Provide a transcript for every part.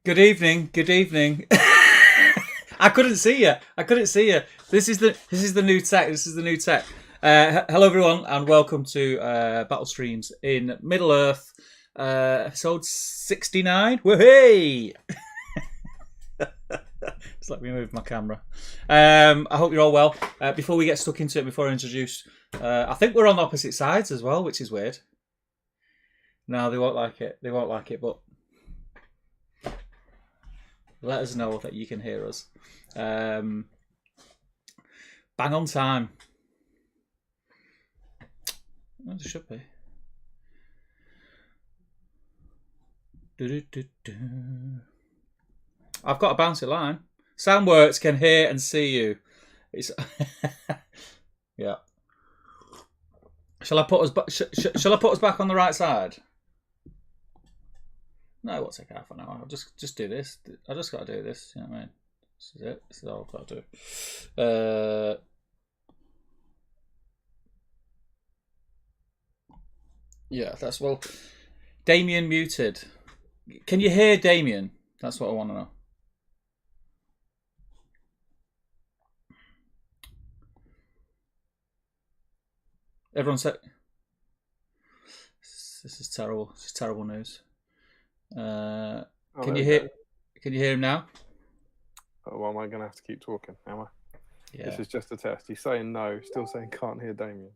Good evening. Good evening. I couldn't see you. This is the new tech. Hello everyone, and welcome to Battle Streams in Middle-earth, episode 69. Woohoo! Just let me move my camera. I hope you're all well. Before we get stuck into it, before I introduce, I think we're on opposite sides as well, which is weird. No, they won't like it. But let us know that you can hear us. Bang on time. Well, it should be. I've got a bouncy line. Soundworks can hear and see you. It's yeah. Shall I put us back on the right side? No, it won't take half an hour. I'll just do this. I just got to do this. You know what I mean? This is it. This is all I've got to do. Yeah, that's well. Damien muted. Can you hear Damien? That's what I want to know. Everyone said this is terrible. This is terrible news. Can you hear him now? Oh, well, am I going to have to keep talking? Am I? Yeah. This is just a test. He's saying no, still saying can't hear Damien.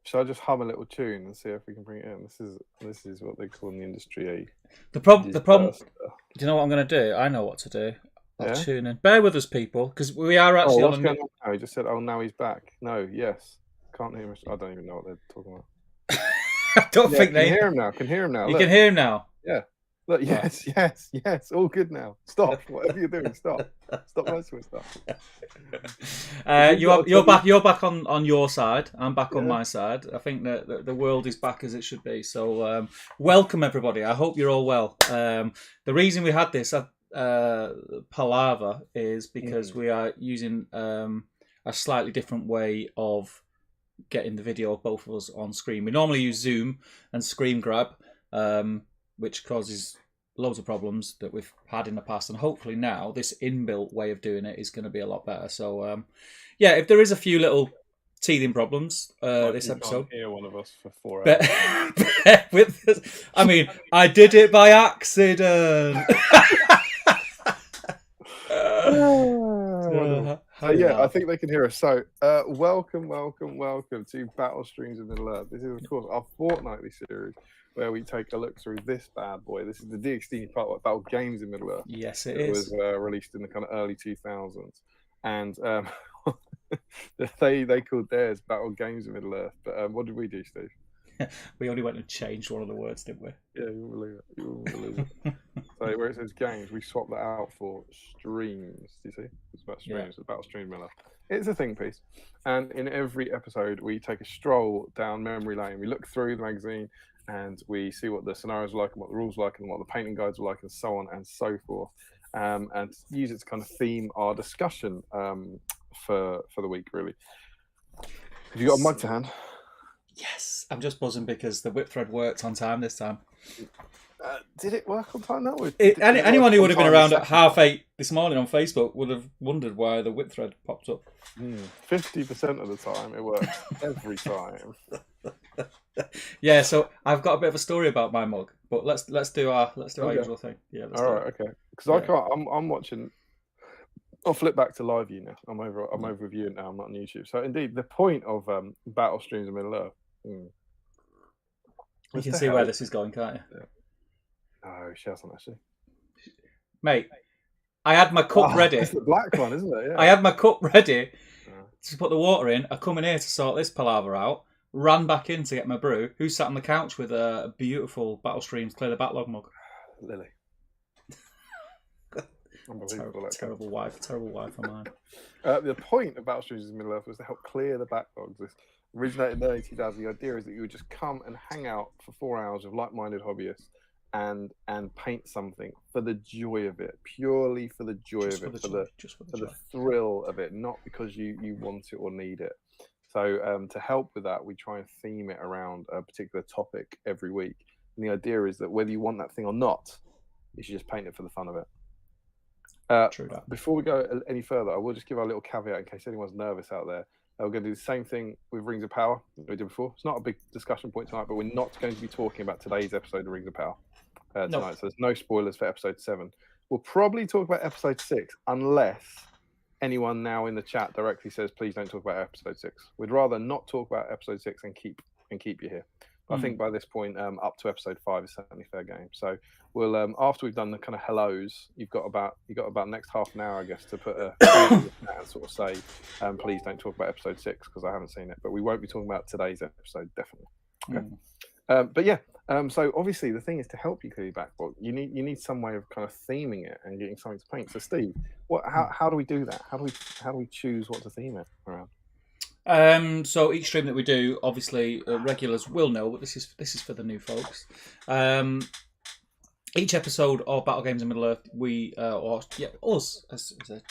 Shall I just hum a little tune and see if we can bring it in? This is what they call in the industry the problem. Do you know what I'm going to do? I know what to do. I'll tune in. Bear with us, people, because we are actually what's going on now? He just said, "Oh, now he's back." No, yes, can't hear him. I don't even know what they're talking about. I don't think they can hear him now. Can hear him now. You can hear him now. Yeah. Look, yes. All good now. Stop. Whatever you're doing, stop. Stop messing with stuff. You're back on your side. I'm back on my side. I think that the world is back as it should be. So welcome everybody. I hope you're all well. The reason we had this palaver is because we are using a slightly different way of getting the video of both of us on screen. We normally use Zoom and screen grab, which causes loads of problems that we've had in the past, and hopefully now this inbuilt way of doing it is going to be a lot better. So if there is a few little teething problems this episode, can't hear one of us for 4 hours. I mean, I did it by accident. I think they can hear us. So, welcome to Battle Streams of Middle-earth. This is, of course, our fortnightly series where we take a look through this bad boy. This is the DXD part of Battle Games in Middle-earth. Yes, it is. It was released in the kind of early 2000s, and they called theirs Battle Games in Middle-earth. But what did we do, Steve? We only went and changed one of the words, didn't we? Yeah, you wouldn't believe it. So where it says games, we swapped that out for streams. Do you see? It's about streams. Yeah. It's about Stream Miller. It's a think piece. And in every episode, we take a stroll down memory lane. We look through the magazine and we see what the scenarios are like and what the rules are like and what the painting guides are like and so on and so forth. And use it to kind of theme our discussion for the week, really. Have you got a mug to hand? Yes, I'm just buzzing because the whip thread worked on time this time. Did it work on time? No. Anyone who would have been around at 8:30 this morning on Facebook would have wondered why the whip thread popped up. 50% of the time it works every time. Yeah, so I've got a bit of a story about my mug, but let's do our usual thing. Yeah. All right. Okay. Because I can't. I'm watching. I'll flip back to live view now. I'm over with you now. I'm not on YouTube. So indeed, the point of Battle Streams in Middle-earth. You can see where this is going, can't you? Yeah. No, she hasn't actually. Mate, I had my cup ready. It's the black one, isn't it? Yeah. I had my cup ready to put the water in. I come in here to sort this palaver out. Ran back in to get my brew. Who sat on the couch with a beautiful Battle Streams Clear the Backlog mug? Lily. Terrible wife of mine. The point of Battle Streams in Middle-earth was to help clear the backlogs. This originated in the early 2000s. The idea is that you would just come and hang out for 4 hours with like-minded hobbyists and paint something for the joy of it, purely for the joy of it, for the thrill of it, not because you want it or need it. So to help with that, we try and theme it around a particular topic every week. And the idea is that whether you want that thing or not, you should just paint it for the fun of it. True that. Before we go any further, I will just give our little caveat in case anyone's nervous out there. We're going to do the same thing with Rings of Power that we did before. It's not a big discussion point tonight, but we're not going to be talking about today's episode of Rings of Power tonight. Nope. So there's no spoilers for episode 7. We'll probably talk about episode 6 unless anyone now in the chat directly says, please don't talk about episode 6. We'd rather not talk about episode 6 and keep you here. But I think by this point, up to episode 5 is certainly fair game. So we'll after we've done the kind of hellos, you've got about next half an hour, I guess, to put a and sort of say, please don't talk about episode 6 because I haven't seen it. But we won't be talking about today's episode, definitely. Okay. But yeah, so obviously the thing is to help you clear your backlog, you need some way of kind of theming it and getting something to paint. So Steve, how do we do that? How do we choose what to theme it around? So each stream that we do, obviously regulars will know, but this is for the new folks. Each episode of Battle Games in Middle-earth, us as a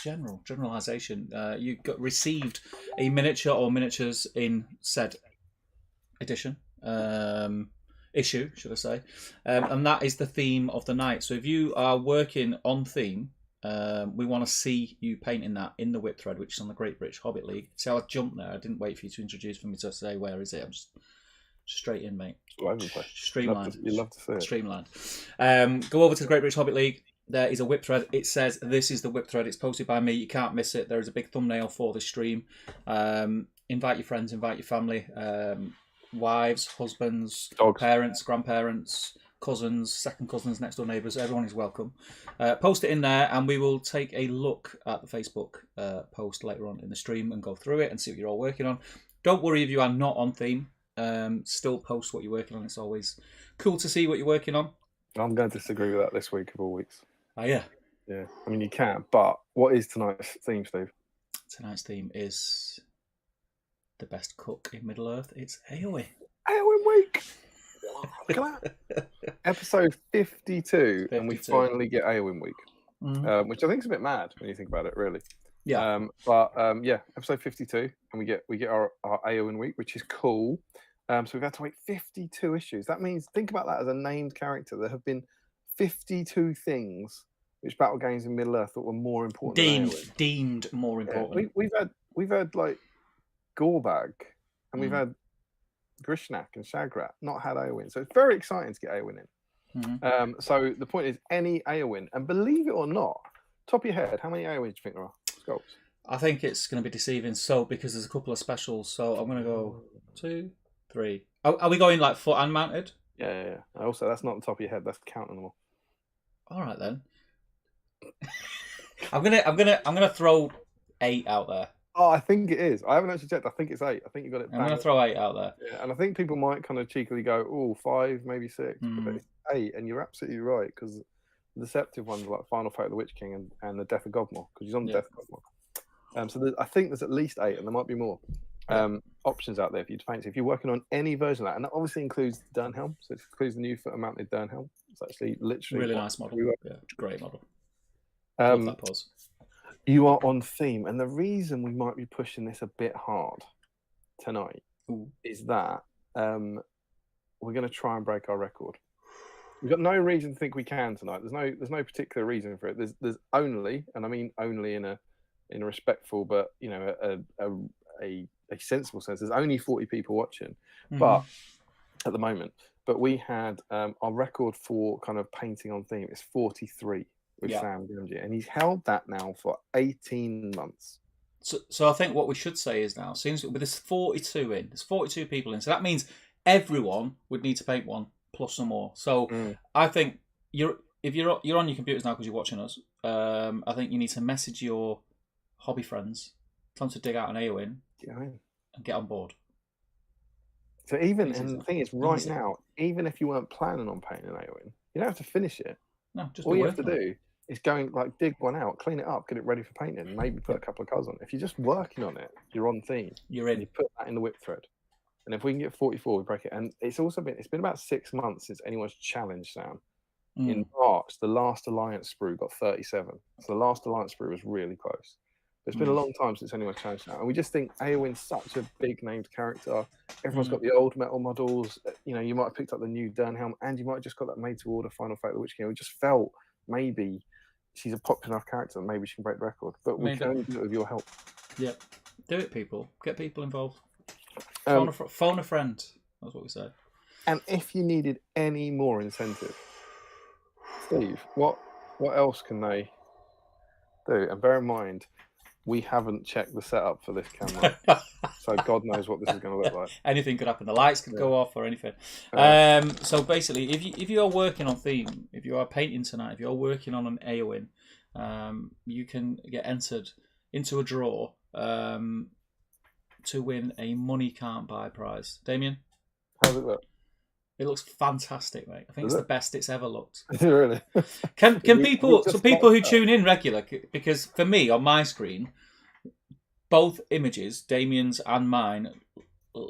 generalization, you received a miniature or miniatures in said edition, issue, should I say, and that is the theme of the night. So if you are working on theme, we want to see you painting that in the whip thread, which is on the Great British Hobbit League. See how I jumped there? I didn't wait for you to introduce for me to say where is it. I'm just straight in, mate. Streamlined. You love to see it. Streamlined. Go over to the Great British Hobbit League. There is a whip thread. It says this is the whip thread. It's posted by me. You can't miss it. There is a big thumbnail for the stream. Invite your friends. Invite your family. Wives, husbands, dogs, parents, grandparents, cousins, second cousins, next door neighbours. Everyone is welcome. Post it in there, and we will take a look at the Facebook post later on in the stream and go through it and see what you're all working on. Don't worry if you are not on theme. Still post what you're working on. It's always cool to see what you're working on. I'm going to disagree with that this week of all weeks. Oh yeah. Yeah. I mean, you can, but what is tonight's theme, Steve? Tonight's theme is the best cook in Middle-earth. It's Eowyn. Eowyn week. Look at that. Episode 52, and we finally get Eowyn week, which I think is a bit mad when you think about it, really. Yeah. Yeah, episode 52, and we get our Eowyn week, which is cool. So we've had to wait 52 issues. That means, think about that as a named character. There have been 52 things which Battle Games in Middle-earth thought were more important. Deemed more important. Yeah, we've had like Gorbag, and we've had Grishnak and Shagrat not had Eowyn, so it's very exciting to get Eowyn in. So the point is, any Eowyn, and believe it or not, top of your head, how many Eowyn do you think there are? Sculpts. I think it's going to be deceiving, so because there's a couple of specials, so I'm going to go 2, 3. Are we going like foot and mounted? Yeah. Also, that's not on the top of your head. That's counting them all. All right then. I'm gonna throw 8 out there. Oh, I think it is. I haven't actually checked. I think it's 8. I think you got it. I'm going to throw 8 out there. Yeah, and I think people might kind of cheekily go, oh, 5, maybe 6. But it's 8, and you're absolutely right, because the deceptive ones are like Final Fate of the Witch King and the Death of Godmore, because he's on the Death of Godmore. So I think there's at least 8, and there might be more options out there for you to paint. So if you're working on any version of that, and that obviously includes Durnhelm, so it includes the new foot-mounted Durnhelm. It's actually literally really nice model. Yeah, great model. Love that pose. You are on theme, and the reason we might be pushing this a bit hard tonight is that we're going to try and break our record. We've got no reason to think we can tonight. There's no particular reason for it. There's only, and I mean only in a respectful but a sensible sense. There's only 40 people watching, but at the moment. But we had our record for kind of painting on theme is 43. With Sam Grimsey, and he's held that now for 18 months. So I think what we should say is now, since with this 42 in, there's 42 people in, so that means everyone would need to paint one plus some more. So I think if you're on your computers now because you're watching us, I think you need to message your hobby friends, tell them to dig out an Eowyn and get on board. So and the thing is, right now, even if you weren't planning on painting an Eowyn, you don't have to finish it. No, just all you have to do is go and dig one out, clean it up, get it ready for painting, and maybe put a couple of colours on it. If you're just working on it, you're on theme. You're in. You put that in the whip thread, and if we can get 44, we break it. And it's been about 6 months since anyone's challenged Sam. In March, the last Alliance sprue got 37. So the last Alliance sprue was really close. It's been a long time since anyone's challenged that, and we just think Eowyn's such a big named character. Everyone's got the old metal models. You know, you might have picked up the new Durnhelm, and you might have just got that made to order Final Fate of the Witch King. We just felt maybe she's a popular enough character, and maybe she can break the record. But we can only do it with your help. Yep, do it, people. Get people involved. Phone a friend. That's what we say. And if you needed any more incentive, Steve, what else can they do? And bear in mind, we haven't checked the setup for this camera, so God knows what this is going to look like. Anything could happen. The lights could go off or anything. So basically, if you are working on theme, if you are painting tonight, if you're working on an Eowyn, you can get entered into a draw to win a money can't buy prize. Damien, how does it look? It looks fantastic, mate. I think it's the best it's ever looked. Really? Can people who tune in regular, because for me on my screen, both images, Damien's and mine,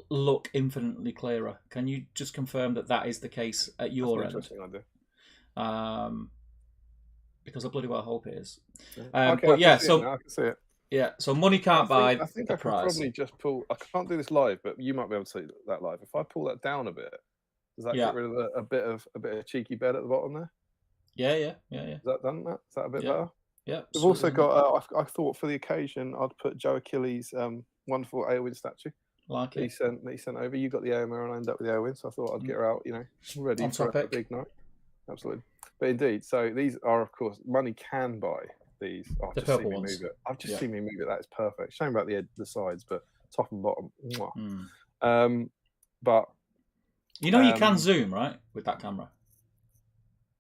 look infinitely clearer. Can you just confirm that is the case at your end? Because I bloody well hope it is. Okay, but yeah, so I can see it. Yeah, so money can't buy. I think I could probably just pull. I can't do this live, but you might be able to see that live. If I pull that down a bit, does that get rid of a bit of cheeky bed at the bottom there? Yeah. Is that done? Is that a bit better? Yeah. We've also got. I thought for the occasion I'd put Joe Achilles' wonderful Eowyn statue. Like it. He sent over. You got the Eowyn, and I ended up with the Eowyn, so I thought I'd get her out. You know, ready for a big night. Absolutely. But indeed, so these are of course money can buy. These. The purple ones. I've just seen me move it. That is perfect. Shame about the sides, but top and bottom. But you know you can zoom, right, with that camera?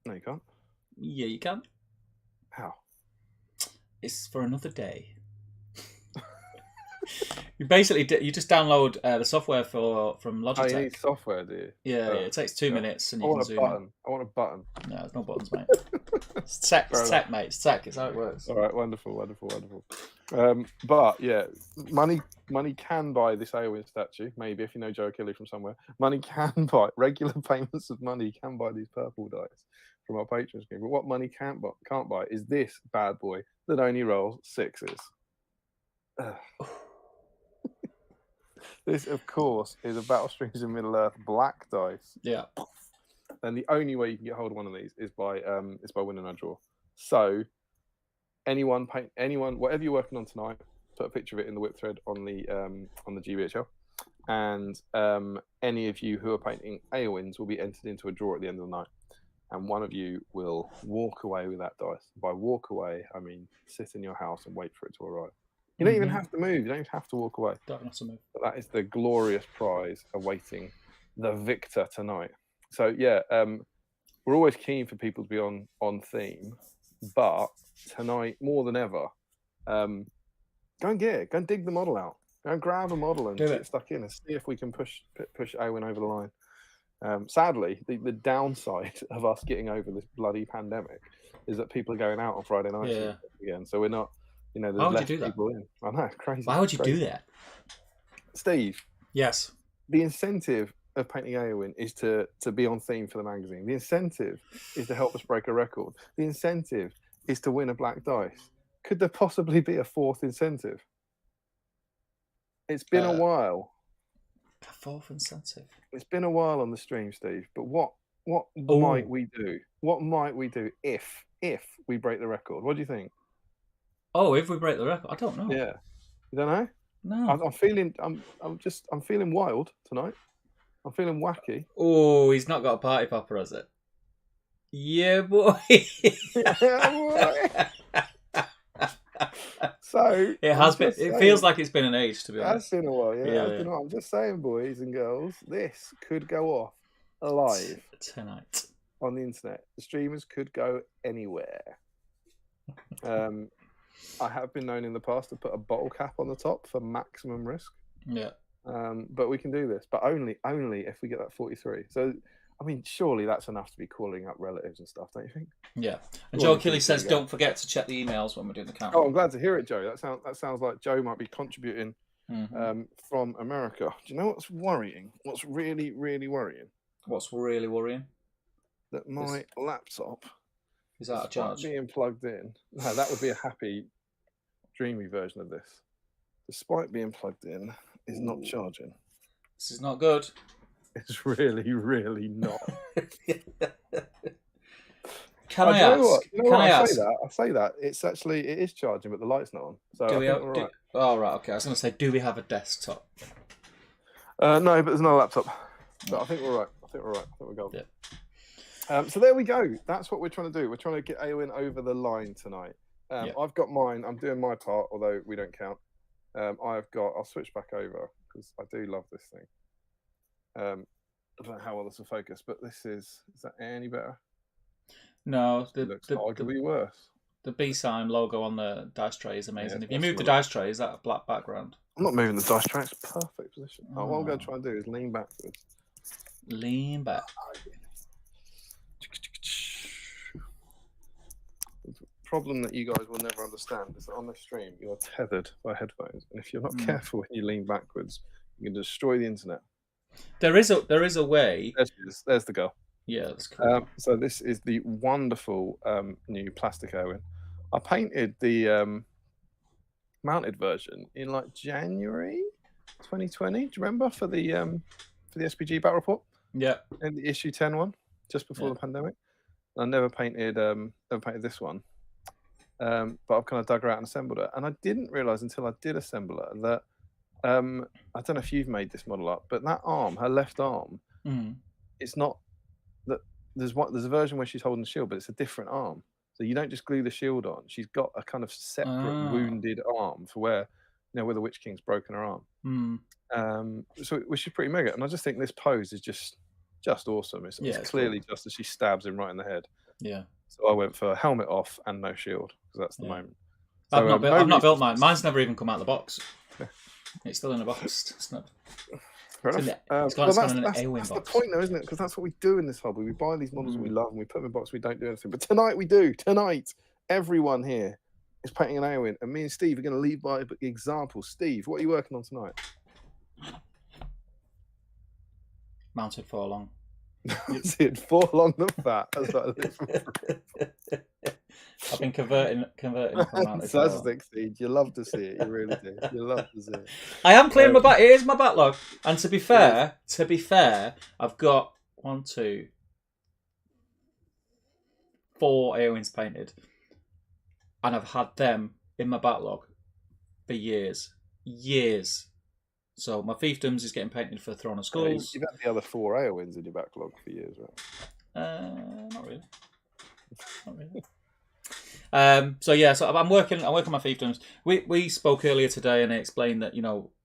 No, you can't. Yeah, you can. How? It's for another day. You just download the software from Logitech. Oh, you need software, do you? Yeah, it takes 2 minutes and you can zoom. I want a button. No, there's no buttons, mate. It's tech, mate. It's tech. It's how it works. All right, wonderful. But yeah, money can buy this Eowyn statue. Maybe if you know Joe Achilles from somewhere, money can buy regular payments of money can buy these purple dice from our Patreon scheme. But what money can't buy is this bad boy that only rolls sixes. This, of course, is a Battle Streams in Middle-earth black dice. Yeah. And the only way you can get hold of one of these is by winning a draw. So, anyone, whatever you're working on tonight, put a picture of it in the whip thread on the GBHL, and any of you who are painting Eowyn's will be entered into a draw at the end of the night, and one of you will walk away with that dice. By walk away, I mean sit in your house and wait for it to arrive. You don't even have to move. You don't even have to walk away. Don't have to move. But that is the glorious prize awaiting the victor tonight. So yeah, we're always keen for people to be on theme, but tonight more than ever, go and get it. Go and dig the model out. Go and grab a model and get stuck in and see if we can push Eowyn over the line. Sadly, the downside of us getting over this bloody pandemic is that people are going out on Friday nights again. So we're not. You know, why would you do that? I know, crazy. Why would you do that? Steve? Yes. The incentive of painting Eowyn is to be on theme for the magazine. The incentive is to help us break a record. The incentive is to win a black dice. Could there possibly be a fourth incentive? It's been a while. A fourth incentive? It's been a while on the stream, Steve. But what might we do? What might we do if we break the record? What do you think? Oh, if we break the record, I don't know. Yeah, you don't know? No. I'm feeling wild tonight. I'm feeling wacky. Oh, he's not got a party popper, has it? Yeah, boy. So it has been. It feels like it's been an age, to be honest. It's been a while. Yeah. I'm just saying, boys and girls, this could go off live tonight on the internet. The streamers could go anywhere. I have been known in the past to put a bottle cap on the top for maximum risk. Yeah. But we can do this, but only if we get that 43. So, I mean, surely that's enough to be calling up relatives and stuff, don't you think? Yeah. And Joe Achilles says, don't forget to check the emails when we're doing the count. Oh, I'm glad to hear it, Joe. That sounds like Joe might be contributing from America. Do you know what's worrying? What's really, really worrying? What's really worrying? That my laptop is out of charge. Being plugged in. No, that would be a happy streamy version of this, despite being plugged in, is not charging. This is not good. It's really, really not. Can I ask? I say that it is charging, but the light's not on. So do we have? right. Oh right, okay. I was going to say, do we have a desktop? No, but there's no laptop. But I think we're right. I think we're golden. Yeah. So there we go. That's what we're trying to do. We're trying to get Eowyn over the line tonight. I've got mine. I'm doing my part, although we don't count. I'll switch back over because I do love this thing. I don't know how well this will focus, but is that any better? No, it looks arguably worse. The BSIME logo on the dice tray is amazing. If you move the dice tray, is that a black background? I'm not moving the dice tray. It's a perfect position. What I'm going to try and do is lean backwards. Lean back. The problem that you guys will never understand is that on the stream, you are tethered by headphones. And if you're not careful when you lean backwards, you can destroy the internet. There is a way. There's the girl. Yeah, that's cool. So this is the wonderful new plastic Eowyn. I painted the mounted version in like January 2020. Do you remember for the SBG battle report? Yeah. And the issue 10 one, just before the pandemic. I never painted this one, but I've kind of dug her out and assembled it. And I didn't realise until I did assemble her that I don't know if you've made this model up, but that arm, her left arm, it's not that there's a version where she's holding the shield, but it's a different arm. So you don't just glue the shield on. She's got a kind of separate wounded arm for where the Witch King's broken her arm. So which is pretty mega. And I just think this pose is just awesome. It's clearly cool. Just as she stabs him right in the head. Yeah. So I went for helmet off and no shield because that's the moment. So, I've not built mine. Mine's never even come out of the box. It's still in a box. It's not. Fair enough. That's the point, though, isn't it? Because that's what we do in this hobby. We buy these models we love and we put them in a box. We don't do anything. But tonight we do. Tonight, everyone here is painting an Eowyn, and me and Steve are going to lead by example. Steve, what are you working on tonight? Mounted forlong. Mounted forlong the fat. I've been converting from mounted. Fantastic, Steve. You love to see it. You really do. You love to see it. I am clearing my back. It is my backlog. And to be fair, I've got 1, 2, 4 Eowyn's painted, and I've had them in my backlog for years. So my fiefdoms is getting painted for Throne of Skulls. You've had the other 4 Eowyn's in your backlog for years, right? Not really. So I'm working my fiefdoms. We spoke earlier today, and I explained that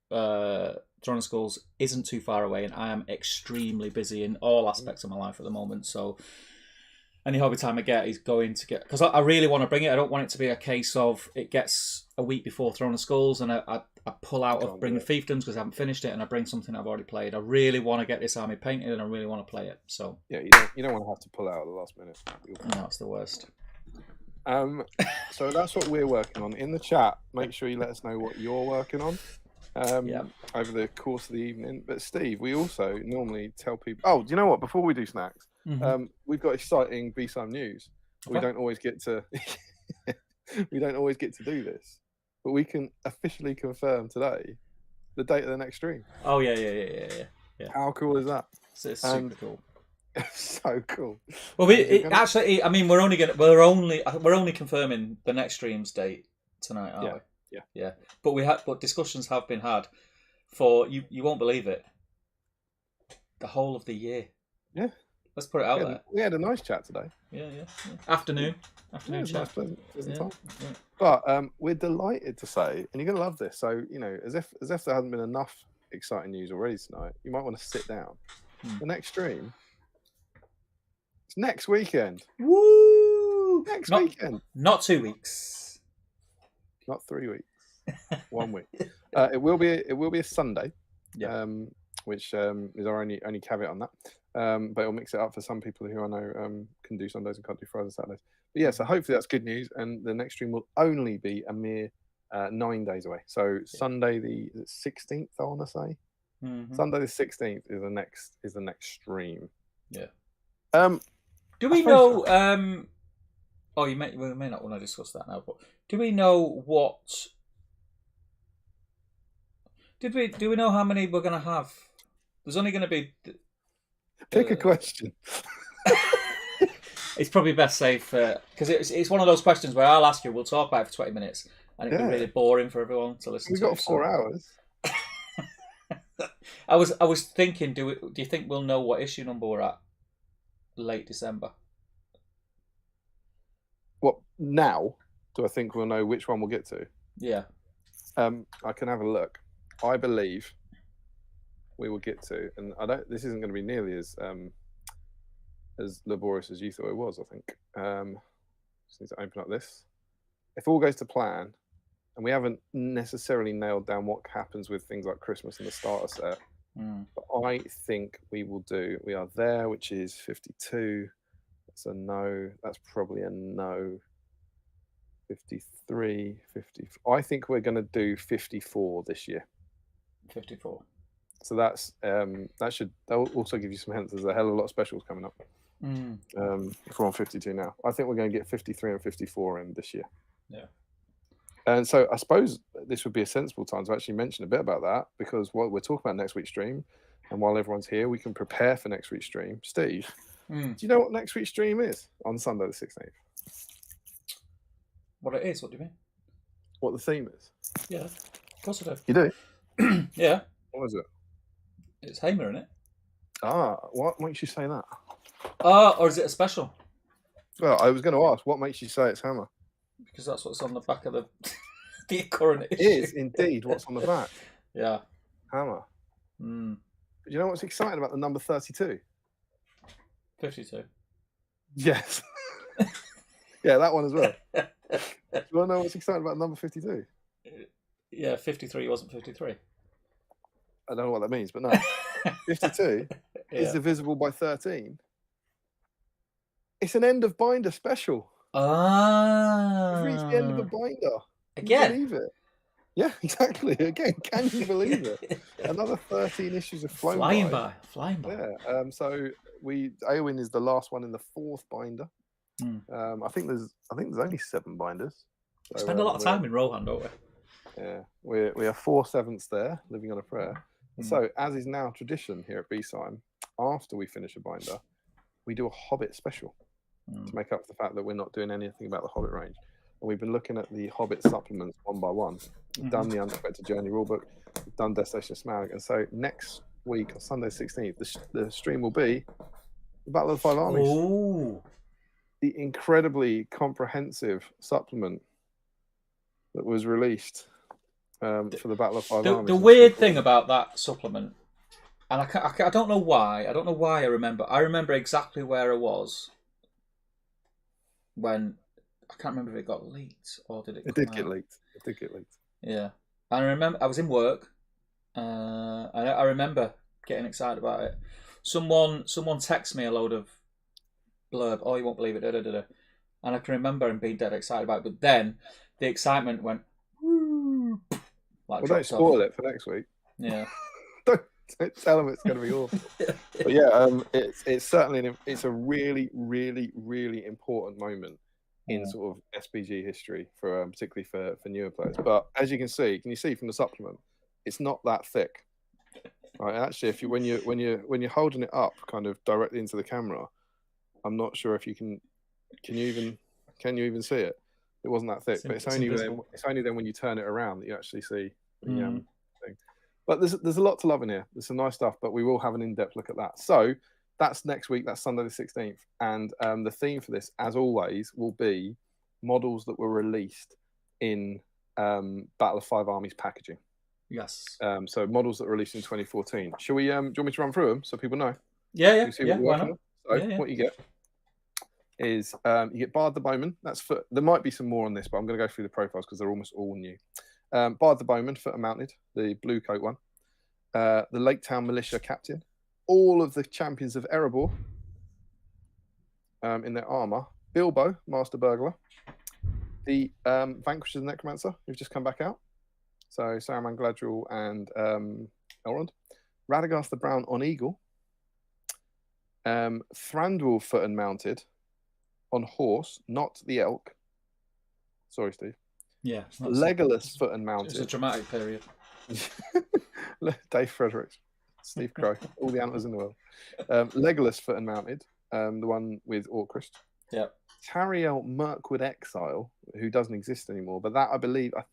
Throne of Skulls isn't too far away, and I am extremely busy in all aspects of my life at the moment. So any hobby time I get is going to get, because I really want to bring it. I don't want it to be a case of it gets a week before Throne of Skulls, and I pull out of bringing fiefdoms because I haven't finished it, and I bring something I've already played. I really want to get this army painted, and I really want to play it. So yeah, you don't want to have to pull out at the last minute. No, it's the worst. So that's what we're working on. In the chat, make sure you let us know what you're working on over the course of the evening. But Steve, we also normally tell people. Oh, do you know what? Before we do snacks, we've got exciting BSIME news. Okay. We don't always get to. We don't always get to do this, but we can officially confirm today the date of the next stream. Oh yeah. How cool is that? It's super cool. So cool. Well, we're only confirming the next stream's date tonight, aren't we? Yeah. But discussions have been had for you won't believe it. The whole of the year. Yeah. Let's put it out there. We had a nice chat today. Yeah. Afternoon chat. Nice, pleasant time. Yeah. But we're delighted to say, and you're gonna love this. So as if there hasn't been enough exciting news already tonight, you might want to sit down. The next stream. It's next weekend. Woo! Weekend. Not 2 weeks. Not 3 weeks. 1 week. It will be a Sunday. Yeah. Which is our only caveat on that. But it'll mix it up for some people who I know can do Sundays and can't do Fridays and Saturdays. But yeah, so hopefully that's good news. And the next stream will only be a mere 9 days away. So Sunday the 16th, I want to say. Mm-hmm. Sunday the 16th is the next stream. Yeah. Do we know? We may not want to discuss that now. But do we know what Do we know how many we're going to have? There's only going to be. Pick a question. It's probably best safe because it's one of those questions where I'll ask you, we'll talk about it for 20 minutes, and it'll be really boring for everyone to listen to. We've got 4 hours. I was thinking, do you think we'll know what issue number we're at late December? What now? Do I think we'll know which one we'll get to? Yeah. I can have a look. I believe we will get to, and I don't. This isn't going to be nearly as laborious as you thought it was. I think. Just need to open up this. If all goes to plan, and we haven't necessarily nailed down what happens with things like Christmas and the starter set, but I think we will do. We are there, which is 52. That's a no. That's probably a no. 53, 50. I think we're going to do 54 this year. 54. So that'll also give you some hints. There's a hell of a lot of specials coming up. If we're on 52 now, I think we're going to get 53 and 54 in this year. Yeah. And so I suppose this would be a sensible time to actually mention a bit about that, because what we're talking about next week's stream, and while everyone's here, we can prepare for next week's stream. Steve, do you know what next week's stream is on Sunday the 16th? What it is? What do you mean? What the theme is? Yeah, of course I do. You do? Yeah. What is it? It's Hamer, isn't it? Ah, what makes you say that? Or is it a special? Well, I was going to ask, what makes you say it's Hammer? Because that's what's on the back of the current issue. It is indeed what's on the back. Yeah. Hammer. But you know what's exciting about the number 32? 52. Yes. Yeah, that one as well. Do you want to know what's exciting about number 52? Yeah, 53 wasn't 53. I don't know what that means, but no. 52 is divisible by 13. It's an end of binder special. We've reached the end of a binder. Again? Can you believe it? Yeah, exactly. Again, can you believe it? Another 13 issues have flown Flying by. by. Yeah. So Eowyn is the last one in the 4th binder. I think there's only 7 binders. So, we spend a lot of time in Rohan, don't we? Yeah, we are 4/7 there, living on a prayer. So, as is now tradition here at BSIME, after we finish a binder, we do a Hobbit special to make up for the fact that we're not doing anything about the Hobbit range. And we've been looking at the Hobbit supplements one by one. We've done the Unexpected Journey rulebook, we've done Destination Smaug, and so next week on Sunday 16th, the stream will be the Battle of the Five Armies. Ooh. The incredibly comprehensive supplement that was released for the Battle of Five Armies. The weird thing about that supplement, and I don't know why. I don't know why I remember. I remember exactly where I was when I can't remember if it got leaked or did it. It did get leaked. It did get leaked. Yeah, and I remember I was in work. I remember getting excited about it. Someone texted me a load of blurb. Oh, you won't believe it. Da, da, da, da. And I can remember him being dead excited about it. But then the excitement went. Well, don't spoil it for next week. Yeah. don't tell them it's going to be awful. But yeah, it's certainly it's a really, really, really important moment in sort of SBG history for particularly for newer players. But as you can see from the supplement, it's not that thick. Right? And actually, if when you're holding it up kind of directly into the camera, I'm not sure if you can you even see it. It wasn't that thick, but it's only then when you turn it around that you actually see the thing. But there's a lot to love in here. There's some nice stuff, but we will have an in-depth look at that. So that's next week. That's Sunday the 16th, and the theme for this, as always, will be models that were released in Battle of Five Armies packaging. Yes. So models that were released in 2014. Shall we? Do you want me to run through them so people know? Yeah. Why not? So what you get is you get Bard the Bowman. There might be some more on this, but I'm going to go through the profiles because they're almost all new. Bard the Bowman, foot and mounted, the blue coat one. The Lake Town Militia captain. All of the champions of Erebor in their armour. Bilbo, Master Burglar. The Vanquisher's Necromancer, who've just come back out. So Saruman, Galadriel, and Elrond. Radagast the Brown on Eagle. Thranduil, foot and mounted. On horse, not the elk. Sorry, Steve. Yeah. Legolas, foot and mounted. It's a dramatic period. Dave Fredericks, Steve Crow, all the antlers in the world. Legolas foot and mounted, the one with Orcrist. Yep. Tariel Mirkwood Exile, who doesn't exist anymore, but that I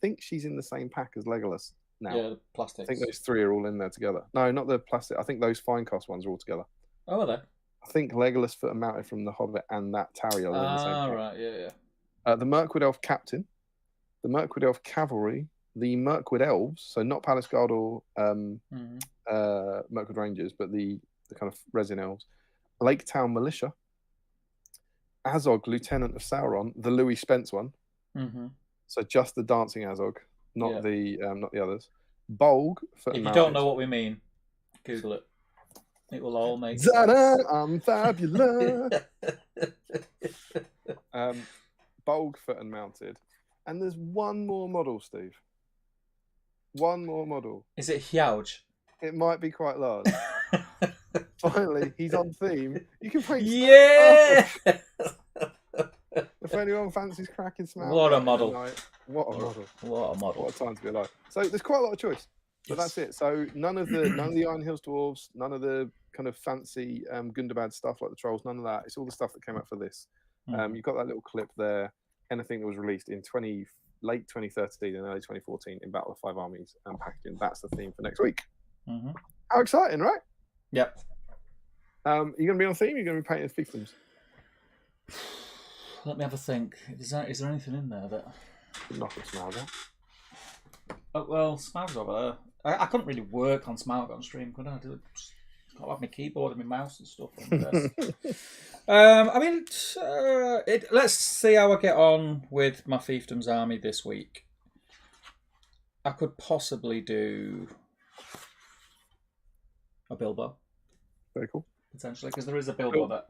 think she's in the same pack as Legolas now. Yeah, the plastics. I think those three are all in there together. No, not the plastic. I think those fine cost ones are all together. Oh, are they? I think Legolas foot and mounted from The Hobbit and that Tariel are in the same pack. Right, yeah. The Mirkwood Elf Captain, the Mirkwood Elf Cavalry, the Mirkwood Elves, so not Palace Guard or Mirkwood Rangers, but the kind of resin elves, Lake Town Militia, Azog, Lieutenant of Sauron, the Louis Spence one. So just the dancing Azog, not the others. Bolg. If you don't know what we mean, Google it. It will all make sense. I'm fabulous. Bolg foot and mounted, and there's one more model, Steve. One more model. Is it huge? It might be quite large. Finally, he's on theme. You can paint. Yeah. If anyone fancies cracking Smaug. What a model! What a model! What a model! What a time to be alive. So there's quite a lot of choice, but that's it. So none of the Iron Hills dwarves, none of the kind of fancy Gundabad stuff like the trolls, none of that. It's all the stuff that came out for this. You've got that little clip there. Anything that was released in late 2013 and early 2014 in Battle of Five Armies and packaging. That's the theme for next week. How exciting, right? Yep. You're going to be on theme? You're going to be painting fiefdoms? Let me have a think. Is there anything in there that... Nothing Smaug. Oh, well, Smaug's over there. I couldn't really work on Smaug on stream, could I? Just can't have my keyboard and my mouse and stuff on the desk. I mean, let's see how I get on with my Fiefdoms army this week. I could possibly do a Bilbo. Very cool. Potentially, because there is a Bilbo that...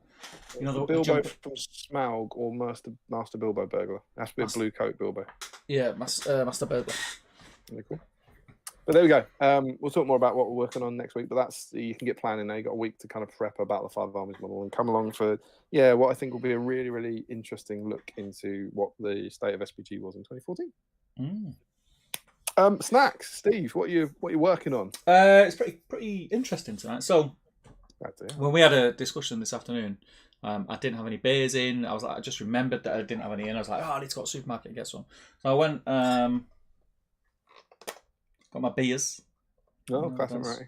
You know, the Bilbo from Smaug or Master Bilbo Burglar. It has to be a blue coat Bilbo. Yeah, Master Burglar. Very cool. But there we go. We'll talk more about what we're working on next week. But you can get planning now. You've got a week to kind of prep a Battle of Five Armies model and come along for what I think will be a really, really interesting look into what the state of SBG was in 2014. Snacks, Steve. What are you working on? It's pretty interesting tonight. So. When we had a discussion this afternoon, I didn't have any beers in. I just remembered that I didn't have any in. I was like, I need to go to the supermarket and get some. So I went, got my beers. Oh, classic Moretti.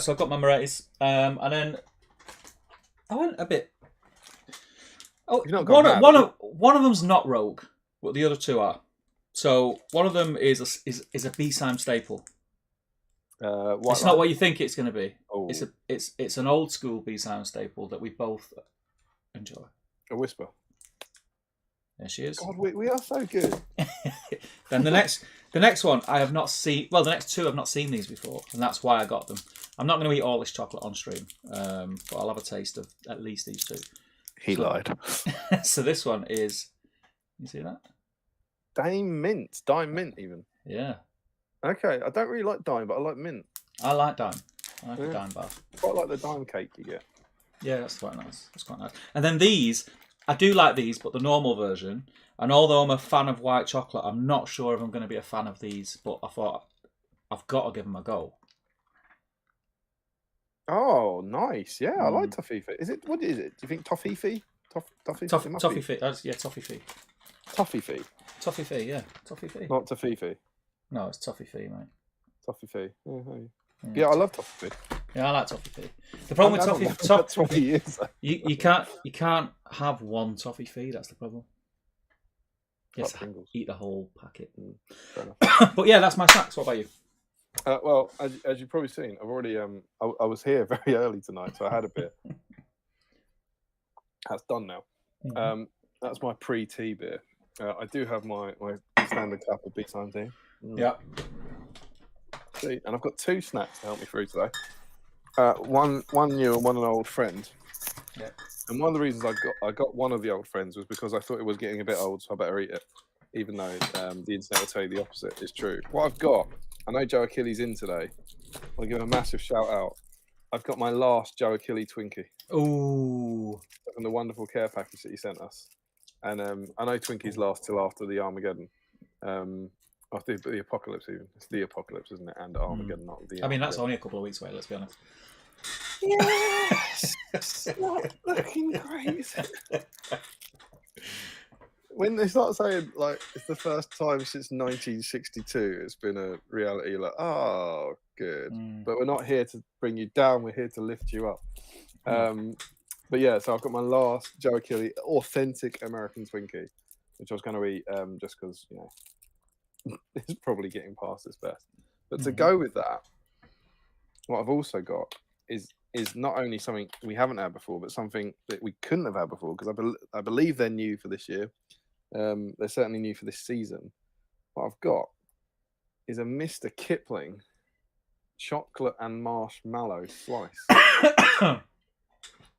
So I got my Moretti's, and then I went a bit. Oh, one of them's not Rogue, but the other two are. So one of them is a BSIME staple. It's not what you think it's going to be. Oh. It's an old school BSIME staple that we both enjoy. A Whisper. There she is. God, we are so good. Then the next one I have not seen. Well, the next two I've not seen these before, and that's why I got them. I'm not going to eat all this chocolate on stream, but I'll have a taste of at least these two. He lied. So this one is. You see that? Dime mint even. Yeah. Okay, I don't really like dime, but I like mint. I like dime. I like a dime bar. Quite like the dime cake you get. Yeah, that's quite nice. That's quite nice. And then these, I do like these, but the normal version. And although I'm a fan of white chocolate, I'm not sure if I'm going to be a fan of these. But I thought I've got to give them a go. Oh, nice! Yeah, I like Toffee. What is it? Do you think Toffee? Toffee? Yeah, Toffee. Toffee. Toffee, yeah. Toffee. Not Toffee. No, it's Toffee, mate. Toffee. Yeah, I love Toffee. Yeah, I like Toffee. The problem with Toffee is you can't have one Toffee. That's the problem. Yes, eat the whole packet. But yeah, that's my snacks. What about you? Well, as you've probably seen, I've already I was here very early tonight, so I had a bit. That's done now. Mm-hmm. That's my pre-tea beer. I do have my standard cup of BSIME tea. Yeah. See, and I've got two snacks to help me through today. One new and one an old friend. Yeah. And one of the reasons I got one of the old friends was because I thought it was getting a bit old, so I better eat it. Even though the internet will tell you the opposite is true. What I've got, I know Joe Achilles in today. I'll give him a massive shout out. I've got my last Joe Achilles Twinkie. Ooh. From the wonderful care package that he sent us. And I know Twinkies last till after the Armageddon. Oh, the apocalypse even. It's the apocalypse, isn't it? And Armageddon, not the. I mean, that's only a couple of weeks away. Let's be honest. Yes, it's not looking great. When they start saying like it's the first time since 1962, it's been a reality. Like, oh, good. But we're not here to bring you down. We're here to lift you up. But yeah, so I've got my last Joe Achille authentic American Twinkie, which I was going to eat just because it's probably getting past its best. But to go with that, what I've also got is not only something we haven't had before, but something that we couldn't have had before because I believe they're new for this year. They're certainly new for this season. What I've got is a Mr. Kipling chocolate and marshmallow slice.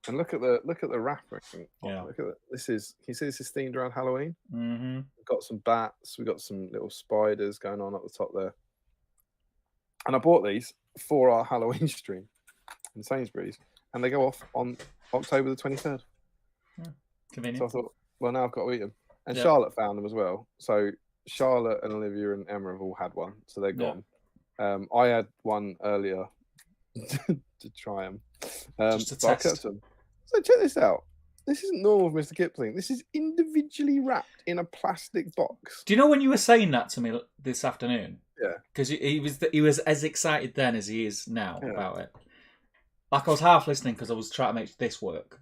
And look at the wrapper. Yeah. Look at that. Can you see this is themed around Halloween? Mm-hmm. We've got some bats. We've got some little spiders going on at the top there. And I bought these for our Halloween stream in Sainsbury's, and they go off on October the 23rd. Convenient. So I thought, well, now I've got to eat them. And Charlotte found them as well. So Charlotte and Olivia and Emma have all had one, so they're gone. I had one earlier to try them. Just to test. I kept them. So check this out. This isn't normal with Mr. Kipling. This is individually wrapped in a plastic box. Do you know when you were saying that to me this afternoon? Yeah. Because he was as excited then as he is now about it. Like I was half listening because I was trying to make this work.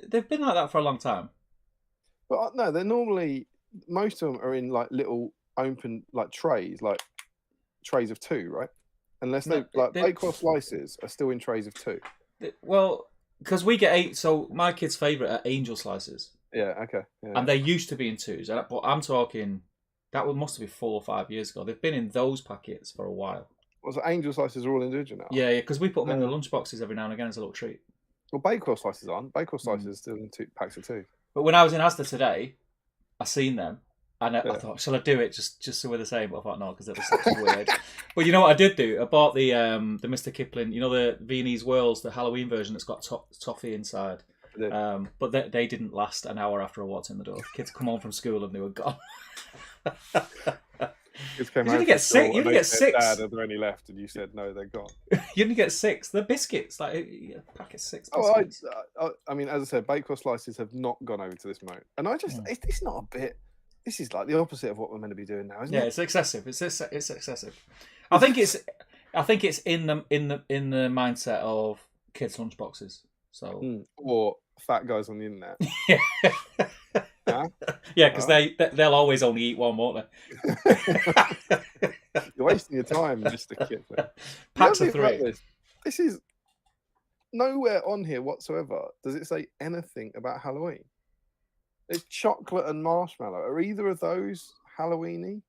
They've been like that for a long time. But no, they're normally, most of them are in like little open like trays of 2, right? Unless bakewell slices are still in trays of 2. Well, because we get 8, so my kid's favourite are angel slices. Yeah, okay. Yeah. And they used to be in 2s, but I'm talking, that must have been 4 or 5 years ago. They've been in those packets for a while. Well, so angel slices are all individual now? Yeah, because we put them in the lunchboxes every now and again as a little treat. Well, bakewell slices aren't. Bakewell slices are still in 2 packs of 2. But when I was in Asda today, I seen them. And I thought, shall I do it just so we're the same? But I thought, no, because it was such weird. But you know what I did do? I bought the Mr. Kipling, the Viennese Whirls, the Halloween version that's got toffee inside. But they didn't last an hour after I walked in the door. Kids come home from school and they were gone. Kids came you only get 6. You only get 6. Dad, are there any left? And you said, no, they're gone. You only get 6. They're biscuits. Like a pack of 6 biscuits. I mean, as I said, bakewell slices have not gone over to this mode. And I just, it's not a bit... This is like the opposite of what we're meant to be doing now, isn't it? Yeah, it's excessive. It's excessive. I think it's in the mindset of kids' lunchboxes. So or fat guys on the internet. Yeah, because they'll always only eat one, won't they? You're wasting your time, Mr. Kipling. Packs of 3. This is nowhere on here whatsoever. Does it say anything about Halloween? It's chocolate and marshmallow. Are either of those Halloween-y?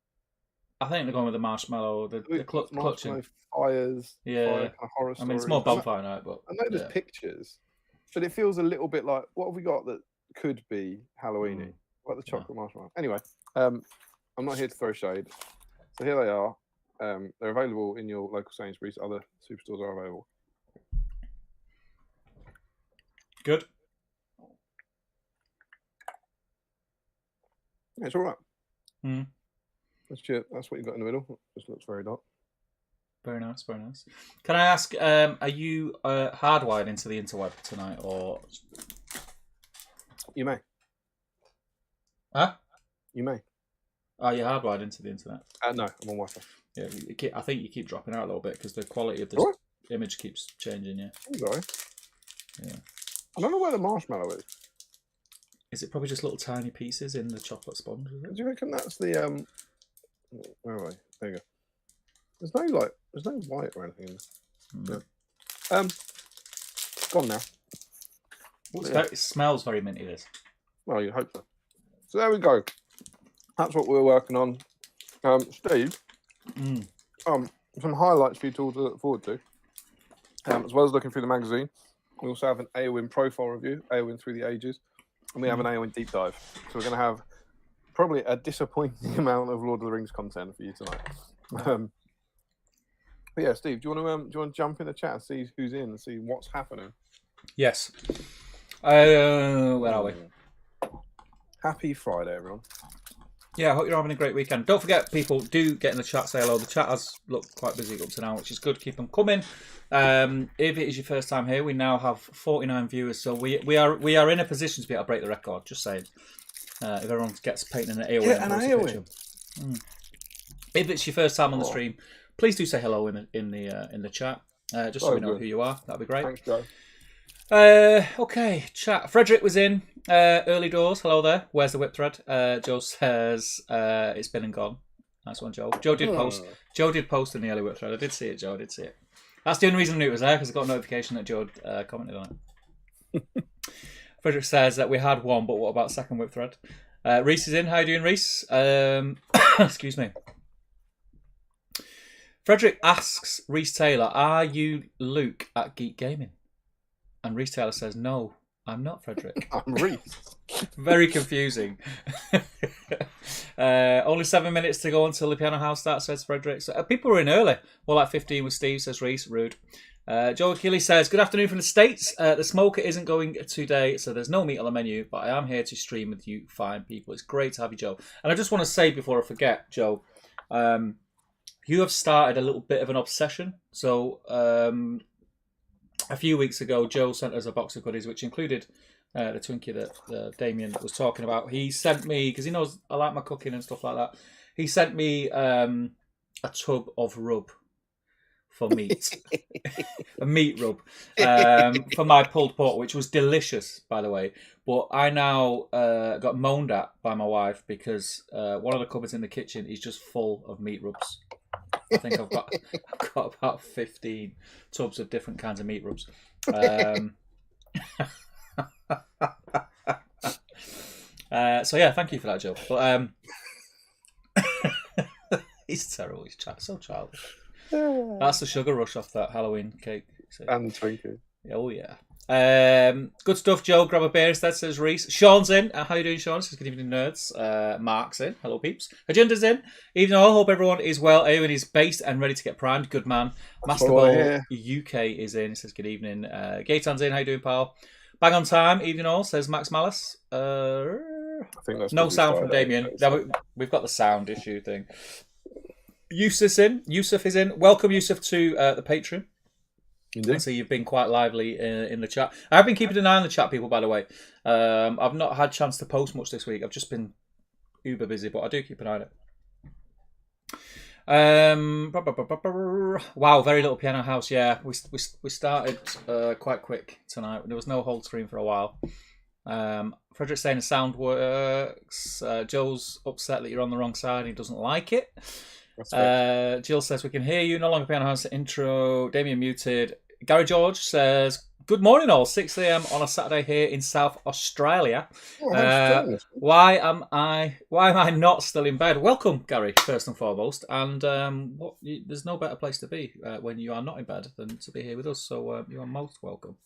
I think they're going with the marshmallow. The clutching. Fires. Yeah. Fire, kind of horror stories. I mean, it's more bonfire night, but... I know there's pictures, but it feels a little bit like, what have we got that could be Halloween-y? Like the chocolate marshmallow. Anyway, I'm not here to throw shade. So here they are. They're available in your local Sainsbury's. Other superstores are available. Good. Yeah, it's all right. That's what you've got in the middle. It just looks very dark. Very nice, very nice. Can I ask, are you hardwired into the interweb tonight, or...? You may. Huh? You may. Are you hardwired into the internet? No, I'm on Wi-Fi. Yeah, I think you keep dropping out a little bit because the quality of the image keeps changing, yeah. I'm sorry. Yeah. I don't know where the marshmallow is. Is it probably just little tiny pieces in the chocolate sponge? Is it? Do you reckon that's the where are we? There you go. There's no white or anything in there. No. Gone now. It smells very minty, this. Well, you hope so. So there we go. That's what we're working on. Steve, some highlights for you to look forward to. As well as looking through the magazine, we also have an Eowyn profile review, Eowyn Through the Ages. And we have an Eowyn deep dive. So we're going to have probably a disappointing amount of Lord of the Rings content for you tonight. But yeah, Steve, do you want to jump in the chat and see who's in and see what's happening? Yes. Where are we? Happy Friday, everyone. Yeah, I hope you're having a great weekend. Don't forget, people, do get in the chat, say hello. The chat has looked quite busy up to now, which is good. Keep them coming. If it is your first time here, we now have 49 viewers, so we are in a position to be able to break the record. Just saying, if everyone gets painting an Eowyn and posts a picture. If it's your first time on the stream, please do say hello in the chat, just so we know who you are. That'd be great. Thanks, Joe. Okay, chat. Frederick was in early doors. Hello there. Where's the whip thread? Joe says it's been and gone. Nice one, Joe. Joe did post. Joe did post in the early whip thread. I did see it, Joe. I did see it. That's the only reason I knew it was there, because I got a notification that Joe commented on it. Frederick says that we had one, but what about second whip thread? Reese is in. How you doing, Reese? Excuse me. Frederick asks Reese Taylor, "Are you Luke at Geek Gaming?" And Reese Taylor says, "No, I'm not, Frederick." I'm Reese. Very confusing. Only 7 minutes to go until the piano house starts, says Frederick. So, people were in early. More like 15 with Steve, says Reese. Rude. Joe Achilles says, "Good afternoon from the States. The smoker isn't going today, so there's no meat on the menu, but I am here to stream with you fine people. It's great to have you, Joe." And I just want to say before I forget, Joe, you have started a little bit of an obsession. So a few weeks ago, Joe sent us a box of goodies, which included the Twinkie that Damien was talking about. He sent me, because he knows I like my cooking and stuff like that, he sent me a tub of rub for meat. A meat rub for my pulled pork, which was delicious, by the way. But I now got moaned at by my wife because one of the cupboards in the kitchen is just full of meat rubs. I think I've got about 15 tubs of different kinds of meat rubs. So yeah, thank you for that, Joe. But he's terrible. He's so childish. That's the sugar rush off that Halloween cake. And the Twinkie. Oh yeah. Good stuff, Joe. Grab a beer instead, says Reese. Sean's in. How you doing, Sean? Says good evening, nerds. Mark's in. Hello, peeps. Agenda's in. Even though I hope everyone is well. Eowyn is based and ready to get primed. Good man. Masterball UK is in. Says good evening. Gaetan's in. How you doing, pal? Bang on time. Evening all, says Max Malice. I think that's no sound from Damien. We've got the sound issue thing. Yusuf is in. Welcome, Yusuf, to the Patreon. Indeed. So you've been quite lively in the chat. I've been keeping an eye on the chat, people, by the way. I've not had a chance to post much this week. I've just been uber busy, but I do keep an eye on it. Wow, very little piano house. Yeah, we started quite quick tonight. There was no whole stream for a while. Frederick's saying the sound works. Joe's upset that you're on the wrong side. He doesn't like it. Jill says we can hear you. No longer piano house intro. Damien muted. Gary George says good morning all. 6 a.m. on a Saturday here in South Australia. Why am I not still in bed? Welcome, Gary, first and foremost. And there's no better place to be when you are not in bed than to be here with us. So you are most welcome.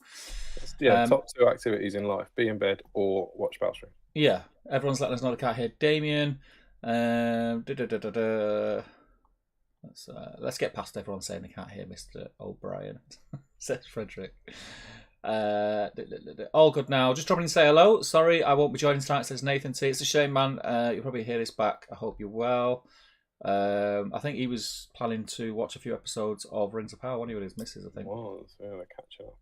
Yeah, top 2 activities in life: be in bed or watch Battlestream. Yeah, everyone's letting us know they can't hear Damien. Let's get past everyone saying they can't hear Mr. O'Brien, says Frederick. All good now. Just dropping in to say hello. Sorry, I won't be joining tonight, says Nathan T. It's a shame, man. You'll probably hear this back. I hope you're well. I think he was planning to watch a few episodes of Rings of Power, one of his misses, I think. Catch up.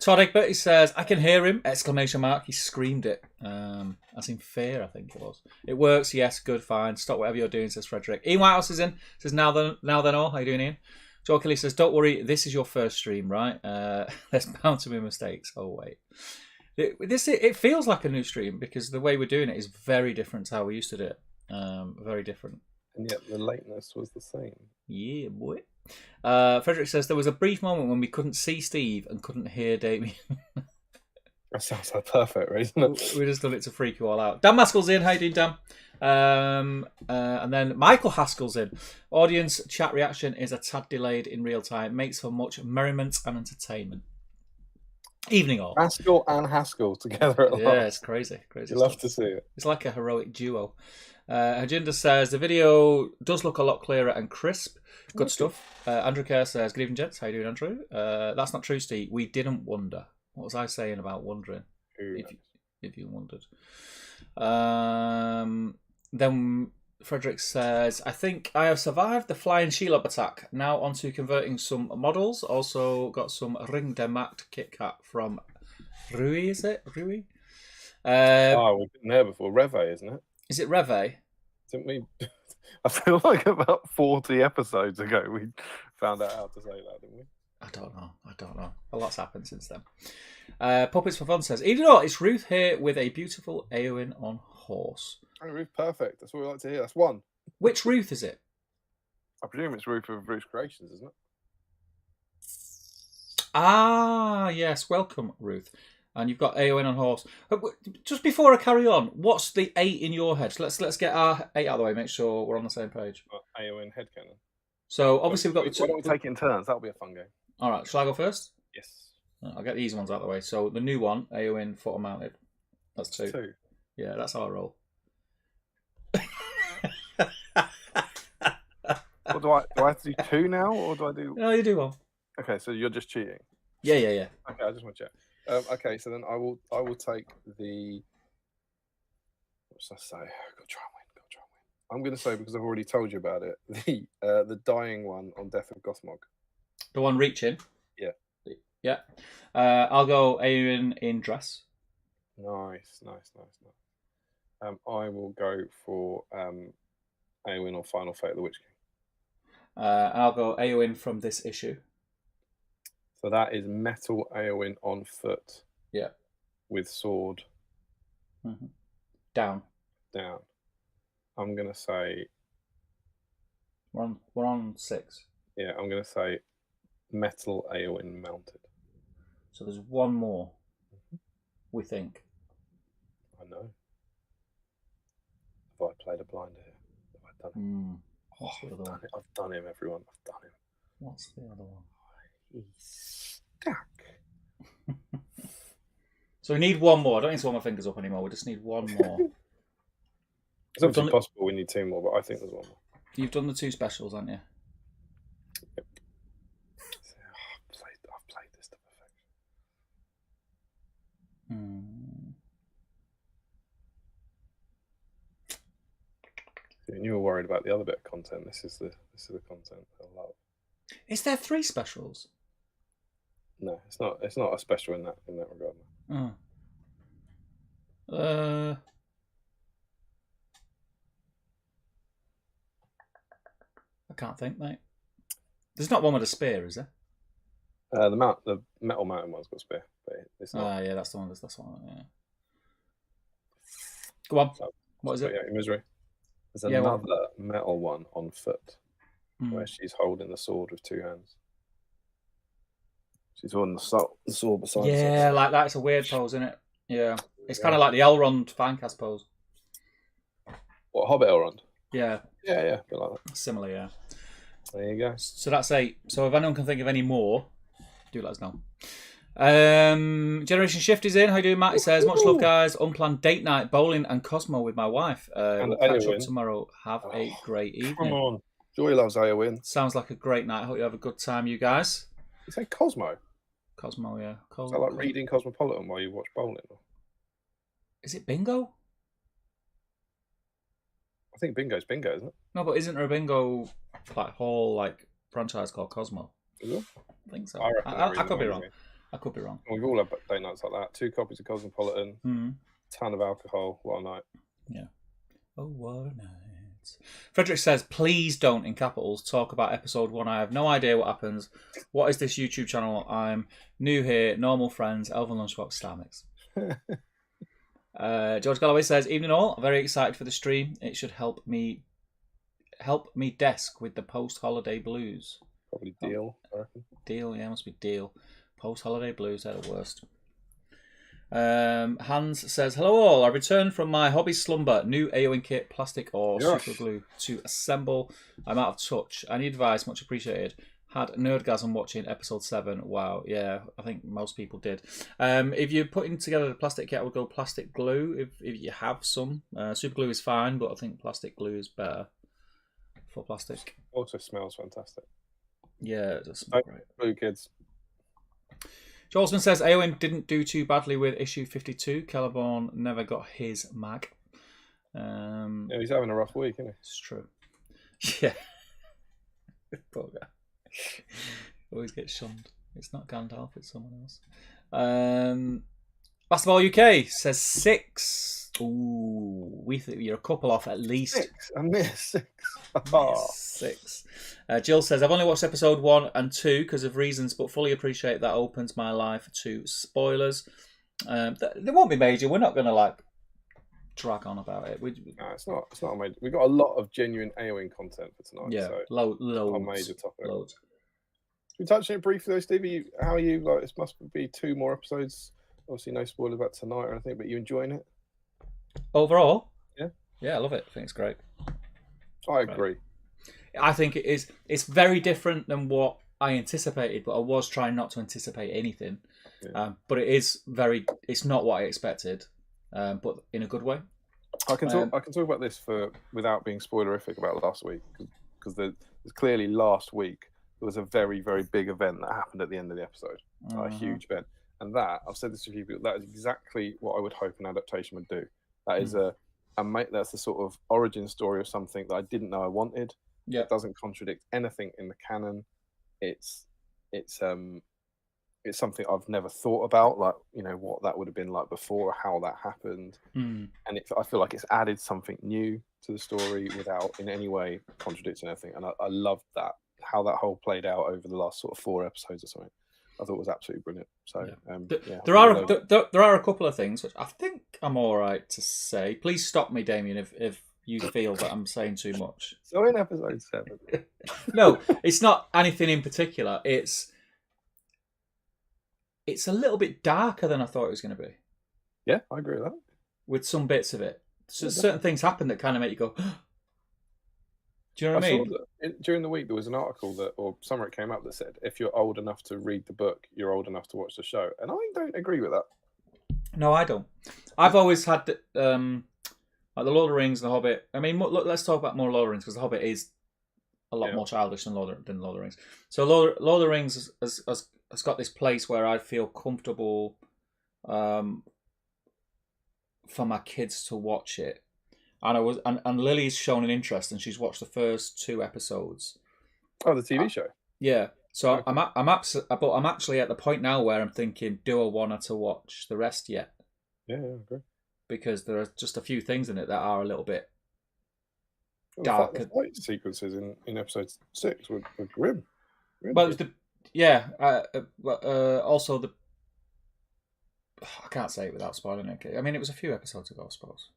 Todd Egbert, he says, I can hear him! Exclamation mark. He screamed it. As in fear, I think it was. It works, yes, good, fine. Stop whatever you're doing, says Frederick. Ian Whitehouse is in. Says, now then all. How you doing, Ian? Joe Kelly says, don't worry, this is your first stream, right? There's bound to be mistakes. Oh, wait. It feels like a new stream because the way we're doing it is very different to how we used to do it. Very different. And yet the lateness was the same. Yeah, boy. Frederick says there was a brief moment when we couldn't see Steve and couldn't hear Damien. That sounds like perfect, right? Isn't it? We just done it to freak you all out. Dan Maskell's in. How you doing, Dan? And then Michael Haskell's in. Audience chat reaction is a tad delayed in real time. Makes for much merriment and entertainment. Evening all. Haskell and Haskell together at last. Yeah, it's crazy. You love to see it. It's like a heroic duo. Agenda says the video does look a lot clearer and crisp. Good stuff. Andrew Kerr says, good evening, gents. How you doing, Andrew? That's not true, Steve. We didn't wonder. What was I saying about wondering? If you wondered. Then Frederick says, I think I have survived the flying Shelob attack. Now on to converting some models. Also got some Ring de Mat Kit Kat from Rui, is it? Rui? We've been there before. Reve, isn't it? Is it Reve? Didn't we? I feel like about 40 episodes ago we found out how to say that, didn't we? I don't know. A lot's happened since then. Puppets for Fun says, even though it's Ruth here with a beautiful Eowyn on horse. Oh, Ruth, perfect. That's what we like to hear. That's one. Which Ruth is it? I presume it's Ruth of Ruth's Creations, isn't it? Ah, yes. Welcome, Ruth. And you've got Eowyn on horse. Just before I carry on, what's the 8 in your head? So let's get our 8 out of the way. Make sure we're on the same page. Eowyn headcanon. So obviously we've got the 2. Why don't we take it in turns? That'll be a fun game. All right. Shall I go first? Yes. I'll get these ones out of the way. So the new one, Eowyn foot mounted. That's 2. 2. Yeah, that's how I roll. What do I have to do 2 now, or do I do? No, you do one. Okay, so you're just cheating. Yeah. Okay, I just want to check. Okay, so then I will take the. What should I say? Got to try and win. I'm going to say, because I've already told you about it, the dying one on Death of Gothmog. The one reaching. Yeah. Yeah. I'll go Eowyn in dress. Nice. I will go for Eowyn or Final Fate of the Witch King. I'll go Eowyn from this issue. So that is Metal Eowyn on foot. Yeah. With sword. Mm-hmm. Down. I'm going to say... We're on 6. Yeah, I'm going to say Metal Eowyn mounted. So there's one more, we think. I know. Have I played a blinder here? Have I done him? What's the other one? I've done him, everyone. I've done him. What's the other one? He's stuck. So we need one more. I don't need to hold my fingers up anymore. We just need one more. It's obviously possible we need 2 more, but I think there's one more. You've done the 2 specials, haven't you? Yep. I've played this to perfection. And you were worried about the other bit of content. This is the content I love. Is there 3 specials? No, it's not. It's not a special in that regard. Oh. I can't think, mate. There's not one with a spear, is there? The metal mountain one's got a spear, but it's not. Yeah, that's the one. That's the one. Yeah. Go on. So, what is it? Yeah, misery. There's another metal one on foot, where she's holding the sword with 2 hands. She's holding the sword beside her. Yeah, like that. It's a weird pose, isn't it? Yeah. It's kind of like the Elrond Fancast pose. What, Hobbit Elrond? Yeah. Yeah, a bit like that. Similar, yeah. There you go. So that's 8. So if anyone can think of any more, do let us know. Generation Shift is in. How you doing, Matt? He says, much love, guys. Unplanned date night, bowling and Cosmo with my wife. We'll catch up tomorrow. Have a great evening. Come on. Joy loves Eowyn. Sounds like a great night. I hope you have a good time, you guys. You say Cosmo? Cosmo, yeah. Is that like reading Cosmopolitan while you watch bowling? Is it Bingo? I think Bingo's Bingo, isn't it? No, but isn't there a Bingo whole franchise called Cosmo? Is it? I think so. I could be wrong. I could be wrong. We've all had date nights like that. 2 copies of Cosmopolitan, ton of alcohol, what a night. Yeah. Oh, what a night. Frederick says, please don't, in capitals, talk about episode 1. I have no idea what happens. What is this YouTube channel? I'm new here, normal friends, Elven Lunchbox, Star Mix. George Galloway says, evening all, very excited for the stream. It should help me desk with the post-holiday blues. Probably Deal, I reckon. Deal, yeah, must be Deal. Post-holiday blues, they're the worst. Hans says, hello all, I returned from my hobby slumber. New Eowyn kit, plastic or super glue to assemble. I'm out of touch. Any advice? Much appreciated. Had nerdgasm watching episode 7. Wow, yeah, I think most people did. If you're putting together the plastic kit, I would go plastic glue if you have some. Super glue is fine, but I think plastic glue is better for plastic. Also smells fantastic. Yeah, it does smell great. Glue, kids. Jolsman says Eowyn didn't do too badly with issue 52. Celeborn never got his mag. Yeah, he's having a rough week, isn't he? It's true. Yeah. Poor guy. Always gets shunned. It's not Gandalf, it's someone else. Basketball UK says 6. Ooh, we think you're a couple off at least. 6. I missed 6. Oh. 6. Jill says, I've only watched episode 1 and 2 because of reasons, but fully appreciate that opens my life to spoilers. They won't be major. We're not going to drag on about it. No, it's not a major. We've got a lot of genuine Eowyn content for tonight. Yeah, so loads. Not a major topic. Loads. Should we touch on it briefly though, Stevie? How are you? This must be 2 more episodes. Obviously, no spoilers about tonight or anything, but you enjoying it? Overall? Yeah. Yeah, I love it. I think it's great. I agree. I think it is. It's very different than what I anticipated, but I was trying not to anticipate anything. Yeah. But it is very. It's not what I expected, but in a good way. I can talk about this without being spoilerific about last week, because there's clearly last week there was a very, very big event that happened at the end of the episode, a huge event, and that I've said this to a few people. That is exactly what I would hope an adaptation would do. That is that's the sort of origin story of something that I didn't know I wanted. Yeah, it doesn't contradict anything in the canon. It's something I've never thought about, what that would have been like before, or how that happened. And I feel like it's added something new to the story without in any way contradicting anything. And I loved that, how that whole played out over the last sort of 4 episodes or something. I thought it was absolutely brilliant. So there are a couple of things which I think I'm all right to say. Please stop me, Damien, if you feel that I'm saying too much. So in episode 7, no, it's not anything in particular. It's a little bit darker than I thought it was going to be. Yeah, I agree with that. With some bits of it, so certain things happen that kind of make you go. Do you know what I mean? Saw that during the week there was an article or somewhere it came up that said if you're old enough to read the book, you're old enough to watch the show, and I don't agree with that. No, I don't. I've always had like the Lord of the Rings, the Hobbit. I mean, let's talk about more Lord of the Rings because the Hobbit is a lot more childish than Lord of the Rings. So Lord of the Rings has got this place where I feel comfortable for my kids to watch it. And Lily's shown an interest, and she's watched the first 2 episodes. Oh, the TV show. Yeah. So okay. I'm actually at the point now where I'm thinking, do I want her to watch the rest yet? Yeah, I agree. Because there are just a few things in it that are a little bit dark. The fight sequences in episode 6 were grim. Really. Well, also I can't say it without spoiling it. I mean, it was a few episodes ago, I suppose.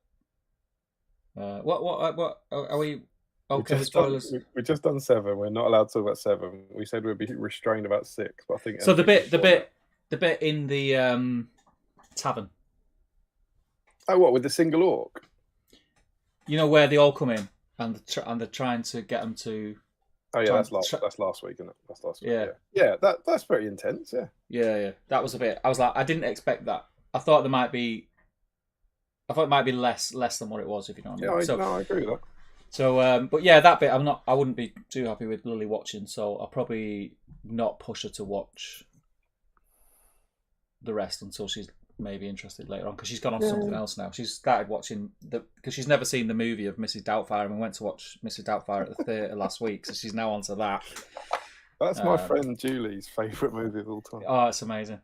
What are we okay with spoilers? We've just done 7. We're not allowed to talk about 7. We said we'd be restrained about 6, but I think so. The bit in the tavern. Oh, what, with the single orc? You know where they all come in and they're trying to get them to. Oh yeah, that's last week, isn't it? That's last week. Yeah. That's pretty intense. Yeah. That was a bit. I was like, I didn't expect that. I thought it might be less than what it was, if you know what I mean. I agree with that. So, but yeah, that bit I wouldn't be too happy with Lily watching. So I'll probably not push her to watch the rest until she's maybe interested later on, because she's gone on to something else now. She's started watching because she's never seen the movie of Mrs. Doubtfire, and we went to watch Mrs. Doubtfire at the theatre last week, so she's now onto that. That's my friend Julie's favourite movie of all time. Oh, it's amazing!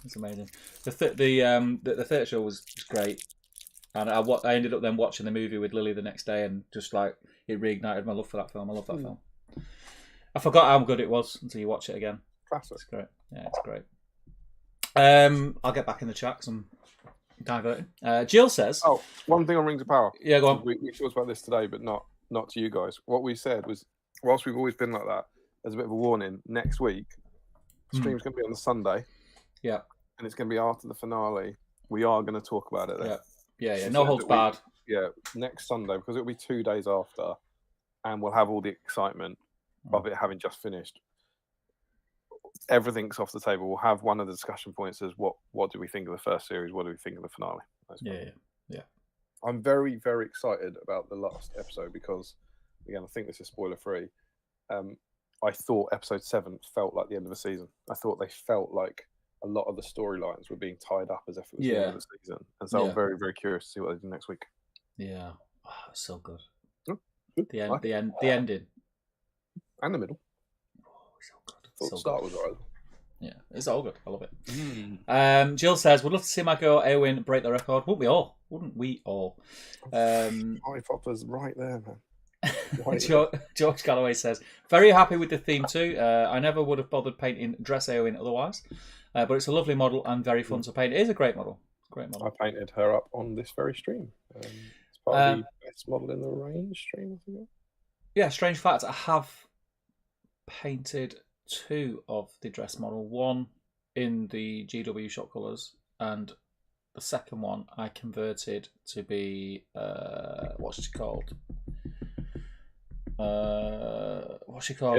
It's amazing. The theatre show was great, and I ended up then watching the movie with Lily the next day, and just like it reignited my love for that film. I love that film. I forgot how good it was until you watch it again. Classic. It's great. Yeah, it's great. I'll get back in the chat because I'm diverting. Jill says... Oh, one thing on Rings of Power. Yeah, go on. We talked about this today, but not to you guys. What we said was, whilst we've always been like that, as a bit of a warning, next week, the stream's going to be on the Sunday. Yeah. And it's going to be after the finale. We are going to talk about it then. Yeah. No holds barred. Next Sunday, because it'll be 2 days after, and we'll have all the excitement of it having just finished. Everything's off the table. We'll have one of the discussion points as what do we think of the first series? What do we think of the finale? Yeah. I'm very, very excited about the last episode because, again, I think this is spoiler free. I thought episode 7 felt like the end of the season. I thought they felt like a lot of the storylines were being tied up as if it was the end of the season. And so I'm very, very curious to see what they do next week. Yeah, so good. Oh, good. The ending, and the middle. So good. Thought So the start good. was alright. Yeah, it's all good. I love it. Jill says, "Would love to see my girl Eowyn break the record. Wouldn't we all? Wouldn't we all?" Harry Potter's right there, man. Right George Galloway says, "Very happy with the theme too. I never would have bothered painting dress Eowyn otherwise, but it's a lovely model and very fun to paint. It is a great model. Great model. I painted her up on this very stream. It's part of the best model in the range stream, I think. Yeah, strange fact, I have painted 2 of the dress model. One in the GW shop colours, and the second one I converted to be what's she called? What's she called?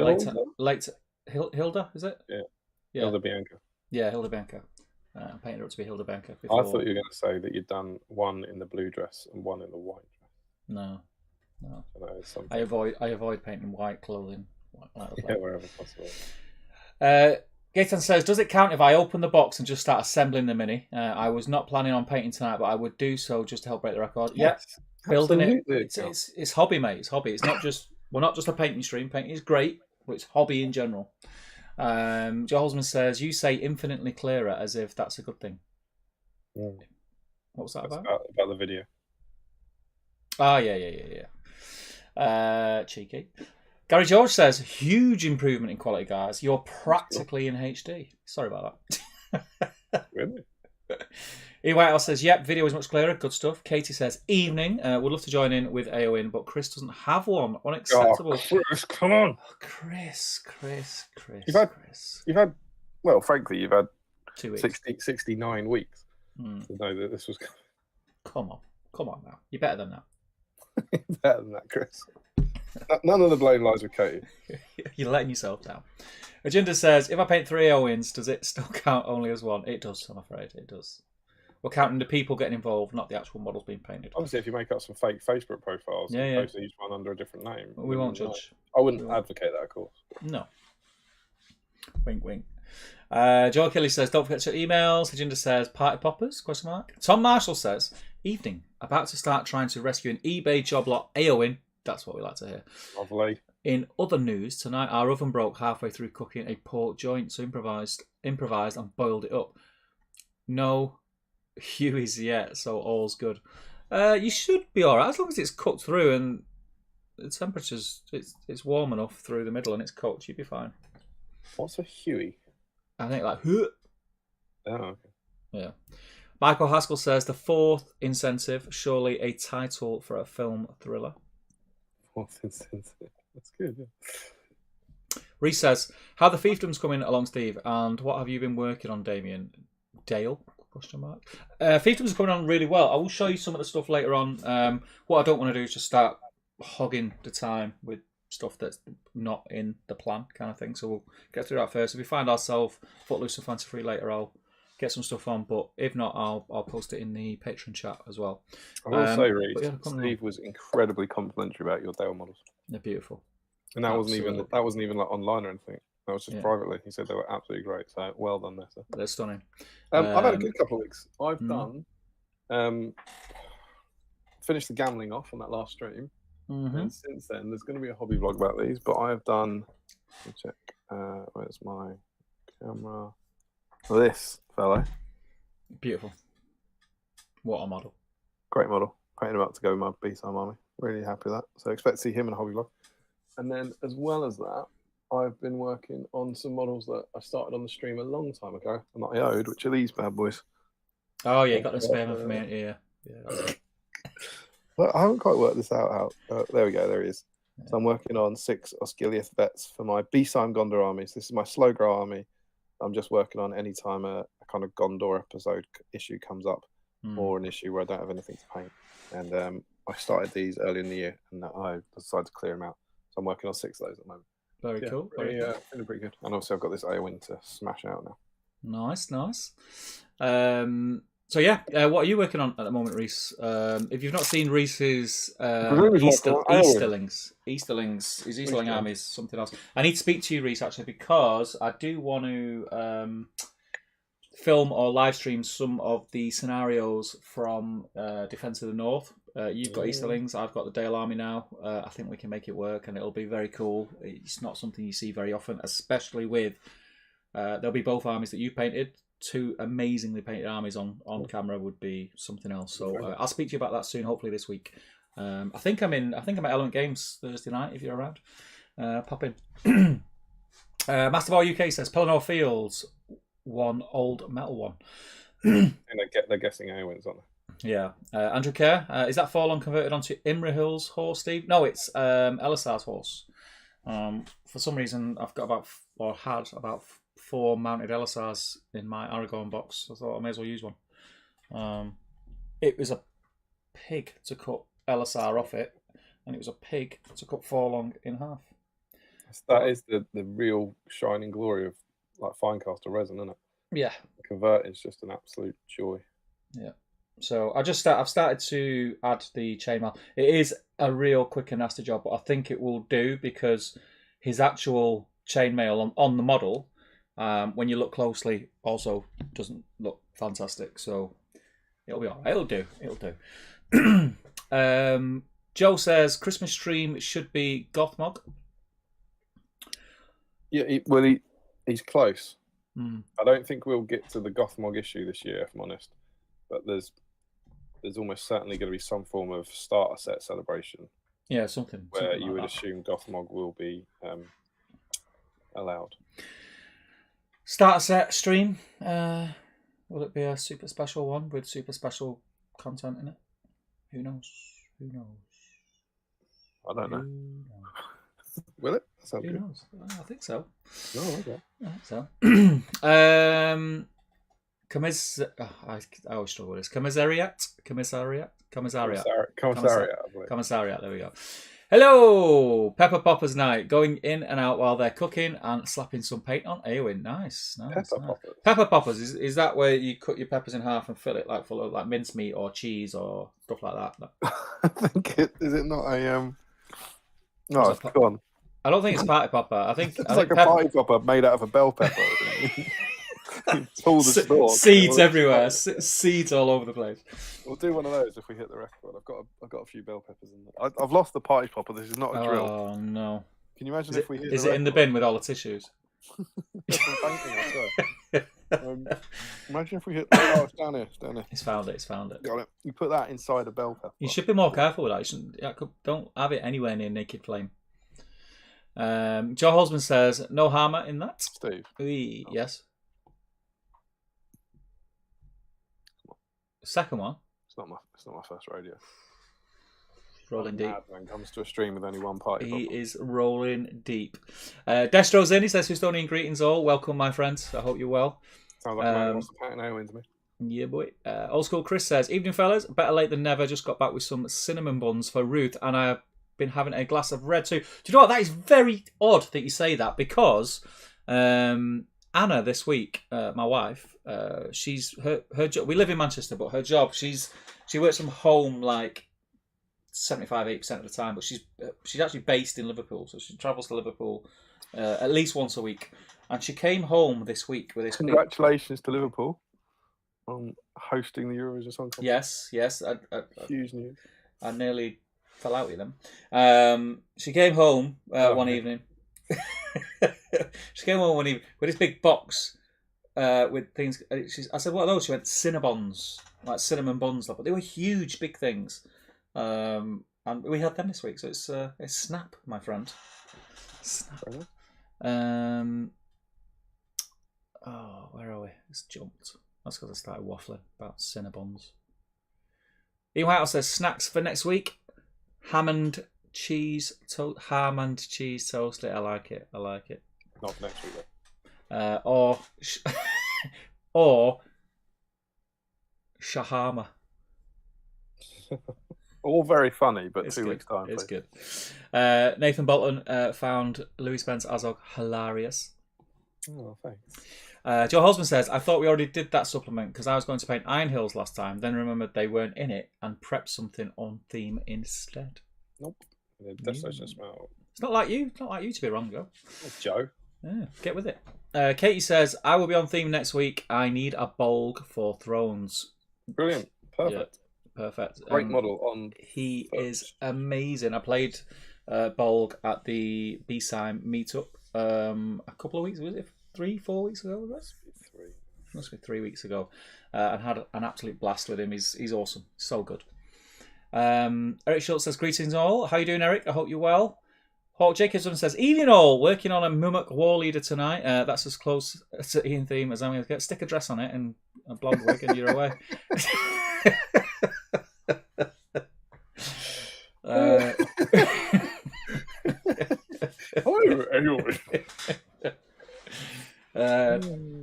Hilda, is it? Yeah. Hilda Bianca. Yeah, Hilda Bianca. I painted her up to be Hilda Bianca before. I thought you were going to say that you'd done one in the blue dress and one in the white dress. No. So I avoid painting white clothing. Yeah, wherever possible. Gaetan says, "Does it count if I open the box and just start assembling the mini? I was not planning on painting tonight, but I would do so just to help break the record." Yes, yeah, building it. It's hobby, mate. It's hobby. It's not just we're not just a painting stream. Painting is great, but it's hobby in general. Joe Holzman says, "You say infinitely clearer as if that's a good thing." Mm. What was that about? About the video. Oh, yeah. Cheeky. Gary George says, "Huge improvement in quality, guys. You're practically in HD." Sorry about that. Really? E. Whitehouse says, "Yep, video is much clearer. Good stuff." Katie says, "Evening. Would love to join in with Eowyn, but Chris doesn't have one. Unacceptable." Oh, Chris, come on. Chris. You've had, well, frankly, you've had 2 weeks. 69 weeks to know that this was coming. Come on now. You're better than that. Better than that, Chris. None of the blame lies with Katie. You're letting yourself down. Agenda says, "If I paint 3 Eowyns, does it still count only as 1? It does, I'm afraid. It does. We're counting the people getting involved, not the actual models being painted. Obviously, if you make up some fake Facebook profiles and post each one under a different name, we won't judge. I wouldn't advocate that, of course. No. Wink, wink. Joel Kelly says, "Don't forget your emails." Agenda says, "Party poppers?" ? Tom Marshall says, "Evening. About to start trying to rescue an eBay job lot Eowyn." That's what we like to hear. Lovely. In other news, tonight our oven broke halfway through cooking a pork joint, so improvised and boiled it up. No Hueys yet, so all's good. You should be alright as long as it's cooked through and the temperature's it's warm enough through the middle and it's cooked. You'd be fine. What's a Huey? I think like Huh. Oh, okay. Yeah. Michael Haskell says, "The 4th incentive, surely a title for a film thriller." 4th incentive. That's good. Yeah. Reese says, "How the fiefdom's coming along, Steve, and what have you been working on, Damien?" Dale? ? Fiefdom's coming on really well. I will show you some of the stuff later on. What I don't want to do is just start hogging the time with stuff that's not in the plan kind of thing. So we'll get through that first. If we find ourselves Footloose and Fancy Free later, I'll get some stuff on. But if not, I'll post it in the Patreon chat as well. I will say, Reece, Steve was incredibly complimentary about your Dale models. They're beautiful. And that wasn't even like online or anything. That was just privately. He said they were absolutely great. So well done there, sir. They're stunning. I've had a good couple of weeks. I've done finished the gambling off on that last stream. And since then, there's going to be a hobby vlog about these. But I have done. Let me check. Where's my camera? This fellow. Beautiful. What a model. Great model. Painted him up to go with my BSIME army. Really happy with that. So expect to see him in a hobby vlog. And then, as well as that, I've been working on some models that I started on the stream a long time ago and that I owed, which are these bad boys. Oh, yeah, you got them spamming for me. Yeah. Well, I haven't quite worked this out. There we go. There he is. Yeah. So I'm working on 6 Osgiliath vets for my BSIME Gondor armies. This is my Slowgrow army. I'm just working on any time a kind of Gondor episode issue comes up or an issue where I don't have anything to paint. And I started these early in the year and I decided to clear them out. So I'm working on 6 of those at the moment. Very cool. Feeling pretty good. And obviously I've got this Eowyn to smash out now. Nice. So yeah, what are you working on at the moment, Reese? If you've not seen Reese's Easterlings, his Easterling army is something else. I need to speak to you, Reese, actually, because I do want to film or live stream some of the scenarios from Defence of the North You've got Easterlings, I've got the Dale Army now. I think we can make it work, and it'll be very cool. It's not something you see very often, especially with there'll be both armies that you've painted. 2 amazingly painted armies on camera would be something else. So I'll speak to you about that soon, hopefully this week. I think I'm at Element Games Thursday night if you're around. Pop in. Masterball UK says Pelennor Fields, 1 old metal one. And they're guessing Eowyn's, aren't they? Yeah. Andrew Kerr, is that Forlorn converted onto Imrahil's horse, Steve? No, it's Elisar's horse. For some reason, I've got had about 4 mounted Elisars in my Aragorn box. I thought I may as well use one. It was a pig to cut Elisar off it, and it was a pig to cut Forlorn in half. That is the real shining glory of like Finecast or resin, isn't it? Yeah. Convert is just an absolute joy. Yeah. So I've started to add the chainmail. It is a real quick and nasty job, but I think it will do because his actual chainmail on the model, when you look closely, also doesn't look fantastic. So it'll be all right. It'll do. Joe says Christmas stream should be Gothmog. Yeah, he's close. I don't think we'll get to the Gothmog issue this year, if I'm honest. But there's almost certainly going to be some form of starter set celebration. Yeah, something where you like would that. assume Gothmog will be allowed. Starter set stream. Will it be a super special one with super special content in it? Who knows? I don't know. Will it? Who knows? I think so. Oh, okay. I think so. I always struggle with this. Commissariat. There we go. Hello, Pepper Poppers night. Going in and out while they're cooking and slapping some paint on. Eowyn, nice. Pepper Poppers. Is that where you cut your peppers in half and fill it like full of like mincemeat or cheese or stuff like that? I think is it not a No, it's gone. I don't think it's party popper. I think it's like a party popper made out of a bell pepper. Seeds everywhere. Seeds all over the place. We'll do one of those if we hit the record. I've got a few bell peppers in there. I've lost the party popper. This is not a drill. Oh no! Can you imagine if we hit? Is it in the bin with all the tissues? Imagine if we hit. Oh, it's down here. He's found it. Got it. You put that inside a bell pepper. You should be more careful with that. You don't have it anywhere near Naked Flame. Joe Holzman says no hammer in that. Steve. Yes. Second one. It's not my first radio. Rolling deep. Man comes to a stream with only one party. He is rolling deep. Destro's in. He says Houstonian greetings all. Welcome, my friends. I hope you're well. Sounds like a man wants to paint an Eowyn to me. Yeah, boy. Old school Chris says, evening, fellas. Better late than never. Just got back with some cinnamon buns for Ruth, and I have been having a glass of red too. Do you know what? That is very odd that you say that because Anna this week, my wife, she's her job. We live in Manchester, but her job, she works from home like 75-80% of the time, but she's actually based in Liverpool, so she travels to Liverpool at least once a week. And she came home this week with this. Congratulations to Liverpool on hosting the Eurovision Song Contest. Yes. Huge news. I nearly fell out with them. She came home one evening. She came home one evening with this big box with things. I said, "What are those?" She went cinnabons, like cinnamon buns, but they were huge, big things. And we had them this week, so it's snap, my friend. Snap. Where are we? It's jumped. That's because I started waffling about cinnabons. Ian Whitehouse says snacks for next week. Ham and cheese toasted. I like it. Not for next week though. Or shahama. All very funny, but it's 2 good. weeks time. It's please. good. Nathan Bolton found Louis Spence Azog hilarious. Oh, thanks. Joe Holzman says, I thought we already did that supplement because I was going to paint Iron Hills last time, then remembered they weren't in it and prepped something on theme instead. Nope. Destination smell. It's not like you. It's not like you to be wrong, though. Joe. Yeah, get with it. Katie says, I will be on theme next week. I need a Bolg for Thrones. Brilliant. Perfect. Perfect. Great model on. He is amazing. I played Bolg at the BSIME meetup a couple of weeks. Was it 3-4 weeks ago? Was it? Must be 3 weeks ago, and had an absolute blast with him. He's awesome. So good. Eric Schultz says, greetings all. How you doing, Eric? I hope you're well. Hawk Jacobson says, evening all. Working on a Mummock War Leader tonight. That's as close to Ian theme as I'm going to get. Stick a dress on it and a blonde wig and you're away.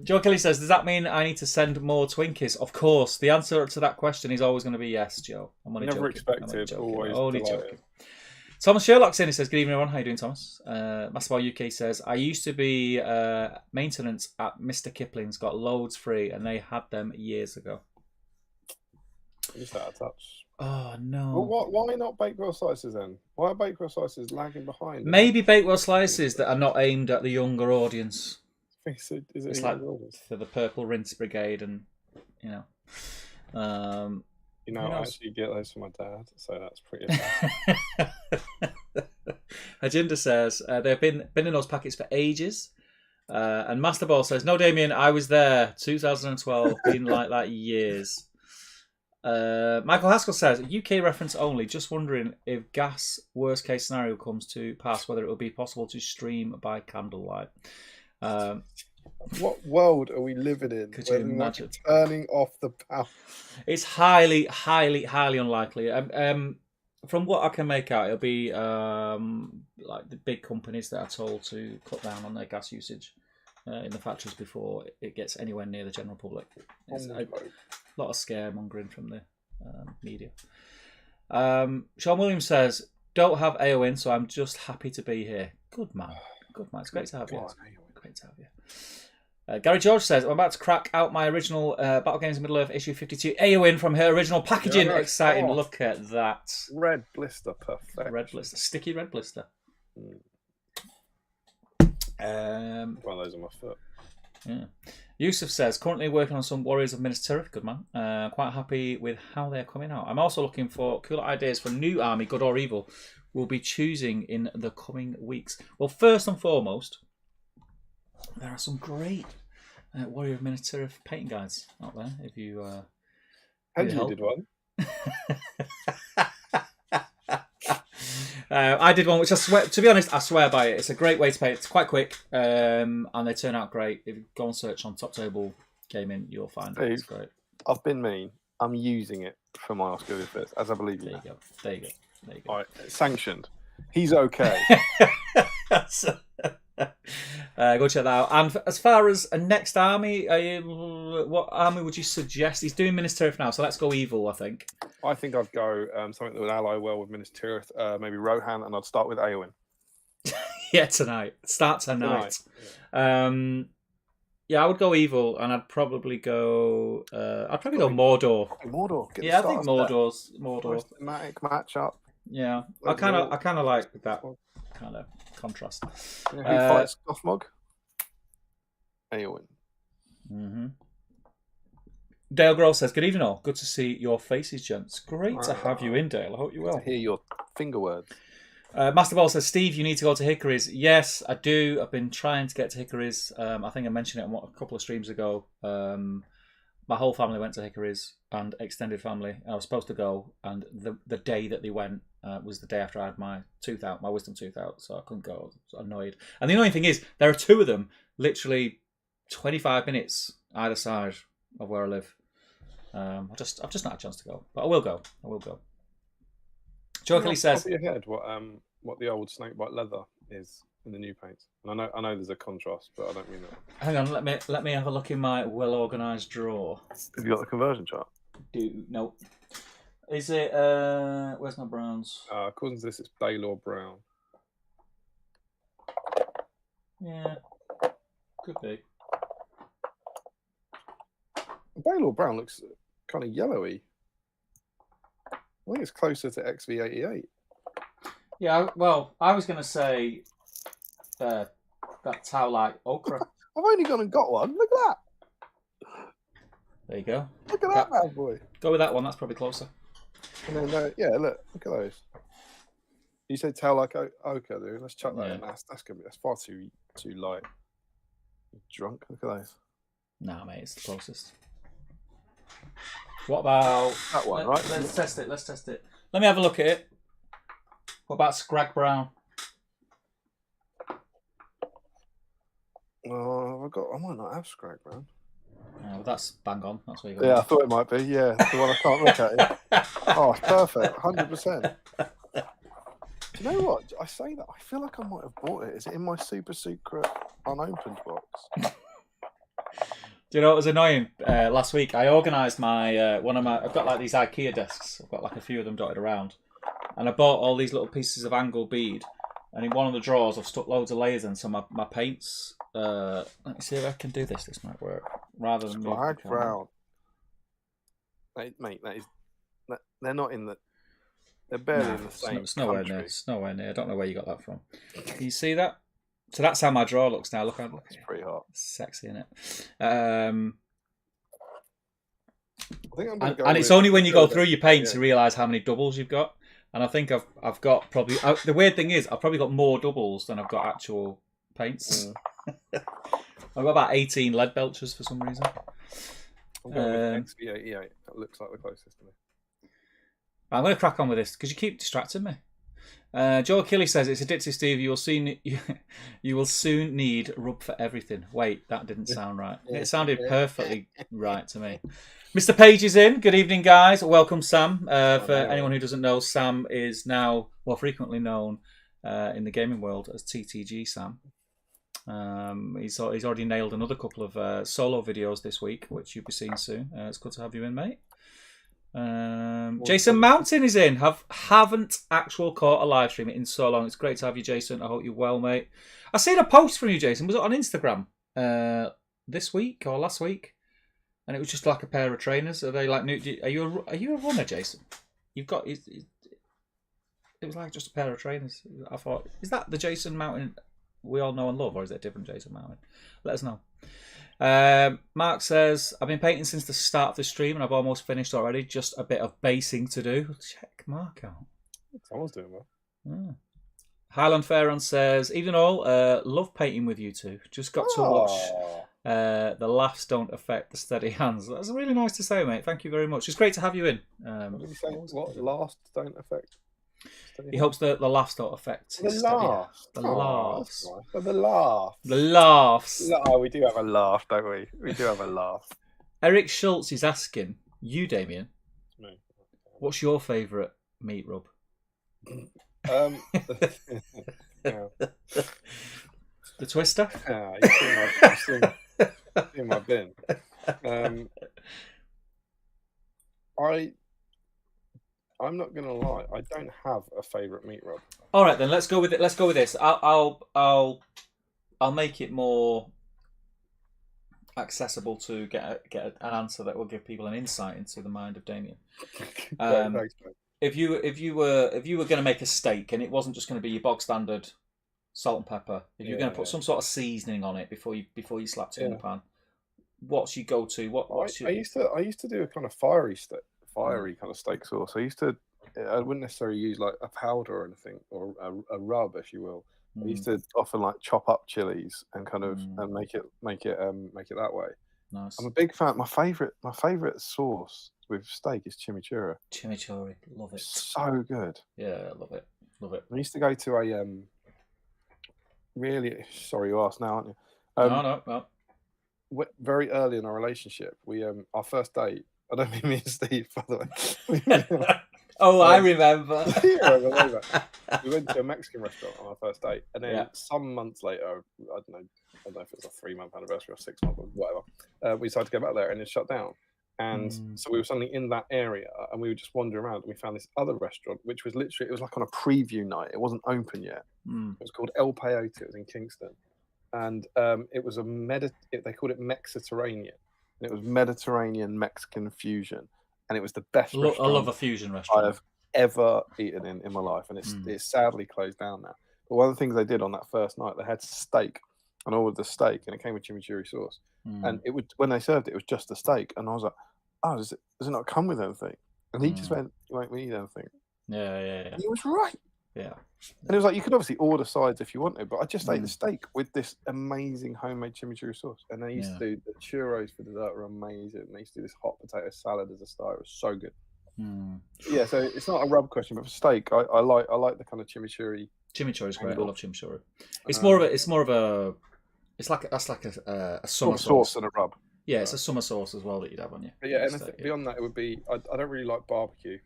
Joe Kelly says, does that mean I need to send more Twinkies? Of course. The answer to that question is always going to be yes, Joe. I'm only Never joking. expected. Always only delighted. joking. Thomas Sherlock's in. He says, good evening, everyone. How you doing, Thomas? Masterball UK says, I used to be maintenance at Mr. Kipling's. Got loads free, and they had them years ago. Just out of touch. Oh, no. Well, why not Bakewell slices then? Why are Bakewell slices lagging behind? Maybe Bakewell slices that are not aimed at the younger audience. It's like for the Purple Rinse Brigade, and you know. I actually get those for my dad, so that's pretty bad. Ajinda says they've been in those packets for ages. And Masterball says, no, Damien, I was there. 2012, been like that years. Michael Haskell says, UK reference only. Just wondering if gas worst case scenario comes to pass, whether it will be possible to stream by candlelight. What world are we living in? Could you imagine turning off the power? It's highly, highly, highly unlikely. From what I can make out, it'll be like the big companies that are told to cut down on their gas usage in the factories before it gets anywhere near the general public. It's a lot of scaremongering from the media. Sean Williams says, don't have Eowyn, so I'm just happy to be here. Good man. Good man. It's great to have you. Great to have you. Gary George says, I'm about to crack out my original Battle Games in Middle-earth issue 52 Eowyn from her original packaging. Yeah, exciting. Oh, look at that. Red blister. Perfect. Red blister. Sticky red blister. One of those on my foot. Yeah. Yusuf says, currently working on some Warriors of Minas Tirith. Good man. Quite happy with how they're coming out. I'm also looking for cool ideas for new army, good or evil, we'll be choosing in the coming weeks. Well, first and foremost, there are some great Warrior of Minas Tirith painting guides out there. If you Andrew did one. I did one, which I swear, to be honest, I swear by it. It's a great way to paint. It's quite quick, and they turn out great. If you go and search on Top Table Gaming, you'll find it. It's great. I've been mean. I'm using it for my Oscar bits, as I believe you. There you go. All right, sanctioned. He's okay. Go check that out. And as far as a next army, what army would you suggest? He's doing Minas Tirith now, so let's go evil, I think. I think I'd go something that would ally well with Minas Tirith, maybe Rohan, and I'd start with Eowyn. Yeah, tonight. Start tonight. Yeah, I would go evil, and I'd probably go. I'd probably go Mordor. Mordor. Yeah, I think Mordor's Nice thematic matchup. Yeah, I kind of like that kind of contrast. Yeah, who fights Gothmog? Eowyn. Mm-hmm. Dale Grove says, good evening all. Good to see your faces, gents. Great to have you in, Dale. I hope you will. To hear your finger words. Masterball says, Steve, you need to go to Hickory's. Yes, I do. I've been trying to get to Hickory's. I think I mentioned it on a couple of streams ago. My whole family went to Hickory's and extended family. I was supposed to go, and the day that they went was the day after I had my tooth out, my wisdom tooth out, so I couldn't go. I was annoyed. And the annoying thing is, there are two of them, literally 25 minutes either side of where I live. I've just not had a chance to go, but I will go. Joe Kelly says, top of your head what the old snakebite leather is in the new paints. And I know there's a contrast, but I don't mean that. Hang on, let me have a look in my well-organised drawer. Have you got the conversion chart? No. Is it where's my browns? According to this, it's Baylor Brown. Yeah, could be. Baylor Brown looks kind of yellowy. I think it's closer to XV88. Yeah, well, I was going to say that towel-like ochre. I've only gone and got one. Look at that. There you go. Look at that bad boy. Go with that one. That's probably closer. And then, yeah, look at those. You said tail like ochre, dude. Let's chuck that in. That's far too light. You're drunk. Look at those. Nah, mate, it's the closest. What about that one? Right. Let's test it. Let me have a look at it. What about Scrag Brown? Oh, I might not have Scrag Brown. Well, that's bang on. That's what you got. Yeah, I thought it might be. Yeah, the one I can't look at. Yeah. Oh, perfect. 100%. Do you know what? I say that. I feel like I might have bought it. Is it in my super secret unopened box? Do you know what was annoying? Last week, I organised my I've got like these IKEA desks. I've got like a few of them dotted around, and I bought all these little pieces of angle bead. And in one of the drawers, I've stuck loads of layers in. So my paints. Let me see if I can do this. This might work. Rather than Scrag Brown. Mate, they're not in the. They're barely in the same. It's nowhere near. It's nowhere near. I don't know where you got that from. Can you see that? So that's how my drawer looks now. Look, it's pretty hot. It's sexy, isn't it? I think I'm gonna go and it's only when you go through your paints you realise how many doubles you've got. And I think I've got probably. The weird thing is, I've probably got more doubles than I've got actual paints. I've got about 18 lead belchers for some reason. I'm going with XV88. That looks like the closest to me. I'm going to crack on with this because you keep distracting me. Joe Achilles says it's addictive, Steve. You will soon need rub for everything. Wait, that didn't sound right. It sounded perfectly right to me. Mr. Page is in. Good evening, guys. Welcome, Sam. For anyone who doesn't know, Sam is now more frequently known in the gaming world as TTG Sam. He's already nailed another couple of solo videos this week, which you'll be seeing soon. It's good to have you in, mate. Jason Mountain is in. Haven't actual caught a live stream in so long. It's great to have you, Jason. I hope you're well, mate. I seen a post from you, Jason. Was it on Instagram this week or last week? And it was just like a pair of trainers. Are they like new? Are you a runner, Jason? You've got. It was like just a pair of trainers. I thought, is that the Jason Mountain we all know and love, or is it a different Jason Mountain? Let us know. Mark says, I've been painting since the start of the stream and I've almost finished already. Just a bit of basing to do. Check Mark out. Someone's doing well. Yeah. Highland Faron says, even all, love painting with you two. Just got to watch. The laughs don't affect the steady hands. That's really nice to say, mate. Thank you very much. It's great to have you in. What did you say? What laughs don't affect? He hopes that the laughs don't affect his laughs. The laughs. Nice. The laughs. The laughs. Oh, we do have a laugh, don't we? We do have a laugh. Eric Schultz is asking you, Damien. Me. What's your favourite meat rub? Yeah. The Twister? You've seen my bin. I'm not gonna lie. I don't have a favourite meat rub. All right, then let's go with it. Let's go with this. I'll make it more accessible to get an answer that will give people an insight into the mind of Damien. Thanks, if you were going to make a steak and it wasn't just going to be your bog standard salt and pepper, if you're going to put some sort of seasoning on it before you slapped it in the pan, what's your go-to? I used to do a kind of fiery kind of steak sauce. I wouldn't necessarily use like a powder or anything, or a rub, if you will. I used to often like chop up chilies and kind of and make it that way. Nice. I'm a big fan. My favorite sauce with steak is chimichurri. Chimichurri, love it. So good. Yeah, love it. I used to go to a really sorry you asked now, aren't you? No. Very early in our relationship, we our first date. I don't mean me and Steve, by the way. I remember. We went to a Mexican restaurant on our first date, and then some months later, I don't know if it was a 3-month anniversary or 6 month or whatever, we decided to go back there, and it shut down. And so we were suddenly in that area, and we were just wandering around, and we found this other restaurant, which was literally, it was like on a preview night. It wasn't open yet. It was called El Peyote. It was in Kingston, and it was they called it Mexiterranean. And it was Mediterranean Mexican fusion, and it was the best restaurant I love a fusion restaurant I have ever eaten in my life, and it's sadly closed down now. But one of the things they did on that first night, they had steak, and all of the steak, and it came with chimichurri sauce. And it would, when they served it, it was just the steak, and I was like, oh, does it not come with anything? And he just went, "You won't eat anything." Yeah. And he was right. Yeah. And it was like, you could obviously order sides if you wanted, but I just ate the steak with this amazing homemade chimichurri sauce. And they used to do the churros for dessert were amazing. They used to do this hot potato salad as a start. It was so good. Yeah, so it's not a rub question, but for steak, I like the kind of chimichurri. Chimichurri is great. I love chimichurri. It's more of a. It's like a summer sauce and a rub. Yeah, it's a summer sauce as well that you'd have on you. But yeah, and beyond that, it would be I don't really like barbecue,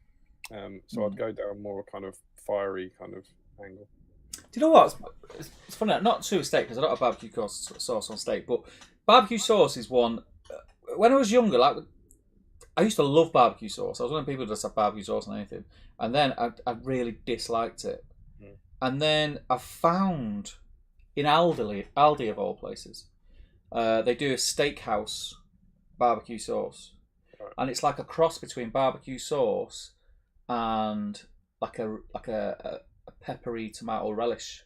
so I'd go down more a kind of fiery kind of angle. Do you know what? It's funny, not to steak because I don't have barbecue sauce on steak, but barbecue sauce is one. When I was younger, like I used to love barbecue sauce. I was one of the people who just have barbecue sauce on anything, and then I really disliked it. And then I found in Aldi of all places, they do a steakhouse barbecue sauce, and it's like a cross between barbecue sauce and like a peppery tomato relish.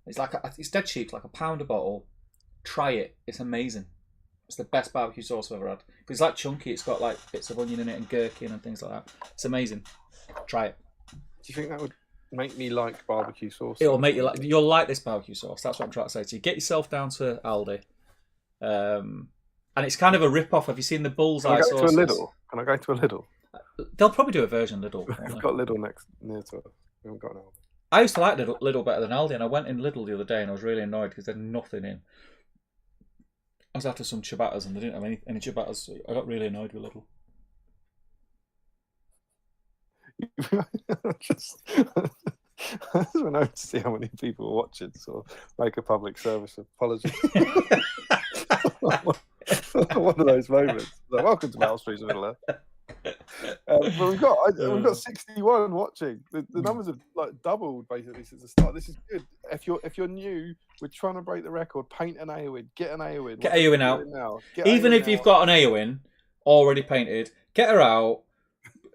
It's dead cheap, like £1 a bottle. Try it; it's amazing. It's the best barbecue sauce I've ever had because it's like chunky. It's got like bits of onion in it and gherkin and things like that. It's amazing. Try it. Do you think that would make me like barbecue sauce? It'll make you like. You'll like this barbecue sauce. That's what I'm trying to say to you. Get yourself down to Aldi, and it's kind of a rip-off. Have you seen the bullseye sauces? Can I go to a Lidl? They'll probably do a version Lidl. We've got Lidl near to us. We haven't got an Aldi. I used to like Lidl better than Aldi, and I went in Lidl the other day, and I was really annoyed because there's nothing in. I was after some ciabattas, and they didn't have any ciabattas. So I got really annoyed with Lidl. I just went over to see how many people were watching, so make a public service apology. One of those moments. Like, welcome to Metal Streets of Middleearth. But we've got 61 watching. The numbers have like doubled basically since the start. This is good. If you're new, we're trying to break the record. Paint an Eowyn. Get an Eowyn. Get Eowyn out. Even if you've got an Eowyn already painted, get her out.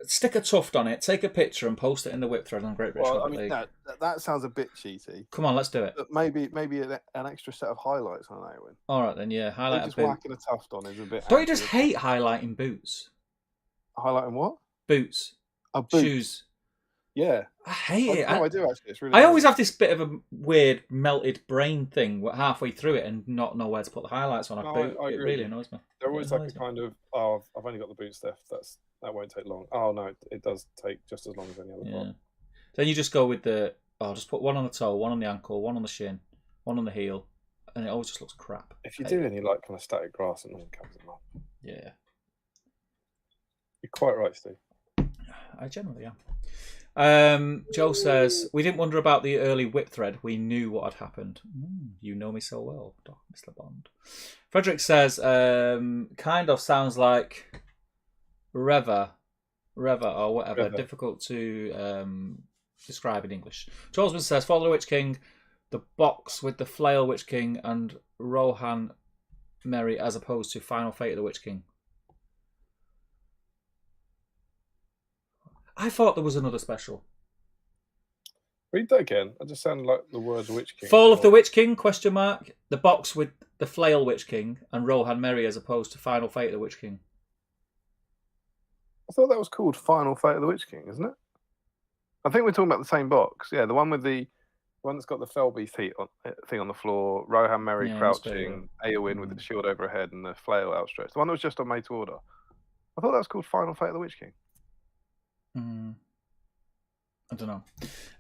Stick a tuft on it, take a picture, and post it in the whip thread on Great British Rugby League. That sounds a bit cheaty. Come on, let's do it. But maybe an extra set of highlights on an Eowyn. All right then, yeah. Highlight just whacking a tuft on is a bit. Don't you just hate highlighting boots? Highlighting what? Boots. Oh, boots. Shoes. Yeah. I hate it. No, I do actually. It's really. I always have this bit of a weird melted brain thing halfway through it and not know where to put the highlights on a boot. It really annoys me. They're always like a kind of, I've only got the boot stuff. That won't take long. Oh no, it does take just as long as any other part. Then you just go with just put one on the toe, one on the ankle, one on the shin, one on the heel, and it always just looks crap. If you do any like kind of static grass, it comes them up. Yeah. You're quite right, Steve. I generally am. Joe says, we didn't wonder about the early whip thread. We knew what had happened. You know me so well, Mr. Bond. Frederick says, kind of sounds like Reva or whatever. Reva. Difficult to describe in English. Charlesman says, Follow the Witch King, the box with the flail Witch King, and Rohan Merry as opposed to Final Fate of the Witch King. I thought there was another special. Read that again. I just sounded like the words Witch King. Fall of the Witch King, ? The box with the flail Witch King and Rohan Merry as opposed to Final Fate of the Witch King. I thought that was called Final Fate of the Witch King, isn't it? I think we're talking about the same box. Yeah, the one that's got the Felby thing on the floor, Rohan Merry crouching, Eowyn with the shield over her head and the flail outstretched. The one that was just on made to order. I thought that was called Final Fate of the Witch King. I don't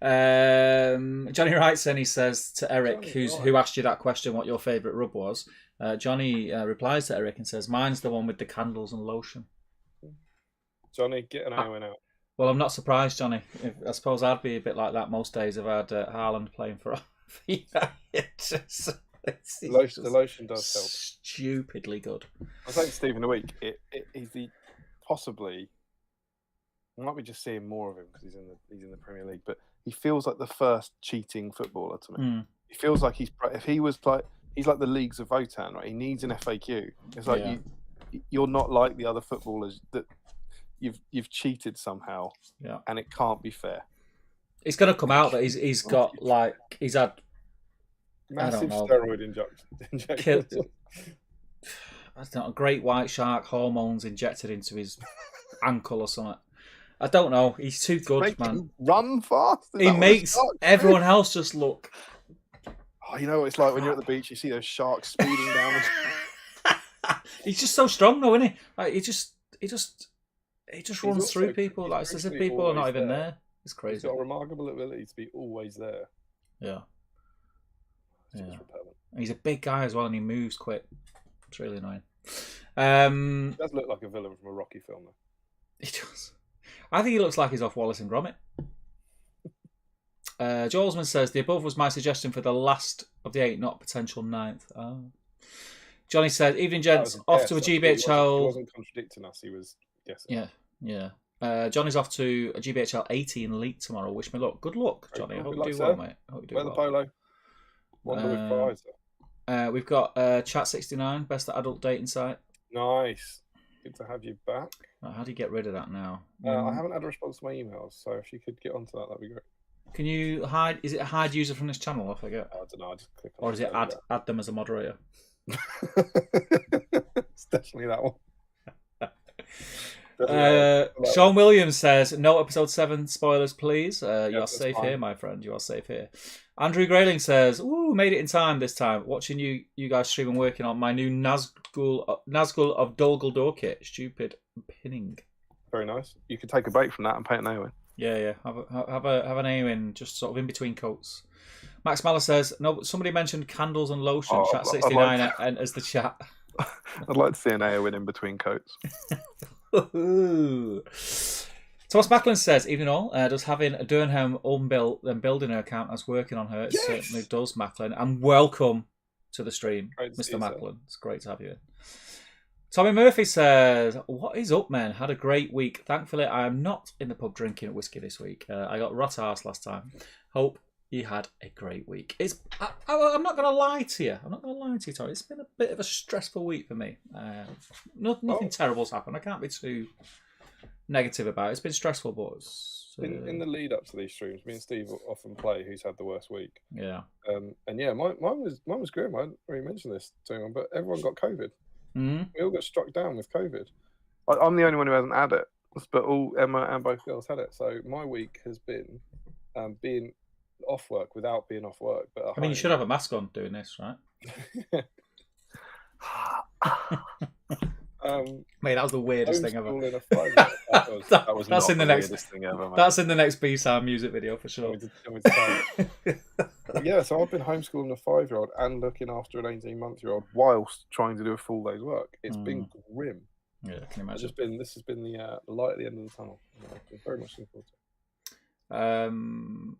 know. Johnny writes in, he says to Eric, who asked you that question, what your favourite rub was. Johnny replies to Eric and says, mine's the one with the candles and lotion. Johnny, get an Eowyn out. Well, I'm not surprised, Johnny. I suppose I'd be a bit like that most days if I had Haaland playing for the lotion does help. Stupidly good. I was saying to Steve in the week, he's possibly. I might be just seeing more of him because he's in the Premier League, but he feels like the first cheating footballer to me. He feels like he's like the leagues of Votan, right? He needs an FAQ. It's like you're not like the other footballers that you've cheated somehow, and it can't be fair. It's going to come out that he's had massive steroid injections. That's not a great white shark hormones injected into his ankle or something. I don't know. He's too good, Make man. him run fast. He makes everyone else just look. Oh, you know what it's like when you're at the beach. You see those sharks speeding down. He's just so strong, though, isn't he? Like, he just runs through people. Like it's as if people are not even there. It's crazy. He's got a remarkable ability to be always there. Yeah. Yeah. He's a big guy as well, and he moves quick. It's really annoying. He does look like a villain from a Rocky film, though. He does. I think he looks like he's off Wallace and Gromit. Jolesman says, the above was my suggestion for the last of the 8, not potential 9th. Oh. Johnny said, evening gents, off to a GBHL... He wasn't contradicting us, he was guessing. Yeah. Johnny's off to a GBHL 18 Elite tomorrow. Wish me luck. Good luck, Johnny. I hope you do well, mate. Wear the polo. Wonder with prize. We've got Chat69, best adult dating site. Nice. Good to have you back. How do you get rid of that now? I haven't had a response to my emails, so if you could get onto that, that'd be great. Can you hide? Is it a hide user from this channel? I forget. I don't know. I just click on. Or is it add them as a moderator? It's definitely that one. Sean Williams says, no episode 7 spoilers, please. You are safe here, my friend. You are safe here. Andrew Grayling says, ooh, made it in time this time. Watching you guys stream and working on my new Nazgul of Dol Guldur kit. Stupid pinning. Very nice. You could take a break from that and paint an Eowyn. Yeah. Have an Eowyn just sort of in between coats. Max Maller says, no, somebody mentioned candles and lotion. Chat 69 enters the chat. I'd like to see an Eowyn in between coats. Thomas Macklin says, evening all, does having a Durnham building her account as working on her? It certainly does, Macklin. And welcome to the stream, Mr. Macklin. It's great to have you in. Tommy Murphy says, what is up, man? Had a great week. Thankfully, I am not in the pub drinking whiskey this week. I got rot arse last time. Hope you had a great week. I'm not going to lie to you. Tommy. It's been a bit of a stressful week for me. Nothing terrible's happened. I can't be too negative about it. It's been stressful, but in the lead up to these streams, me and Steve often play who's had the worst week. Yeah. And yeah, mine was grim. I didn't really mention this to anyone, but everyone got COVID. Mm-hmm. We all got struck down with COVID. I'm the only one who hasn't had it, but all Emma and both girls had it. So my week has been being off work without being off work. But you should have a mask on doing this, right? Mate, that was the weirdest thing ever. That's in the next thing ever, mate. That's in the next BSIME music video for sure. Yeah, so I've been homeschooling a 5-year-old and looking after an 18-month-year-old whilst trying to do a full day's work. It's been grim. Yeah, can you imagine? This has been the light at the end of the tunnel. I'm very much looking forward to it.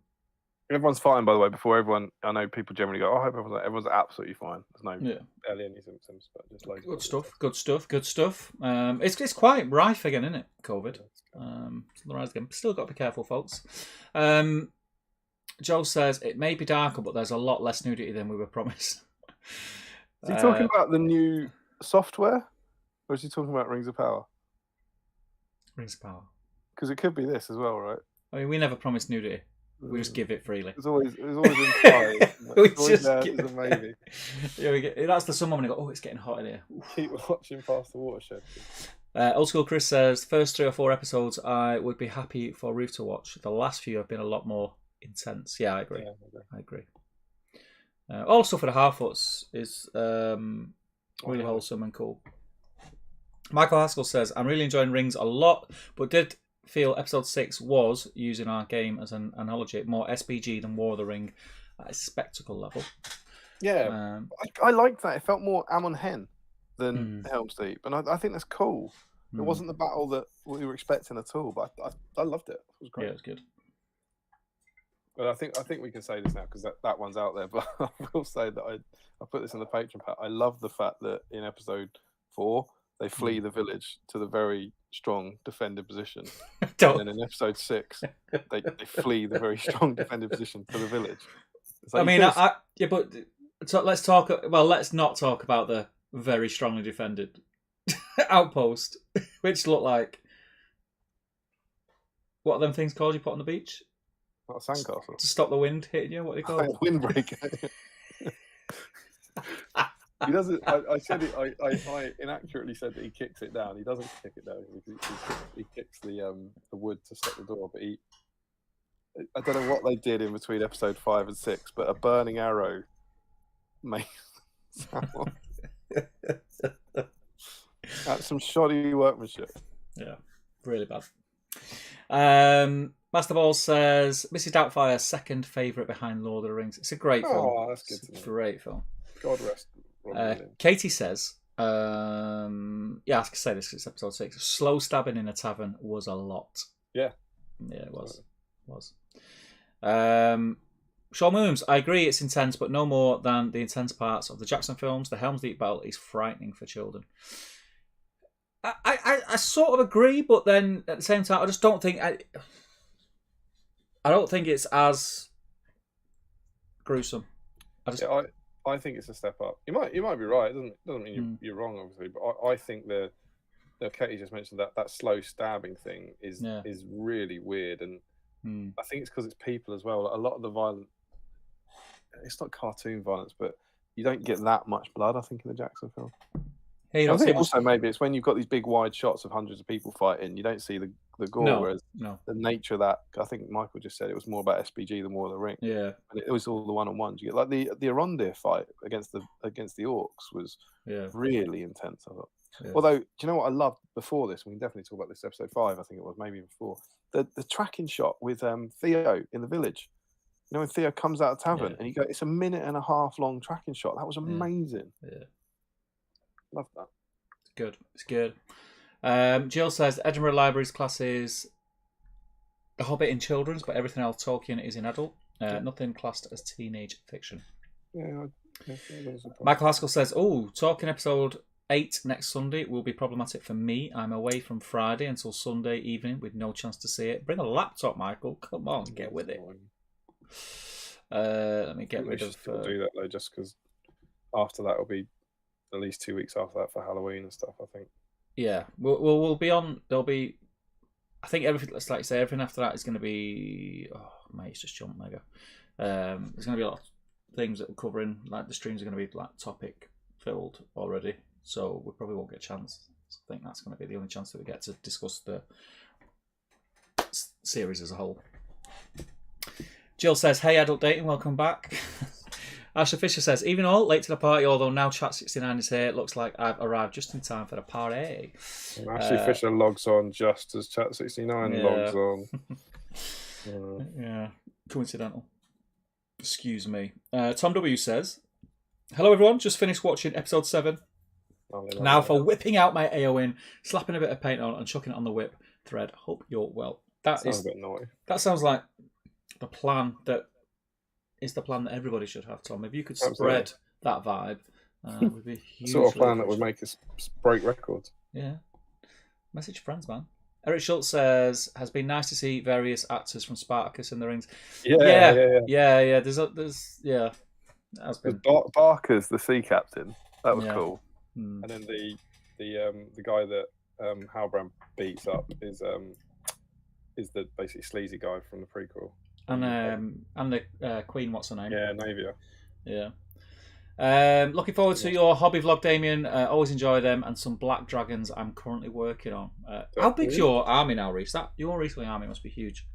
Everyone's fine, by the way. Before everyone, I know people generally go, I hope everyone's absolutely fine. There's no barely any symptoms, but just like good stuff. It's quite rife again, isn't it? COVID. It's on the rise again. Still got to be careful, folks. Joe says it may be darker, but there's a lot less nudity than we were promised. Is he talking about the new software, or is he talking about Rings of Power? Rings of Power. Because it could be this as well, right? I mean, we never promised nudity. We just give it freely. It's always implied. It's a maybe. Yeah, that's the someone when you go, it's getting hot in here. Keep watching past the watershed. Old School Chris says, first 3 or 4 episodes I would be happy for Ruth to watch. The last few have been a lot more intense. Yeah, I agree. I agree. Also for the Harfoots is really wholesome and cool. Michael Haskell says, I'm really enjoying Rings a lot, but did feel episode 6 was, using our game as an analogy, more SBG than War of the Ring at a spectacle level. Yeah, I liked that. It felt more Amon Hen than Helm's Deep, and I think that's cool. It wasn't the battle that we were expecting at all, but I loved it. It was great. Yeah, it was good. But I think we can say this now because that one's out there. But I will say that I put this in the Patreon pack. I love the fact that in episode 4 they flee the village to the very strong defended position, and then in episode 6 they flee the very strong defended position to the village. I mean, but so let's talk. Well, let's not talk about the very strongly defended outpost, which looked like what are them things called you put on the beach? Not a sandcastle. To stop the wind hitting you. What do you call it? Windbreaker. He doesn't. I said it. I inaccurately said that he kicks it down. He doesn't kick it down. He kicks the wood to stop the door. But I don't know what they did in between episode 5 and 6, but a burning arrow made sound. That's some shoddy workmanship. Yeah, really bad. Masterball says Mrs. Doubtfire's second favourite behind Lord of the Rings. It's a great film. Oh, that's good. It's a great film. God rest. Katie says, I can say this because it's episode 6. Slow stabbing in a tavern was a lot. Yeah, it was. Sean Williams, I agree it's intense, but no more than the intense parts of the Jackson films. The Helm's Deep battle is frightening for children. I sort of agree, but then at the same time, I just don't think I don't think it's as gruesome. I think it's a step up. You might be right. It doesn't mean you're wrong, obviously. But I think the Katie just mentioned that slow stabbing thing is really weird, and I think it's because it's people as well. A lot of the violence, it's not cartoon violence, but you don't get that much blood. I think in the Jackson film. Yeah, I think also maybe it's when you've got these big wide shots of hundreds of people fighting, you don't see the gore. Whereas the nature of that, I think Michael just said it was more about SBG than War of the Ring. Yeah, and it was all the one-on-ones. You get like the Arondir fight against the Orcs was really intense. I thought. Yeah. Although, do you know what I loved before this? We can definitely talk about this episode 5. I think it was maybe before the tracking shot with Theo in the village. You know, when Theo comes out of the tavern and it's a 1.5-minute long tracking shot. That was amazing. Yeah. Love that. It's good. Jill says Edinburgh Library's classes The Hobbit in children's, but everything else Tolkien is in adult. Nothing classed as teenage fiction. Yeah. Michael Haskell says, Tolkien episode 8 next Sunday will be problematic for me. I'm away from Friday until Sunday evening with no chance to see it. Bring a laptop, Michael. Come on, get with it. Let me get rid of. Do that though, just because after that will be at least 2 weeks after that for Halloween and stuff. I think. Yeah, we'll be on. There'll be. I think everything. Let's like you say everything after that is going to be. Oh mate, it's just jumped mega. There's going to be a lot of things that we're covering. Like the streams are going to be like topic filled already, so we probably won't get a chance. I think that's going to be the only chance that we get to discuss the series as a whole. Jill says, "Hey, adult dating, welcome back." Ashley Fisher says, "Even all late to the party, although now Chat 69 is here. It looks like I've arrived just in time for the party." And Ashley Fisher logs on just as Chat 69 logs on. Yeah, coincidental. Excuse me. Tom W says, "Hello everyone, just finished watching episode 7. Now for whipping out my Eowyn, slapping a bit of paint on and chucking it on the whip thread. Hope you're well." That sounds a bit naughty. That sounds like the plan that is the plan that everybody should have, Tom. If you could spread that vibe, it would be huge. Sort of plan that would make us break records. Yeah. Message friends, man. Eric Schultz says, "Has been nice to see various actors from Spartacus in the rings." Yeah. There's Has been. Barker's the sea captain. That was cool. And then the guy that Halbrand beats up is the basically sleazy guy from the prequel. And the Queen, what's her name? Yeah, Navia. Yeah. Looking forward to your hobby vlog, Damien. Always enjoy them and some black dragons I'm currently working on. How big's your army now, Reese? Your Reese army must be huge.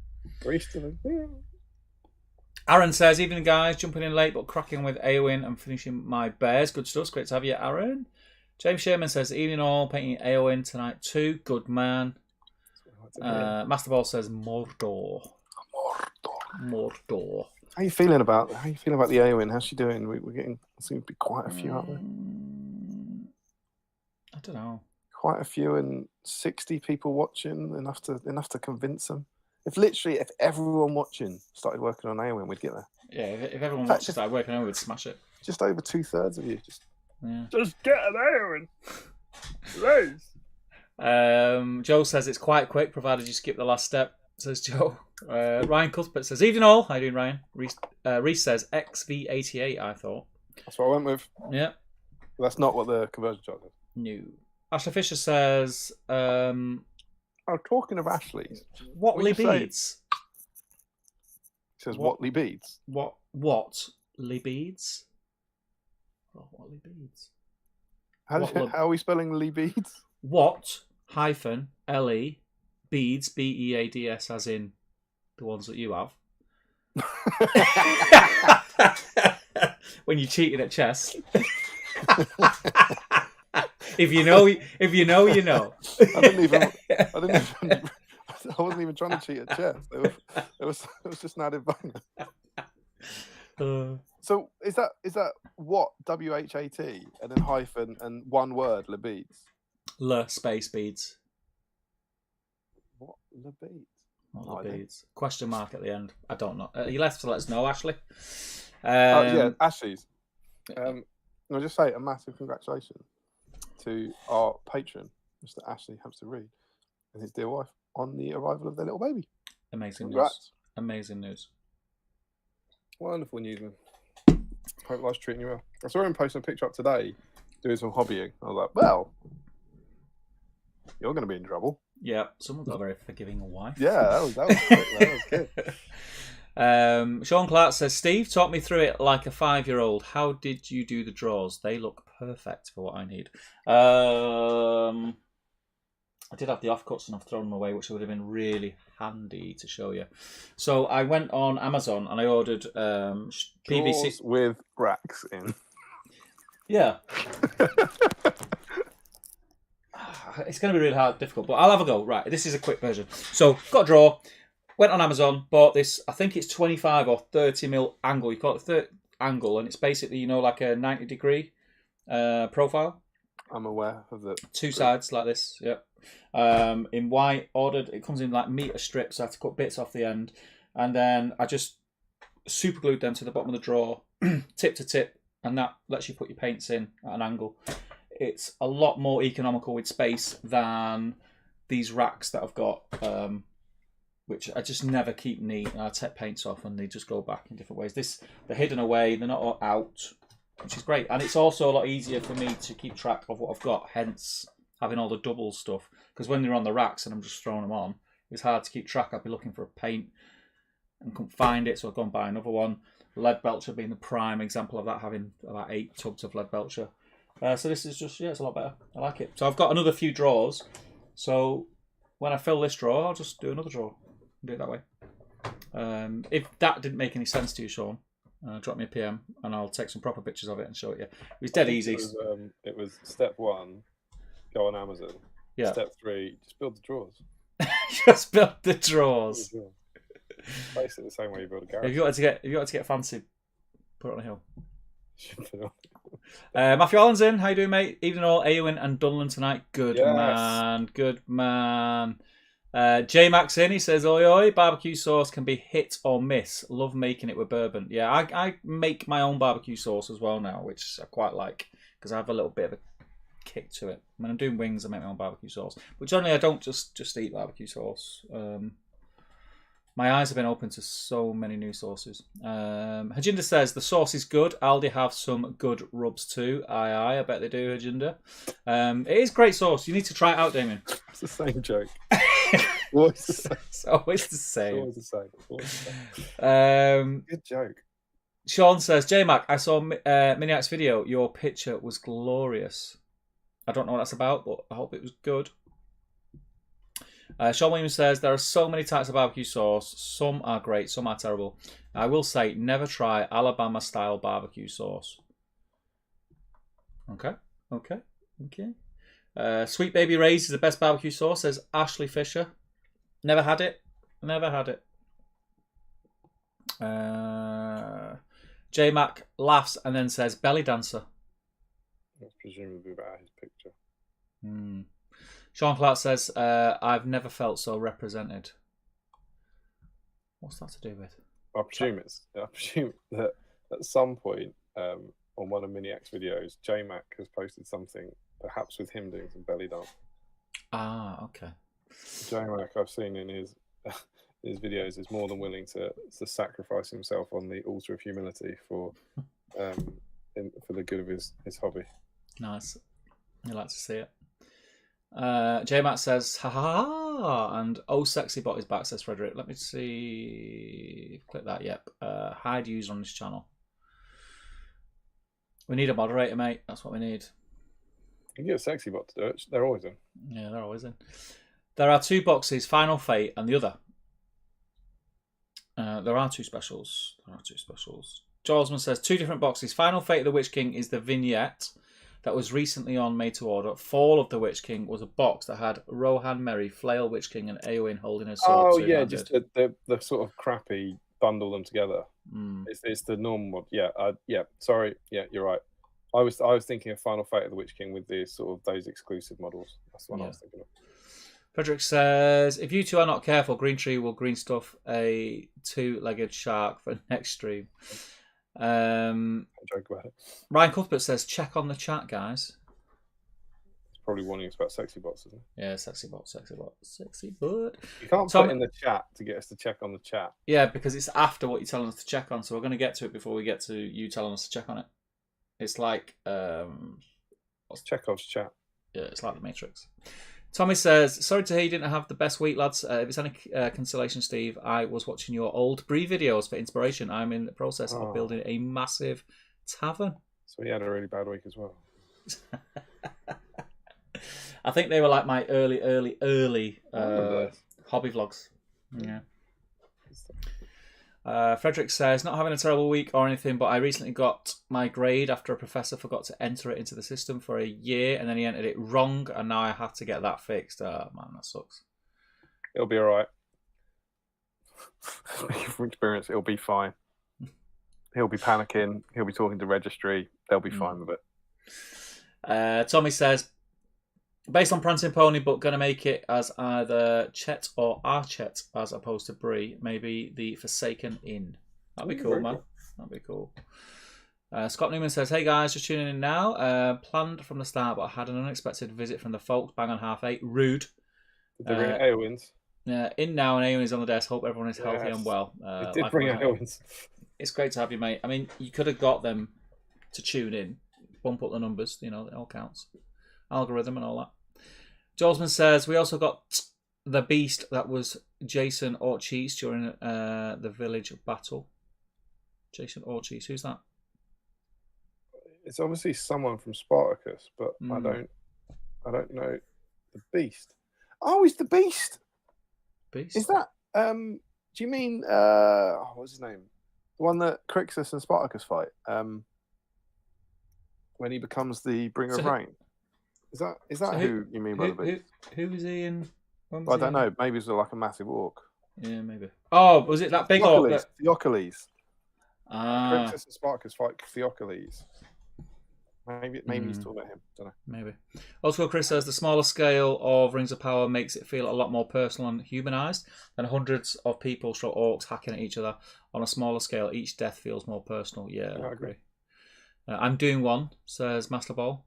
Aaron says, "Evening guys, jumping in late but cracking with Eowyn and finishing my bears. Good stuff. It's great to have you, Aaron." James Sherman says, "Evening all, painting Eowyn tonight too. Good man." Masterball says, Mordor. How you feeling about the Eowyn? How's she doing? We're getting seem to be quite a few out there. I don't know. Quite a few, and 60 people watching. Enough to convince them. If everyone watching started working on Eowyn, we'd get there. Yeah, if everyone watching started working on it, we'd smash it. Just over 2/3 of you. Just get an Eowyn. Please. Joe says it's quite quick, provided you skip the last step, says Joe. Ryan Cuthbert says, "Evening all." How you doing, Ryan? Reese says XV88, I thought. That's what I went with. Yeah. But that's not what the conversion chart is. No. Ashley Fisher says, talking of Ashley's. Watley beads. He says Watley beads. Watley beads? Oh, Watley beads. How are we spelling Lee Beads? What hyphen LE beads BEADS as in the ones that you have. When you're cheating at chess. If you know, you know. I wasn't even trying to cheat at chess. It was just an added bonus. So is that what WHAT and then hyphen and one word Lebedes? Le space beads. What Lebedes? What Lebedes? Question mark at the end. I don't know. You left to let us know, Ashley. Yeah, Ashley's. I'll just say a massive congratulations to our patron, Mr. Ashley Hampster Reed, and his dear wife on the arrival of their little baby. Amazing Congrats. news. Amazing news. Wonderful news, man. Hope life's treating you well. I saw him posting a picture up today doing some hobbying. I was like, well, you're going to be in trouble. Yeah, someone got a very forgiving wife. Yeah, that was quick, that was good. Sean Clark says, Steve, talk me through it like a 5-year-old. How did you do the draws? They look perfect for what I need. I did have the offcuts and I've thrown them away, which would have been really handy to show you. So I went on Amazon and I ordered PVC with racks in. Yeah. It's going to be really difficult, but I'll have a go. Right, this is a quick version. So, got a draw, went on Amazon, bought this, I think it's 25 or 30 mil angle. You call it third angle, and it's basically, like a 90-degree profile. I'm aware of the two sides like this, yep. In white, ordered, it comes in like meter strips, so I have to cut bits off the end. And then I just super glued them to the bottom of the drawer, tip to tip, and that lets you put your paints in at an angle. It's a lot more economical with space than these racks that I've got, which I just never keep neat. And I take paints off and they just go back in different ways. They're hidden away, they're not out, which is great. And it's also a lot easier for me to keep track of what I've got, hence having all the double stuff. Because when they're on the racks and I'm just throwing them on, it's hard to keep track. I'd be looking for a paint and couldn't find it, so I'd go and buy another one. Lead Belcher being the prime example of that, having about 8 tubs of Lead Belcher. So this is just, it's a lot better. I like it. So I've got another few drawers. So when I fill this drawer, I'll just do another drawer. Do it that way. If that didn't make any sense to you, Sean, drop me a PM and I'll take some proper pictures of it and show it you. It was dead easy. It was step 1, go on Amazon. Yeah. Step 3, just build the drawers. Just build the drawers. Basically the same way you build a garage. If you wanted to get fancy, put it on a hill. Matthew Allen's in. How you doing, mate? Evening all. Eowyn and Dunlan tonight. Good man. Good man. J Max in. He says, "Oi oi, barbecue sauce can be hit or miss. Love making it with bourbon. Yeah, I make my own barbecue sauce as well now, which I quite like because I have a little bit of a kick to it. When I'm doing wings, I make my own barbecue sauce. But generally, I don't just eat barbecue sauce. My eyes have been open to so many new sauces. Hajinder says, the sauce is good. Aldi have some good rubs too. Aye, I bet they do, Hajinder. It is great sauce. You need to try it out, Damien. It's the same joke. Always the same. It's always the same. Always the same. Always the same. Good joke. Sean says, J-Mac, I saw Miniac's video. Your picture was glorious. I don't know what that's about, but I hope it was good. Sean Williams says, there are so many types of barbecue sauce. Some are great, some are terrible. I will say, never try Alabama-style barbecue sauce. Okay. Sweet Baby Ray's is the best barbecue sauce, says Ashley Fisher. Never had it. J-Mac laughs and then says, belly dancer. That's presumably about his picture. Sean Clark says, I've never felt so represented. What's that to do with? I presume that at some point on one of Miniac's videos, J-Mac has posted something, perhaps with him doing some belly dance. Ah, okay. J-Mac, I've seen in his videos, is more than willing to sacrifice himself on the altar of humility for the good of his hobby. Nice. You like to see it. J-Mac says, ha ha ha, and oh sexy bot is back, says Frederick. Let me see. Click that, yep. Hide user on this channel. We need a moderator, mate. That's what we need. You can get a sexy bot to do it. They're always in. Yeah, they're always in. There are 2 boxes, Final Fate and the other. There are 2 specials. Jolsman says 2 different boxes. Final Fate of the Witch King is the vignette that was recently on Made to Order. Fall of the Witch King was a box that had Rohan Merry, Flail Witch King, and Eowyn holding a sword. Oh yeah, just the sort of crappy bundle them together. It's the normal one. Yeah. Sorry. Yeah, you're right. I was thinking of Final Fate of the Witch King with the sort of those exclusive models. That's the one I was thinking of. Frederick says, if you 2 are not careful, Green Tree will green stuff a 2-legged shark for next stream. Joke about it. Ryan Cuthbert says, check on the chat, guys. It's probably warning us about sexy bots, isn't it? Yeah, sexy bot. You can't put in the chat to get us to check on the chat. Yeah, because it's after what you're telling us to check on, so we're going to get to it before we get to you telling us to check on it. It's like what's Chekhov's chat? Yeah, it's like the Matrix. Tommy says, sorry to hear you didn't have the best week, lads. If it's any consolation, Steve, I was watching your old Brie videos for inspiration. I'm in the process of building a massive tavern. So he had a really bad week as well. I think they were like my early hobby vlogs. Yeah. Frederick says, not having a terrible week or anything, but I recently got my grade after a professor forgot to enter it into the system for a year, and then he entered it wrong, and now I have to get that fixed. Oh, man, that sucks. It'll be all right. From experience, it'll be fine. He'll be panicking. He'll be talking to registry. They'll be fine with it. Tommy says, based on Prancing Pony, but going to make it as either Chet or Archet as opposed to Brie. Maybe the Forsaken Inn. That'd be cool, man. That'd be cool. Scott Newman says, hey guys, just tuning in now. Planned from the start, but I had an unexpected visit from the folks. Bang on 8:30. Rude. Did they bring Eowyn's? In now, and Eowyn is on the desk. Hope everyone is healthy and well. It did bring Eowyn's. It's great to have you, mate. I mean, you could have got them to tune in, bump up the numbers. You know, it all counts. Algorithm and all that. Jolsman says, we also got the beast that was Jason Orchis during the village battle. Jason Orchis, who's that? It's obviously someone from Spartacus, but I don't know the beast. Oh, he's the beast. Beast? Is that do you mean what's his name? The one that Crixus and Spartacus fight? When he becomes the bringer of rain. Is that who you mean by the beast? Who is he in? I don't know. Maybe it's like a massive orc. Yeah, maybe. Oh, was it that big orc? Theocles. Ah. Crixus and Spartacus fight Theocles. Maybe he's talking about him. Don't know. Maybe. Also, Chris says the smaller scale of Rings of Power makes it feel a lot more personal and humanized than hundreds of people, orcs hacking at each other. On a smaller scale, each death feels more personal. Yeah, I agree. I'm doing one, says Masterball.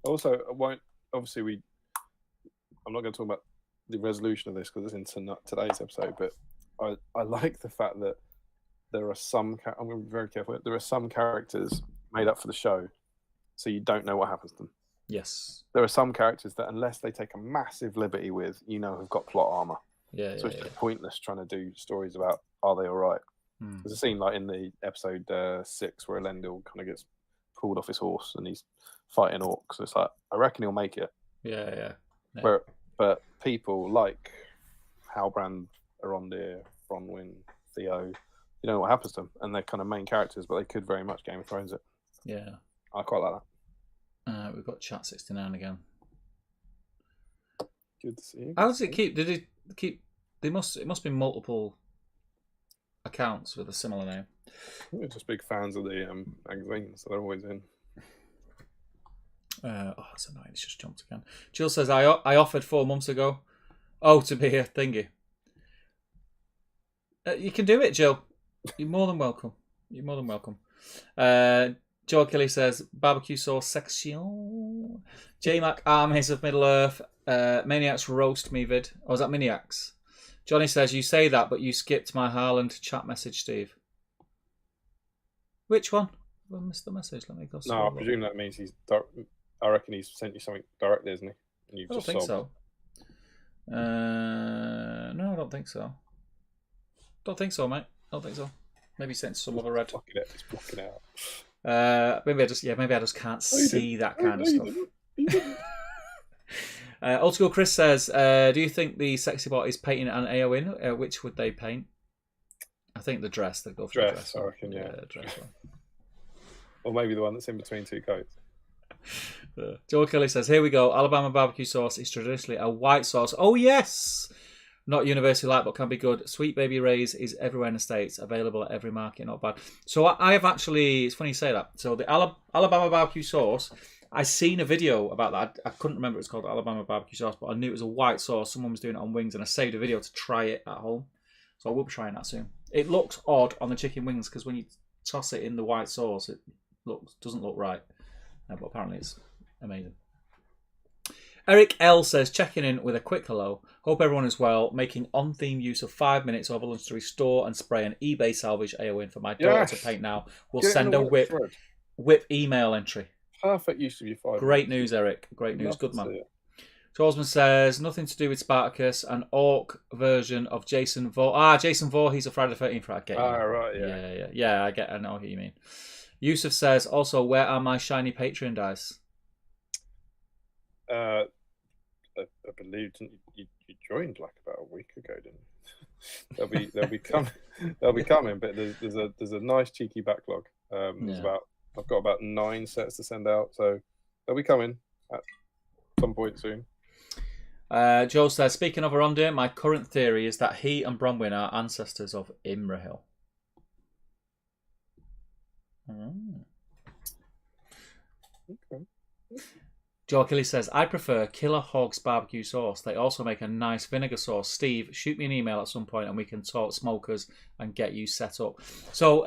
Also, I'm not going to talk about the resolution of this because it's in today's episode, but I like the fact that there are some. I'm going to be very careful. There are some characters made up for the show, so you don't know what happens to them. Yes. There are some characters that, unless they take a massive liberty with, have got plot armor. Yeah. So it's just pointless trying to do stories about are they all right. There's a scene like in the episode 6 where Elendil kind of gets pulled off his horse and he's fighting orcs. So it's like, I reckon he'll make it. Yeah. But people like Halbrand, Arondir, Bronwyn, Theo, you know what happens to them, and they're kind of main characters, but they could very much Game of Thrones it. Yeah. I quite like that. We've got Chat 69 again. Good to see you. How does it keep? Did it keep? It must be multiple accounts with a similar name. We're just big fans of the magazines, so they're always in. That's annoying. It's just jumped again. Jill says, I offered 4 months ago. Oh, to be a thingy. You can do it, Jill. You're more than welcome. Joe Kelly says, barbecue sauce section. J-Mac Armies of Middle-earth. Maniacs roast me vid. Oh, is that Maniacs? Johnny says, you say that, but you skipped my Haaland chat message, Steve. Which one? I missed the message. Let me go. No, I presume that means I reckon he's sent you something directly, isn't he? And I don't think so. No, I don't think so. Don't think so, mate. I don't think so. Maybe sent some other red. It's blocking out. Maybe I just can't see that kind of stuff. Old School Chris says, do you think the sexy bot is painting an Eowyn? Which would they paint? I think the dress. They'd go for the dress. I reckon, yeah. Dress one. Or maybe the one that's in between two coats. Joe Kelly says, here we go. Alabama barbecue sauce is traditionally a white sauce. Oh, yes! Not universally liked, but can be good. Sweet Baby Ray's is everywhere in the States. Available at every market. Not bad. So I have actually... It's funny you say that. So the Alabama barbecue sauce... I seen a video about that. I couldn't remember it's called Alabama barbecue sauce, but I knew it was a white sauce. Someone was doing it on wings, and I saved a video to try it at home. So I will be trying that soon. It looks odd on the chicken wings because when you toss it in the white sauce, it doesn't look right. But apparently it's amazing. Eric L says, checking in with a quick hello. Hope everyone is well. Making on-theme use of 5 minutes over lunch to restore and spray an eBay salvage Eowyn for my daughter to paint now. We'll send a whip email entry. Perfect use of your 5 Great news, Eric. Great news. Good man. Osman says, nothing to do with Spartacus, an orc version of Jason Voorhees. Jason Voorhees of Friday the 13th. I get you. Right, yeah. Yeah, I know what you mean. Yusuf says, also, where are my shiny Patreon dice? I believe you joined like about a week ago, didn't you? they'll be coming, but there's a nice cheeky backlog. I've got about 9 sets to send out, so they'll be coming at some point soon. Joel says, speaking of Arondir, my current theory is that he and Bronwyn are ancestors of Imrahil. Okay. Joel Kelly says, I prefer Killer Hog's barbecue sauce. They also make a nice vinegar sauce. Steve, shoot me an email at some point and we can talk smokers and get you set up. So,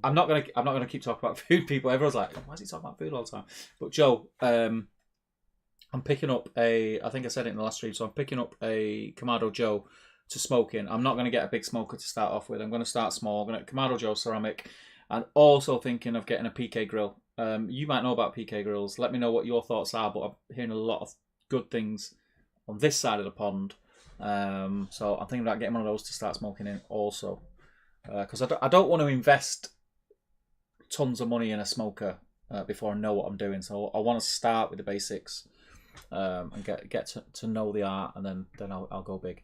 I'm not gonna keep talking about food, people. Everyone's like, why is he talking about food all the time? But Joe, I'm picking up I think I said it in the last stream, so I'm picking up a Kamado Joe to smoke in. I'm not going to get a big smoker to start off with. I'm going to start small. I'm going to Kamado Joe ceramic, and also thinking of getting a PK grill. You might know about PK grills. Let me know what your thoughts are, but I'm hearing a lot of good things on this side of the pond. So I'm thinking about getting one of those to start smoking in also. Because I don't want to invest tons of money in a smoker before I know what I'm doing. So I want to start with the basics and get to know the art, and then I'll go big.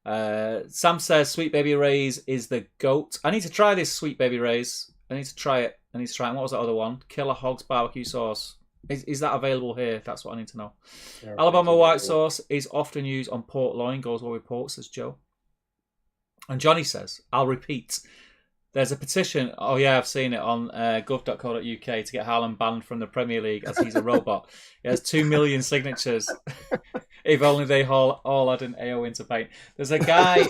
Sam says Sweet Baby Ray's is the GOAT. I need to try this Sweet Baby Ray's. I need to try it. And what was that other one? Killer Hog's barbecue sauce. Is that available here? That's what I need to know. Yeah, Alabama white sauce is often used on pork loin. Goes well with pork, says Joe. And Johnny says, I'll repeat. There's a petition. Oh yeah, I've seen it on gov.co.uk to get Haaland banned from the Premier League as he's a robot. It has 2 million signatures. If only they all had an Eowyn to paint. There's a guy.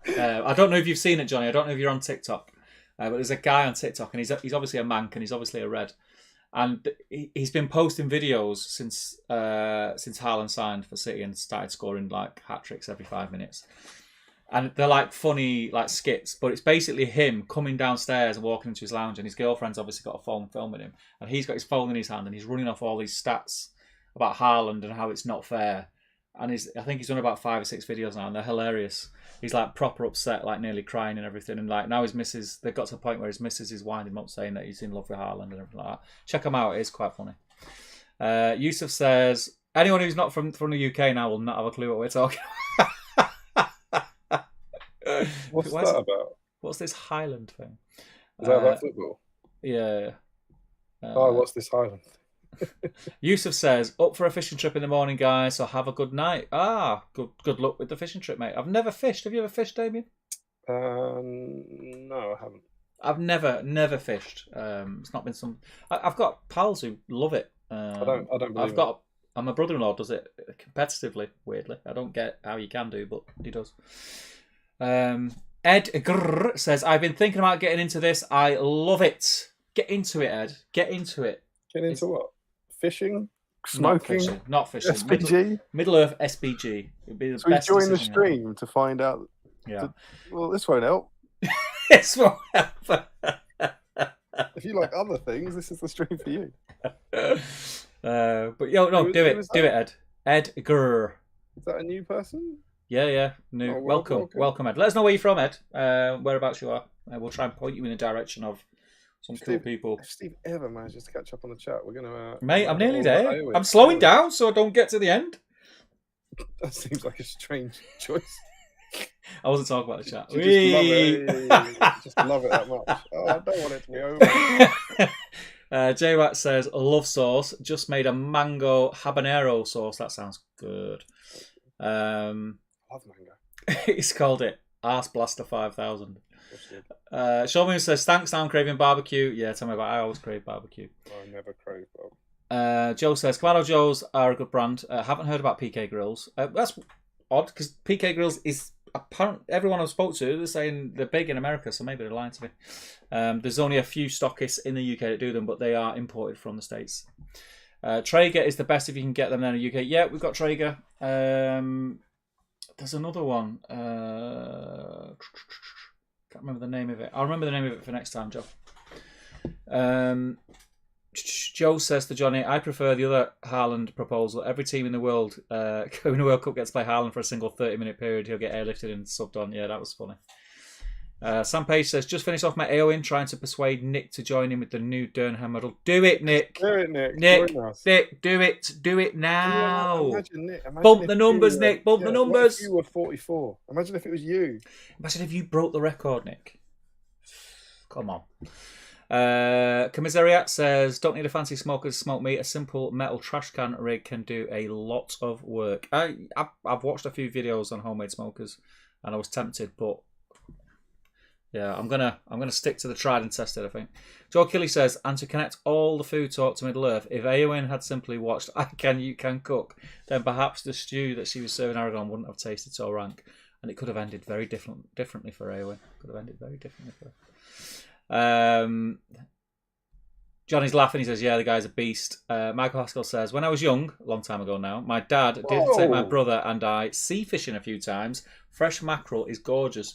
I don't know if you've seen it, Johnny. I don't know if you're on TikTok. But there's a guy on TikTok, and he's obviously a mank, and he's obviously a red, and he's been posting videos since Haaland signed for City and started scoring like hat tricks every 5 minutes, and they're like funny like skits, but it's basically him coming downstairs and walking into his lounge, and his girlfriend's obviously got a phone filming him, and he's got his phone in his hand, and he's running off all these stats about Haaland and how it's not fair, and I think he's done about 5 or 6 videos now, and they're hilarious. He's like proper upset, like nearly crying and everything. And like now his missus, they've got to a point where his missus is winding him up saying that he's in love with Haaland and everything like that. Check him out, it is quite funny. Yusuf says, anyone who's not from the UK now will not have a clue what we're talking about. What's that about? What's this Highland thing? Is that about football? Yeah. What's this Highland thing? Yusuf says, up for a fishing trip in the morning, guys, so have a good night. Good luck with the fishing trip, mate. I've never fished. Have you ever fished, Damien? No, I haven't. I've never fished. It's not been some. I've got pals who love it. I don't believe it. And my brother-in-law does it competitively, weirdly. I don't get how you can do, but he does. Ed Grrr says, I've been thinking about getting into this. I love it. Get into it, Ed. Get into it. Get into what? Fishing? Smoking? Not fishing. SBG? Middleearth SBG. It'd be the best. Join the stream to find out. Yeah. Well, this won't help. This won't help. If you like other things, this is the stream for you. But no, do it, Ed. Ed Grrr. Is that a new person? Yeah. New. Welcome, Ed. Let us know where you're from, Ed. Whereabouts you are. We'll try and point you in the direction of Some cool people. If Steve ever manages to catch up on the chat, we're gonna. Mate, I'm nearly there. Eowyn. I'm slowing down so I don't get to the end. That seems like a strange choice. I wasn't talking about the chat. Just love it that much. Oh, I don't want it to be over. J-Wax says, love sauce. Just made a mango habanero sauce. That sounds good. Love mango. He's called it Arse Blaster 5000. Showman says, thanks, now I'm craving barbecue. Yeah, tell me about it. I always crave barbecue. I never crave barbecue. Joe says, Kamado Joe's are a good brand. Haven't heard about PK Grills. That's odd, because PK Grills is apparent. Everyone I've spoke to, they're saying they're big in America, so maybe they're lying to me. There's only a few stockists in the UK that do them, but they are imported from the States. Traeger is the best if you can get them there in the UK. Yeah, we've got Traeger. There's another one. Can't remember the name of it. I'll remember the name of it for next time, Joe. Joe says to Johnny, I prefer the other Haaland proposal. Every team in the world going to World Cup gets to play Haaland for a single 30-minute period. He'll get airlifted and subbed on. Yeah, that was funny. Sam Page says, just finished off my Eowyn trying to persuade Nick to join in with the new Durham medal. Do it, Nick. Do it, Nick. Nick, do it. Do it now. Imagine Bump the numbers, Nick. Bump the numbers. What if you were 44? Imagine if it was you. Imagine if you broke the record, Nick. Come on. Commissariat says, don't need a fancy smoker to smoke meat. A simple metal trash can rig can do a lot of work. I've watched a few videos on homemade smokers and I was tempted, but yeah, I'm gonna stick to the tried and tested, I think. Joe Kelly says, and to connect all the food talk to Middle-earth, if Eowyn had simply watched I Can, You Can Cook, then perhaps the stew that she was serving Aragon wouldn't have tasted so rank, and it could have ended very differently for Eowyn. Could have ended very differently for her. Johnny's laughing. He says, yeah, the guy's a beast. Michael Haskell says, when I was young, a long time ago now, my dad did take my brother and I sea fishing a few times. Fresh mackerel is gorgeous.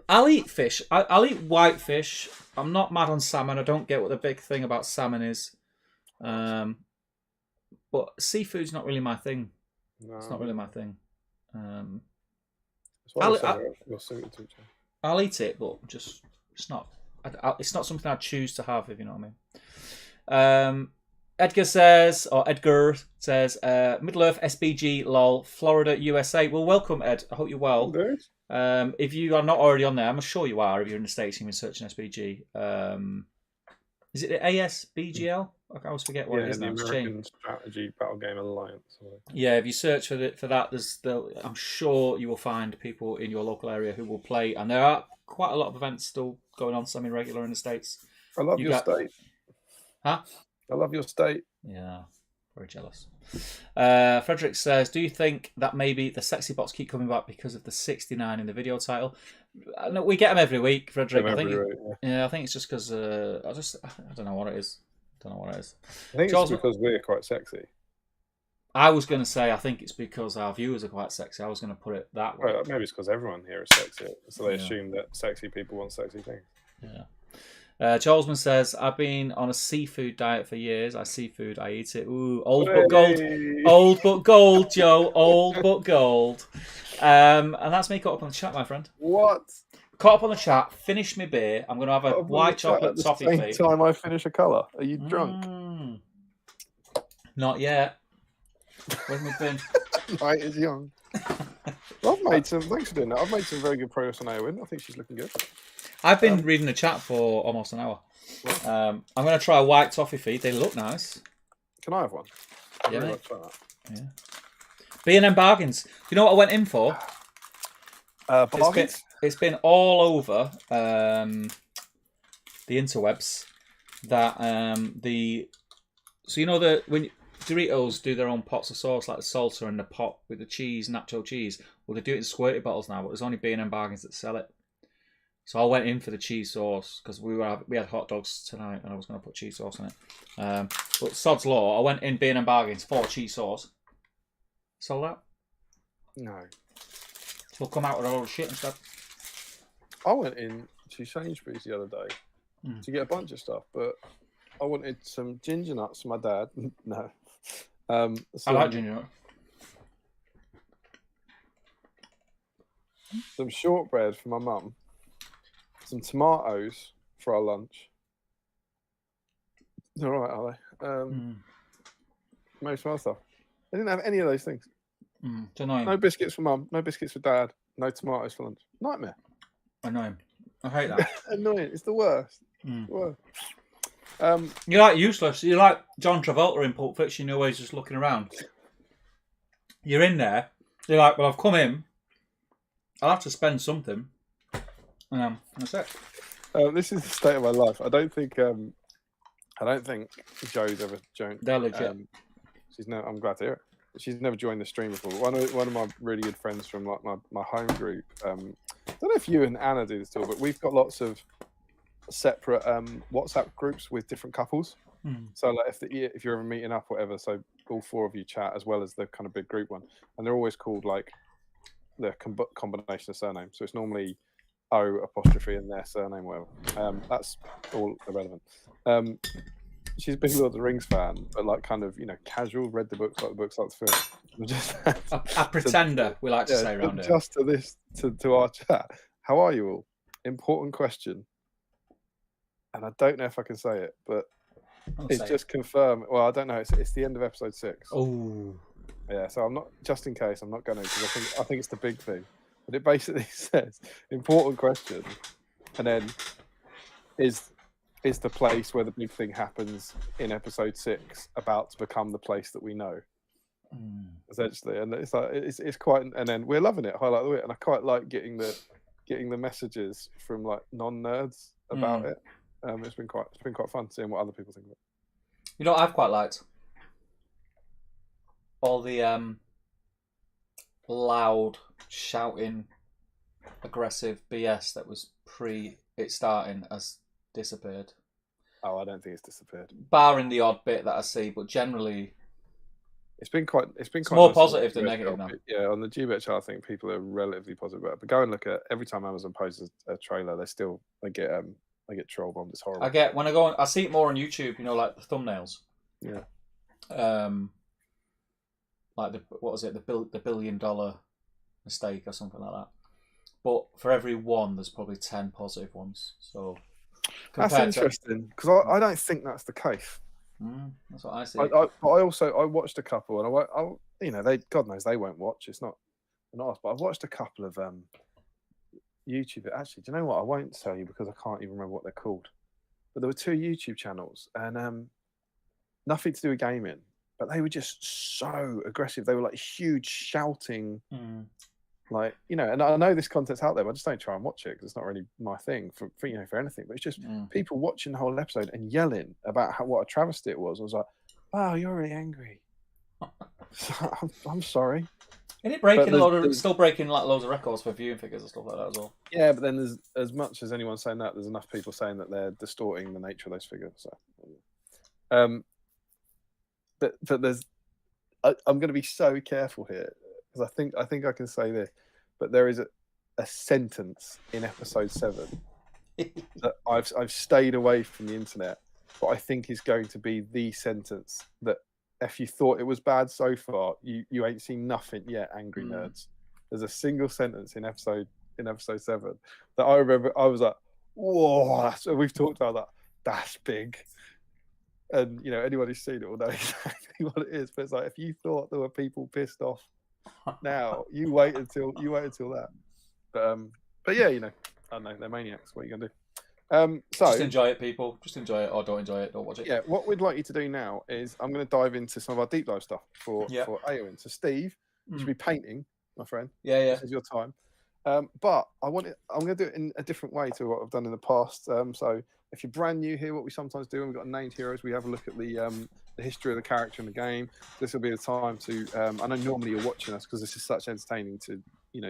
I'll eat fish. I'll eat white fish. I'm not mad on salmon. I don't get what the big thing about salmon is. But seafood's not really my thing. No. It's not really my thing. I'll eat it, but just it's not. It's not something I choose to have, if you know what I mean. Edgar says, Middle-earth, SBG, lol, Florida, USA. Well, welcome, Ed. I hope you're well. If you are not already on there, I'm sure you are. If you're in the States, you've been searching SBG. Is it the ASBGL? I always forget what it is now. The American Strategy Battle Game Alliance. Yeah, if you search for that, I'm sure you will find people in your local area who will play, and there are quite a lot of events still going on semi-regular in the States. I love your state. Huh? I love your state. Yeah, very jealous. Frederick says, do you think that maybe the sexy bots keep coming back because of the 69 in the video title? No, we get them every week, Frederick. I think it's just because I don't know what it is. I think it's because we're quite sexy. I was going to say I think it's because our viewers are quite sexy. I was going to put it that way. Well, maybe it's because everyone here is sexy, so they assume that sexy people want sexy things. Yeah. Charlesman says, I've been on a seafood diet for years. I seafood, I eat it. Ooh, old but gold. Old but gold, Joe. Old but gold. And that's me caught up on the chat, my friend. What? Caught up on the chat, finished my beer. I'm going to have a white chocolate toffee at the same time I finish a colour. Are you drunk? Not yet. Where's my bin? Night is young. I've made some, thanks for doing that. I've made some very good progress on Eowyn. I think she's looking good. I've been reading the chat for almost an hour. I'm going to try a white toffee feed. They look nice. Can I have one? Yeah, mate. Yeah. B&M bargains. Do you know what I went in for? Bargains? It's been all over the interwebs that so you know that when Doritos do their own pots of sauce, like the salsa and the pot with the cheese, nacho cheese. Well, they do it in squirty bottles now, but there's only B&M bargains that sell it. So I went in for the cheese sauce because we had hot dogs tonight, and I was going to put cheese sauce on it. But sod's law, I went in B&M bargains for cheese sauce. Sold out. No. So we'll come out with a lot of shit instead. I went in to Sainsbury's the other day to get a bunch of stuff, but I wanted some ginger nuts for my dad. No. I like ginger nuts. Some shortbread for my mum. Some tomatoes for our lunch. They're all right, are they? Most of our stuff. They didn't have any of those things. It's annoying. No biscuits for mum. No biscuits for dad. No tomatoes for lunch. Nightmare. Annoying. I hate that. Annoying. It's the worst. The worst. You're like useless. You're like John Travolta in Pulp Fiction. You're always just looking around. You're in there. You're like, well, I've come in. I'll have to spend something. That's it. This is the state of my life. I don't think Joe's ever joined. They're legit. I'm glad to hear it. She's never joined the stream before. One of my really good friends from like my home group. I don't know if you and Anna do this at all, but we've got lots of separate WhatsApp groups with different couples. So like if you're ever meeting up, whatever, so all four of you chat as well as the kind of big group one, and they're always called like the combination of surnames. So it's normally O apostrophe and their surname, whatever. That's all irrelevant. She's a big Lord of the Rings fan, but like kind of casual, read the books, like the film. Just a pretender, we like to say around here. Just to our chat. How are you all? Important question. And I don't know if I can say it, but it's just confirmed. Well, I don't know. It's the end of episode 6. Oh, yeah. So I'm not, just in case, I'm not going to, because I think it's the big thing. But it basically says important question, and then is the place where the big thing happens in episode 6 about to become the place that we know, essentially. And it's like it's quite, and then we're loving it, highlight the way, and I quite like getting the messages from like non-nerds about it. It's been quite fun seeing what other people think of it. You know what I've quite liked? All the loud, shouting, aggressive BS that was pre it starting has disappeared. Oh, I don't think it's disappeared. Barring the odd bit that I see, but generally it's been quite more positive than negative now. Yeah, on the GBet chart, I think people are relatively positive about it. But go and look at every time Amazon posts a trailer, they get troll bombed. It's horrible. I see it more on YouTube, like the thumbnails. Yeah. Like the $1 billion mistake or something like that. But for every one, there's probably 10 positive ones. So that's interesting, because I don't think that's the case. That's what I see. I watched a couple, and God knows they won't watch. It's not us, but I've watched a couple of YouTube. Actually, do you know what? I won't tell you because I can't even remember what they're called. But there were 2 YouTube channels, and nothing to do with gaming, but they were just so aggressive. They were like huge shouting, like and I know this content's out there, but I just don't try and watch it because it's not really my thing for anything. But it's just people watching the whole episode and yelling about what a travesty it was. I was like, wow, you're really angry. I'm sorry. Isn't it breaking still breaking like loads of records for viewing figures and stuff like that as well? Yeah, but then there's, as much as anyone saying that, there's enough people saying that they're distorting the nature of those figures. So, but there's, I'm going to be so careful here because I think I can say this, but there is a sentence in episode 7 that I've stayed away from the internet, but I think is going to be the sentence that, if you thought it was bad so far, you ain't seen nothing yet, angry nerds. There's a single sentence in episode 7 that I remember. I was like, whoa, we've talked about that. That's big. And anyone who's seen it will know exactly what it is. But it's like, if you thought there were people pissed off now, you wait until that. But yeah, I don't know, they're maniacs. What are you gonna do? So just enjoy it, people. Just enjoy it, or don't enjoy it. Don't watch it. Yeah, what we'd like you to do now is I'm going to dive into some of our deep dive stuff for Eowyn. So Steve, you should be painting, my friend. Yeah. This is your time. But I'm going to do it in a different way to what I've done in the past. So if you're brand new here, what we sometimes do when we've got named heroes, we have a look at the history of the character in the game. This will be the time to. I know normally you're watching us because this is such entertaining to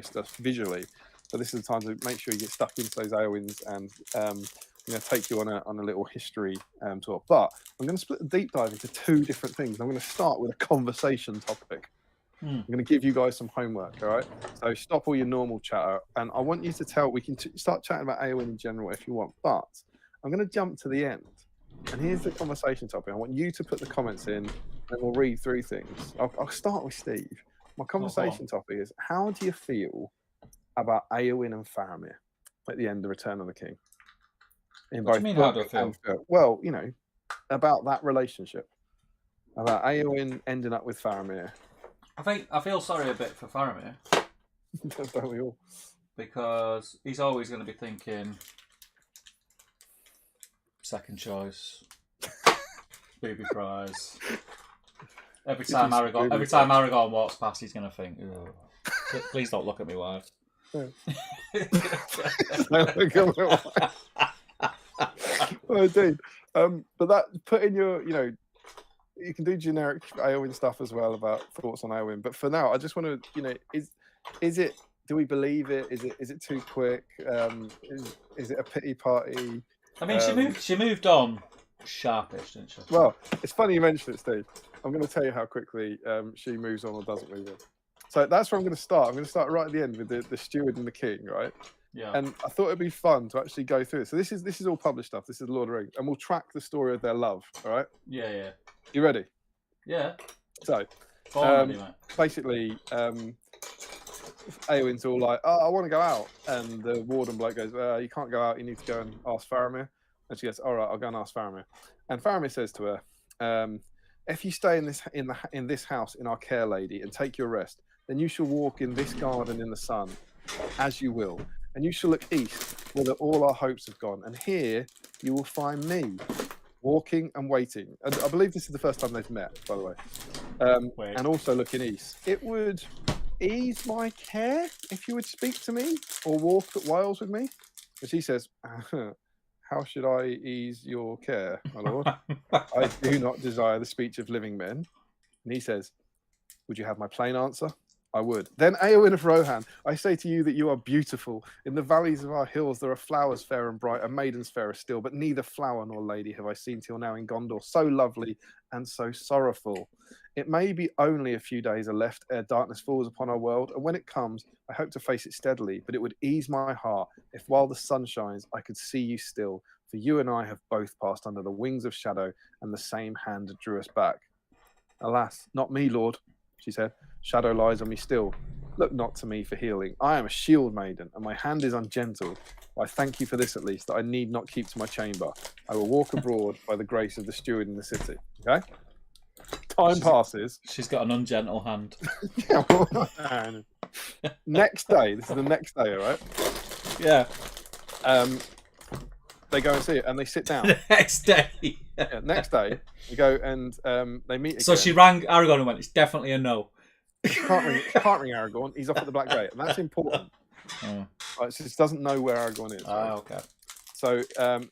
stuff visually. So this is the time to make sure you get stuck into those Eowyn's, and I'm going to take you on a little history tour. But I'm going to split the deep dive into 2 different things. I'm going to start with a conversation topic. I'm going to give you guys some homework, all right? So stop all your normal chatter, and I want you to tell. We can start chatting about Eowyn in general if you want, but I'm going to jump to the end. And here's the conversation topic. I want you to put the comments in, and we'll read through things. I'll start with Steve. My conversation topic is: how do you feel about Eowyn and Faramir at the end of Return of the King? in What do both you mean, how do I book feel? and film. Well, you know, about that relationship, about Eowyn ending up with Faramir. I feel sorry a bit for Faramir Don't we all? because he's always going to be thinking second choice, booby prize. Every time Aragorn walks past, he's going to think, "Ugh, please don't look at me, wife." Oh, indeed. But that put in your, you know, you can do generic Eowyn stuff as well about thoughts on Eowyn. But for now, I just want to, you know, is it? Do we believe it? Is it too quick? Is it a pity party? I mean, she moved on sharpish, didn't she? Well, it's funny you mention it, Steve. I'm going to tell you how quickly she moves on or doesn't move on. So that's where I'm going to start. I'm going to start right at the end with the steward and the king, right? Yeah. And I thought it'd be fun to actually go through it. So this is all published stuff. This is Lord of the Rings, and we'll track the story of their love. All right? Yeah. You ready? Yeah. So basically, Eowyn's all like, "Oh, I want to go out," and the warden bloke goes, "You can't go out. You need to go and ask Faramir." And she goes, "All right, I'll go and ask Faramir." And Faramir says to her, "If you stay in this house in our care, lady, and take your rest, then you shall walk in this garden in the sun, as you will, and you shall look east, whither all our hopes have gone. And here you will find me, walking and waiting." And I believe this is the first time they've met, by the way. And also looking east. "It would ease my care if you would speak to me or walk at whiles with me." And she says, "How should I ease your care, my lord? I do not desire the speech of living men." And he says, "Would you have my plain answer?" "I would." "Then, Eowyn of Rohan, I say to you that you are beautiful. In the valleys of our hills there are flowers fair and bright, and maidens fairer still, but neither flower nor lady have I seen till now in Gondor so lovely and so sorrowful. It may be only a few days are left ere darkness falls upon our world, and when it comes, I hope to face it steadily, but it would ease my heart if while the sun shines I could see you still, for you and I have both passed under the wings of shadow, and the same hand drew us back." "Alas, not me, lord," she said. "Shadow lies on me still. Look not to me for healing. I am a shield maiden, and my hand is ungentle. I thank you for this at least, that I need not keep to my chamber. I will walk abroad by the grace of the steward in the city." Okay? Time passes. She's got an ungentle hand. Next day, this is the next day, all right? Yeah. They go and see it, and they sit down. Next day. Yeah, next day, they go and they meet again. So she rang Aragorn and went, "It's definitely a no." Can't ring Aragorn. He's off at the Black Gate, and that's important. Right, so she doesn't know where Aragorn is. Right? Okay. So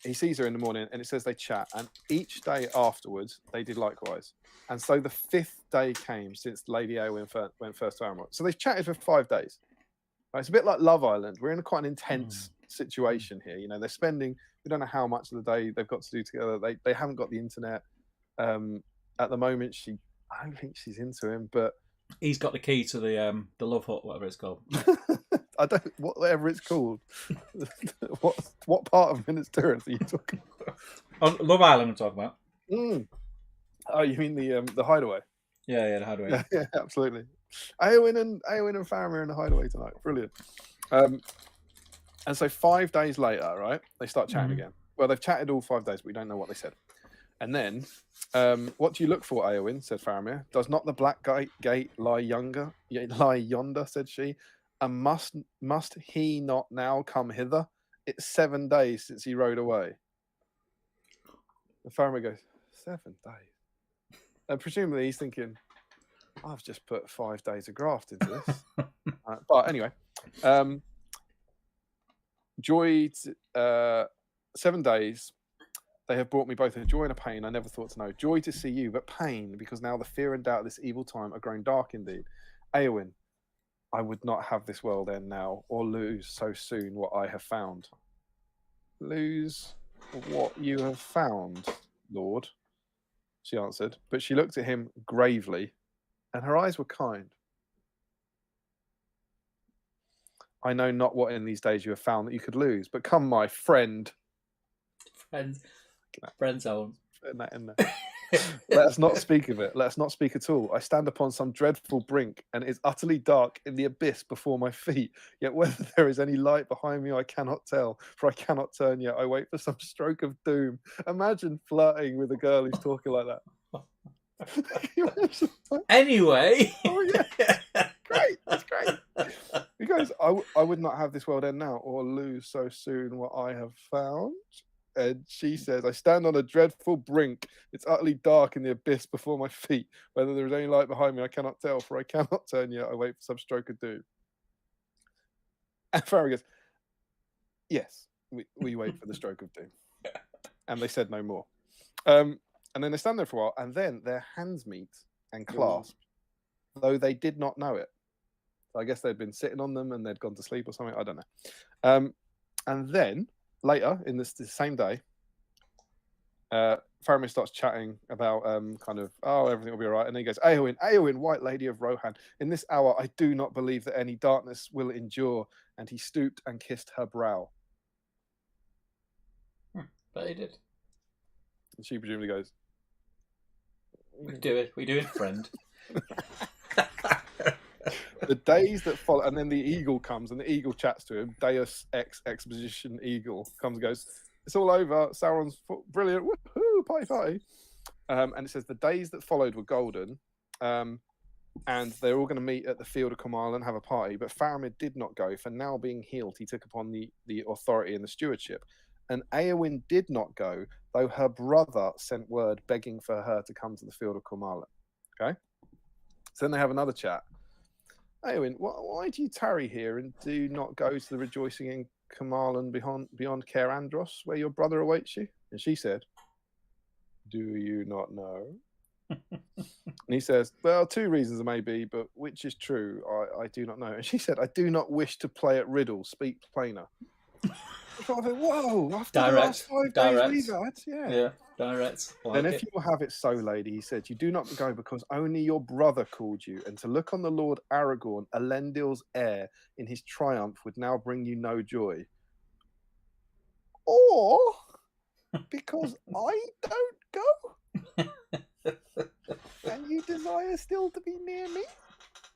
he sees her in the morning, and it says they chat, and each day afterwards they did likewise. And so the 5th day came since Lady Eowyn went first to Aragorn. So they've chatted for 5 days. Right, it's a bit like Love Island. We're in quite an intense situation here. You know, they're spending. We don't know how much of the day they've got to do together. They haven't got the internet at the moment. I don't think she's into him, but he's got the key to the love hut, whatever it's called. I don't whatever it's called. what part of Middleearth are you talking about? On Love Island, I'm talking about. Oh, you mean the hideaway? Yeah, the hideaway. Yeah, absolutely. Eowyn and Faramir in the hideaway tonight. Brilliant. And so 5 days later, right, they start chatting again. Well, they've chatted all 5 days, but we don't know what they said. And then, "What do you look for, Eowyn?" said Faramir. "Does not the Black Gate lie yonder?" said she. "And must he not now come hither? It's 7 days since he rode away." And Faramir goes, 7 days? And presumably he's thinking, I've just put 5 days of graft into this. But anyway, joy, 7 days. They have brought me both a joy and a pain I never thought to know. Joy to see you, but pain, because now the fear and doubt of this evil time are grown dark indeed. Eowyn, I would not have this world end now, or lose so soon what I have found." "Lose what you have found, Lord?" she answered. But she looked at him gravely, and her eyes were kind. "I know not what in these days you have found that you could lose, but come, my friend." Friend zone. In there. Let us not speak of it. Let us not speak at all. I stand upon some dreadful brink, and it is utterly dark in the abyss before my feet. Yet whether there is any light behind me, I cannot tell, for I cannot turn yet. I wait for some stroke of doom. Imagine flirting with a girl who's talking like that. Anyway. Oh, yeah. Great. That's great. Because I would not have this world end now or lose so soon what I have found. And she says, I stand on a dreadful brink. It's utterly dark in the abyss before my feet. Whether there is any light behind me, I cannot tell, for I cannot turn yet. I wait for some stroke of doom. And Farah goes, yes, we wait for the stroke of doom. And they said no more. And then they stand there for a while, and then their hands meet and clasp, though they did not know it. So I guess they'd been sitting on them and they'd gone to sleep or something. I don't know. And then later in this same day, Faramir starts chatting about everything will be all right. And then he goes, Eowyn, White Lady of Rohan, in this hour I do not believe that any darkness will endure. And he stooped and kissed her brow. But he did. And she presumably goes, We do it, friend. The days that follow, and then the eagle comes, and the eagle chats to him. Deus Ex Exposition Eagle comes and goes, it's all over. Sauron's brilliant. Woohoo, party. And it says the days that followed were golden, and they're all going to meet at the field of Carmyle and have a party. But Faramir did not go, for now being healed, he took upon the authority and the stewardship. And Eowyn did not go, though her brother sent word begging for her to come to the field of Carmyle. Okay? So then they have another chat. Eowyn, why do you tarry here and do not go to the rejoicing in Carmyle beyond Caer Andros, where your brother awaits you? And she said, do you not know? And he says, well, 2 reasons there may be, but which is true, I do not know. And she said, I do not wish to play at riddle, speak plainer. So I think, whoa, after the last 5 days we've had, yeah, direct. Then if you will have it so, lady, he said, you do not go because only your brother called you, and to look on the Lord Aragorn, Elendil's heir, in his triumph would now bring you no joy. Or because I don't go, and you desire still to be near me,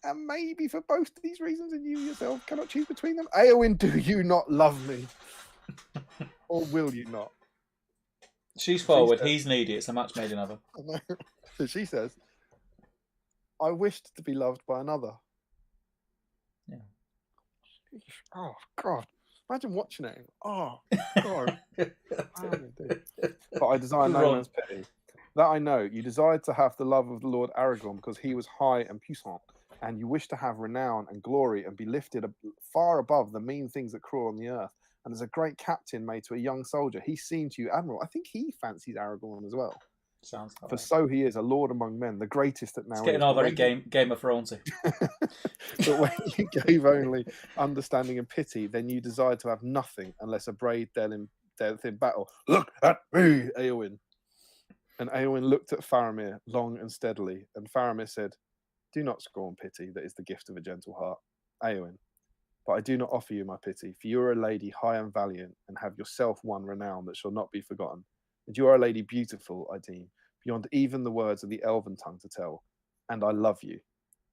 and maybe for both of these reasons, and you yourself cannot choose between them. Eowyn, do you not love me? Or will you not? She's forward, he's needy. It's a match made in heaven. So she says, I wished to be loved by another. Yeah. Oh, God. Imagine watching it. Oh, God. But I desire no man's pity. That I know. You desired to have the love of the Lord Aragorn because he was high and puissant, and you wish to have renown and glory and be lifted far above the mean things that crawl on the earth. And as a great captain made to a young soldier, he seemed to you admiral. I think he fancies Aragorn as well. Sounds like For so he is a lord among men, the greatest that now it's getting all very Game of Thronesy. But when you gave only understanding and pity, then you desired to have nothing unless a brave death in battle. Look at me, Eowyn. And Eowyn looked at Faramir long and steadily, and Faramir said, do not scorn pity, that is the gift of a gentle heart. Eowyn, but I do not offer you my pity, for you are a lady high and valiant, and have yourself won renown that shall not be forgotten. And you are a lady beautiful, I deem, beyond even the words of the elven tongue to tell. And I love you.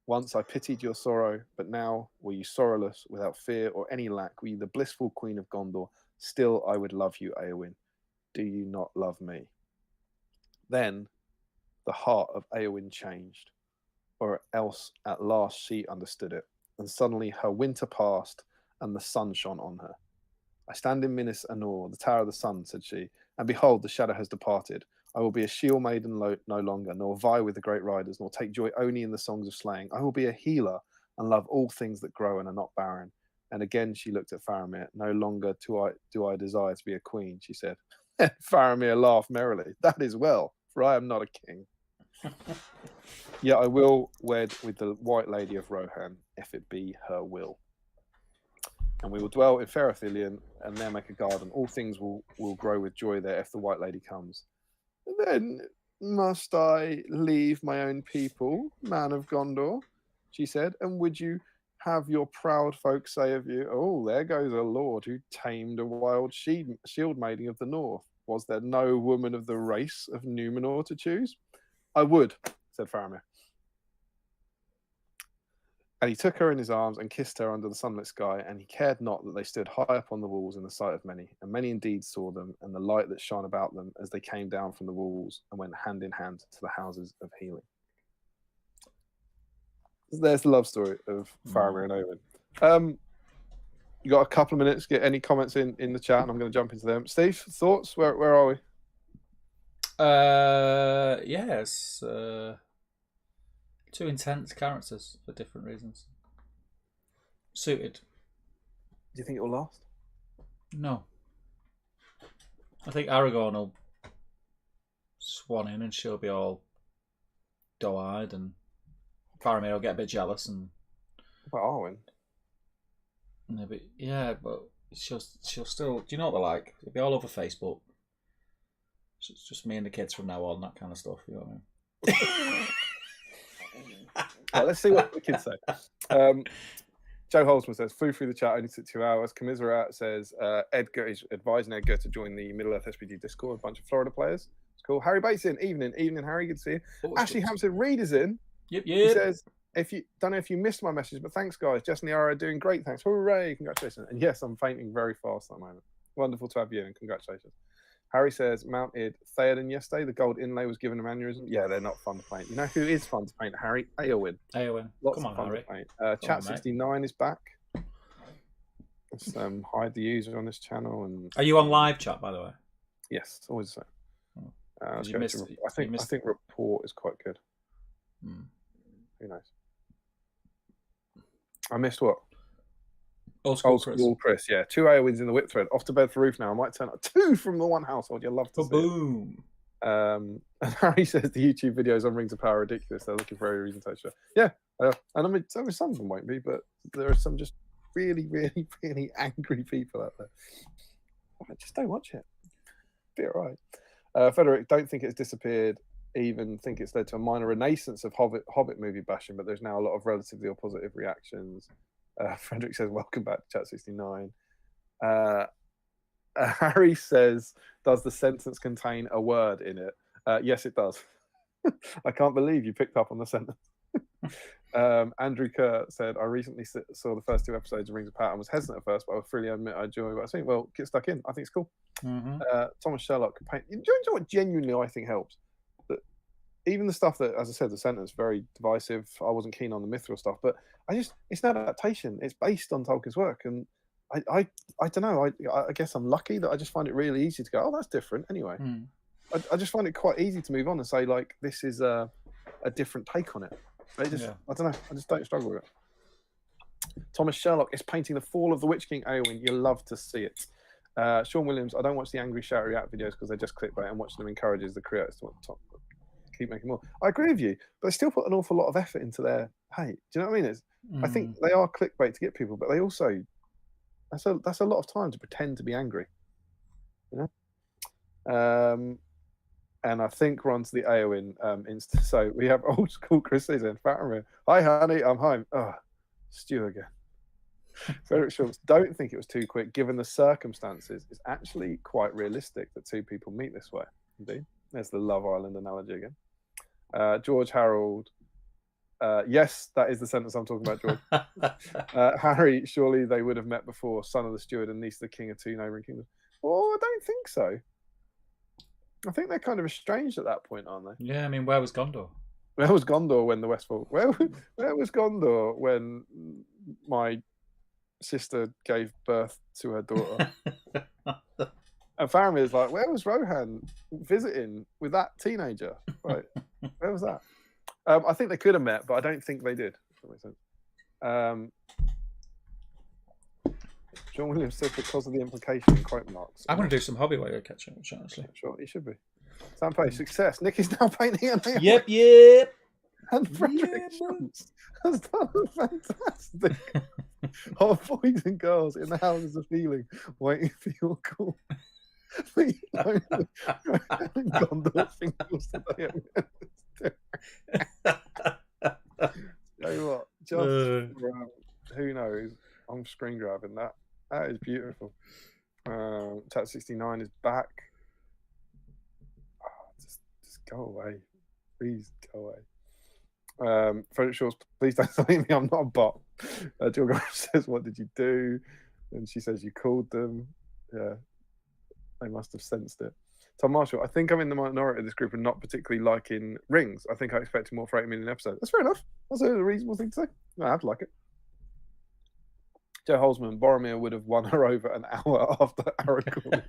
Once I pitied your sorrow, but now were you sorrowless, without fear or any lack, were you the blissful queen of Gondor, still I would love you, Eowyn. Do you not love me? Then the heart of Eowyn changed, or else at last she understood it, and suddenly her winter passed, and the sun shone on her. I stand in Minas Anor, the tower of the sun, said she, and behold, the shadow has departed. I will be a shield maiden no longer, nor vie with the great riders, nor take joy only in the songs of slaying. I will be a healer, and love all things that grow and are not barren. And again she looked at Faramir. No longer do I desire to be a queen, she said. Faramir laughed merrily. That is well, for I am not a king. Yet I will wed with the White Lady of Rohan, if it be her will. And we will dwell in fair Ithilien, and there make a garden. All things will grow with joy there if the White Lady comes. Then must I leave my own people, man of Gondor? She said. And would you have your proud folk say of you, oh, there goes a lord who tamed a wild shield maiden of the north. Was there no woman of the race of Numenor to choose? I would, said Faramir. And he took her in his arms and kissed her under the sunlit sky, and he cared not that they stood high up on the walls in the sight of many, and many indeed saw them, and the light that shone about them as they came down from the walls and went hand in hand to the houses of healing. There's the love story of Faramir and Eowyn. You got a couple of minutes. Get any comments in the chat, and I'm going to jump into them. Steve, thoughts? Where are we? Yes. Two intense characters for different reasons. Suited. Do you think it will last? No. I think Aragorn will swan in and she'll be all doe-eyed, and Faramir will get a bit jealous and. What about Arwen? But she'll still. Do you know what they're like? It'll be all over Facebook. It's just me and the kids from now on, that kind of stuff. You know what I mean? Right, let's see what the kids say. Joe Holzman says, flew through the chat, only took 2 hours. Commiserate says, Edgar is advising Edgar to join the Middle-earth SBG Discord, a bunch of Florida players. It's cool. Harry Bates in, evening, Harry, good to see you. Ashley Hampson Reed is in. Yep. He says, don't know if you missed my message, but thanks, guys. Jess and Yara are doing great, thanks. Hooray, congratulations. And yes, I'm fainting very fast at the moment. Wonderful to have you in, and congratulations. Harry says, mounted Theoden yesterday. The gold inlay was given a mannerism. Yeah, they're not fun to paint. You know who is fun to paint, Harry? Eowyn. Lots Come of on, fun Harry. to paint. Chat69 is back. Let's hide the user on this channel. And Are you on live chat, by the way? yes, it's always the same. I think report is quite good. Who knows? I missed what? Old school Chris. Yeah, 2 Eowyn's in the whip thread. Off to bed for roof now. I might turn up 2 from the one household. You'll love to see boom. And Harry says the YouTube videos on Rings of Power are ridiculous. They're looking for every reason to show. Yeah, and I mean, some of them won't be, but there are some just really, really, really angry people out there. I just don't watch it. Be all right. Frederick, don't think it's disappeared. Even think it's led to a minor renaissance of Hobbit movie bashing, but there's now a lot of relatively or positive reactions. Frederick says, welcome back to Chat 69. Harry says, does the sentence contain a word in it? Yes, it does. I can't believe you picked up on the sentence. Andrew Kerr said, I recently saw the first 2 episodes of Rings of Power and was hesitant at first, but I freely admit I enjoy what I see. Well, get stuck in. I think it's cool. Thomas Sherlock, do you know what genuinely I think helps? That even the stuff that, as I said, the sentence very divisive. I wasn't keen on the mithril stuff, but it's an adaptation. It's based on Tolkien's work, and I don't know. I guess I'm lucky that I just find it really easy to go, oh, that's different. Anyway, I just find it quite easy to move on and say, like, this is a different take on it. I don't know. I just don't struggle with it. Thomas Sherlock is painting the fall of the Witch King Eowyn. You'll love to see it. Sean Williams, I don't watch the angry shout react videos because they're just clickbait, and watching them encourages the creators to keep making more. I agree with you, but they still put an awful lot of effort into their hate. Do you know what I mean? I think they are clickbait to get people, but they also that's a lot of time to pretend to be angry. You know? And I think we're on to the Eowyn insta. So we have old school Chris in Faramir. Hi, honey, I'm home. Oh, Stu again. Frederick Schultz, don't think it was too quick given the circumstances. It's actually quite realistic that 2 people meet this way. Indeed. There's the Love Island analogy again. George Harold. Yes, that is the sentence I'm talking about, George. Harry, surely they would have met before, son of the steward and niece of the king of 2 neighbouring kingdoms. Well, I don't think so. I think they're kind of estranged at that point, aren't they? Yeah, I mean, where was Gondor? Where was Gondor when the Westfall? Where was Gondor when my sister gave birth to her daughter? And Faramir is like, where was Rohan visiting with that teenager? Right, where was that? I think they could have met, but I don't think they did. If that makes sense. John Williams said because of the implication, quote marks. I'm going to do some hobby while you're catching up, actually. Sure, you should be. Sam Page, success. Nick is now painting an Eowyn. Yep. And Frederick Schultz has done fantastic. Hot boys and girls in the houses of feeling, waiting for your call. Please don't Gondor singles today. Tell you what, just who knows? I'm screen grabbing that. That is beautiful. Chat 69 is back. Oh, just go away. Please go away. Frederick Shaw's, please don't tell me I'm not a bot. Jill Garage says, what did you do? And she says, you called them. Yeah, they must have sensed it. Tom Marshall, I think I'm in the minority of this group and not particularly liking Rings. I think I expected more for 8 million episodes. That's fair enough. That's a reasonable thing to say. I have to like it. Joe Holzman, Boromir would have won her over an hour after Aragorn.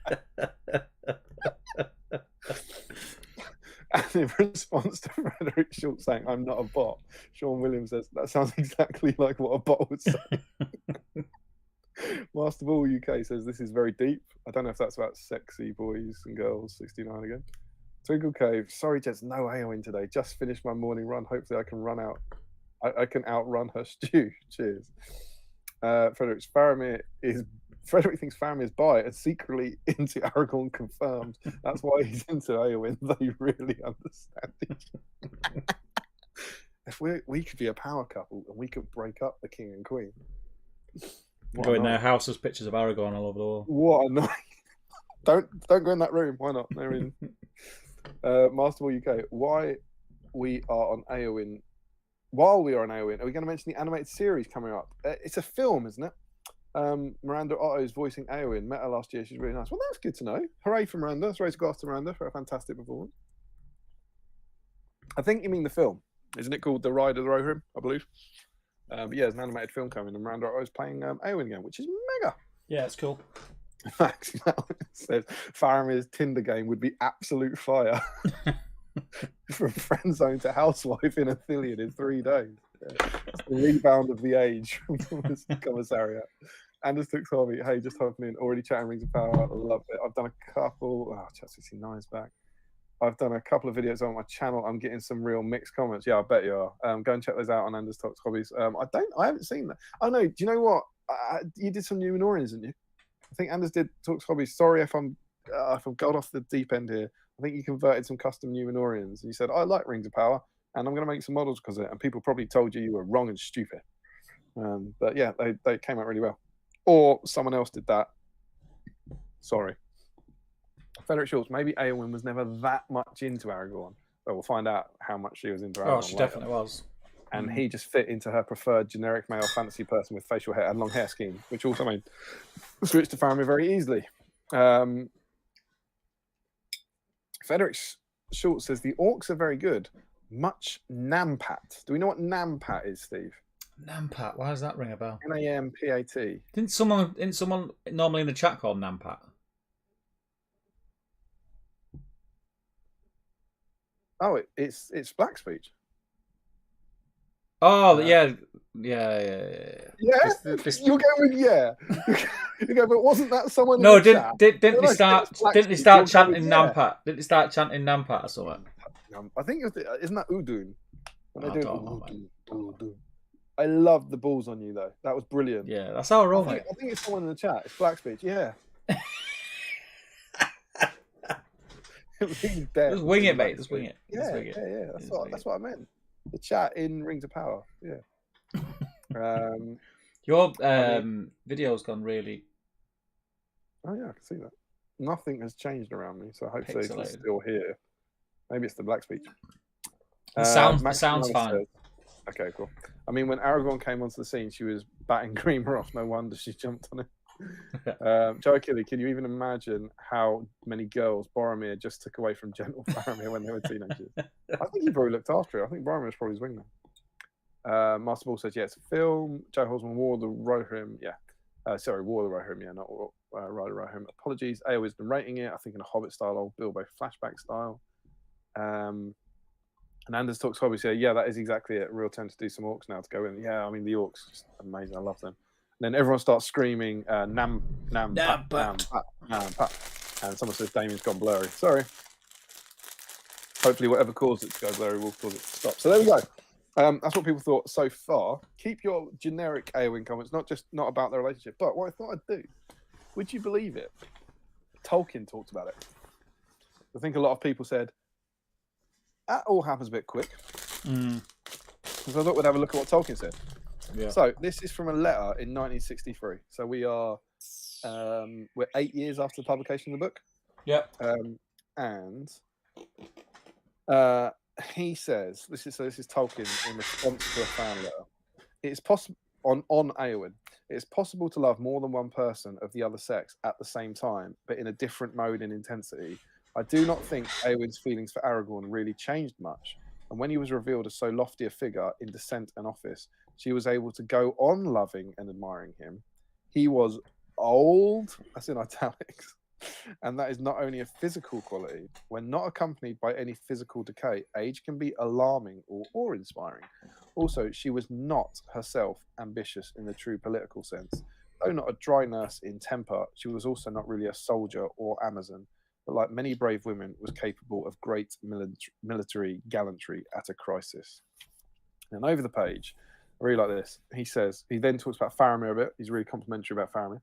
And in response to Frederick Schultz saying, I'm not a bot, Sean Williams says, that sounds exactly like what a bot would say. Masterball UK says, this is very deep. I don't know if that's about sexy boys and girls, 69 again. Twinkle Cave, sorry, Jess, no Eowyn today. Just finished my morning run. Hopefully I can run out. I can outrun her stew. Cheers. Frederick thinks Faramir is bi and secretly into Aragorn confirmed. That's why he's into Eowyn. They really understand each other. If we could be a power couple and we could break up the king and queen. Go in their house, there's pictures of Aragorn all over the wall. What a night. Don't go in that room. Why not? They're in. Masterball UK. Why we are on Eowyn. While we are on Eowyn, are we going to mention the animated series coming up? It's a film, isn't it? Miranda Otto's voicing Eowyn. Met her last year. She's really nice. Well, that's good to know. Hooray for Miranda. Let's raise a glass to Miranda for a fantastic performance. I think you mean the film. Isn't it called The Ride of the Rohirrim, I believe? But yeah, there's an animated film coming, and Miranda Otto's playing Eowyn again, which is mega. Yeah, it's cool. Max says Faramir's Tinder game would be absolute fire. From friend zone to housewife in Athelion in 3 days. Yeah. That's the rebound of the age from this commissariat. Anders took Tommy. Hey, just hopping in. Already chatting Rings of Power. I love it. I've done a couple. Oh, Chat 69's back. I've done a couple of videos on my channel. I'm getting some real mixed comments. Yeah, I bet you are. Go and check those out on Anders Talks Hobbies. I haven't seen that. Oh no, do you know what? You did some Numenorians, didn't you? I think Anders did Talks Hobbies. Sorry if I've got off the deep end here. I think you converted some custom Numenorians. And you said, I like Rings of Power, and I'm going to make some models because of it. And people probably told you were wrong and stupid. But yeah, they came out really well. Or someone else did that. Sorry. Frederick Schultz, maybe Eowyn was never that much into Aragorn. But we'll find out how much she was into Aragorn. Oh, she definitely was. And he just fit into her preferred generic male fantasy person with facial hair and long hair scheme, which also made the switch to Faramir very easily. Frederick Schultz says the orcs are very good. Much Nampat. Do we know what Nampat is, Steve? Nampat. Why does that ring a bell? Nampat. Didn't someone normally in the chat called Nampat? Oh, it's black speech. Oh yeah. Yeah, This... you're going with yeah. You go, but wasn't that someone? No, in the didn't they chat? start chanting Nampat? Didn't they start chanting Nampat or something? I think isn't that Udun? I don't know. I love the balls on you though. That was brilliant. Yeah, that's how I roll, mate. I think it's someone in the chat. It's black speech. Yeah. Just wing it, mate. Just wing it. Yeah. That's what I meant. The chat in Rings of Power. Yeah. Your video's gone really. Oh yeah, I can see that. Nothing has changed around me, so I hope Pixelated. it's still here. Maybe it's the black speech. The sound's fine. Okay, cool. I mean, when Aragorn came onto the scene, she was batting Greener off. No wonder she jumped on it. Joe Achille, can you even imagine how many girls Boromir just took away from Gentle Faramir when they were teenagers? I think he probably looked after it. I think Boromir was probably his wingman. Masterball says, yeah, it's a film. Joe Holzman, War of the Rohirrim. Yeah. War of the Rohirrim. Yeah, not Ride of the Rohirrim. Apologies. Eowyn's been rating it. I think in a Hobbit style, old Bilbo flashback style. And Anders Talks Hobbies here. Yeah, that is exactly it. Real time to do some orcs now to go in. Yeah, I mean, the orcs, just amazing. I love them. And then everyone starts screaming, Nam, Pat. And someone says Damien's gone blurry. Sorry. Hopefully whatever caused it to go blurry will cause it to stop. So there we go. That's what people thought so far. Keep your generic Eowyn comments, not about their relationship. But what I thought I'd do, would you believe it? Tolkien talked about it. I think a lot of people said, that all happens a bit quick. So I thought we'd have a look at what Tolkien said. Yeah. So this is from a letter in 1963. So we're 8 years after the publication of the book. Yeah. And he says, this is Tolkien in response to a fan letter. It's possible on Eowyn. It's possible to love more than one person of the other sex at the same time, but in a different mode and intensity. I do not think Eowyn's feelings for Aragorn really changed much. And when he was revealed as so lofty a figure in descent and office, she was able to go on loving and admiring him. He was old, that's in italics, and that is not only a physical quality. When not accompanied by any physical decay, age can be alarming or awe-inspiring. Also, she was not herself ambitious in the true political sense. Though not a dry nurse in temper, she was also not really a soldier or Amazon, but like many brave women, was capable of great military gallantry at a crisis. And over the page, I really like this. He then talks about Faramir a bit. He's really complimentary about Faramir.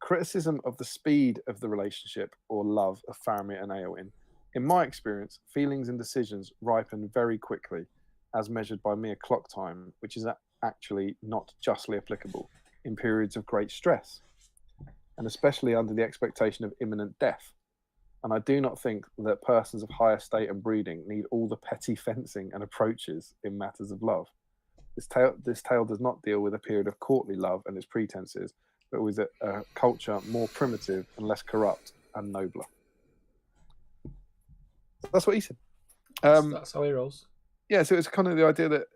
Criticism of the speed of the relationship or love of Faramir and Eowyn. In my experience, feelings and decisions ripen very quickly, as measured by mere clock time, which is actually not justly applicable in periods of great stress, and especially under the expectation of imminent death. And I do not think that persons of higher state and breeding need all the petty fencing and approaches in matters of love. This tale does not deal with a period of courtly love and its pretenses, but with a culture more primitive and less corrupt and nobler. That's what he said. That's how he rolls. Yeah, so it's kind of the idea that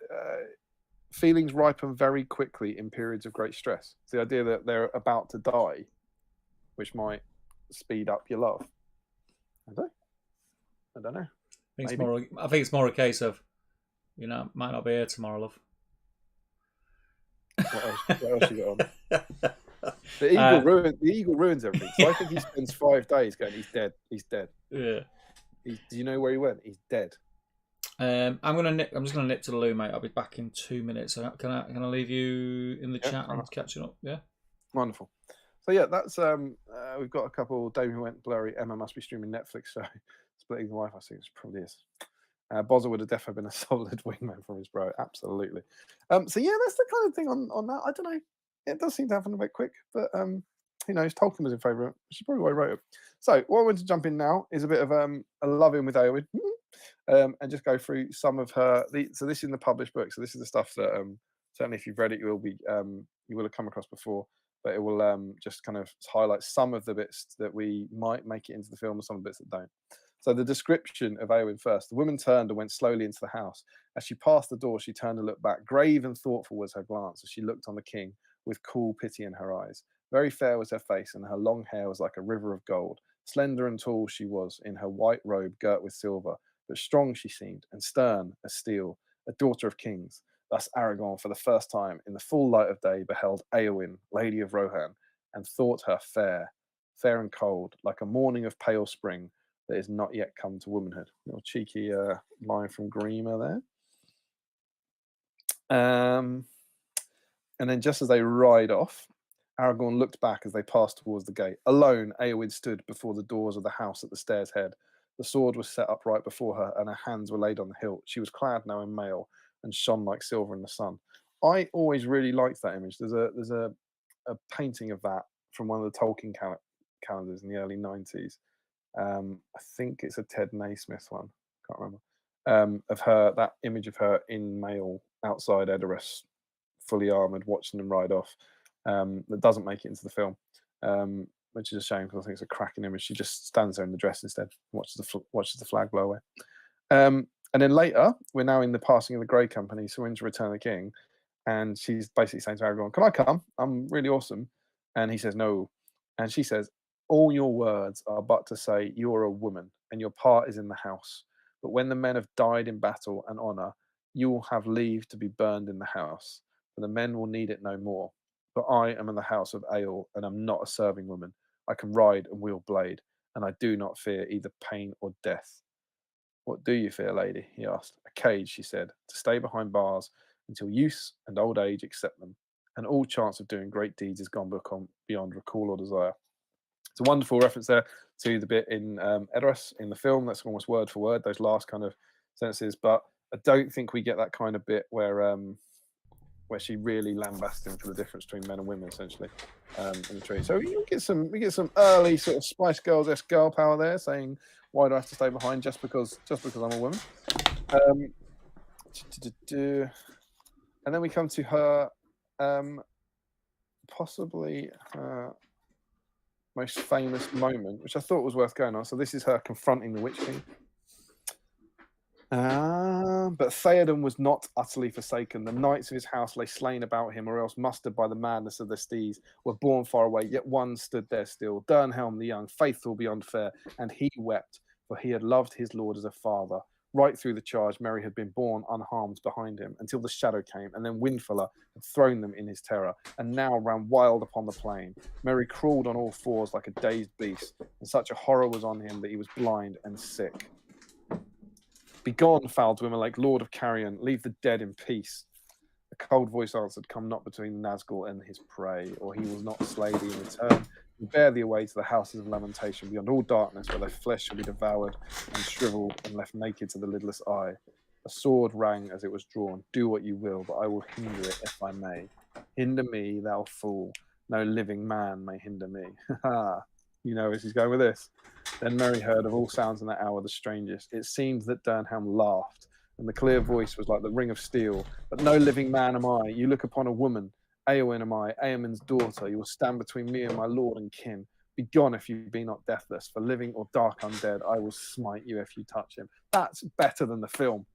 feelings ripen very quickly in periods of great stress. It's the idea that they're about to die, which might speed up your love. I don't know. I think it's more a case of, might not be here tomorrow, love. What else you got on? The eagle ruins everything. So I think he spends 5 days going, he's dead. Yeah. Do you know where he went? He's dead. I'm just gonna nip to the loo, mate. I'll be back in 2 minutes. So can I leave you in the chat and catching up? Yeah. Wonderful. So yeah, that's we've got a couple. Damien went blurry. Emma must be streaming Netflix, so splitting the Wi-Fi signals probably is. Bozza would have definitely been a solid wingman from his bro. Absolutely. So yeah, that's the kind of thing on that. I don't know. It does seem to happen a bit quick, but who knows? Tolkien was in favour of it, which is probably why I wrote it. So what I want to jump in now is a bit of a love-in with Eowyn, and just go through some of her. So this is in the published book. So this is the stuff that certainly if you've read it, you will have come across before. But it will just kind of highlight some of the bits that we might make it into the film and some of the bits that don't. So the description of Eowyn first. The woman turned and went slowly into the house. As she passed the door, she turned and looked back. Grave and thoughtful was her glance as she looked on the king with cool pity in her eyes. Very fair was her face, and her long hair was like a river of gold. Slender and tall she was, in her white robe girt with silver, but strong she seemed, and stern as steel, a daughter of kings. Thus Aragorn, for the first time, in the full light of day, beheld Eowyn, Lady of Rohan, and thought her fair, fair and cold, like a morning of pale spring that is not yet come to womanhood. Little cheeky line from Grima there. And then just as they ride off, Aragorn looked back as they passed towards the gate. Alone, Eowyn stood before the doors of the house at the stairs' head. The sword was set upright before her, and her hands were laid on the hilt. She was clad now in mail and shone like silver in the sun. I always really liked that image. There's a painting of that from one of the Tolkien calendars in the early 90s. I think it's a Ted Naismith one. Can't remember. Of her, that image of her in mail outside Edoras, fully armored, watching them ride off. That doesn't make it into the film, which is a shame because I think it's a cracking image. She just stands there in the dress instead, and watches the flag blow away. And then later, we're now in the passing of the Grey Company, so we're into Return of the King, and she's basically saying to Aragorn, "Can I come? I'm really awesome." And he says, "No." And she says, "All your words are but to say you're a woman, and your part is in the house. But when the men have died in battle and honour, you will have leave to be burned in the house, for the men will need it no more. But I am in the house of Ale, and am not a serving woman. I can ride and wield blade, and I do not fear either pain or death." "What do you fear, lady?" he asked. "A cage," she said, "to stay behind bars until use and old age accept them, and all chance of doing great deeds is gone beyond recall or desire." It's a wonderful reference there to the bit in Edoras in the film. That's almost word for word, those last kind of sentences. But I don't think we get that kind of bit where where she really lambasts him for the difference between men and women, essentially, in the tree. So we get some early sort of Spice Girls-esque girl power there, saying, "Why do I have to stay behind just because I'm a woman?" And then we come to her, possibly her most famous moment, which I thought was worth going on. So this is her confronting the Witch King. But Theoden was not utterly forsaken. The knights of his house lay slain about him, or else mustered by the madness of their steeds, were borne far away, yet one stood there still, Dernhelm the young, faithful beyond fair, and he wept, for he had loved his lord as a father. Right through the charge, Merry had been borne unharmed behind him, until the shadow came, and then Windfuller had thrown them in his terror, and now ran wild upon the plain. Merry crawled on all fours like a dazed beast, and such a horror was on him that he was blind and sick. Begone, foul Dwimmerlake, lord of Carrion, leave the dead in peace. A cold voice answered, come not between Nazgul and his prey, or he will not slay thee in return, and bear thee away to the houses of lamentation, beyond all darkness, where thy flesh shall be devoured and shriveled and left naked to the lidless eye. A sword rang as it was drawn. Do what you will, but I will hinder it if I may. Hinder me, thou fool. No living man may hinder me. Ha! You know where she's going with this. Then Merry heard of all sounds in that hour the strangest. It seemed that Dernhelm laughed, and the clear voice was like the ring of steel. But no living man am I. You look upon a woman. Eowyn am I, Eowyn's daughter. You will stand between me and my lord and kin. Begone if you be not deathless. For living or dark undead, I will smite you if you touch him. That's better than the film.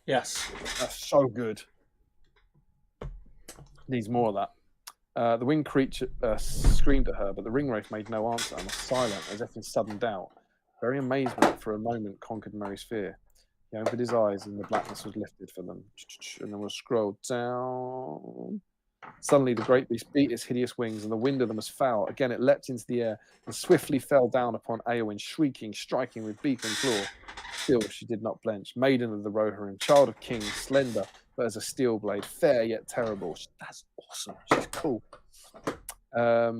Yes. That's so good. Needs more of that. The winged creature screamed at her, but the ringwraith made no answer and was silent, as if in sudden doubt. Very amazement for a moment conquered Merry's fear. He opened his eyes, and the blackness was lifted for them, and then was scrolled down. Suddenly the great beast beat its hideous wings, and the wind of them was foul. Again it leapt into the air, and swiftly fell down upon Eowyn, shrieking, striking with beak and claw. Still she did not blench. Maiden of the Rohirrim, child of kings, slender, but as a steel blade, fair yet terrible. That's awesome. She's cool. A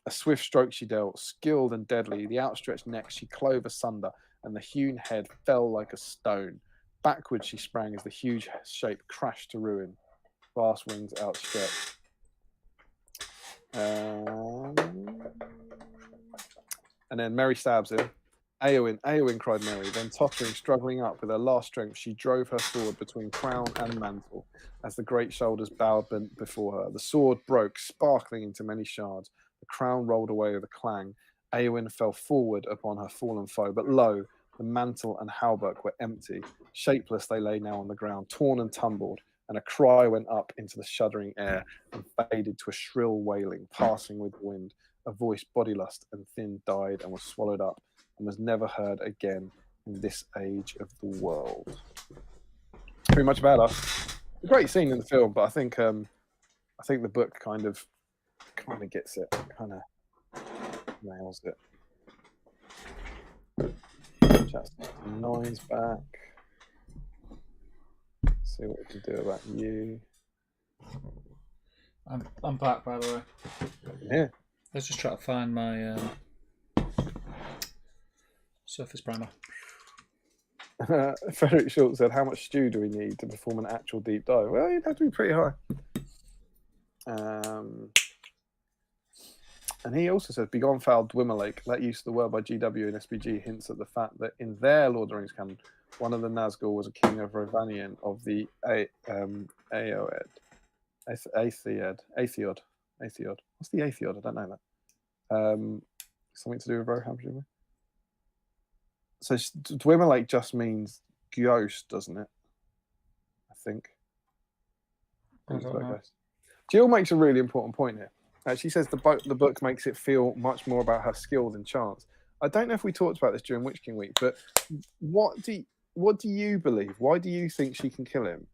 swift stroke she dealt, skilled and deadly. The outstretched neck she clove asunder, and the hewn head fell like a stone. Backward she sprang as the huge shape crashed to ruin. Vast wings outstretched. And then Merry stabs him. Eowyn, Eowyn, cried Merry. Then tottering, struggling up with her last strength, she drove her sword between crown and mantle, as the great shoulders bowed before her. The sword broke, sparkling into many shards. The crown rolled away with a clang. Eowyn fell forward upon her fallen foe, but lo, the mantle and hauberk were empty. Shapeless they lay now on the ground, torn and tumbled, and a cry went up into the shuddering air and faded to a shrill wailing, passing with the wind. A voice bodiless and thin died and was swallowed up, and was never heard again in this age of the world. Pretty much about us. A great scene in the film, but I think the book kind of gets it, kind of nails it. Just noise back. See what we can do about you. I'm back, by the way. Yeah. Let's just try to find my surface primer. Frederick Schultz said, how much stew do we need to perform an actual deep dive? Well, you'd have to be pretty high. And he also says, begone foul Dwimmerlake. That use of the word by GW and SBG hints at the fact that in their Lord of the Rings canon, one of the Nazgul was a king of Rovanion of the Aeod. Aetheod. What's the Aetheod? I don't know that. Something to do with Rohan. So Dwimmerlake just means ghost, doesn't it? I think. I don't know. Jill makes a really important point here. She says the book makes it feel much more about her skill than chance. I don't know if we talked about this during Witch King Week, but what do you believe? Why do you think she can kill him?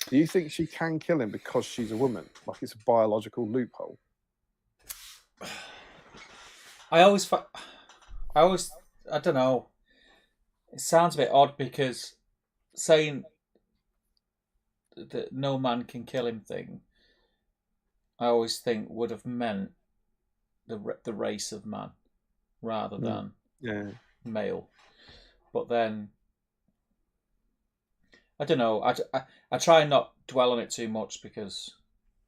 Do you think she can kill him because she's a woman? Like it's a biological loophole? I don't know. It sounds a bit odd because saying that no man can kill him thing, I always think would have meant the race of man rather than male. But then I don't know. I try and not dwell on it too much because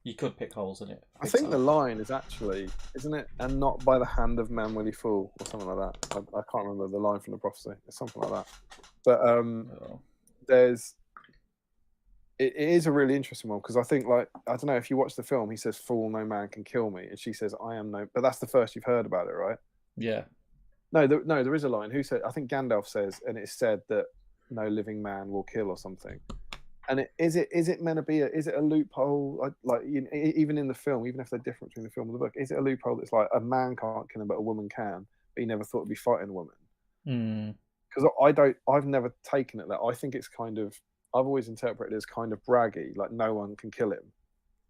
you could pick holes in it. I think the line is actually, isn't it? And not by the hand of man will he fall, or something like that. I can't remember the line from the prophecy. It's something like that. But it is a really interesting one because I think, like, I don't know if you watch the film, he says, "Fool, no man can kill me," and she says, "I am no." But that's the first you've heard about it, right? Yeah. No, there is a line. Who said? I think Gandalf says, and it's said that no living man will kill or something. And is it meant to be? Is it a loophole? Like even in the film, even if they're different between the film and the book, is it a loophole that's like a man can't kill him, but a woman can? But he never thought it'd be fighting a woman. Because I've never taken it that. I think it's kind of. I've always interpreted it as kind of braggy, like no one can kill him.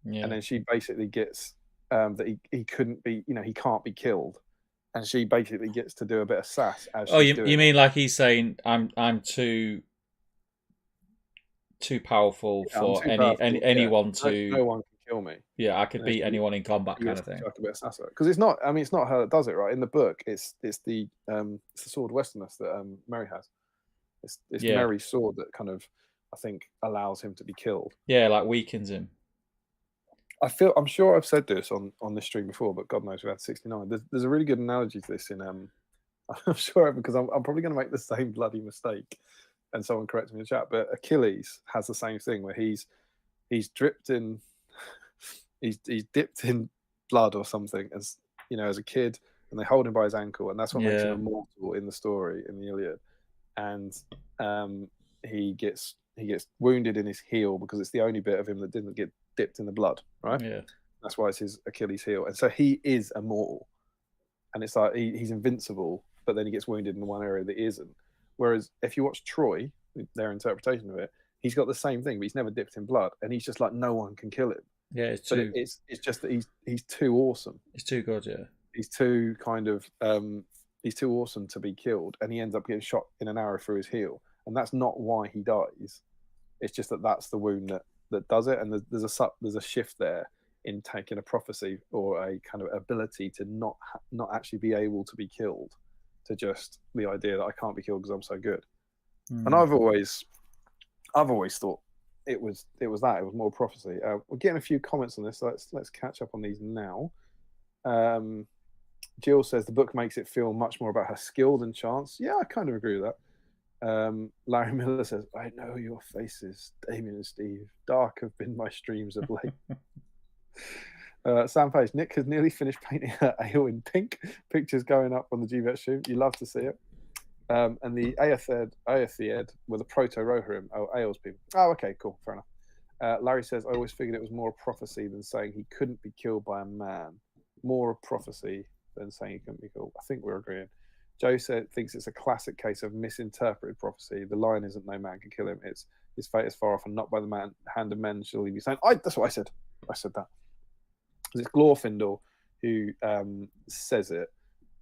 Yeah. And then she basically gets that he couldn't be, he can't be killed, and she basically gets to do a bit of sass. As you mean like he's saying I'm too powerful for anyone to. No one can kill me. Yeah, I could beat anyone in combat, kind of thing. Because it's not. I mean, it's not her that does it, right? In the book, it's the sword Westerness that Merry has. It's Merry's sword that kind of, I think, allows him to be killed. Yeah, like weakens him. I'm sure I've said this on this stream before, but God knows we had 69. There's a really good analogy to this in I'm sure, because I'm probably going to make the same bloody mistake, and someone correct me in the chat. But Achilles has the same thing where he's dripped in, he's dipped in blood or something as a kid, and they hold him by his ankle, and that's what makes him immortal in the story in the Iliad. And he gets wounded in his heel because it's the only bit of him that didn't get dipped in the blood, right? Yeah, that's why it's his Achilles heel, and so he is immortal, and it's like he's invincible, but then he gets wounded in the one area that isn't. Whereas if you watch Troy, their interpretation of it, he's got the same thing, but he's never dipped in blood, and he's just like no one can kill him. Yeah, it's just that he's too awesome. He's too good. Yeah, he's too kind of he's too awesome to be killed, and he ends up getting shot in an arrow through his heel, and that's not why he dies. It's just that's the wound that does it, and there's a shift there in taking a prophecy or a kind of ability to not actually be able to be killed, to just the idea that I can't be killed because I'm so good. And I've always thought it was more prophecy. We're getting a few comments on this, so let's catch up on these now. Jill says the book makes it feel much more about her skill than chance. Yeah, I kind of agree with that. Larry Miller says, I know your faces, Damien and Steve. Dark have been my streams of late. Sam Page, Nick has nearly finished painting her Eowyn pink. Pictures going up on the GVET stream. You love to see it. And the Aethied were the proto-Rohirrim. Oh, Eowl's people. Oh, okay, cool, fair enough. Larry says, I always figured it was more a prophecy than saying he couldn't be killed by a man. More a prophecy than saying he couldn't be killed. I think we're agreeing. Joe thinks it's a classic case of misinterpreted prophecy. The line isn't no man can kill him. It's his fate is far off, and not by the hand of men shall he be slain. That's what I said. I said that. It's Glorfindel who says it,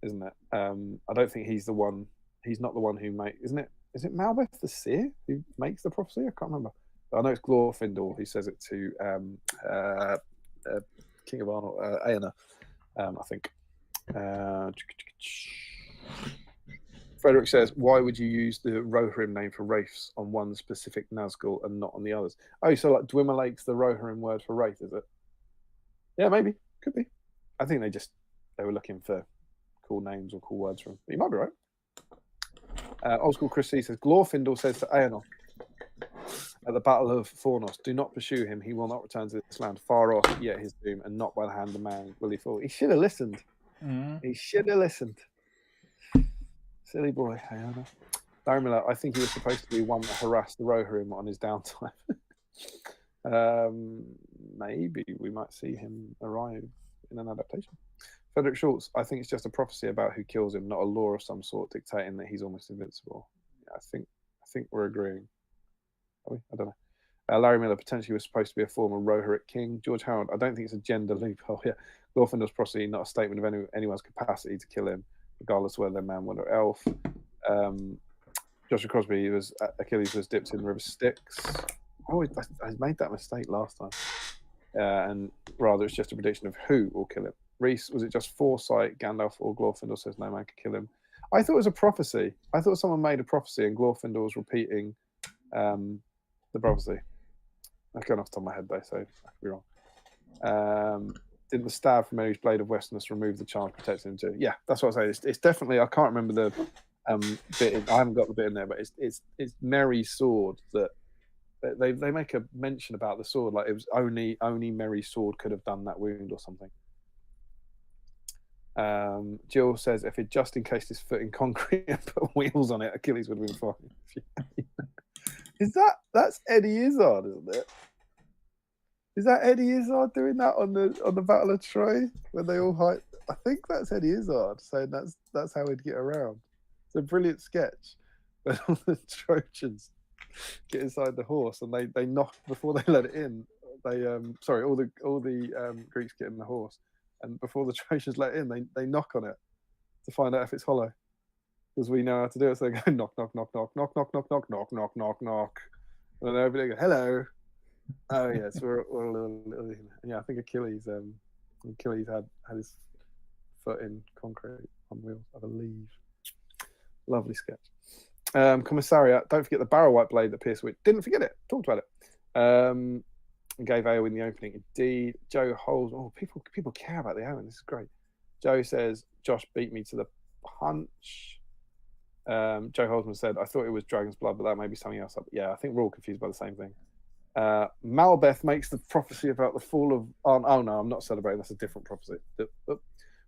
isn't it? I don't think he's the one. He's not the one who makes. Isn't it? Is it Malbeth the Seer who makes the prophecy? I can't remember. But I know it's Glorfindel who says it to King of Arnor, Aena, I think. Frederick says, why would you use the Rohirrim name for wraiths on one specific Nazgul and not on the others? Oh, so like Dwemer Lake's the Rohirrim word for wraith, is it? Yeah, maybe. Could be. I think they were looking for cool names or cool words for him. But you might be right. Old School Chris C says, Glorfindel says to Aenor at the Battle of Fornos, do not pursue him. He will not return to this land. Far off, yet his doom, and not by the hand of man will he fall. He should have listened. He should have listened. Silly boy, Aenor. Larry Miller, I think he was supposed to be one that harassed the Rohirrim on his downtime. Maybe we might see him arrive in an adaptation. Frederick Schultz, I think it's just a prophecy about who kills him, not a law of some sort dictating that he's almost invincible. Yeah, I think we're agreeing. Are we? I don't know. Larry Miller potentially was supposed to be a former Rohirrim king. George Howard, I don't think it's a gender loophole. Yeah, Glorfindel's prophecy, not a statement of anyone's capacity to kill him, regardless of whether they're man, woman, or elf. Joshua Crosby Achilles was dipped in the river Styx. I made that mistake last time. And rather, it's just a prediction of who will kill him. Reese, was it just foresight, Gandalf, or Glorfindel says no man can kill him? I thought it was a prophecy. I thought someone made a prophecy and Glorfindel was repeating the The prophecy. That's going off the top of my head though, so I could be wrong. Did the stab from Mary's blade of Westerness remove the charge protecting him too? Yeah, that's what I say. It's definitely. I can't remember the bit. I haven't got the bit in there, but it's Merry's sword that they make a mention about the sword, like it was only Merry's sword could have done that wound or something. Jill says if it just encased his foot in concrete and put wheels on it, Achilles would have been fine. That's Eddie Izzard, isn't it? Is that Eddie Izzard doing that on the Battle of Troy when they all hide? I think that's Eddie Izzard saying that's how he'd get around. It's a brilliant sketch when all the Trojans get inside the horse and they knock before they let it in. They all the Greeks get in the horse, and before the Trojans let it in, they knock on it to find out if it's hollow, because we know how to do it. So they go knock knock knock knock knock knock knock knock knock knock knock knock, and then everybody go hello. Oh yeah, so we're all yeah. I think Achilles had his foot in concrete on wheels, I believe. Lovely sketch. Commissariat. Don't forget the barrel white blade that pierced with. Didn't forget it. Talked about it. Gave Eowyn the opening. Indeed. Joe Holes. Oh, people care about the Eowyn. This is great. Joe says Josh beat me to the punch. Joe Holzman said I thought it was dragon's blood, but that may be something else. Yeah, I think we're all confused by the same thing. Malbeth makes the prophecy about the fall of. Oh no, I'm not celebrating. That's a different prophecy. But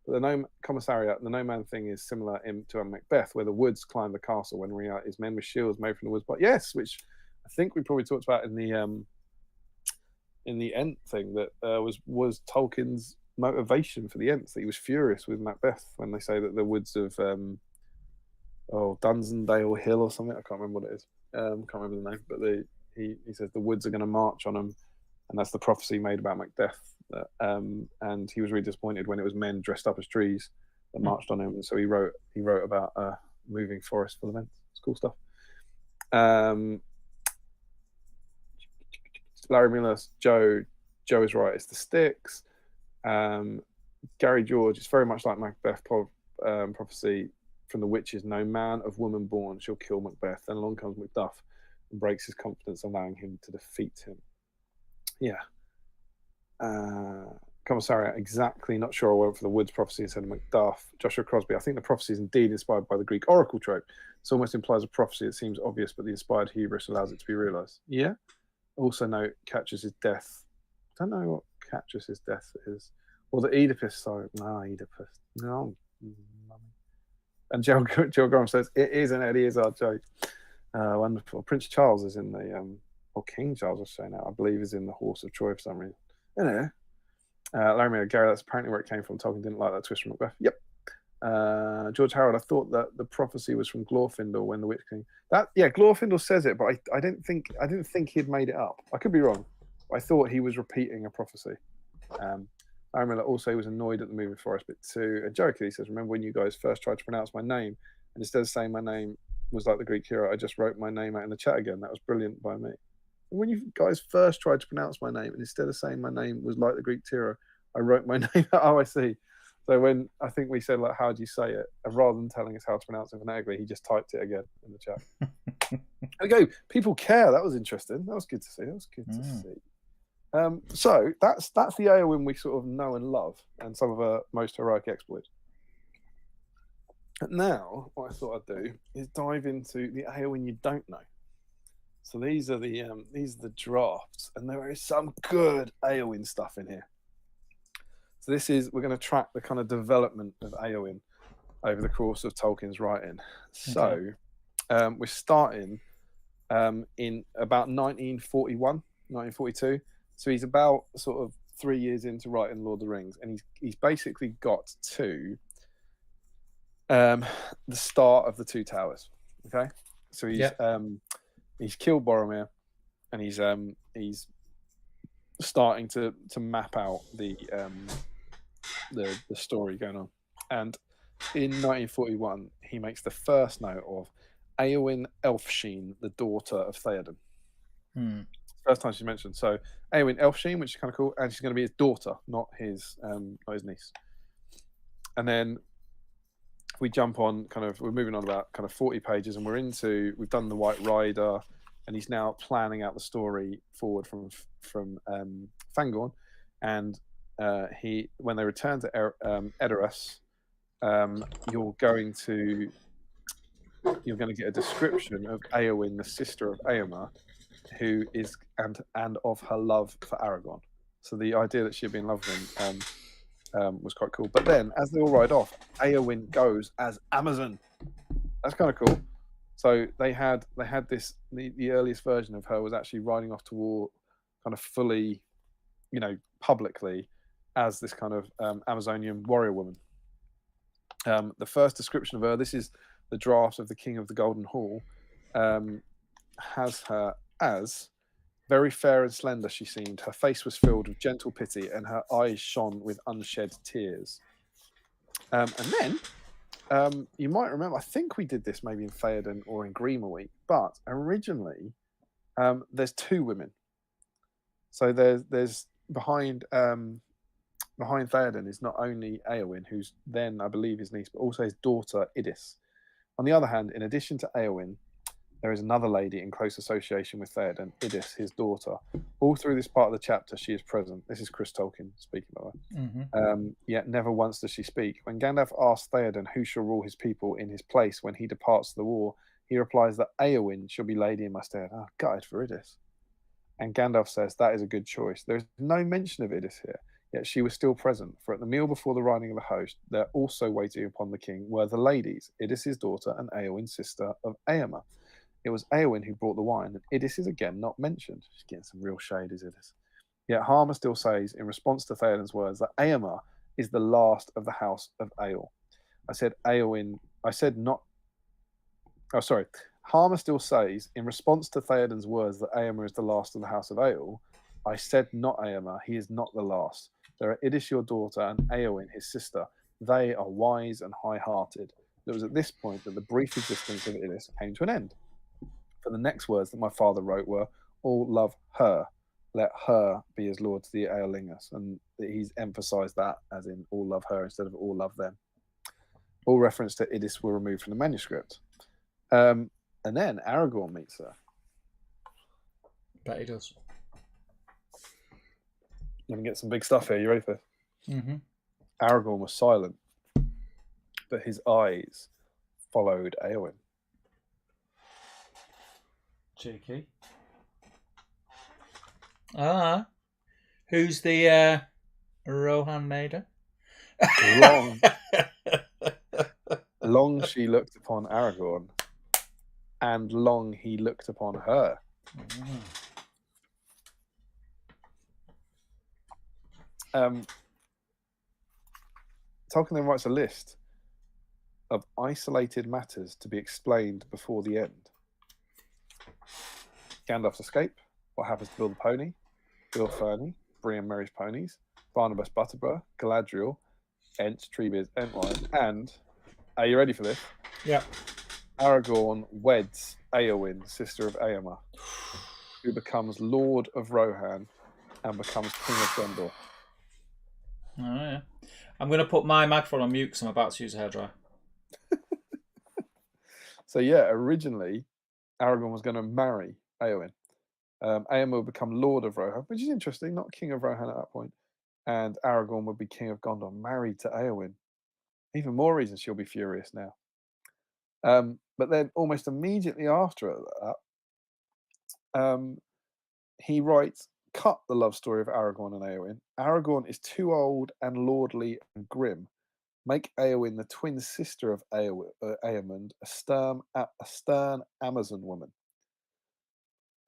the commissariat, the no man thing is similar to Macbeth, where the woods climb the castle when reality is men with shields made from the woods. But yes, which I think we probably talked about in the Ent thing, that was Tolkien's motivation for the Ents. That he was furious with Macbeth when they say that the woods of Dunsandale Hill or something. I can't remember what it is. Can't remember the name, but he says the woods are going to march on them, and that's the prophecy made about Macbeth. And he was really disappointed when it was men dressed up as trees that marched on him, and so he wrote about moving forest full of men. It's cool stuff. Larry Miller's Joe is right. It's the sticks. Gary George. It's very much like Macbeth prophecy from the witches. No man of woman born shall kill Macbeth. Then along comes Macduff and breaks his confidence, allowing him to defeat him. Yeah. Commissariat, exactly. Not sure I went for the Woods prophecy instead of Macduff. Joshua Crosby. I think the prophecy is indeed inspired by the Greek oracle trope. It almost implies a prophecy. It seems obvious, but the inspired hubris allows it to be realized. Yeah. Also note Catchus' death. I don't know what Catchus' death is. Or the Oedipus. Sorry. No, Oedipus. No. And Jill Graham says it is an Eddie Izzard joke. Wonderful. Prince Charles is in the or King Charles, I should say now, I believe is in the Horse of Troy for some reason. Anyway, Larry Miller, Gary, that's apparently where it came from. Tolkien didn't like that twist from Macbeth. Yep. George Harold, I thought that the prophecy was from Glorfindel when the Witch King. Glorfindel says it, but I didn't think he'd made it up. I could be wrong. I thought he was repeating a prophecy. Larry Miller also was annoyed at the moving forest bit too. And Joe Kelly says, remember when you guys first tried to pronounce my name, and instead of saying my name was like the Greek hero, I just wrote my name out in the chat again. That was brilliant by me. When you guys first tried to pronounce my name, and instead of saying my name was like the Greek hero, I wrote my name out. Oh, I see. So when I think we said, like, how do you say it? And rather than telling us how to pronounce it phonetically, he just typed it again in the chat. There we go. People care. That was interesting. That was good to see. So that's the Eowyn we sort of know and love, and some of her most heroic exploits. And now, what I thought I'd do is dive into the Eowyn you don't know. So these are the drafts, and there is some good Eowyn stuff in here. So we're going to track the kind of development of Eowyn over the course of Tolkien's writing. So we're starting in about 1941, 1942. So he's about sort of 3 years into writing Lord of the Rings, and he's basically got to the start of the Two Towers. Okay, so he's killed Boromir, and he's starting to map out the story going on. And in 1941, he makes the first note of Eowyn Elfsheen, the daughter of Theoden. First time she's mentioned. So Eowyn Elfsheen, which is kind of cool, and she's going to be his daughter, not his niece. And then we jump on we're moving on about kind of 40 pages, and we've done the White Rider, and he's now planning out the story forward from Fangorn, and when they return to Edoras, you're going to get a description of Eowyn, the sister of Eomer, who is and of her love for Aragorn. So the idea that she'd been in love with him was quite cool. But then, as they all ride off, Eowyn goes as Amazon. That's kind of cool. So they had this. The earliest version of her was actually riding off to war, kind of fully, publicly, as this kind of Amazonian warrior woman. The first description of her, this is the draft of the King of the Golden Hall, has her as very fair and slender she seemed. Her face was filled with gentle pity, and her eyes shone with unshed tears. And then, you might remember, I think we did this maybe in Theoden or in Greenweek, but originally, there's two women. So there's behind Theoden is not only Eowyn, who's then, I believe, his niece, but also his daughter, Idis. On the other hand, in addition to Eowyn, there is another lady in close association with Theoden, Idis, his daughter. All through this part of the chapter, she is present. This is Chris Tolkien speaking, by the way. Yet never once does she speak. When Gandalf asks Theoden who shall rule his people in his place when he departs to the war, he replies that Eowyn shall be lady in my stead. Oh, gutted for Idis. And Gandalf says that is a good choice. There is no mention of Idis here, yet she was still present, for at the meal before the riding of the host, there also waiting upon the king were the ladies, Idis his daughter and Eowyn, sister of Eomer. It was Eowyn who brought the wine, and Idis is again not mentioned. She's getting some real shade, is Idis. Yet Harmer still says, in response to Theoden's words, that Eomer is the last of the house of Eorl. Harmer still says, in response to Theoden's words that Eomer is the last of the house of Eorl, I said not Eomer, he is not the last. There are Idis your daughter and Eowyn his sister. They are wise and high-hearted. It was at this point that the brief existence of Idis came to an end. For the next words that my father wrote were, all love her. Let her be as lord to the Eorlingas. And he's emphasised that as in all love her instead of all love them. All reference to Idis were removed from the manuscript. And then Aragorn meets her. Bet he does. You can get some big stuff here. You ready for this? Aragorn was silent, but his eyes followed Eowyn. Cheeky. Who's the Rohan maiden? Long she looked upon Aragorn, and long he looked upon her. Tolkien then writes a list of isolated matters to be explained before the end. Gandalf's escape, what happens to Bill the Pony, Bill Fernie, Bri and Merry's ponies, Barnabas Butterbur, Galadriel, Ent, Treebeard's Entwine, and, are you ready for this? Yeah. Aragorn weds Eowyn, sister of Eomer, who becomes Lord of Rohan and becomes King of Gondor. Oh, yeah. I'm going to put my microphone on mute because I'm about to use a hairdryer. So, yeah, originally, Aragorn was going to marry Eowyn. Eomer would become Lord of Rohan, which is interesting, not King of Rohan at that point. And Aragorn would be King of Gondor, married to Eowyn. Even more reason she'll be furious now. But then almost immediately after that, he writes, cut the love story of Aragorn and Eowyn. Aragorn is too old and lordly and grim. Make Eowyn the twin sister of Eamund, a stern Amazon woman.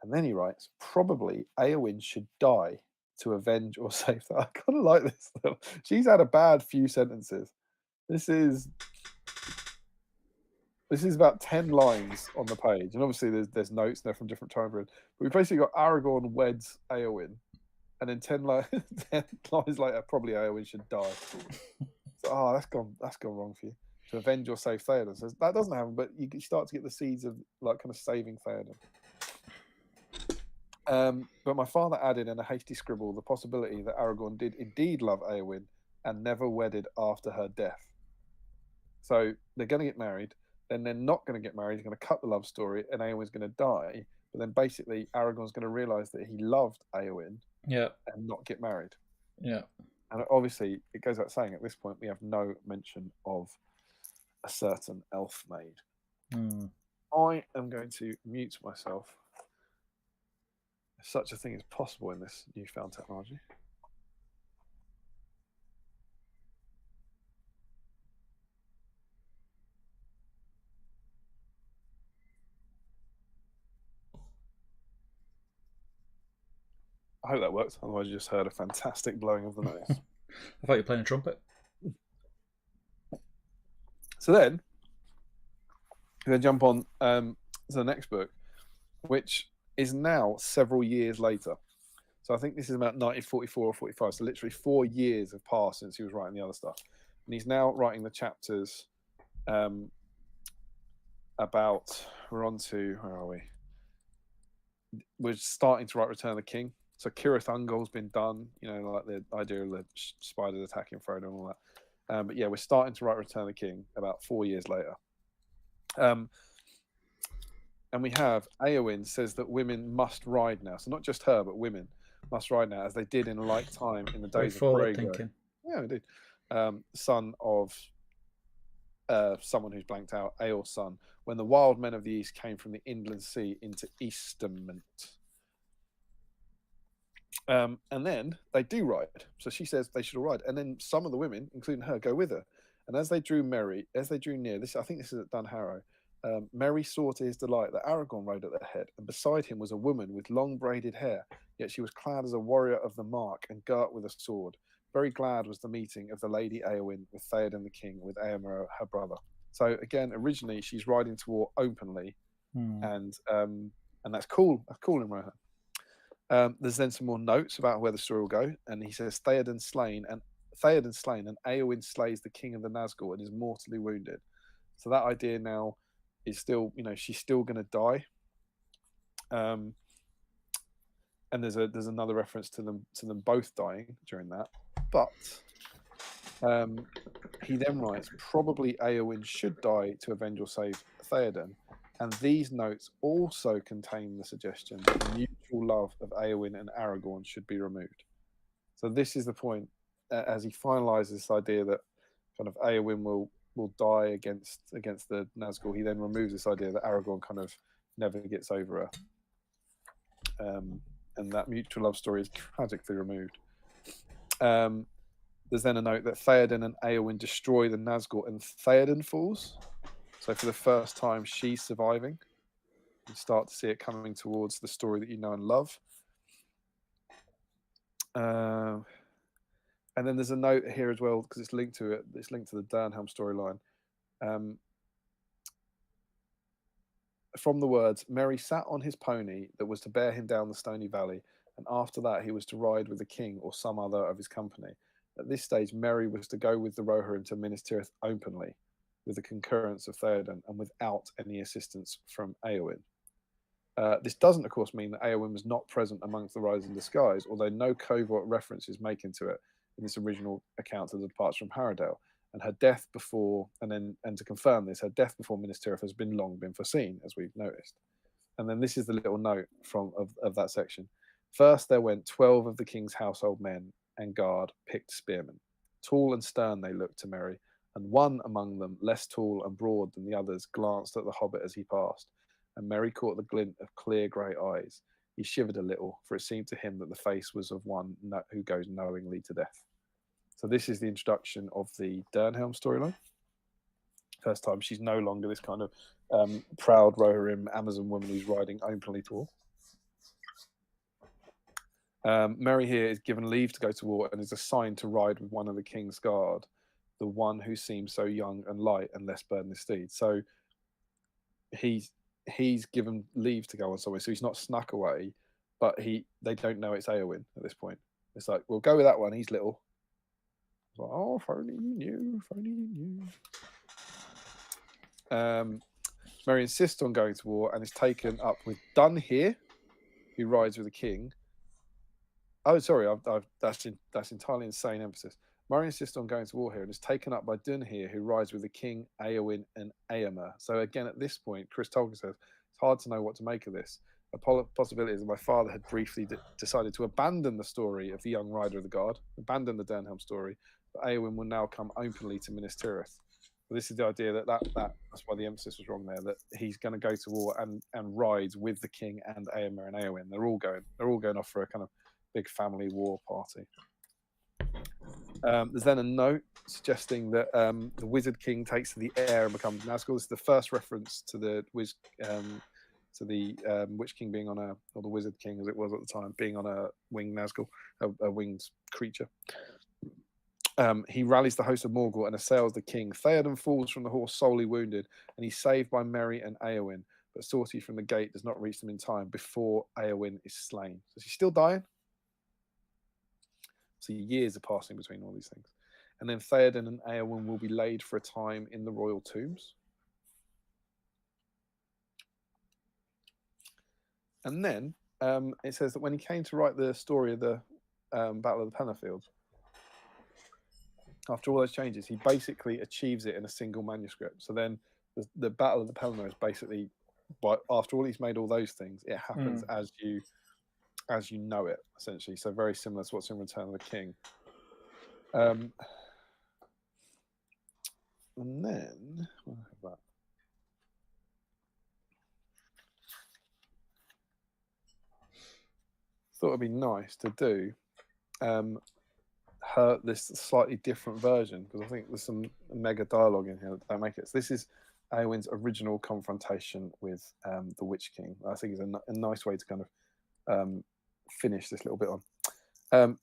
And then he writes, probably Eowyn should die to avenge or save that. I kind of like this, though. She's had a bad few sentences. This is about 10 lines on the page. And obviously there's notes there from different time periods. But we've basically got Aragorn weds Eowyn. And then 10 lines later, probably Eowyn should die. So, that's gone wrong for you. To avenge or save Theoden. So that doesn't happen, but you start to get the seeds of like kind of saving Theoden. But my father added in a hasty scribble the possibility that Aragorn did indeed love Eowyn and never wedded after her death. So they're going to get married, then they're not going to get married. He's going to cut the love story, and Eowyn's going to die. But then basically Aragorn's going to realise that he loved Eowyn Yeah. and not get married. Yeah. And obviously, it goes without saying, at this point, we have no mention of a certain elf maid. I am going to mute myself. If such a thing is possible in this newfound technology. I hope that works. Otherwise, you just heard a fantastic blowing of the nose. I thought you were playing a trumpet. So then, we're going to jump on to the next book, which is now several years later. So I think this is about 1944 or 45. So literally 4 years have passed since he was writing the other stuff. And he's now writing the chapters about, we're on to, where are we? We're starting to write Return of the King. So Cirith Ungol's been done, you know, like the idea of the spiders attacking Frodo and all that. But yeah, we're starting to write Return of the King about 4 years later. And we have Eowyn says that women must ride now. So not just her, but women must ride now, as they did in a like time in the days of Brago. Yeah, they did. Son of someone who's blanked out, Eor's son, when the wild men of the east came from the inland sea into Easterment. And then they do ride. So she says they should all ride. And then some of the women, including her, go with her. And as they drew near, I think this is at Dunharrow, Merry saw to his delight that Aragorn rode at their head, and beside him was a woman with long braided hair, yet she was clad as a warrior of the mark and girt with a sword. Very glad was the meeting of the Lady Eowyn with Theoden the king, with Eomer her brother. So again, originally she's riding to war openly, and that's cool. That's cool in Rohan. There's then some more notes about where the story will go, and he says Theoden slain, and Eowyn slays the king of the Nazgul and is mortally wounded. So that idea now is still, you know, she's still going to die. And there's another reference to them both dying during that. But he then writes, probably Eowyn should die to avenge or save Theoden. And these notes also contain the suggestion that the mutual love of Eowyn and Aragorn should be removed. So this is the point, as he finalises this idea that kind of Eowyn will die against the Nazgul. He then removes this idea that Aragorn kind of never gets over her. And that mutual love story is tragically removed. There's then a note that Theoden and Eowyn destroy the Nazgul and Theoden falls. So for the first time, she's surviving. You start to see it coming towards the story that you know and love. And then there's a note here as well, because it's linked to it. It's linked to the Durnhelm storyline. From the words, Merry sat on his pony that was to bear him down the stony valley, and after that he was to ride with the king or some other of his company. At this stage, Merry was to go with the Rohirrim to Minas Tirith openly, with the concurrence of Theoden and without any assistance from Eowyn. This doesn't, of course, mean that Eowyn was not present amongst the riders in disguise, although no covert references make into it in this original account of the departure from Harrowdale. And her death before, and to confirm this, her death before Minas Tirith has long been foreseen, as we've noticed. And then this is the little note of that section. First there went 12 of the king's household men and guard picked spearmen. Tall and stern they looked to Merry, and one among them, less tall and broad than the others, glanced at the hobbit as he passed, and Merry caught the glint of clear grey eyes. He shivered a little, for it seemed to him that the face was of one who goes knowingly to death. So this is the introduction of the Durnhelm storyline. First time she's no longer this kind of proud Rohirrim Amazon woman who's riding openly to war. Merry here is given leave to go to war and is assigned to ride with one of the king's guard, the one who seems so young and light and less burdened his steed. So he's given leave to go on somewhere, so he's not snuck away, but they don't know it's Eowyn at this point. It's like, we'll go with that one, he's little. It's like, oh, if only you knew. Merry insists on going to war and is taken up with Dunhere, who rides with the king. Oh, sorry, that's entirely insane emphasis. Merry insists on going to war here and is taken up by Dunhere, who rides with the king, Eowyn, and Eomer. So again, at this point, Chris Tolkien says it's hard to know what to make of this. A possibility is that my father had briefly decided to abandon the story of the young rider of the guard, abandon the Dernhelm story, but Eowyn will now come openly to Minas Tirith. But this is the idea that's why the emphasis was wrong there, that he's going to go to war and ride with the king and Eomer and Eowyn. They're all going off for a kind of big family war party. There's then a note suggesting that the Wizard King takes to the air and becomes Nazgul. This is the first reference to the Witch King being on or the Wizard King as it was at the time, being on a winged Nazgul, a winged creature. He rallies the host of Morgul and assails the king. Theoden falls from the horse sorely wounded, and he's saved by Merry and Eowyn, but sortie from the gate does not reach them in time before Eowyn is slain. So she's still dying. So years are passing between all these things. And then Theoden and Eowyn will be laid for a time in the royal tombs. And then it says that when he came to write the story of the Battle of the Pennifields, after all those changes, he basically achieves it in a single manuscript. So then the Battle of the Pelennor is basically, after all he's made all those things, it happens as you know it, essentially. So very similar to what's in Return of the King. And then what have that? Thought it'd be nice to do this slightly different version, because I think there's some mega dialogue in here that don't make it. So this is Eowyn's original confrontation with the Witch King. I think is a nice way to kind of finish this little bit on.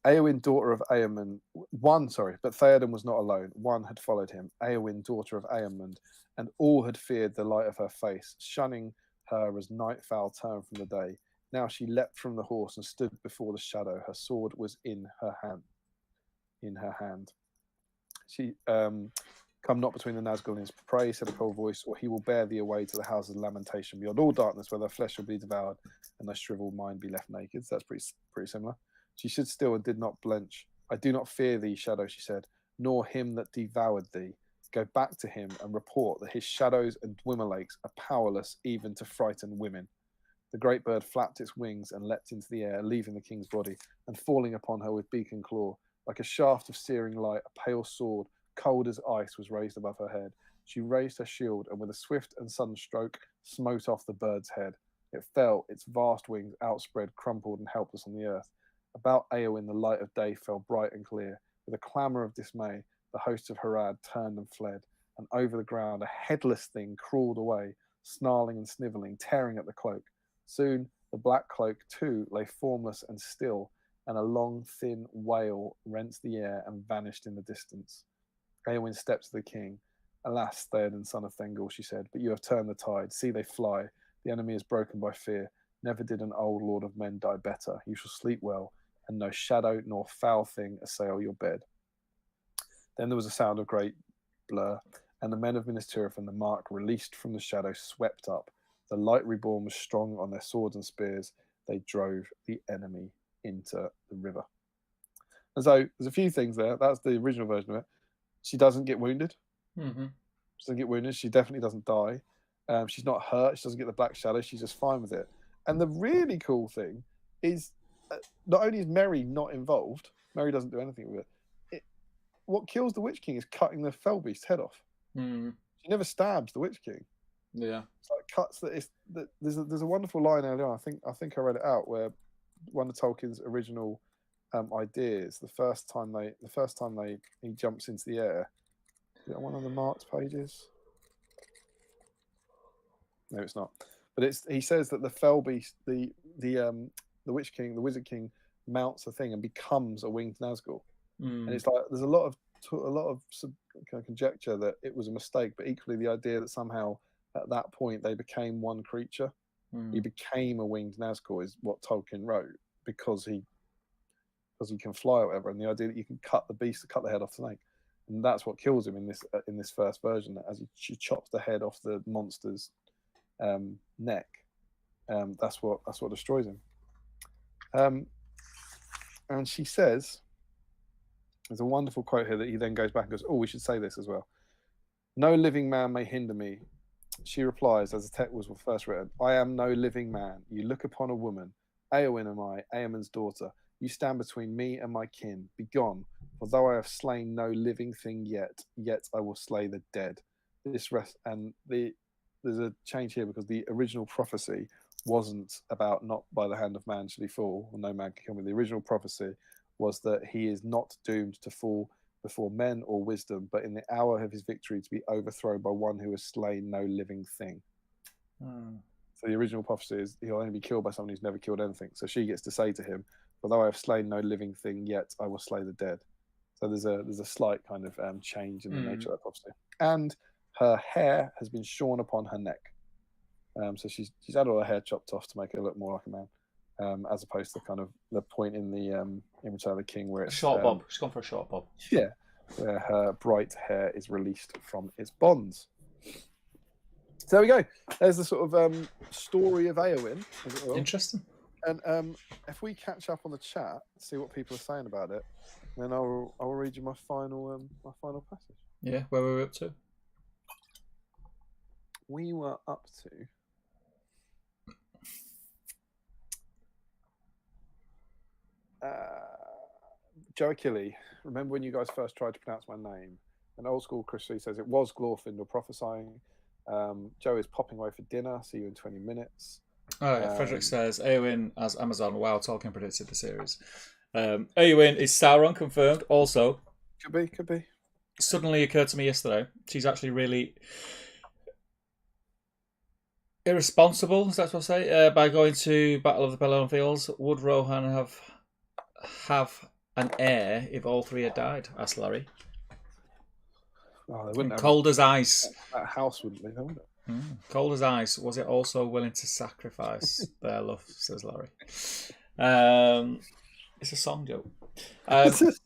Eowyn, daughter of Eamund, but Theoden was not alone. One had followed him, Eowyn, daughter of Eamund, and all had feared the light of her face, shunning her as nightfall turned from the day. Now she leapt from the horse and stood before the shadow. Her sword was in her hand. She come not between the Nazgul and his prey, said a cold voice, or he will bear thee away to the house of lamentation beyond all darkness, where thy flesh shall be devoured and thy shriveled mind be left naked. So that's pretty similar. She stood still and did not blench. I do not fear thee, shadow, she said, nor him that devoured thee. Go back to him and report that his shadows and Dwimmerlakes are powerless even to frighten women. The great bird flapped its wings and leapt into the air, leaving the king's body, and falling upon her with beak and claw. Like a shaft of searing light, a pale sword, cold as ice, was raised above her head. She raised her shield, and with a swift and sudden stroke, smote off the bird's head. It fell, its vast wings outspread, crumpled and helpless on the earth. About Eowyn the light of day fell bright and clear. With a clamour of dismay, the hosts of Harad turned and fled, and over the ground a headless thing crawled away, snarling and snivelling, tearing at the cloak. Soon the black cloak too lay formless and still, and a long thin wail rent the air and vanished in the distance. Eowyn stepped to the king. Alas, Theoden, son of Thengel, she said, but you have turned the tide. See, they fly. The enemy is broken by fear. Never did an old lord of men die better. You shall sleep well, and no shadow nor foul thing assail your bed. Then there was a sound of great blur, and the men of Minas Tirith and the mark, released from the shadow, swept up. The light reborn was strong on their swords and spears. They drove the enemy into the river. And so there's a few things there. That's the original version of it. She doesn't get wounded. Mm-hmm. She doesn't get wounded. She definitely doesn't die. She's not hurt. She doesn't get the black shadow. She's just fine with it. And the really cool thing is, not only is Merry not involved, Merry doesn't do anything with it. What kills the Witch King is cutting the Fell Beast's head off. Mm. She never stabs the Witch King. Yeah. It's like cuts that. There's a wonderful line earlier on. I think I read it out, where one of Tolkien's original ideas, the first time he jumps into the air. Is it on one of the marked pages? No, it's not. But he says that the Fell Beast, the Witch King, the Wizard King, mounts a thing and becomes a winged Nazgul. And it's like there's a lot of kind of conjecture that it was a mistake, but equally the idea that somehow at that point they became one creature. He became a winged Nazgul is what Tolkien wrote, because he can fly or whatever, and the idea that you can cut the head off the snake, and that's what kills him in this first version. As he chops the head off the monster's neck, that's what destroys him. And she says, there's a wonderful quote here that he then goes back and goes, "Oh, we should say this as well. No living man may hinder me. She replies, as the text was first written, I am no living man. You look upon a woman. Eowyn am I, Eamon's daughter. You stand between me and my kin. Begone, for though I have slain no living thing yet I will slay the dead. There's a change here because the original prophecy wasn't about not by the hand of man shall he fall, or no man can come with. The original prophecy was that he is not doomed to fall before men or wisdom, but in the hour of his victory to be overthrown by one who has slain no living thing. So the original prophecy is he'll only be killed by someone who's never killed anything. So she gets to say to him, although I have slain no living thing yet, I will slay the dead. So there's a slight kind of change in the nature of that prophecy. And her hair has been shorn upon her neck. So she's had all her hair chopped off to make her look more like a man, as opposed to kind of the point in the in Return of the King where it's a short bob. She's gone for a short bob. Yeah, where her bright hair is released from its bonds. So there we go. There's the sort of story of Eowyn. Interesting. And if we catch up on the chat, see what people are saying about it, then I'll read you my final passage. Yeah, where were we up to? We were up to Joe Achille. Remember when you guys first tried to pronounce my name? And old school Chris Lee says it was Glorfindel prophesying. Joe is popping away for dinner. See you in 20 minutes. All right. Frederick says Eowyn as Amazon. Wow, Tolkien predicted the series. Eowyn is Sauron confirmed. Also, could be. Suddenly occurred to me yesterday. She's actually really irresponsible. Is that what I say? By going to Battle of the Pelennor Fields, would Rohan have an heir if all three had died? Asked Larry. Oh, they wouldn't. Cold as ice. That house wouldn't be, would it? Cold as ice. Was it also willing to sacrifice their love? Says Larry. It's a song joke. It's a song,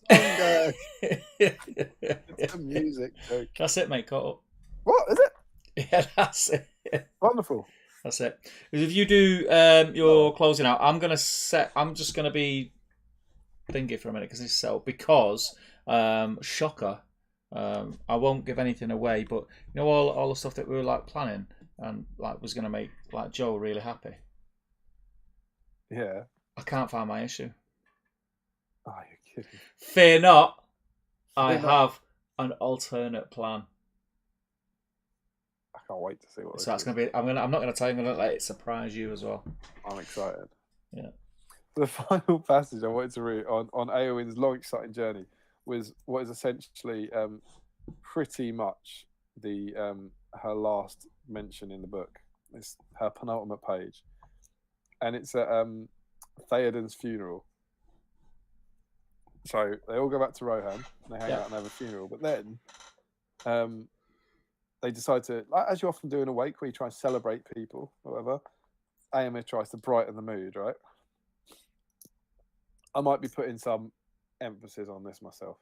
it's a music joke. That's it, mate. Caught up. What is it? Yeah, that's it. Wonderful. That's it. If you do your closing out, I'm just gonna be thingy for a minute because shocker. I won't give anything away, but you know all the stuff that we were like planning and like was gonna make like Joe really happy. Yeah. I can't find my issue. Oh, you're kidding. Fear not. I have an alternate plan. I can't wait to see what. So that's gonna be. I'm not gonna tell you. I'm gonna let it surprise you as well. I'm excited. Yeah. The final passage I wanted to read on Eowyn's long, exciting journey was what is essentially pretty much the her last mention in the book. It's her penultimate page, and it's at Theoden's funeral. So they all go back to Rohan, and they hang out and have a funeral. But then they decide to, as you often do in a wake, where you try and celebrate people, or whatever. Éomer tries to brighten the mood, right? I might be putting some emphasis on this myself.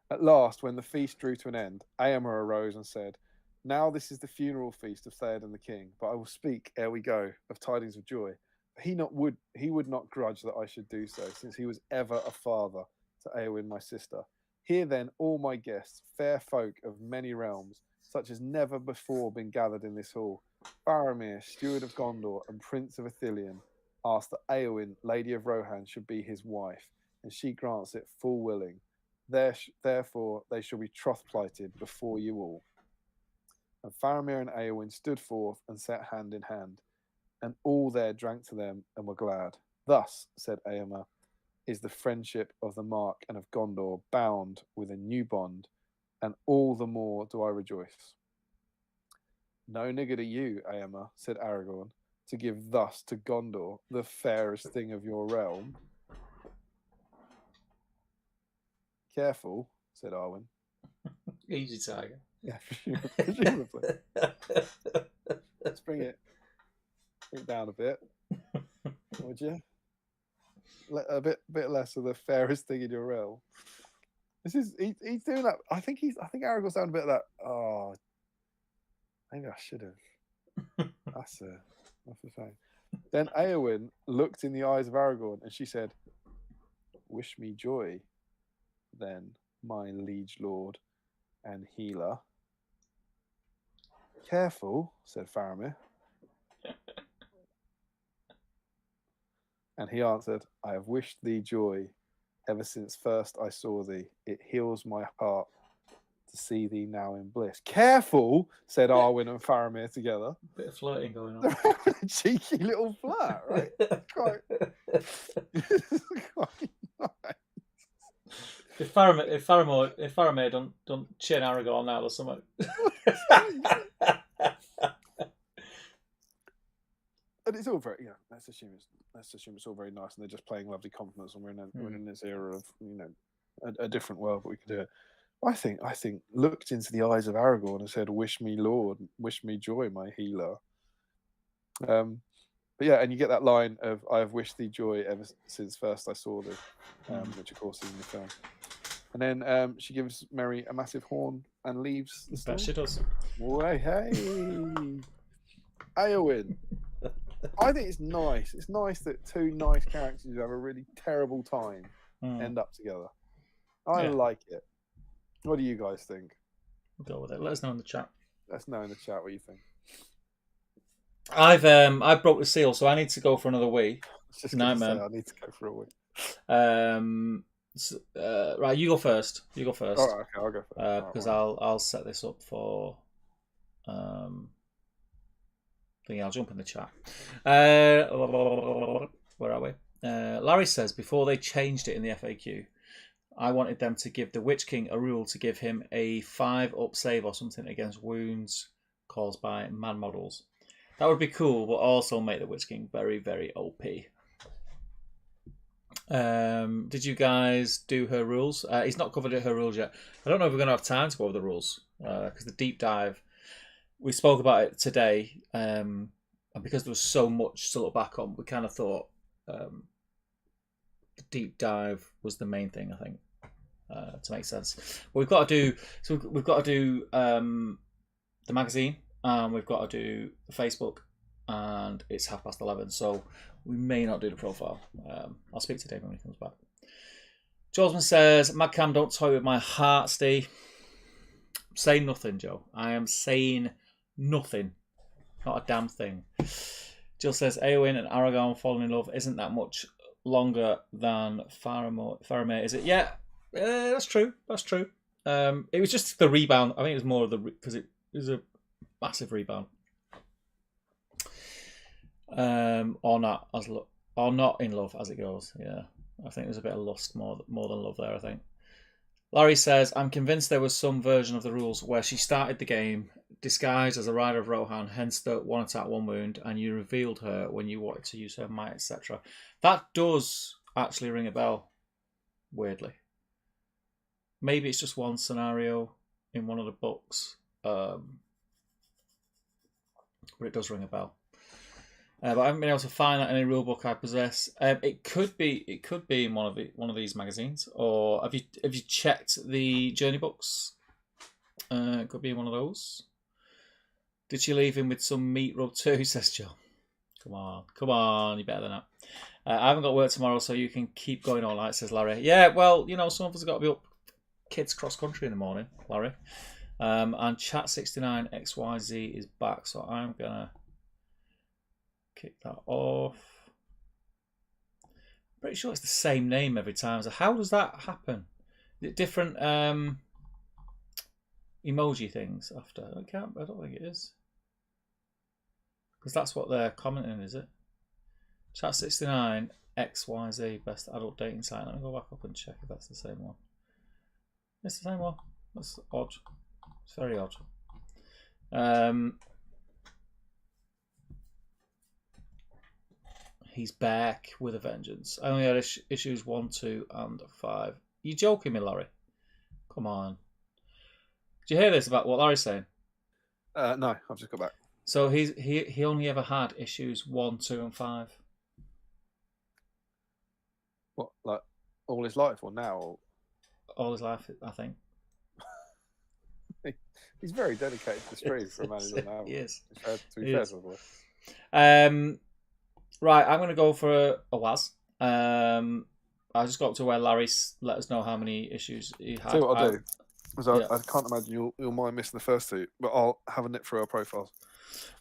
At last, when the feast drew to an end, Éomer arose and said, now this is the funeral feast of Theoden the king, but I will speak, ere we go, of tidings of joy. He would not grudge that I should do so, since he was ever a father to Eowyn my sister. Hear then all my guests, fair folk of many realms, such as never before been gathered in this hall. Faramir, steward of Gondor and prince of Ithilien, asked that Eowyn, lady of Rohan, should be his wife, and she grants it full willing. Therefore they shall be troth-plighted before you all. And Faramir and Eowyn stood forth and sat hand in hand, and all there drank to them and were glad. Thus, said Éomer, is the friendship of the Mark and of Gondor bound with a new bond, and all the more do I rejoice. No nigger to you, Éomer, said Aragorn, to give thus to Gondor the fairest thing of your realm. Careful, said Arwen. Easy, Tiger. Yeah, presumably. Let's bring it down a bit, would you? A bit less of the fairest thing in your realm. He's doing that. I think Aragorn's down a bit of that. Oh, maybe I should have. That's the thing. Then Éowyn looked in the eyes of Aragorn, and she said, "Wish me joy, then, my liege lord and healer." Careful, said Faramir. And he answered, I have wished thee joy ever since first I saw thee. It heals my heart to see thee now in bliss. Careful, said Arwen and Faramir together. Bit of flirting going on. They're having a cheeky little flirt, right? Quite nice. If Faramir don't chin Aragorn now or something. And it's all very, let's assume it's all very nice, and they're just playing lovely compliments, and we're in this era of a different world, but we can do it. I think looked into the eyes of Aragorn and said, "Wish me, Lord, wish me joy, my healer." But yeah, and you get that line of "I have wished thee joy ever since first I saw thee," which of course is in the film. And then she gives Merry a massive horn and leaves the store. Bet she does. Way, hey, Eowyn. I think it's nice. It's nice that two nice characters who have a really terrible time end up together. I like it. What do you guys think? We'll go with it. Let us know in the chat. Let us know in the chat what you think. I broke the seal, so I need to go for another week. Nightmare. I need to go for a week. Right, you go first. You go first. All right, okay, I'll go first. Because I'll set this up for. I'll jump in the chat. Where are we? Larry says, before they changed it in the FAQ, I wanted them to give the Witch King a rule to give him a 5-up save or something against wounds caused by man models. That would be cool, but also make the Witch King very, very OP. Did you guys do her rules? He's not covered her rules yet. I don't know if we're going to have time to go over the rules, because the deep dive, we spoke about it today, and because there was so much to look back on, we kind of thought the deep dive was the main thing, I think, to make sense. But we've got to do the magazine, and we've got to do the Facebook, and it's 11:30, so we may not do the profile. I'll speak to David when he comes back. Josman says, Madcam, don't toy with my heart, Steve. Saying nothing, Joe. I am saying nothing. Not a damn thing. Jill says, Eowyn and Aragorn falling in love isn't that much longer than Faramir, is it? Yeah, that's true. That's true. It was just the rebound. I think it was more of because it was a massive rebound. Or not in love as it goes. Yeah, I think there's a bit of lust more than love there, I think. Larry says, I'm convinced there was some version of the rules where she started the game disguised as a rider of Rohan, hence the 1 attack, 1 wound, and you revealed her when you wanted to use her might, etc. That does actually ring a bell, weirdly. Maybe it's just one scenario in one of the books, but it does ring a bell. But I haven't been able to find that in any rule book I possess. It could be in one of these magazines, or have you checked the journey books? It could be in one of those. Did she leave him with some meat rub too? Says Joe. Come on, you're better than that. I haven't got work tomorrow, so you can keep going all night, says Larry. Yeah, well, some of us have got to be up kids cross country in the morning, Larry. And Chat69XYZ is back, so I'm gonna kick that off. Pretty sure it's the same name every time. So how does that happen? Is it different emoji things after? I don't think it is. Because that's what they're commenting, is it? Chat69XYZ, best adult dating site. Let me go back up and check if that's the same one. It's the same one. That's odd. It's very odd. He's back with a vengeance. I only had issues 1, 2, and 5. You joking me, Larry? Come on. Did you hear this about what Larry's saying? No, I've just got back. So he only ever had issues 1, 2, and 5. What, like all his life or now? Or... All his life, I think. He's very dedicated to the stream for a man who doesn't have. He is. To be fair to the boy. Right, I'm going to go for a Waz. I just got up to where Larry let us know how many issues he had. See what I'll do. So Yeah. I can't imagine you'll mind missing the first two, but I'll have a nip through our profiles.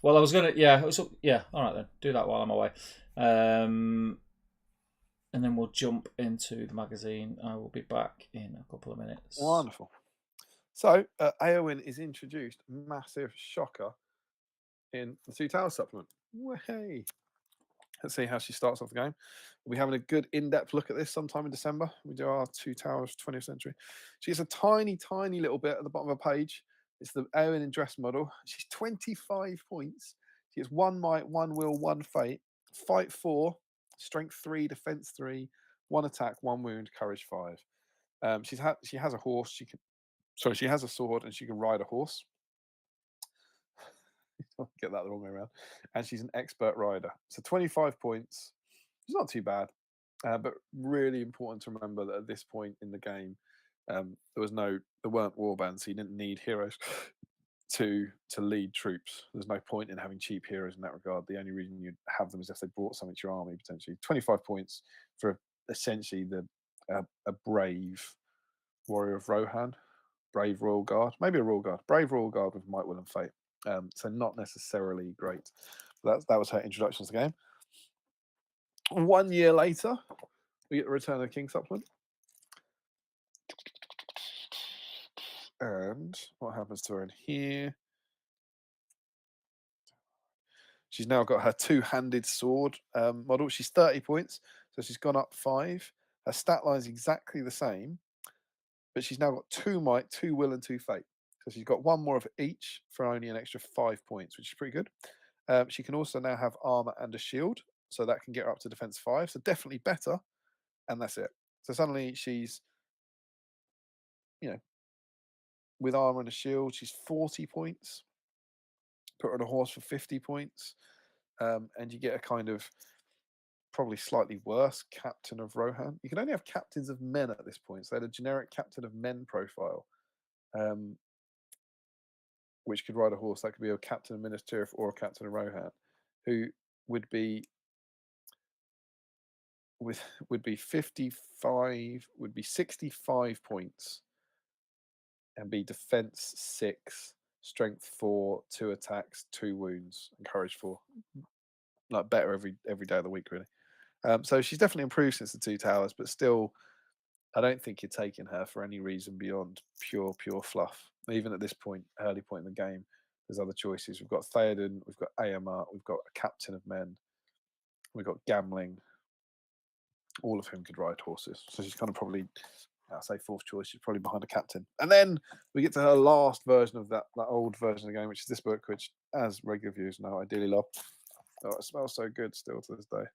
Well, I was gonna. Yeah. Yeah. All right then. Do that while I'm away. And then we'll jump into the magazine. I will be back in a couple of minutes. Wonderful. So Eowyn is introduced. Massive shocker in the Two Towers supplement. Hey. Let's see how she starts off the game. We'll be having a good in-depth look at this sometime in December. We do our Two Towers 20th century. She gets a tiny, tiny little bit at the bottom of the page. It's the Eowyn in dress model. She's 25 points. She gets 1 might, 1 will, 1 fate, fight 4, strength 3, defense 3, 1 attack, 1 wound, courage 5. She has a horse. She has a sword and she can ride a horse. Get that the wrong way around. And she's an expert rider. So 25 points. It's not too bad. But really important to remember that at this point in the game, there weren't warbands, so you didn't need heroes to lead troops. There's no point in having cheap heroes in that regard. The only reason you'd have them is if they brought something to your army, potentially. 25 points for essentially a brave warrior of Rohan, brave royal guard, maybe a royal guard, brave royal guard with might, will, and fate. So not necessarily great. But that was her introduction to the game. 1 year later, we get the Return of the King supplement. And what happens to her in here? She's now got her two-handed sword model. She's 30 points, so she's gone up 5. Her stat line is exactly the same, but she's now got 2 might, 2 will, and 2 fate. So she's got 1 more of each for only an extra 5 points, which is pretty good. She can also now have armor and a shield, so that can get her up to defense 5. So definitely better, and that's it. So suddenly she's, with armor and a shield, she's 40 points. Put her on a horse for 50 points, and you get a kind of probably slightly worse captain of Rohan. You can only have captains of men at this point, so they had a generic captain of men profile, which could ride a horse. That could be a captain of Minas Tirith or a captain of Rohan, who would be 55, would be 65 points, and be defense 6, strength 4, 2 attacks, 2 wounds, and courage 4. Like better every day of the week, really. So she's definitely improved since the Two Towers, but still, I don't think you're taking her for any reason beyond pure fluff. Even at this point, early point in the game, there's other choices. We've got Theoden, we've got Aemma, we've got a captain of men, we've got Gamling, all of whom could ride horses. So she's kind of probably, I'll say 4th choice. She's probably behind a captain. And then we get to her last version of that old version of the game, which is this book, which, as regular viewers know, I dearly love. Oh, it smells so good still to this day.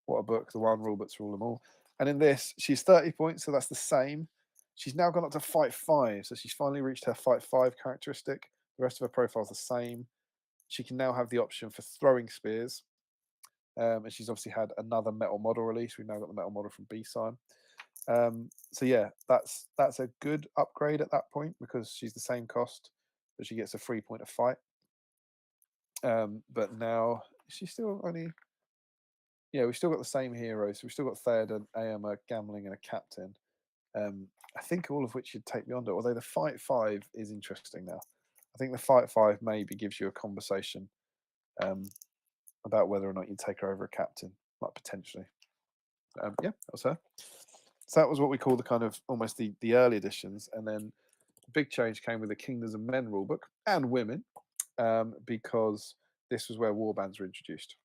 What a book, the one rule book to rule them all. And in this, she's 30 points, so that's the same. She's now gone up to fight 5, so she's finally reached her fight 5 characteristic. The rest of her profile is the same. She can now have the option for throwing spears. And she's obviously had another metal model release. We've now got the metal model from BSIME. So yeah, that's a good upgrade at that point because she's the same cost, but she gets a free point of fight. But now she's still only... Yeah, we've still got the same heroes. So we've still got Theoden, Aemma, Gamling, and a captain. I think all of which should take me under. Although the fight 5 is interesting now. I think the fight 5 maybe gives you a conversation about whether or not you take her over a captain, like potentially. Yeah, that was her. So that was what we call the kind of almost the early editions, and then the big change came with the Kingdoms of Men rulebook and women, because this was where warbands were introduced.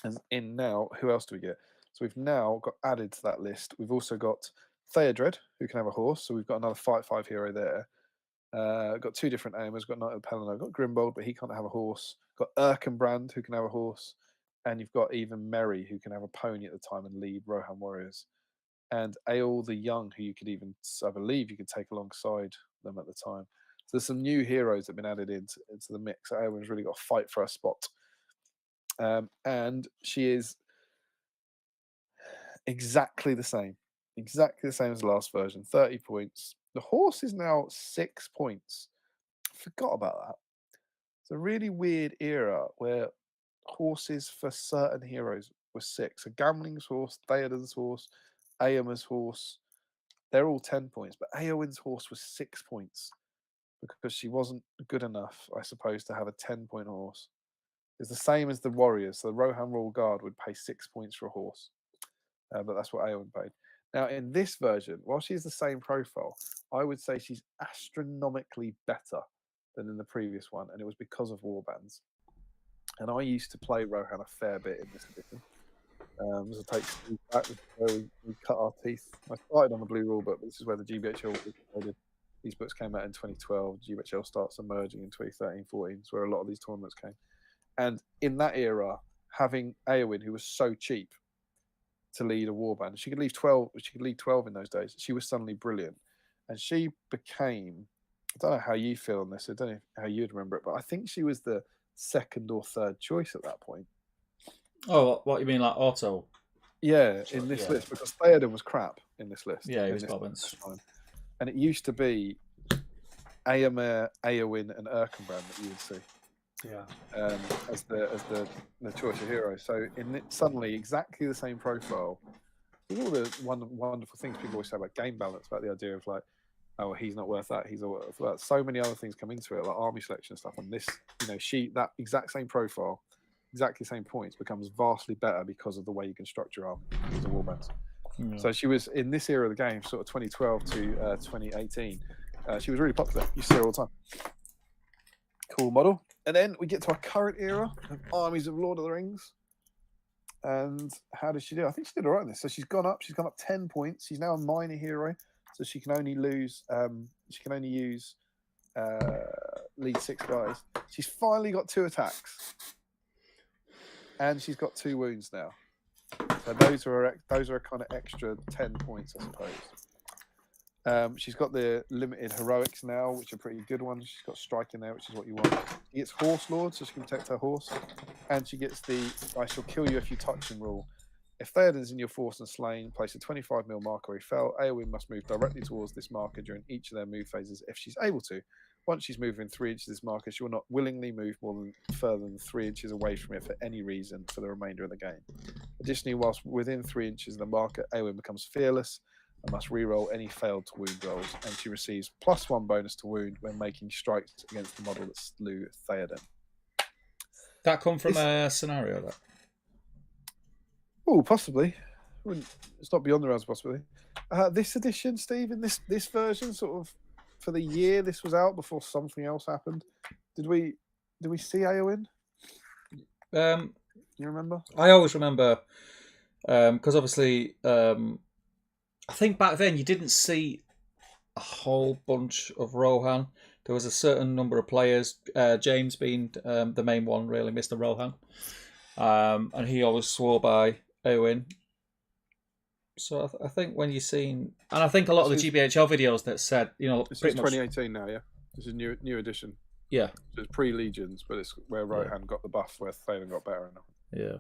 And in now, who else do we get? So we've now got added to that list. We've also got Theodred, who can have a horse. So we've got another fight 5 hero there. Got 2 different Aemmas. Got Knight of Pelennor. Got Grimbold, but he can't have a horse. Got Erkenbrand, who can have a horse. And you've got even Merry, who can have a pony at the time and lead Rohan warriors. And Eorl the Young, who you could even, I believe, you could take alongside them at the time. So there's some new heroes that have been added into the mix. Eowyn's really got to fight for a spot. And she is exactly the same as the last version, 30 points. The horse is now 6 points. I forgot about that. It's a really weird era where horses for certain heroes were 6. So Gamling's horse, Theoden's horse, Aemma's horse, they're all 10 points, but Eowyn's horse was 6 points because she wasn't good enough, I suppose, to have a 10-point horse. It's the same as the Warriors. So the Rohan Royal Guard would pay 6 points for a horse, but that's what Eowyn paid. Now, in this version, while she's the same profile, I would say she's astronomically better than in the previous one, and it was because of warbands. And I used to play Rohan a fair bit in this edition. So it takes back where we cut our teeth. I started on the blue rule book, but this is where the GBHL was created. These books came out in 2012. GBHL starts emerging in 2013-14. It's where a lot of these tournaments came. And in that era, having Eowyn, who was so cheap to lead a warband, she could lead 12. She could lead 12 in those days. She was suddenly brilliant, and she became. I don't know how you feel on this. I don't know how you'd remember it, but I think she was the second or third choice at that point. Oh, what you mean, like auto? Yeah, in this list, because Theoden was crap in this list. Yeah, he was Bobbins. And it used to be Eomer, Eowyn, and Erkenbrand that you would see. Yeah. As the choice of heroes. So suddenly exactly the same profile. With all the wonderful things people always say about game balance, about the idea of like, oh, he's not worth that, he's not worth that. So many other things come into it, like army selection and stuff. And this, that exact same profile, exactly same points, becomes vastly better because of the way you can structure army as a warbands. Yeah. So she was in this era of the game, sort of 2012 to 2018. She was really popular. You see her all the time. Cool model. And then we get to our current era of armies of Lord of the Rings. And how did she do? I think she did all right in this. So she's gone up. She's gone up 10 points. She's now a minor hero. So she can only lose. She can only use lead 6 guys. She's finally got 2 attacks, and she's got 2 wounds now. So those are kind of extra 10 points, I suppose. She's got the limited heroics now, which are pretty good ones. She's got striking there, which is what you want. She gets Horse Lord, so she can protect her horse, and she gets the "I shall kill you if you touch him" rule. If Theoden's in your force and slain, place a 25 mil marker where he fell. Eowyn must move directly towards this marker during each of their move phases if she's able to. Once she's moved within 3 inches of this marker, she will not willingly move further than 3 inches away from it for any reason for the remainder of the game. Additionally, whilst within 3 inches of the marker, Eowyn becomes fearless and must reroll any failed to wound rolls, and she receives +1 bonus to wound when making strikes against the model that slew Theoden. That come from a scenario, that? Oh, possibly. It's not beyond the realms of possibility. This edition, Steve, in this version, sort of for the year this was out before something else happened. Did we see Eowyn? You remember? I always remember because obviously I think back then you didn't see a whole bunch of Rohan. There was a certain number of players, James being the main one, really, Mr. Rohan. And he always swore by Eowyn. So I think when you've seen... And I think a lot of the GBHL videos that said, This is 2018 now, yeah? This is new edition. Yeah. So it's pre-Legions, but it's where Rohan got the buff, where Theoden got better enough. Yeah.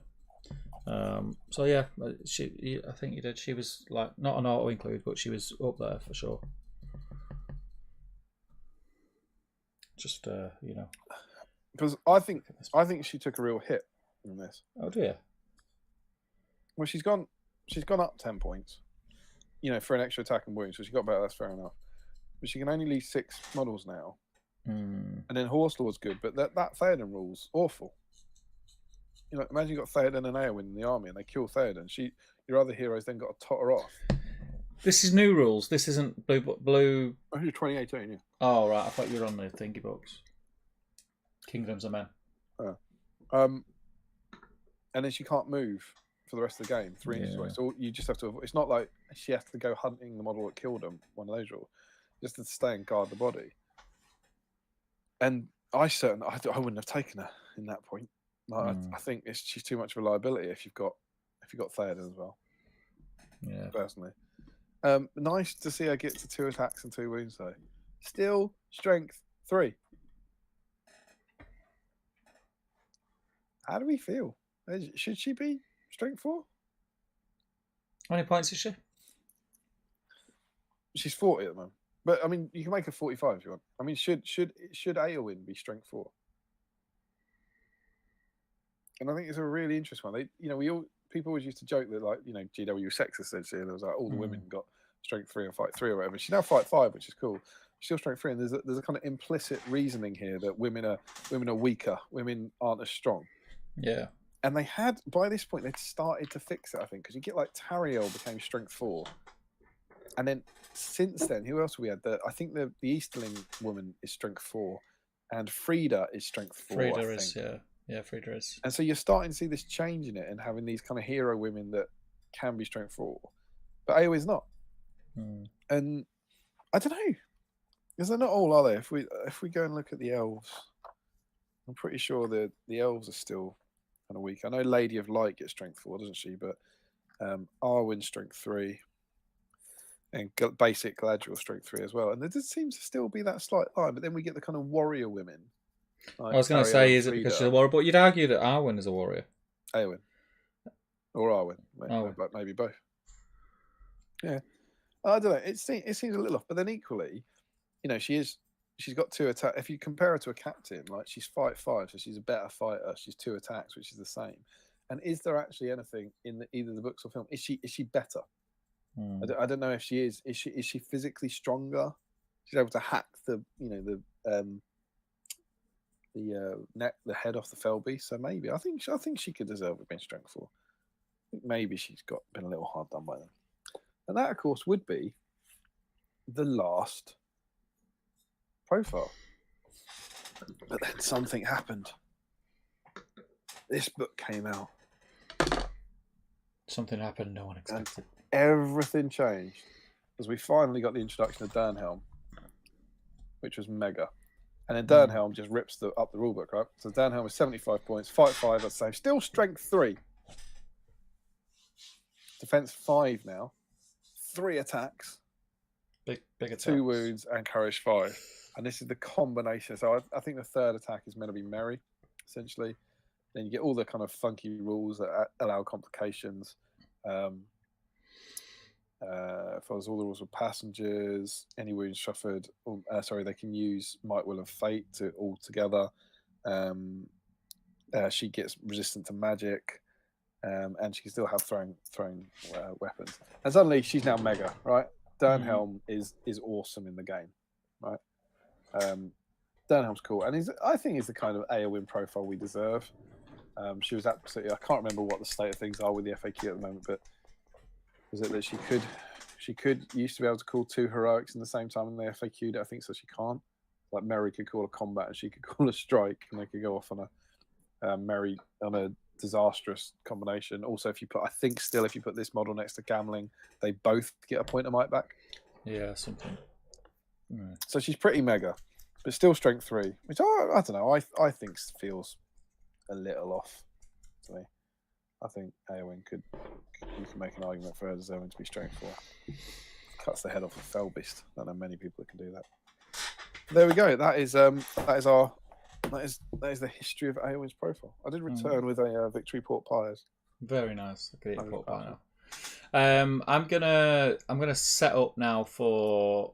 So yeah, I think you did. She was like not an auto include, but she was up there for sure. Just because I think she took a real hit in this. Oh dear. Well, she's gone up 10 points, for an extra attack and wound, so she got better. That's fair enough. But she can only lead 6 models now, and then Horse Lord's good, but that Theoden rule's awful. Imagine you got Theoden and Eowyn in the army, and they kill Theoden. Your other heroes then got to tot her off. This is new rules. This isn't blue. Oh, 2018, yeah. Oh right, I thought you were on the thingy books. Kingdoms of Men. And then she can't move for the rest of the game 3 inches away. So you just have to avoid. It's not like she has to go hunting the model that killed him. One of those rules. Just to stay and guard the body. And I wouldn't have taken her in that point. I think she's too much of a liability if you've got Theoden as well. Yeah. Personally. Nice to see her get to 2 attacks and 2 wounds though. Still strength 3. How do we feel? Should she be strength 4? How many points is she? She's 40 at the moment. But I mean, you can make her 45 if you want. I mean, should Eowyn be strength 4? And I think it's a really interesting one. People always used to joke that, like, GW was sexist, essentially, and it was like all the women got strength 3 and fight 3 or whatever. She's now fight 5, which is cool. She's still strength 3, and there's a kind of implicit reasoning here that women are weaker, women aren't as strong. Yeah. And they had, by this point, they'd started to fix it, I think, because you get like Tariel became strength 4. And then since then, who else we had? I think the Easterling woman is strength 4, and Frida is strength 4. Frida is, yeah, Frida is. And so you're starting to see this change in it and having these kind of hero women that can be strength 4. But Eowyn's not. And I don't know. Because they're not all, are they? If we go and look at the elves, I'm pretty sure the elves are still kind of weak. I know Lady of Light gets strength 4, doesn't she? But Arwen's strength 3. And basic Galadriel strength 3 as well. And there does seem to still be that slight line. But then we get the kind of warrior women. Like I was going to say, is it because she's a warrior? But you'd argue that Arwen is a warrior. Eowyn. Or Arwen. Maybe both. Yeah. I don't know. It seems a little off. But then equally, you know, she's got 2 attacks. If you compare her to a captain, like she's fight 5, so she's a better fighter. She's 2 attacks, which is the same. And is there actually anything in either the books or film? Is she better? I don't know if she is. Is she physically stronger? She's able to hack the head off the fell beast. So maybe I think she could deserve being strength 4. I think maybe she's been a little hard done by them. And that, of course, would be the last profile. But then something happened. This book came out. Something happened no one expected. Everything changed as we finally got the introduction of Dernhelm, which was mega. And then Dernhelm just rips up the rulebook, right? So Dernhelm is 75 points, fight 5, that's the same. Still strength 3. Defense 5 now. 3 attacks. Big attacks. 2 wounds and courage 5. And this is the combination. So I think the 3rd attack is meant to be Merry, essentially. Then you get all the kind of funky rules that allow complications. Follows all the rules of passengers, any wounds suffered. They can use Might, Will, and Fate all together. She gets resistant to magic, and she can still have throwing weapons. And suddenly she's now mega, right? Dernhelm is awesome in the game, right? Dernhelm's cool, and I think he's the kind of Eowyn profile we deserve. She was absolutely. I can't remember what the state of things are with the FAQ at the moment, but was it that she used to be able to call 2 heroics in the same time, and they FAQ'd it? I think so. She can't. Like Merry could call a combat, and she could call a strike, and they could go off on a disastrous combination. Also, if you put this model next to Gamling, they both get a point of might back. Yeah, something. Yeah. So she's pretty mega, but still strength 3, which I don't know. I think feels a little off to me. I think Eowyn you can make an argument for her deserving to be strength 4. Cuts the head off a fell beast. I don't know many people that can do that. There we go. That is the history of Eowyn's profile. I did return with a Victory Port Pies. Very nice. Okay, port pie now. I'm gonna set up now for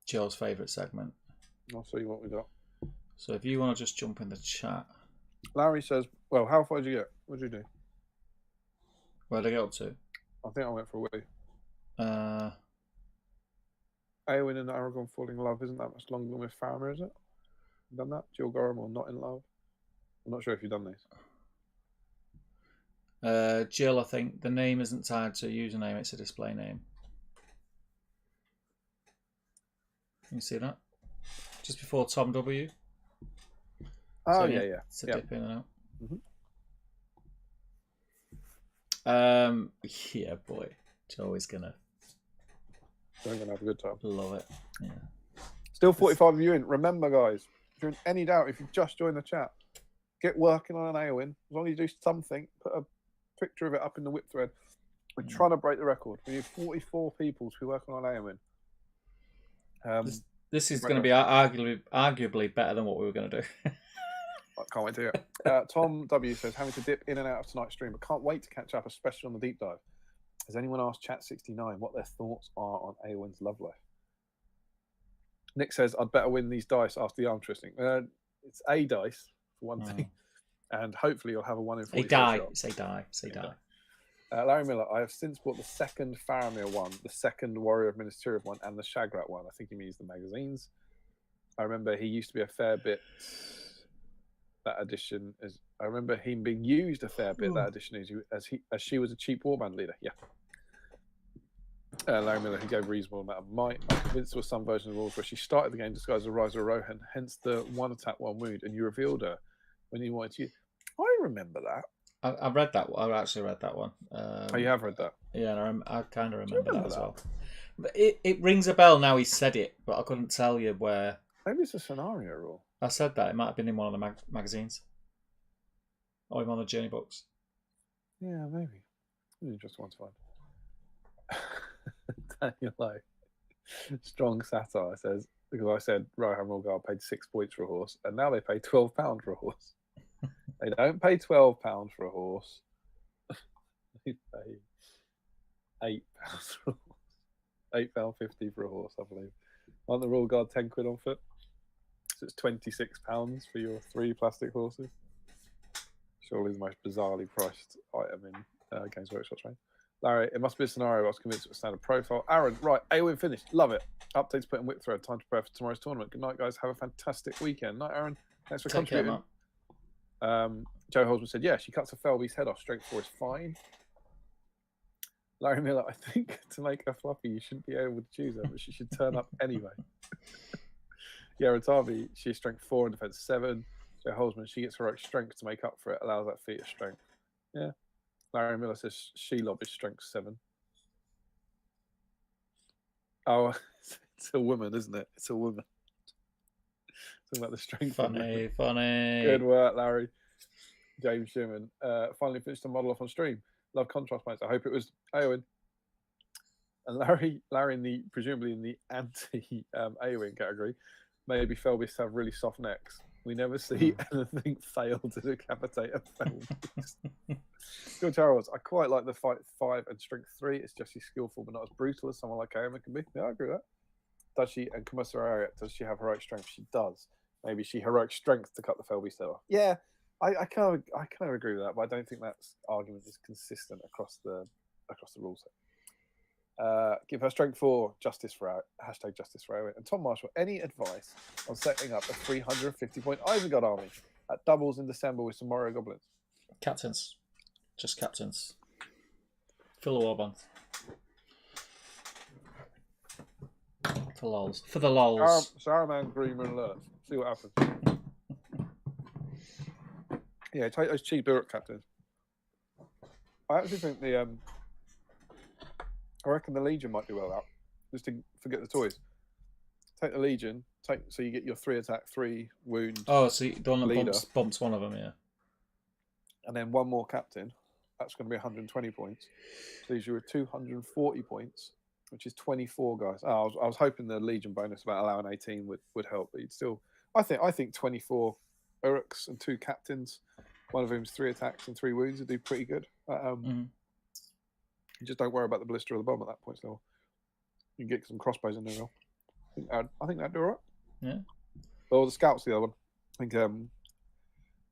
Joe's favourite segment. I'll see what we got. So if you want to just jump in the chat. Larry says, well, how far did you get? What did you do? Where did I get up to? I think I went for a wee. Eowyn and Aragorn falling in love isn't that much longer than with Faramir, is it? You done that? Jill Gorham or Not in Love? I'm not sure if you've done these. Jill, I think the name isn't tied to a username, it's a display name. Can you see that? Just before Tom W. Oh, so, yeah. It's a dip in and out. Mm-hmm. Yeah, boy. Joe is gonna have a good time. Love it. Yeah. Still 45 of you in. Remember, guys, if you're in any doubt, if you've just joined the chat, get working on an Eowyn. As long as you do something, put a picture of it up in the whip thread. We're trying to break the record. We need 44 people to be working on Eowyn. This is going to be arguably better than what we were going to do. I can't wait to hear it. Tom W says, having to dip in and out of tonight's stream, but can't wait to catch up, especially on the deep dive. Has anyone asked Chat69 what their thoughts are on Eowyn's love life? Nick says, I'd better win these dice after the arm twisting. It's a dice, for one thing, and hopefully you'll have a 1 in 40 die. shot. Say die. Larry Miller, I have since bought the second Faramir one, the second Warrior of Minas Tirith one, and the Shagrat one. I think he means the magazines. I remember he used to be a fair bit. That edition is. I remember him being used a fair bit. That edition is as she was a cheap warband leader. Yeah. Larry Miller, who gave a reasonable amount of might. I'm convinced there was some version of the rules where she started the game disguised as a Riser of Rohan, hence the one attack, one wound, and you revealed her when you wanted to. I remember that. I read that. I actually read that one. Oh, you have read that? Yeah, I kind of remember that as well. But it rings a bell now. He said it, but I couldn't tell you where. Maybe it's a scenario rule. I said that it might have been in one of the magazines, or in one of the journey books. Yeah, maybe. An interesting one to find. Daniel Lowe. Strong satire says, because I said Rohan Mulgar paid 6 points for a horse, and now they pay £12 for a horse. They don't pay £12 for a horse. They pay £8 for a horse. £8.50 for a horse, I believe. On the Royal Guard, 10 quid on foot. So it's £26 for your 3 plastic horses. Surely the most bizarrely priced item in Games Workshop range. Larry, it must be a scenario. I was convinced it was standard profile. Aaron, right, Eowyn finished. Love it. Updates put in whip thread. Time to prepare for tomorrow's tournament. Good night, guys. Have a fantastic weekend. Night, Aaron. Thanks for contributing. Joe Holzman said, yeah, she cuts a Felby's head off. Strength 4 is fine. Larry Miller, I think to make her fluffy, you shouldn't be able to choose her, but she should turn up anyway. Yeah, Ratavi, she's strength 4 and defense 7. Joe Holzman, she gets heroic strength to make up for it, allows that feat of strength. Yeah. Larry Miller says Shelob is strength 7. Oh, it's a woman, isn't it? It's a woman. Talking about the strength. Funny. Good work, Larry. James Sherman. Finally finished the model off on stream. Love contrast points. I hope it was Eowyn. And Larry presumably in the anti Eowyn category. Maybe Felbis have really soft necks. We never see anything fail to decapitate a Felbis. George Charles, I quite like the fight 5 and strength 3. It's just she's skillful but not as brutal as someone like Eowyn can be. Yeah, I agree with that. Does she, and Commissariat, does she have heroic strength? She does. Maybe she heroic strength to cut the Felbis tail off. Yeah, I kind of agree with that, but I don't think that argument is consistent across the rule set. Give her strength 4, justice for hashtag justice for Eowyn. And Tom Marshall, any advice on setting up a 350-point Isengard army that doubles in December with some Morio goblins? Captains, just captains. Fill the warband. For the lols. Saruman, Greenman, alert. See what happens. Yeah, take those cheap Uruk captains. I actually think I reckon the Legion might do well out. Just to forget the toys. Take the Legion. So you get your 3 attack, 3 wound. Oh, so the one that bumps one of them, yeah. And then 1 more captain. That's going to be 120 points. So leaves you with 240 points, which is 24 guys. Oh, I was hoping the Legion bonus about allowing 18 would help, but you'd still. I think 24 Uruks and 2 captains, one of whom's 3 attacks and 3 wounds, would do pretty good. You just don't worry about the blister of the bomb at that point level. You can get some crossbows in there. I think that'd do all right. Yeah. Well, the scouts, the other one. I think.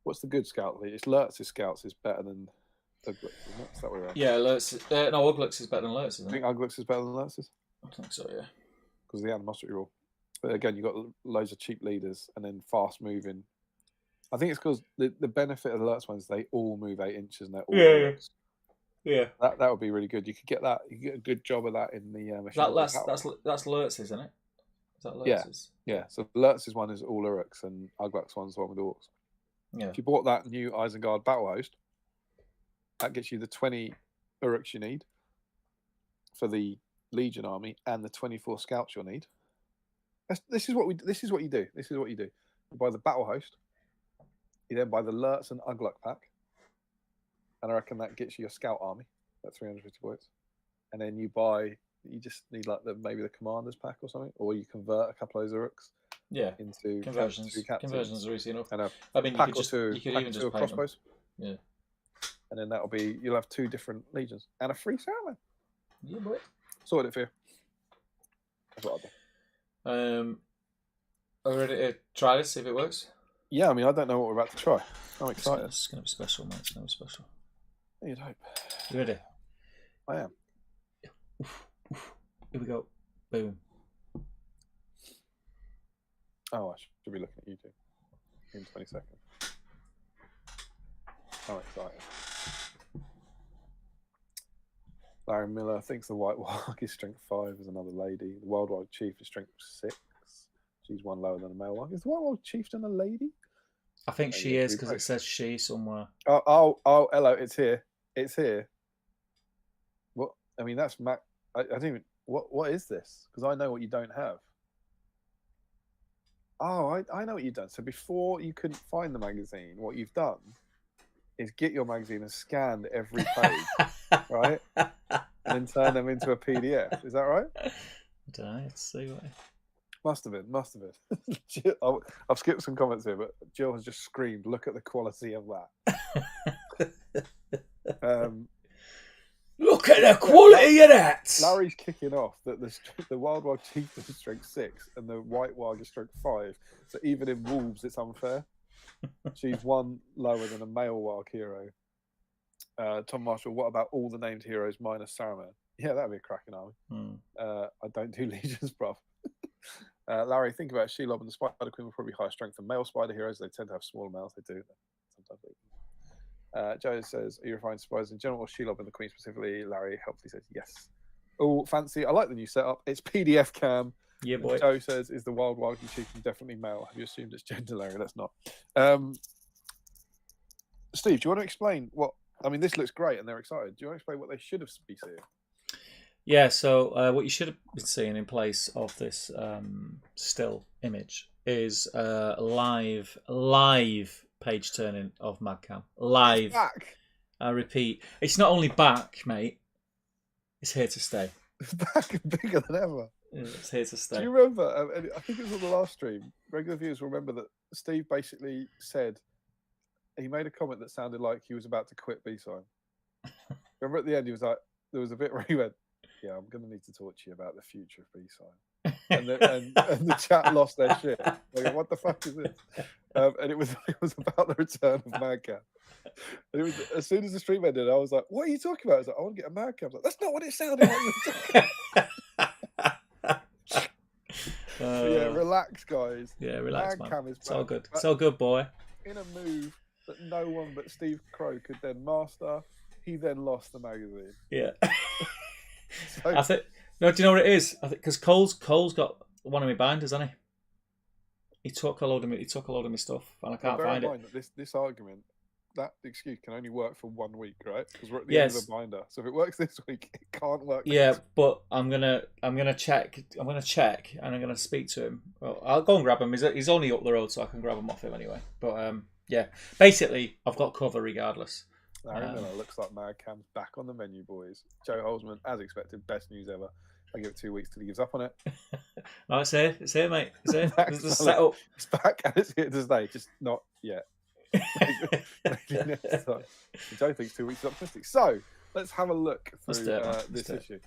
What's the good scout? It's Lurtz's scouts is better than Uglux, isn't it? Is that what we're at? Yeah, Lurtz. No, Uglux is better than Lurtz, isn't it? I think Uglux is better than Lurtz's. I think so, yeah. Because of the animosity rule. But again, you've got loads of cheap leaders and then fast moving. I think it's because the benefit of the Lurtz ones, they all move 8 inches and they're all Uglux. Yeah. That would be really good. You could get that. You could get a good job of that in the. That's Lurtz, isn't it? Is that Lurtz's? Yeah. So Lurtz's one is all Uruks and Ugluk's one's the one with orcs. Yeah. If you bought that new Isengard battle host, that gets you the 20 Uruks you need for the Legion army and the 24 scouts you'll need. This is what you do. This is what you do. You buy the battle host. You then buy the Lurtz and Ugluk pack. And I reckon that gets you your scout army at 350 points. And then you just need like maybe the commander's pack or something, or you convert a couple of those Uruks. Yeah, into conversions. Conversions are easy enough. And I mean, you could even just crossbows. Yeah, and then you'll have 2 different legions and a free Saruman. Yeah, boy. Sorted it for you. That's what I'll do. Are we ready to try this? See if it works. Yeah, I mean, I don't know what we're about to try. I'm excited. It's going to be special, mate. It's going to be special. You'd hope. You ready? I am. Here we go. Boom. Oh, I should be looking at you two in 20 seconds. I'm excited. Larry Miller thinks the White Warg is strength 5 as another lady. The Wild Warg Chief is strength 6. She's one lower than a male warg. Is the White Warg Chieftain a lady? I think she is because it says she somewhere. Oh, hello, it's here. It's here. What? I mean, that's Mac. I don't even. What is this? Because I know what you don't have. Oh, I know what you've done. So before you couldn't find the magazine, what you've done is get your magazine and scanned every page, right? And then turn them into a PDF. Is that right? I don't know. Let's see what. Must have been. Jill, I've skipped some comments here, but Jill has just screamed, "Look at the quality of that!" Look at the quality of that. Larry's kicking off that the Wild Warg Chief is strength 6 and the White Warg is strength 5. So even in Wolves, it's unfair. She's one lower than a male Warg hero. Tom Marshall, what about all the named heroes minus Saruman? Yeah, that'd be a cracking army. I don't do legions, bruv. Larry, think about it. Shelob and the Spider Queen will probably be higher strength than male spider heroes. They tend to have smaller males. They do. Sometimes they Joe says, are you referring to spiders in general or Shelob and the Queen specifically? Larry helpfully says yes. Oh, fancy. I like the new setup. It's PDF cam. Yeah, boy. Joe says, is the Wild Warg Chieftain definitely male? Have you assumed it's gender, Larry? That's not. Steve, do you want to explain what... I mean, this looks great and they're excited. Do you want to explain what they should have been seeing? Yeah, so what you should have been seeing in place of this still image is live page turning of Madcam. Live. It's back. I repeat, it's not only back, mate. It's here to stay. It's back and bigger than ever. It's here to stay. Do you remember? I think it was on the last stream. Regular viewers will remember that Steve basically said he made a comment that sounded like he was about to quit BSIME. Remember at the end, he was like, there was a bit where he went, "Yeah, I'm going to need to talk to you about the future of BSIME." And the chat lost their shit. Like, what the fuck is this? And it was about the return of Madcam. And it was, as soon as the stream ended, I was like, "What are you talking about?" I was like, "I want to get a Madcam." I was like, "That's not what it sounded like." Yeah, relax, guys. Yeah, relax, man. Is it's all good. It's all good, boy. In a move that no one but Steve Crow could then master, he then lost the magazine. Yeah. So, I think. No, do you know what it is? I think because Cole's got one of my binders, hasn't he? He took a load of my stuff, and I can't find it. This argument, that excuse can only work for 1 week, right? Because we're at the end of the binder. So if it works this week, it can't work. Yeah, but I'm gonna check. I'm gonna check, and I'm gonna speak to him. Well, I'll go and grab him. He's only up the road, so I can grab him off him anyway. But yeah, basically, I've got cover regardless. Larry Miller looks like Madcam's back on the menu, boys. Joe Holzman, as expected, best news ever. I give it 2 weeks till he gives up on it. No, it's here. It's here, mate. It's here. It's the setup. It's back and it's here to stay. Just not yet. Joe thinks 2 weeks is optimistic. So let's have a look through this issue.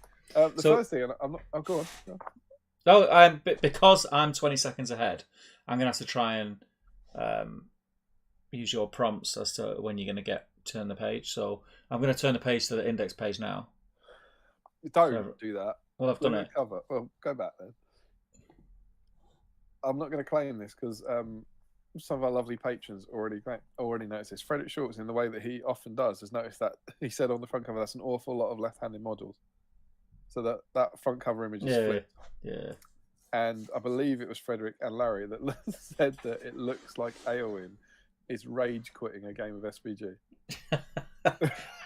First thing, and I'm not. Oh, go on. No, because I'm 20 seconds ahead, I'm gonna have to try and use your prompts as to when you're gonna turn the page. So I'm gonna turn the page to the index page now. Don't do that. Well, I've done it. Cover. Well, go back then. I'm not going to claim this because some of our lovely patrons already noticed this. Frederick Shorts, in the way that he often does, has noticed that he said on the front cover that's an awful lot of left-handed models. So that front cover image is flipped. Yeah. And I believe it was Frederick and Larry that said that it looks like Eowyn is rage quitting a game of SBG.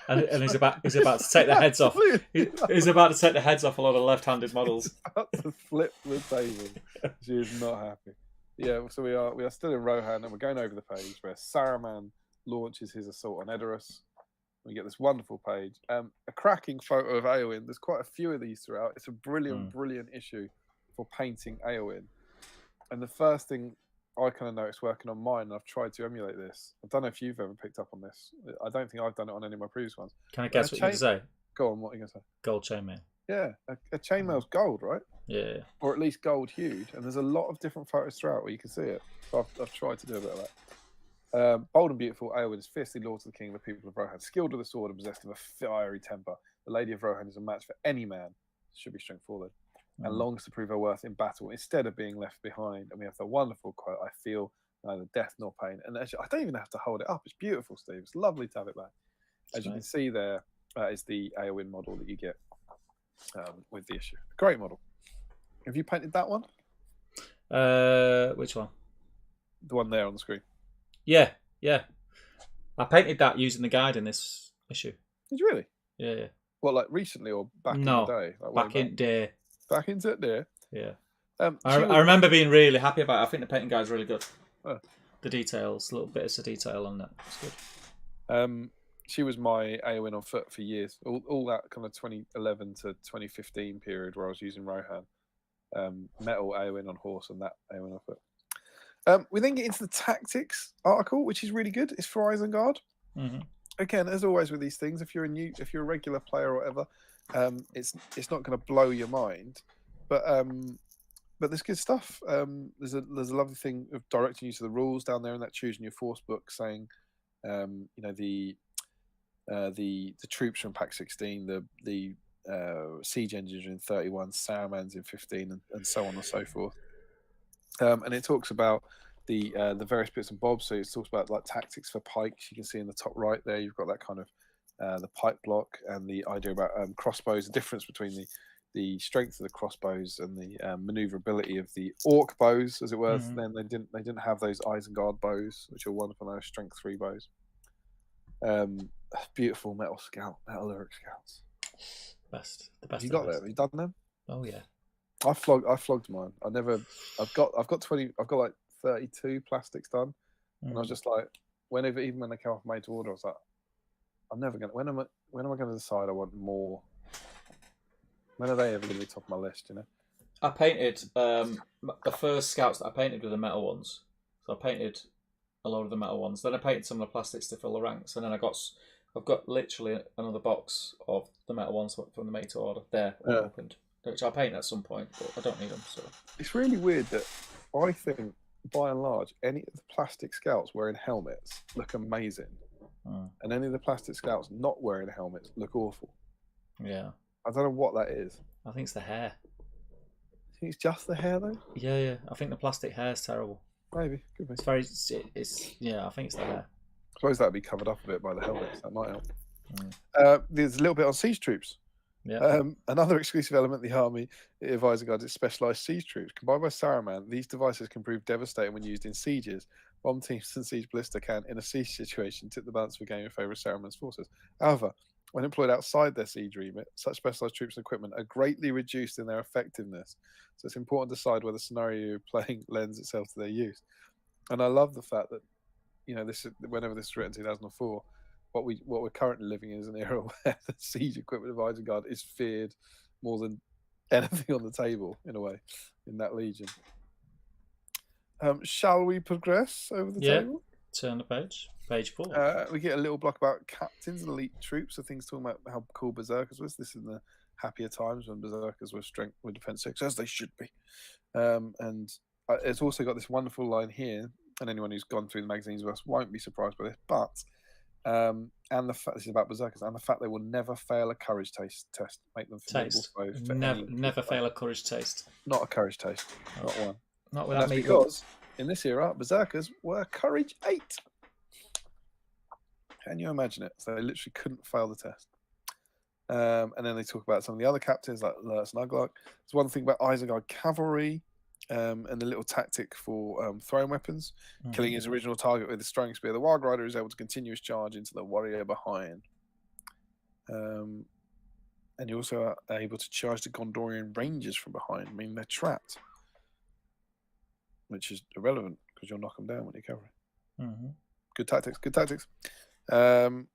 and he's about to take the heads off. He's about to take the heads off a lot of left-handed models. He's about to flip the table. She is not happy. Yeah, so we are still in Rohan, and we're going over the page where Saruman launches his assault on Edoras. We get this wonderful page. A cracking photo of Eowyn. There's quite a few of these throughout. It's a brilliant issue for painting Eowyn. And the first thing I kind of noticed working on mine, and I've tried to emulate this. I don't know if you've ever picked up on this. I don't think I've done it on any of my previous ones. Can I guess what you're going to say? Go on, what are you going to say? Gold chainmail. Yeah, a chainmail's gold, right? Yeah. Or at least gold hued. And there's a lot of different photos throughout where you can see it. So I've tried to do a bit of that. Bold and beautiful, Eowyn is fiercely lord to the king of the people of Rohan, skilled with a sword and possessed of a fiery temper. the Lady of Rohan is a match for any man. Should be strength 4 then. And longs to prove her worth in battle instead of being left behind. And we have the wonderful quote, I feel neither death nor pain. And actually, I don't even have to hold it up. It's beautiful, Steve. It's lovely to have it back. As you can see there, is the Eowyn model that you get with the issue. Great model. Have you painted that one? Which one? The one there on the screen. Yeah. I painted that using the guide in this issue. Did you really? Yeah. What, like recently or back in the day? Like back in day. Back into it there? Yeah. I remember being really happy about it. I think the painting guide's really good. The details, little bits of detail on that. It's good. She was my Eowyn on foot for years. All that kind of 2011 to 2015 period where I was using Rohan. Metal Eowyn on horse and that Eowyn on foot. We then get into the tactics article, which is really good. It's for Isengard. Again, as always with these things, if you're a regular player or whatever, it's not going to blow your mind, but there's good stuff. There's a lovely thing of directing you to the rules down there in that choosing your force book, saying, the troops from Pack 16, the siege engines are in 31, Saruman's in 15, and so on and so forth. And it talks about the various bits and bobs. So it talks about like tactics for pikes. You can see in the top right there, you've got that kind of the pike block and the idea about crossbows. The difference between the strength of the crossbows and the maneuverability of the orc bows, as it were. Then they didn't have those Isengard bows, which are wonderful. Those strength 3 bows. Beautiful metal lyric scouts. the best. Have you got them? Have you done them? Oh yeah. I flogged mine. I've got like 32 plastics done, and I was just like, even when they came off made to order, I was like, I'm never gonna. When am I gonna decide I want more? When are they ever gonna be top of my list? You know. I painted the first scouts that I painted were the metal ones, so I painted a lot of the metal ones. Then I painted some of the plastics to fill the ranks, and then I've got literally another box of the metal ones from the made to order there opened, which I'll paint at some point, but I don't need them. So it's really weird that I think, by and large, any of the plastic scouts wearing helmets look amazing, and any of the plastic scouts not wearing helmets look awful. Yeah, I don't know what that is. I think it's the hair. You think it's just the hair though? Yeah. I think the plastic hair is terrible. Maybe. Could be. It's very. Yeah. I think it's the hair. I suppose that'd be covered up a bit by the helmets. That might help. There's a little bit on siege troops. Yeah. Another exclusive element of the army of Isengard is specialised siege troops. Combined by Saruman, these devices can prove devastating when used in sieges. Bomb teams and siege ballista can, in a siege situation, tip the balance of the game in favour of Saruman's forces. However, when employed outside their siege remit, such specialised troops and equipment are greatly reduced in their effectiveness. So it's important to decide whether the scenario you're playing lends itself to their use. And I love the fact that, whenever this was written in 2004, what we're currently living in is an era where the siege equipment of Isengard is feared more than anything on the table, in a way, in that legion. Shall we progress over the table? Turn the page. Page 4. We get a little block about captains and elite troops, so things talking about how cool Berserkers was. This is in the happier times when Berserkers were strength with defense 6, as they should be. And it's also got this wonderful line here, and anyone who's gone through the magazines with us won't be surprised by this, but and the fact this is about Berserkers, and the fact they will never fail a courage test, make them formidable foes. Never fail a courage taste. Not a courage taste, not one. Not without me. Because in this era, Berserkers were courage 8. Can you imagine it? So they literally couldn't fail the test. And then they talk about some of the other captains like Lurtz and Uglark. There's one thing about Isengard cavalry. And the little tactic for throwing weapons, killing his original target with a throwing spear. The Wild Rider is able to continue his charge into the warrior behind. And you also are able to charge the Gondorian Rangers from behind, meaning they're trapped. Which is irrelevant, because you'll knock them down when you're covering. Good tactics. And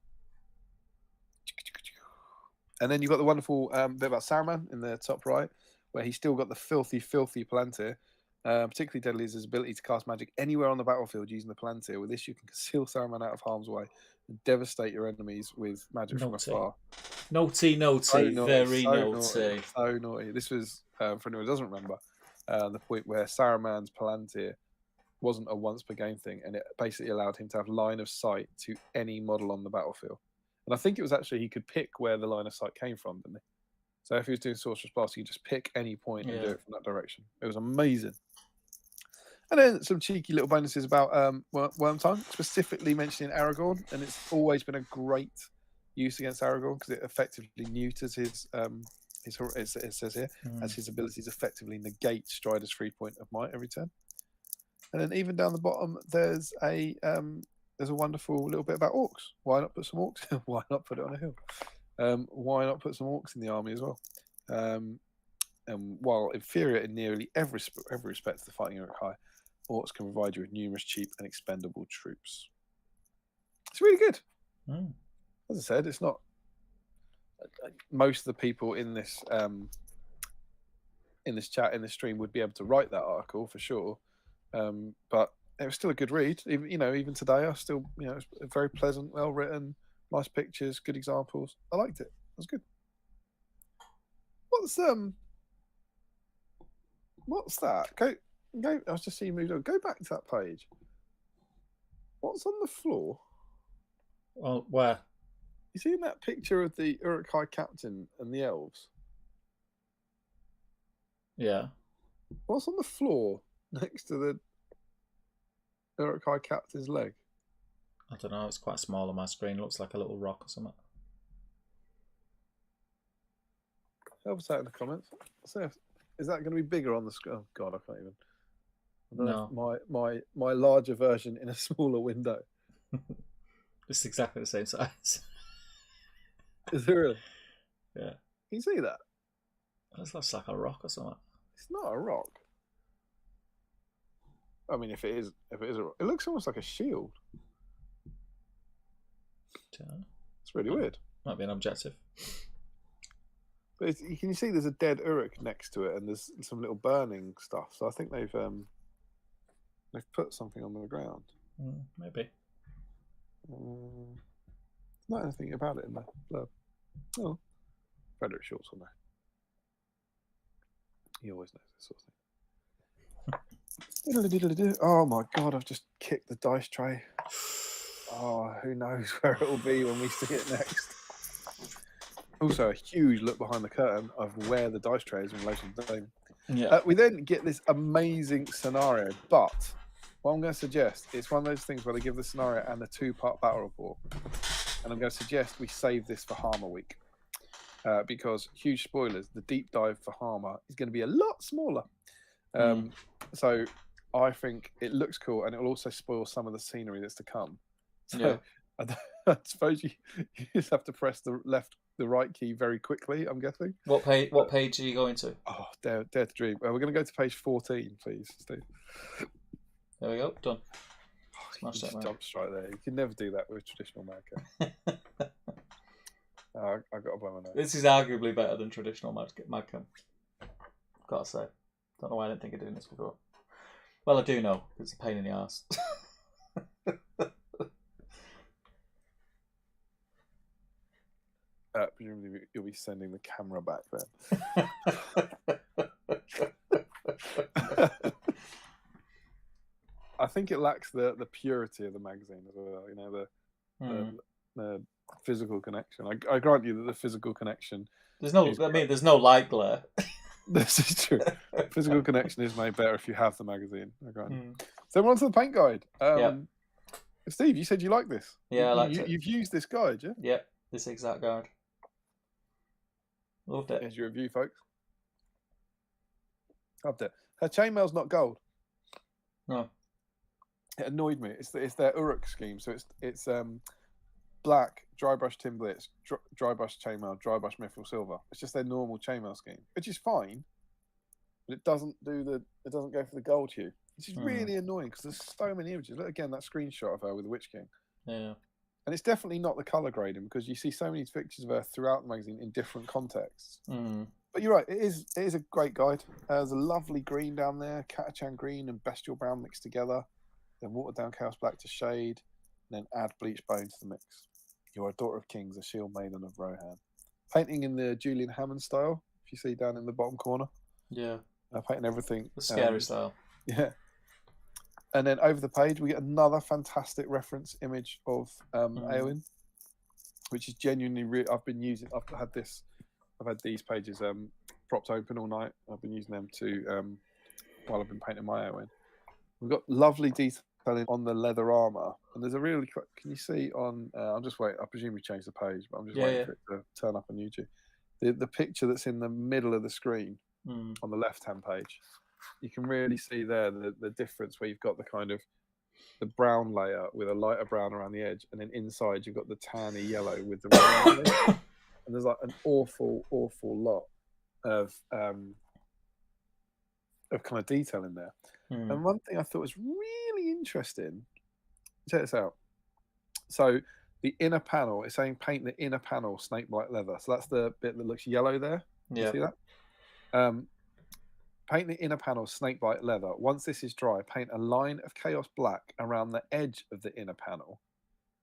then you've got the wonderful bit about Saruman in the top right, where he's still got the filthy Palantir. Particularly deadly is his ability to cast magic anywhere on the battlefield using the Palantir. With this, you can conceal Saruman out of harm's way and devastate your enemies with magic from afar. Naughty, very naughty. So naughty. This was, for anyone who doesn't remember, the point where Saruman's Palantir wasn't a once per game thing, and it basically allowed him to have line of sight to any model on the battlefield. And I think it was actually he could pick where the line of sight came from, didn't he? So if he was doing Sorcerer's Blast, he could just pick any point and do it from that direction. It was amazing. And then some cheeky little bonuses about Wormtongue, specifically mentioning Aragorn, and it's always been a great use against Aragorn because it effectively neuters his it says here, as his abilities effectively negate Strider's 3 point of might every turn. And then even down the bottom, there's a wonderful little bit about orcs. Why not put some orcs? Why not put it on a hill? Why not put some orcs in the army as well? And while inferior in nearly every respect to the Fighting Uruk High, orcs can provide you with numerous cheap and expendable troops. It's really good. As I said, it's not most of the people in this chat, in this stream, would be able to write that article for sure. But it was still a good read. Even today, I still, it's very pleasant, well written, nice pictures, good examples. I liked it. It was good. What's that? Go. I was just seeing you moved on. Go back to that page. What's on the floor? Well, where? You see in that picture of the Uruk High captain and the elves? Yeah. What's on the floor next to the Uruk High captain's leg? I don't know. It's quite small on my screen. It looks like a little rock or something. Help us out in the comments. So, is that going to be bigger on the screen? Oh God, I can't even. I don't know if my larger version in a smaller window. It's exactly the same size. Is it really? Yeah. Can you see that? It looks like a rock or something. It's not a rock. I mean, if it is a rock, it looks almost like a shield. Yeah. It's really weird. Might be an objective. But can you see there's a dead Uruk next to it, and there's some little burning stuff. So I think they've put something on the ground. Maybe. Not anything about it in there. Oh, Frederick Short's on there. He always knows this sort of thing. Oh my God! I've just kicked the dice tray. Oh, who knows where it will be when we see it next. Also, a huge look behind the curtain of where the dice tray is in relation to the game. Yeah. We then get this amazing scenario, but what I'm going to suggest, it's one of those things where they give the scenario and the 2-part battle report. And I'm going to suggest we save this for Harmer week. Because, huge spoilers, the deep dive for Harmer is going to be a lot smaller. So I think it looks cool, and it will also spoil some of the scenery that's to come. So I suppose you just have to press the right key very quickly, I'm guessing. What page are you going to? Oh, dare to dream. We're going to go to page 14, please, Steve. There we go. Done. Smash that, jumps right there. You can never do that with traditional Madcam. I got to blow my nose. This is arguably better than traditional Madcam. Gotta say. Don't know why I didn't think of doing this before. Well, I do know. It's a pain in the arse. Presumably you'll be sending the camera back then. I think it lacks the purity of the magazine as well. The physical connection. I grant you that the physical connection. There's no light glare. This is true. Physical connection is made better if you have the magazine. I grant you. So we're on to the paint guide. Steve, you said you like this. Yeah, I liked it. You've used this guide, yeah? Yeah, this exact guide. Loved it. Here's your review, folks. Loved it. Her chainmail's not gold. No. It annoyed me. It's their Uruk scheme. So it's black, dry brush tin blitz, dry brush chainmail, dry brush mithril silver. It's just their normal chainmail scheme, which is fine, but it doesn't go for the gold hue. Which is really annoying because there's so many images. Look again, that screenshot of her with the Witch King. Yeah. And it's definitely not the colour grading because you see so many pictures of her throughout the magazine in different contexts. But you're right, it is a great guide. There's a lovely green down there, Catachan green and bestial brown mixed together. Then watered down chaos black to shade, and then add bleached bone to the mix. You are a daughter of kings, a shield maiden of Rohan. Painting in the Julian Hammond style, if you see down in the bottom corner. Yeah. Painting everything. The scary style. Yeah. And then over the page, we get another fantastic reference image of Eowyn. which is genuinely I've been using. I've had these pages propped open all night. I've been using them to while I've been painting my Eowyn. We've got lovely detailing on the leather armor, and there's a really. Can you see on? I'm just waiting. I presume we changed the page, but I'm just waiting for it to turn up on YouTube. The picture that's in the middle of the screen on the left-hand page, you can really see there the difference where you've got the kind of the brown layer with a lighter brown around the edge, and then inside you've got the tanny yellow with the red on it. And there's like an awful lot of kind of detail in there. And one thing I thought was really interesting, check this out. So the inner panel is saying paint the inner panel snakebite leather. So that's the bit that looks yellow there. You see that? Paint the inner panel snakebite leather. Once this is dry, paint a line of chaos black around the edge of the inner panel.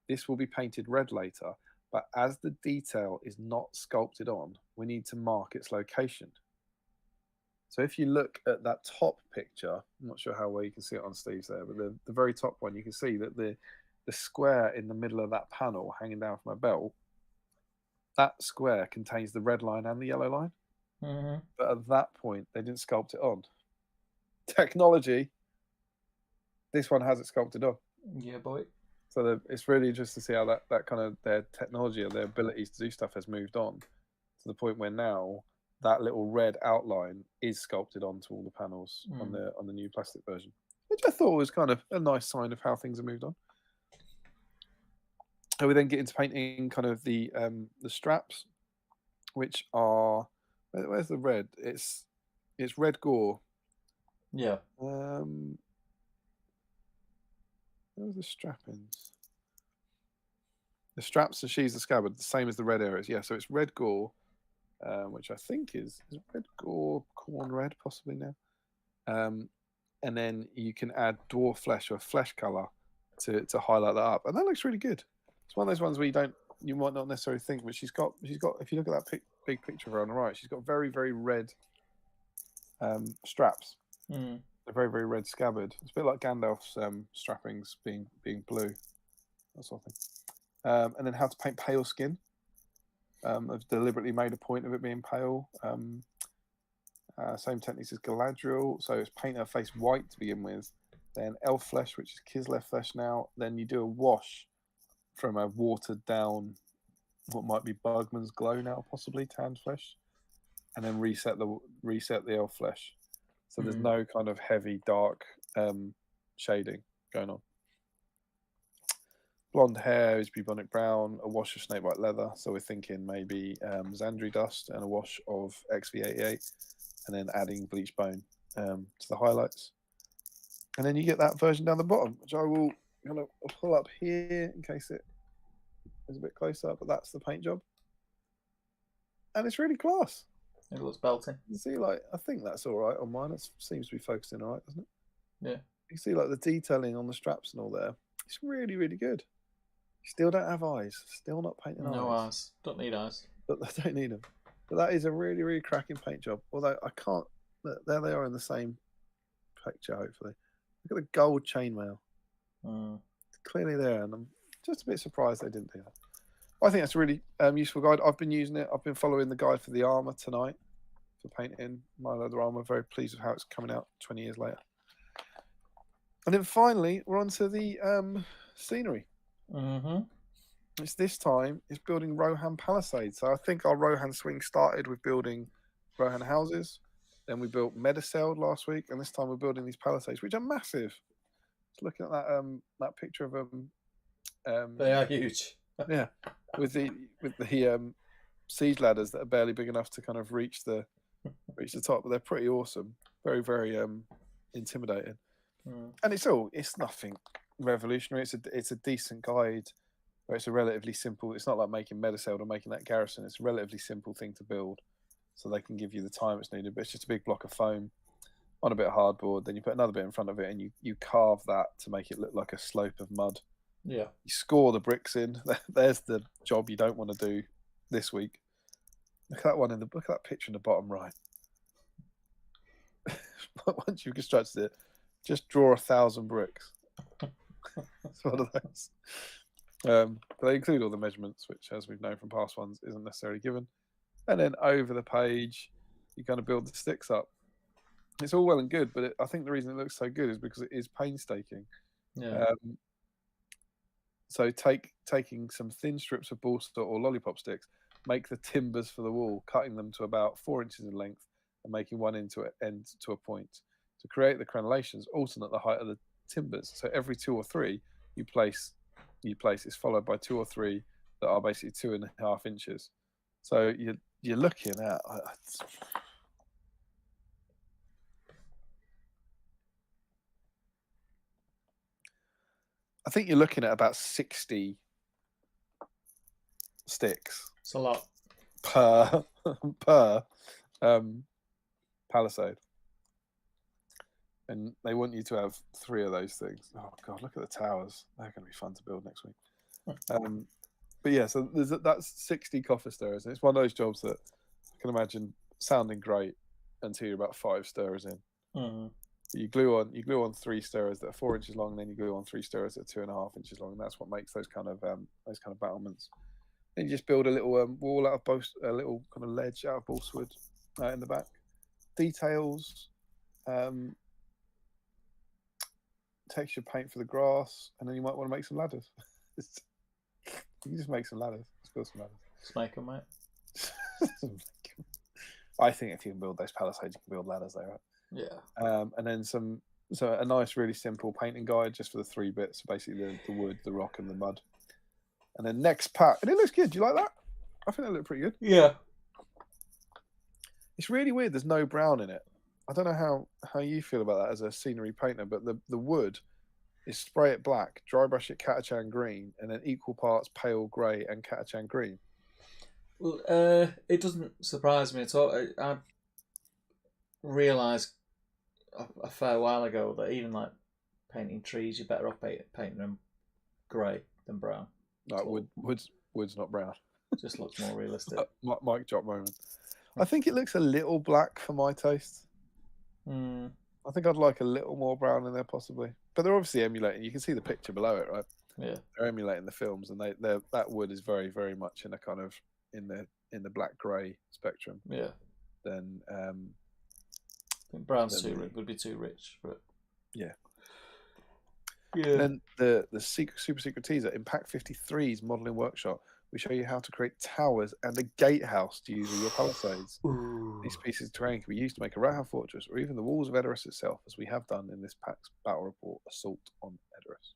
This will be painted red later, but as the detail is not sculpted on, we need to mark its location. So if you look at that top picture, I'm not sure how well you can see it on Steve's there, but the very top one, you can see that the square in the middle of that panel hanging down from a belt, that square contains the red line and the yellow line. But at that point, they didn't sculpt it on. Technology, this one has it sculpted on. Yeah, boy. So it's really interesting to see how that kind of their technology or their abilities to do stuff has moved on to the point where now that little red outline is sculpted onto all the panels on the new plastic version, which I thought was kind of a nice sign of how things have moved on. And we then get into painting kind of the straps, which are where's the red? It's red gore. Yeah. Where's the strappings? The straps and sheaths, the scabbard, the same as the red areas. Yeah, so it's red gore, which I think is red gore, corn red, possibly now. And then you can add dwarf flesh or flesh color to highlight that up, and that looks really good. It's one of those ones where you might not necessarily think, but she's got. If you look at that big picture of her on the right, she's got very, very red straps. A very, very red scabbard. It's a bit like Gandalf's strappings being blue, that sort of thing. And then how to paint pale skin. I've deliberately made a point of it being pale. Same techniques as Galadriel. So it's paint her face white to begin with. Then elf flesh, which is Kislev flesh now. Then you do a wash from a watered down, what might be Bugman's Glow now, possibly tanned flesh. And then reset the elf flesh. So there's no kind of heavy, dark shading going on. Blonde hair is bubonic brown, a wash of snakebite leather. So we're thinking maybe Xandri dust and a wash of XV88, and then adding bleach bone to the highlights. And then you get that version down the bottom, which I will kind of pull up here in case it is a bit closer. But that's the paint job, and it's really class. It looks belting. You see, like, I think that's all right on mine. It seems to be focusing all right, doesn't it? Yeah. You see, like, the detailing on the straps and all there. It's really, really good. Still don't have eyes. Still not painting eyes. No eyes. Don't need eyes. But I don't need them. But that is a really, really cracking paint job. Although I can't. There they are in the same picture, hopefully. Look at the gold chainmail. It's clearly there, and I'm just a bit surprised they didn't do that. I think that's a really useful guide. I've been using it. I've been following the guide for the armour tonight for painting my leather armour. Very pleased with how it's coming out 20 years later. And then finally, we're on to the scenery. It's this time, it's building Rohan Palisades. So I think our Rohan swing started with building Rohan houses. Then we built Mediceld last week, and this time we're building these Palisades, which are massive. Just looking at that picture of them. They are huge. Yeah, with the siege ladders that are barely big enough to kind of reach the top, but they're pretty awesome. Very, very intimidating. And it's nothing revolutionary. It's a decent guide, where it's a relatively simple. It's not like making Mediceld or making that garrison. It's a relatively simple thing to build, so they can give you the time it's needed. But it's just a big block of foam on a bit of hardboard. Then you put another bit in front of it, and you carve that to make it look like a slope of mud. Yeah. You score the bricks in. There's the job you don't want to do this week. Look at that one look at that picture in the bottom right. Once you've constructed it, just draw 1,000 bricks. It's one of those. But they include all the measurements, which, as we've known from past ones, isn't necessarily given. And then over the page, you kind of build the sticks up. It's all well and good, but I think the reason it looks so good is because it is painstaking. Yeah. So taking some thin strips of balsa or lollipop sticks, make the timbers for the wall, cutting them to about 4 inches in length, and making one end to a point. To create the crenellations, alternate the height of the timbers. So every 2 or 3 you place is followed by 2 or 3 that are basically 2.5 inches. So you're looking at. I think you're looking at about 60 sticks. It's a lot per palisade, and they want you to have 3 of those things. Oh god, look at the towers. They're going to be fun to build next week. But yeah, so that's 60 coffer stirrers, and it's one of those jobs that I can imagine sounding great until you're about 5 stirrers in. Mm-hmm. You glue on 3 stirrers that are 4 inches long, and then you glue on 3 stirrers that are 2.5 inches long, and that's what makes those kind of battlements. And you just build a little wall out of a little kind of ledge out of balsa wood in the back. Details, texture paint for the grass, and then you might want to make some ladders. You can just make some ladders. Let's build some ladders. Just make them, mate. I think if you can build those palisades, you can build ladders there, right? Yeah. And then a nice, really simple painting guide just for the 3 bits. So basically the wood, the rock, and the mud. And then next pack, and it looks good. Do you like that? I think that looked pretty good. Yeah. It's really weird. There's no brown in it. I don't know how you feel about that as a scenery painter, but the wood is spray it black, dry brush it Catachan green, and then equal parts pale grey and Catachan green. Well, it doesn't surprise me at all. I realised a fair while ago that even like painting trees, you're better off painting them grey than brown. Like wood's not brown. It just looks more realistic. Mic drop moment. I think it looks a little black for my taste. I think I'd like a little more brown in there possibly. But they're obviously emulating. You can see the picture below it, right? Yeah. They're emulating the films, and that wood is very, very much in a kind of in the black grey spectrum. Yeah. Then I think brown's would be too rich, but yeah. Yeah. And then the super secret teaser in Pack 53's modelling workshop, we show you how to create towers and a gatehouse to use with your palisades. Ooh. These pieces of terrain can be used to make a Rohan fortress or even the walls of Edoras itself, as we have done in this pack's battle report, Assault on Edoras.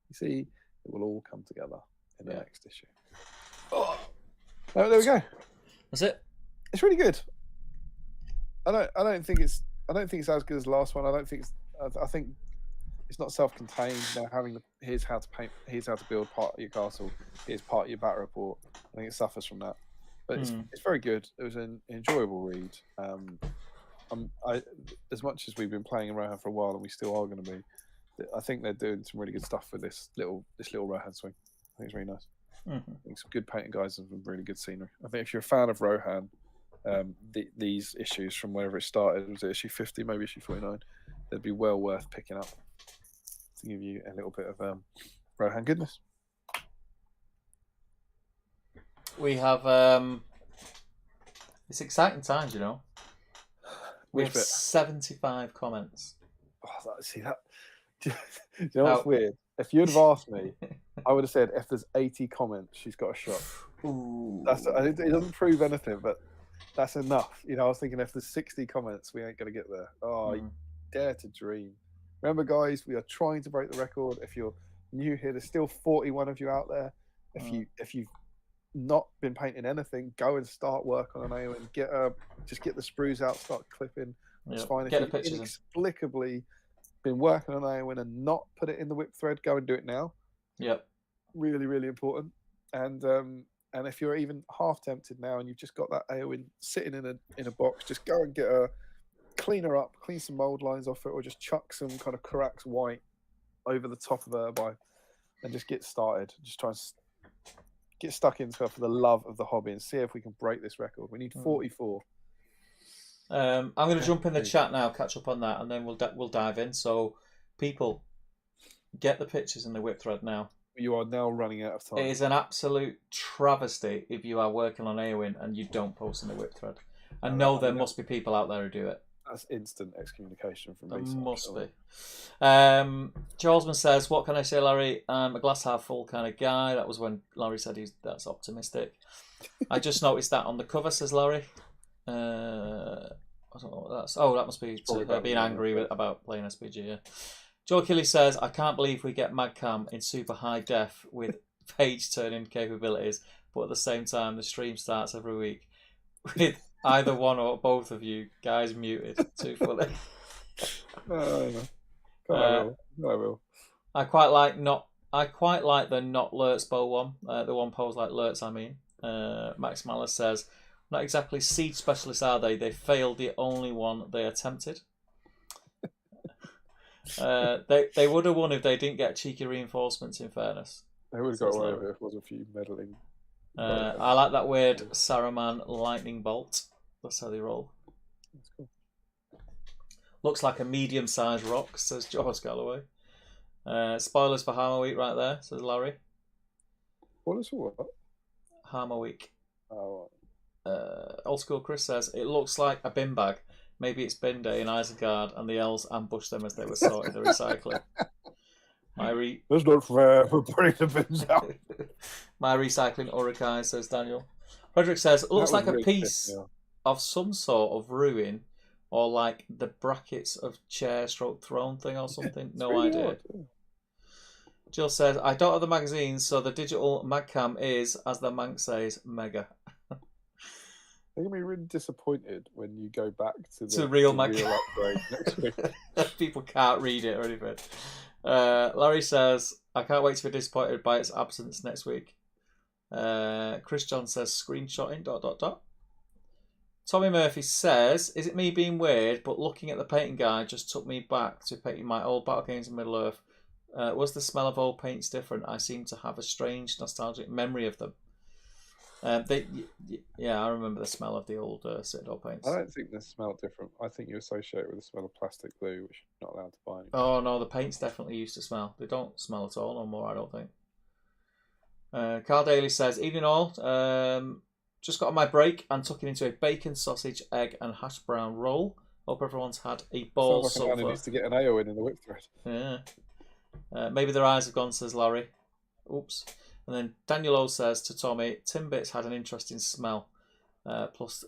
You see, it will all come together in the next issue. Oh, there we go. That's it. It's really good. I don't think it's as good as the last one. I think it's not self-contained. Having here's how to paint, here's how to build part of your castle, here's part of your battle report. I think it suffers from that, but it's very good. It was an enjoyable read. As much as we've been playing in Rohan for a while, and we still are going to be, I think they're doing some really good stuff with this little Rohan swing. I think it's really nice. I think some good painting guys and some really good scenery. I think if you're a fan of Rohan, these issues from wherever it started, was it issue 50, maybe issue 49, they'd be well worth picking up to give you a little bit of Rohan goodness. We have it's exciting times, you know. We have 75 comments. Oh, see that? Do you know what's weird? If you'd have asked me, I would have said if there's 80 comments, she's got a shot. Ooh. It doesn't prove anything, but that's enough. You know, I was thinking if there's 60 comments, we ain't going to get there. Oh, you dare to dream. Remember, guys, we are trying to break the record. If you're new here, there's still 41 of you out there. If you've not been painting anything, go and start work on an Eowyn. Just get the sprues out, start clipping. It's fine. Get if the you've pictures inexplicably been working on an Eowyn and not put it in the whip thread, go and do it now. Yep. Really, really important. And if you're even half tempted now and you've just got that Eowyn sitting in a box, just go and get a clean her up, clean some mold lines off it, or just chuck some kind of Carax white over the top of her and just get started. Just try and get stuck into her for the love of the hobby and see if we can break this record. We need 44. I'm going to jump in the chat now, catch up on that, and then we'll dive in. So, people, get the pictures in the whip thread now. You are now running out of time. It is an absolute travesty if you are working on Eowyn and you don't post in the whip thread. I know there must be people out there who do it. That's instant excommunication from There me. must be. Charlesman says, "What can I say, Larry? I'm a glass half full kind of guy." That was when Larry said that's optimistic. I just noticed that on the cover, says Larry. I don't know what that's. Oh, that must be to her being angry about playing SBG. Yeah. Joe Kelly says, "I can't believe we get Madcam in super high def with page turning capabilities, but at the same time the stream starts every week with either one or both of you guys muted." Too funny. No. I will. I quite like the not Lurtz bow one. The one posed like Lurtz, I mean. Max Mallis says, "Not exactly siege specialists, are they? They failed the only one they attempted." They would have won if they didn't get cheeky reinforcements, in fairness. They would have got away with it if there was a few meddling. I like that weird Saruman lightning bolt. That's how they roll. That's cool. Looks like a medium-sized rock, says George Galloway. Spoilers for Hammer Week right there, says Larry. What is what? Hammer Week. Oh. Old School Chris says, "It looks like a bin bag. Maybe it's bin day in Isengard and the elves ambushed them as they were sorting the recycling." That's not fair for putting the bins out. My recycling Urukai, says Daniel. Frederick says, "It looks like a piece of some sort of ruin or like the brackets of chair/throne thing or something." No really idea. Odd, yeah. Jill says, "I don't have the magazines, so the digital Magcam is, as the Manx says, mega." They're going to be really disappointed when you go back to the real upgrade next week. People can't read it or anything. Larry says, "I can't wait to be disappointed by its absence next week." Chris John says, "Screenshotting, ... Tommy Murphy says, "Is it me being weird, but looking at the painting guide just took me back to painting my old battle games in Middle-earth. Was the smell of old paints different? I seem to have a strange nostalgic memory of them." Yeah, I remember the smell of the old Citadel paints. I don't think they smell different. I think you associate it with the smell of plastic glue, which you're not allowed to buy anymore. Oh no, the paints definitely used to smell. They don't smell at all no more, I don't think. Carl Daly says, "Evening all. Just got on my break and took it into a bacon, sausage, egg, and hash brown roll. Hope everyone's had a ball Sounds like a man who needs to get an Eowyn in the whip thread." Yeah. Maybe their eyes have gone, says Larry. Oops. And then Daniel O says to Tommy, "Timbits had an interesting smell. Plus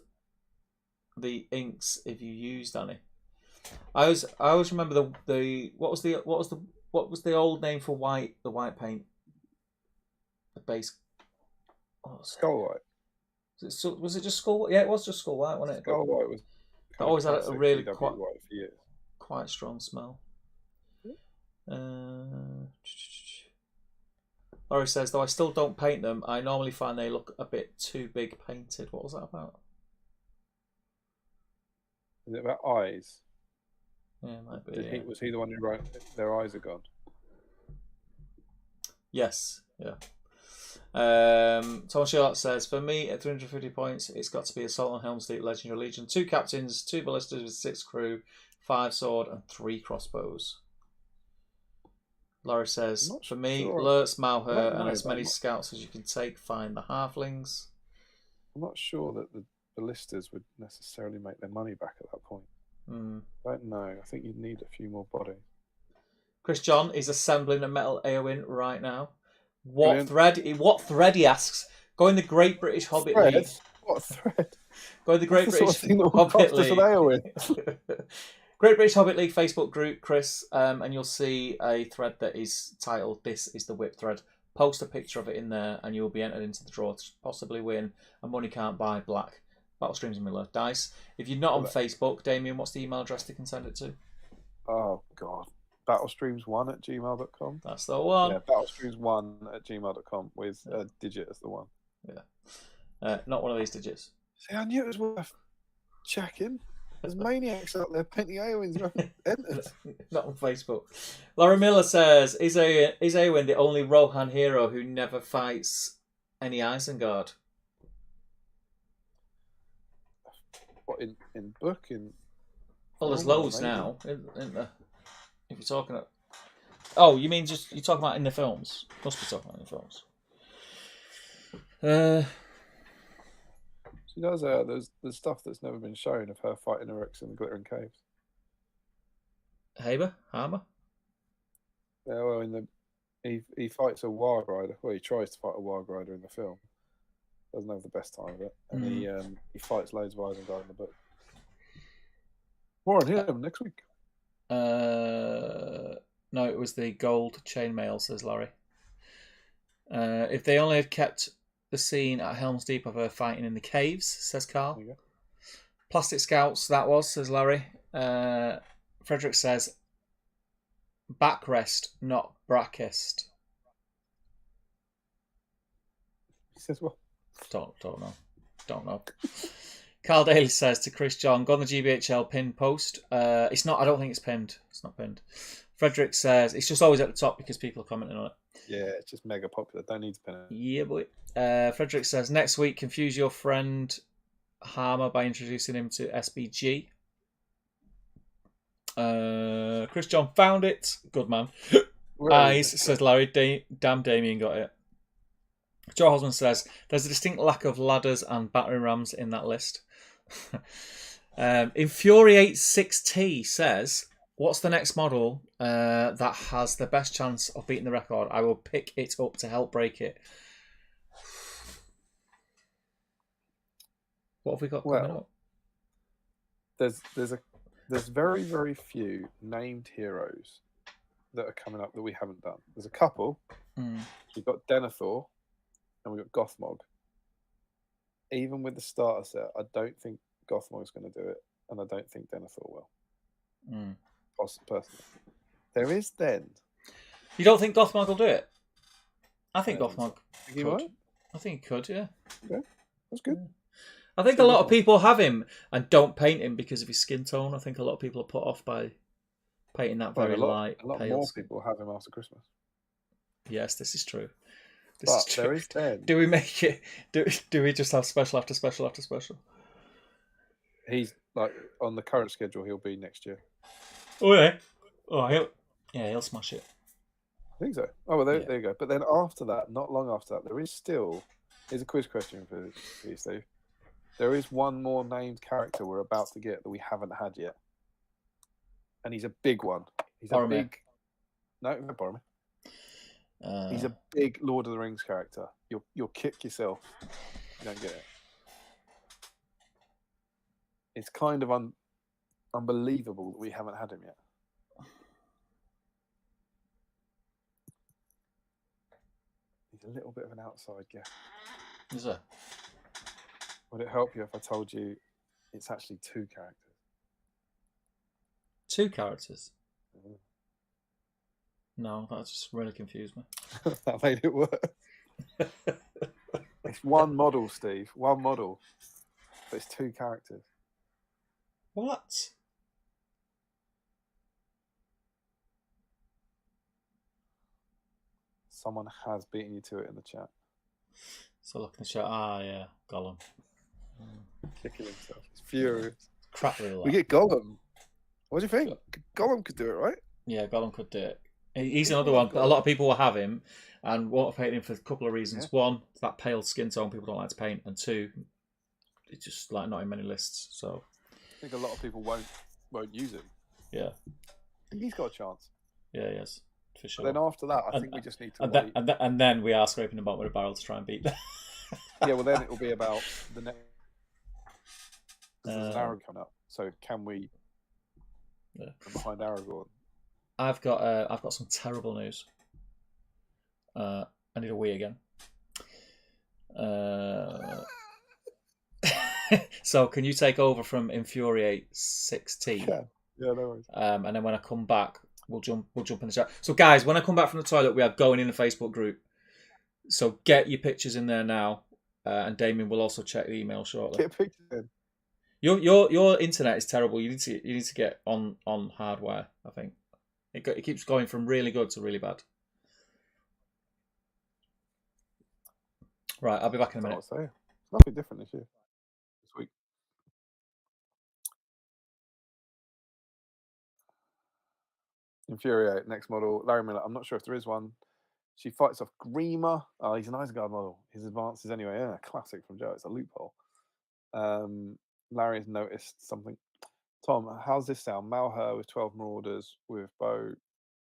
the inks if you use Danny." I always remember the what was the old name for the white paint? The base. Skull white. Was it just skull? Yeah, it was just skull white, wasn't it? Skull white was. It always had a really white for years. Quite strong smell. Laurie says, "Though I still don't paint them, I normally find they look a bit too big painted." What was that about? Is it about eyes? Yeah, it might be. Was he the one who wrote "Their eyes are gone"? Yes. Yeah. Thomas Sherlock says, "For me, at 350 points, it's got to be Assault on Helm's Deep Legendary Legion. 2 captains, 2 ballistas with 6 crew, 5 sword, and 3 crossbows." Laurie says, "For me, Lurtz, Malher, and as many scouts as you can take. Find the halflings." I'm not sure that the ballistas would necessarily make their money back at that point. I don't know. I think you'd need a few more bodies. Chris John is assembling a metal Eowyn right now. What thread, he asks? Go in the Great British Hobbit League. What thread? Go in the Great British Hobbit League. Great British Hobbit League Facebook group, Chris, and you'll see a thread that is titled "This is the Whip Thread." Post a picture of it in there and you'll be entered into the draw to possibly win a Money Can't Buy Black Battle Streams in Middle-earth dice. If you're not on Facebook, Damien, what's the email address they can send it to? Oh, God. battlestreams1@gmail.com. That's the one. Yeah, battlestreams1@gmail.com with a digit as the one. Yeah. Not one of these digits. See, I knew it was worth checking. There's maniacs out there painting Eowyn's entered. Not on Facebook. Laura Miller says, is Eowyn the only Rohan hero who never fights any Isengard? What, in book? Well, there's loads now, isn't there? If you're talking about... Oh, you mean just you're talking about in the films? Must be talking about in the films. She does. There's stuff that's never been shown of her fighting Eryx in the Glittering Caves. Hammer. Yeah, well, he fights a Wild Rider. Well, he tries to fight a Wild Rider in the film. Doesn't have the best time of it, and he fights loads of Isengard in the book. More on him next week. No, it was the gold chainmail, says Larry. If they only had kept the scene at Helm's Deep of her fighting in the caves, says Carl. Plastic Scouts, that was, says Larry. Frederick says, backrest, not brackest. He says what? Don't know. Carl Daly says to Chris John, go on the GBHL pin post. It's not. I don't think it's pinned. It's not pinned. Frederick says it's just always at the top because people are commenting on it. Yeah, it's just mega popular. Don't need to pin it. Yeah, boy. Frederick says next week confuse your friend Harmer by introducing him to SBG. Chris John found it. Good man. Eyes, says Larry. Damn, Damien got it. Joe Hosman says there's a distinct lack of ladders and battering rams in that list. Infuriate 6T says, what's the next model that has the best chance of beating the record? I will pick it up to help break it. What have we got coming up? There's very, very few named heroes that are coming up that we haven't done. There's a couple. We've got Denethor and we've got Gothmog. Even with the starter set, I don't think Gothmog's going to do it, and I don't think Denethor will. Personally. There is then. You don't think Gothmog will do it? I think Gothmog he might? I think he could, yeah. Okay, that's good. I think a lot of people have him and don't paint him because of his skin tone. I think a lot of people are put off by painting that very light. A lot pale more skin. people have him after Christmas. Yes, this is true. There is 10. Do we make it? Do we just have special after special after special? He's like on the current schedule. He'll be next year. Oh yeah. Oh, he'll smash it. I think so. Oh well, there you go. But then after that, not long after that, here's a quiz question for you, Steve. There is one more named character we're about to get that we haven't had yet, and he's a big one. He's a big. No, not Boromir. He's a big Lord of the Rings character. You'll kick yourself if you don't get it. It's kind of unbelievable that we haven't had him yet. He's a little bit of an outside guess. Is it? Would it help you if I told you it's actually 2 characters? 2 characters? No, that just really confused me. That made it worse. It's one model, Steve. One model. But it's 2 characters. What? Someone has beaten you to it in the chat. So look in the chat. Ah, yeah. Gollum. Kicking himself. He's furious. Crap really. We get Gollum. What do you think? Gollum could do it, right? Yeah, Gollum could do it. He's another one. A lot of people will have him and won't paint him for a couple of reasons. Yeah. 1, that pale skin tone people don't like to paint, and 2, it's just like not in many lists. So I think a lot of people won't use him. Yeah. I think he's got a chance. Yeah, yes, for sure. But then after that, I think we just need to wait. And then we are scraping the bottom of the barrel to try and beat them. Yeah, well then it will be about the next. There's an Aragorn coming up, so can we? Yeah. Behind Aragorn. I've got some terrible news. I need a wee again. So can you take over from Infuriate 6T? Yeah, no worries. And then when I come back, we'll jump in the chat. So guys, when I come back from the toilet, we are going in the Facebook group. So get your pictures in there now, and Damien will also check the email shortly. Get pictures in. Your internet is terrible. You need to get on hardware. I think it keeps going from really good to really bad. Right, I'll be back in a minute. It's nothing different this year. This week. Infuriate, next model. Larry Miller. I'm not sure if there is one. She fights off Greema. Oh, he's an Isengard model. His advances anyway. Yeah, classic from Joe. It's a loophole. Larry has noticed something. Tom, how's this sound? Malher with 12 Marauders, with Bow,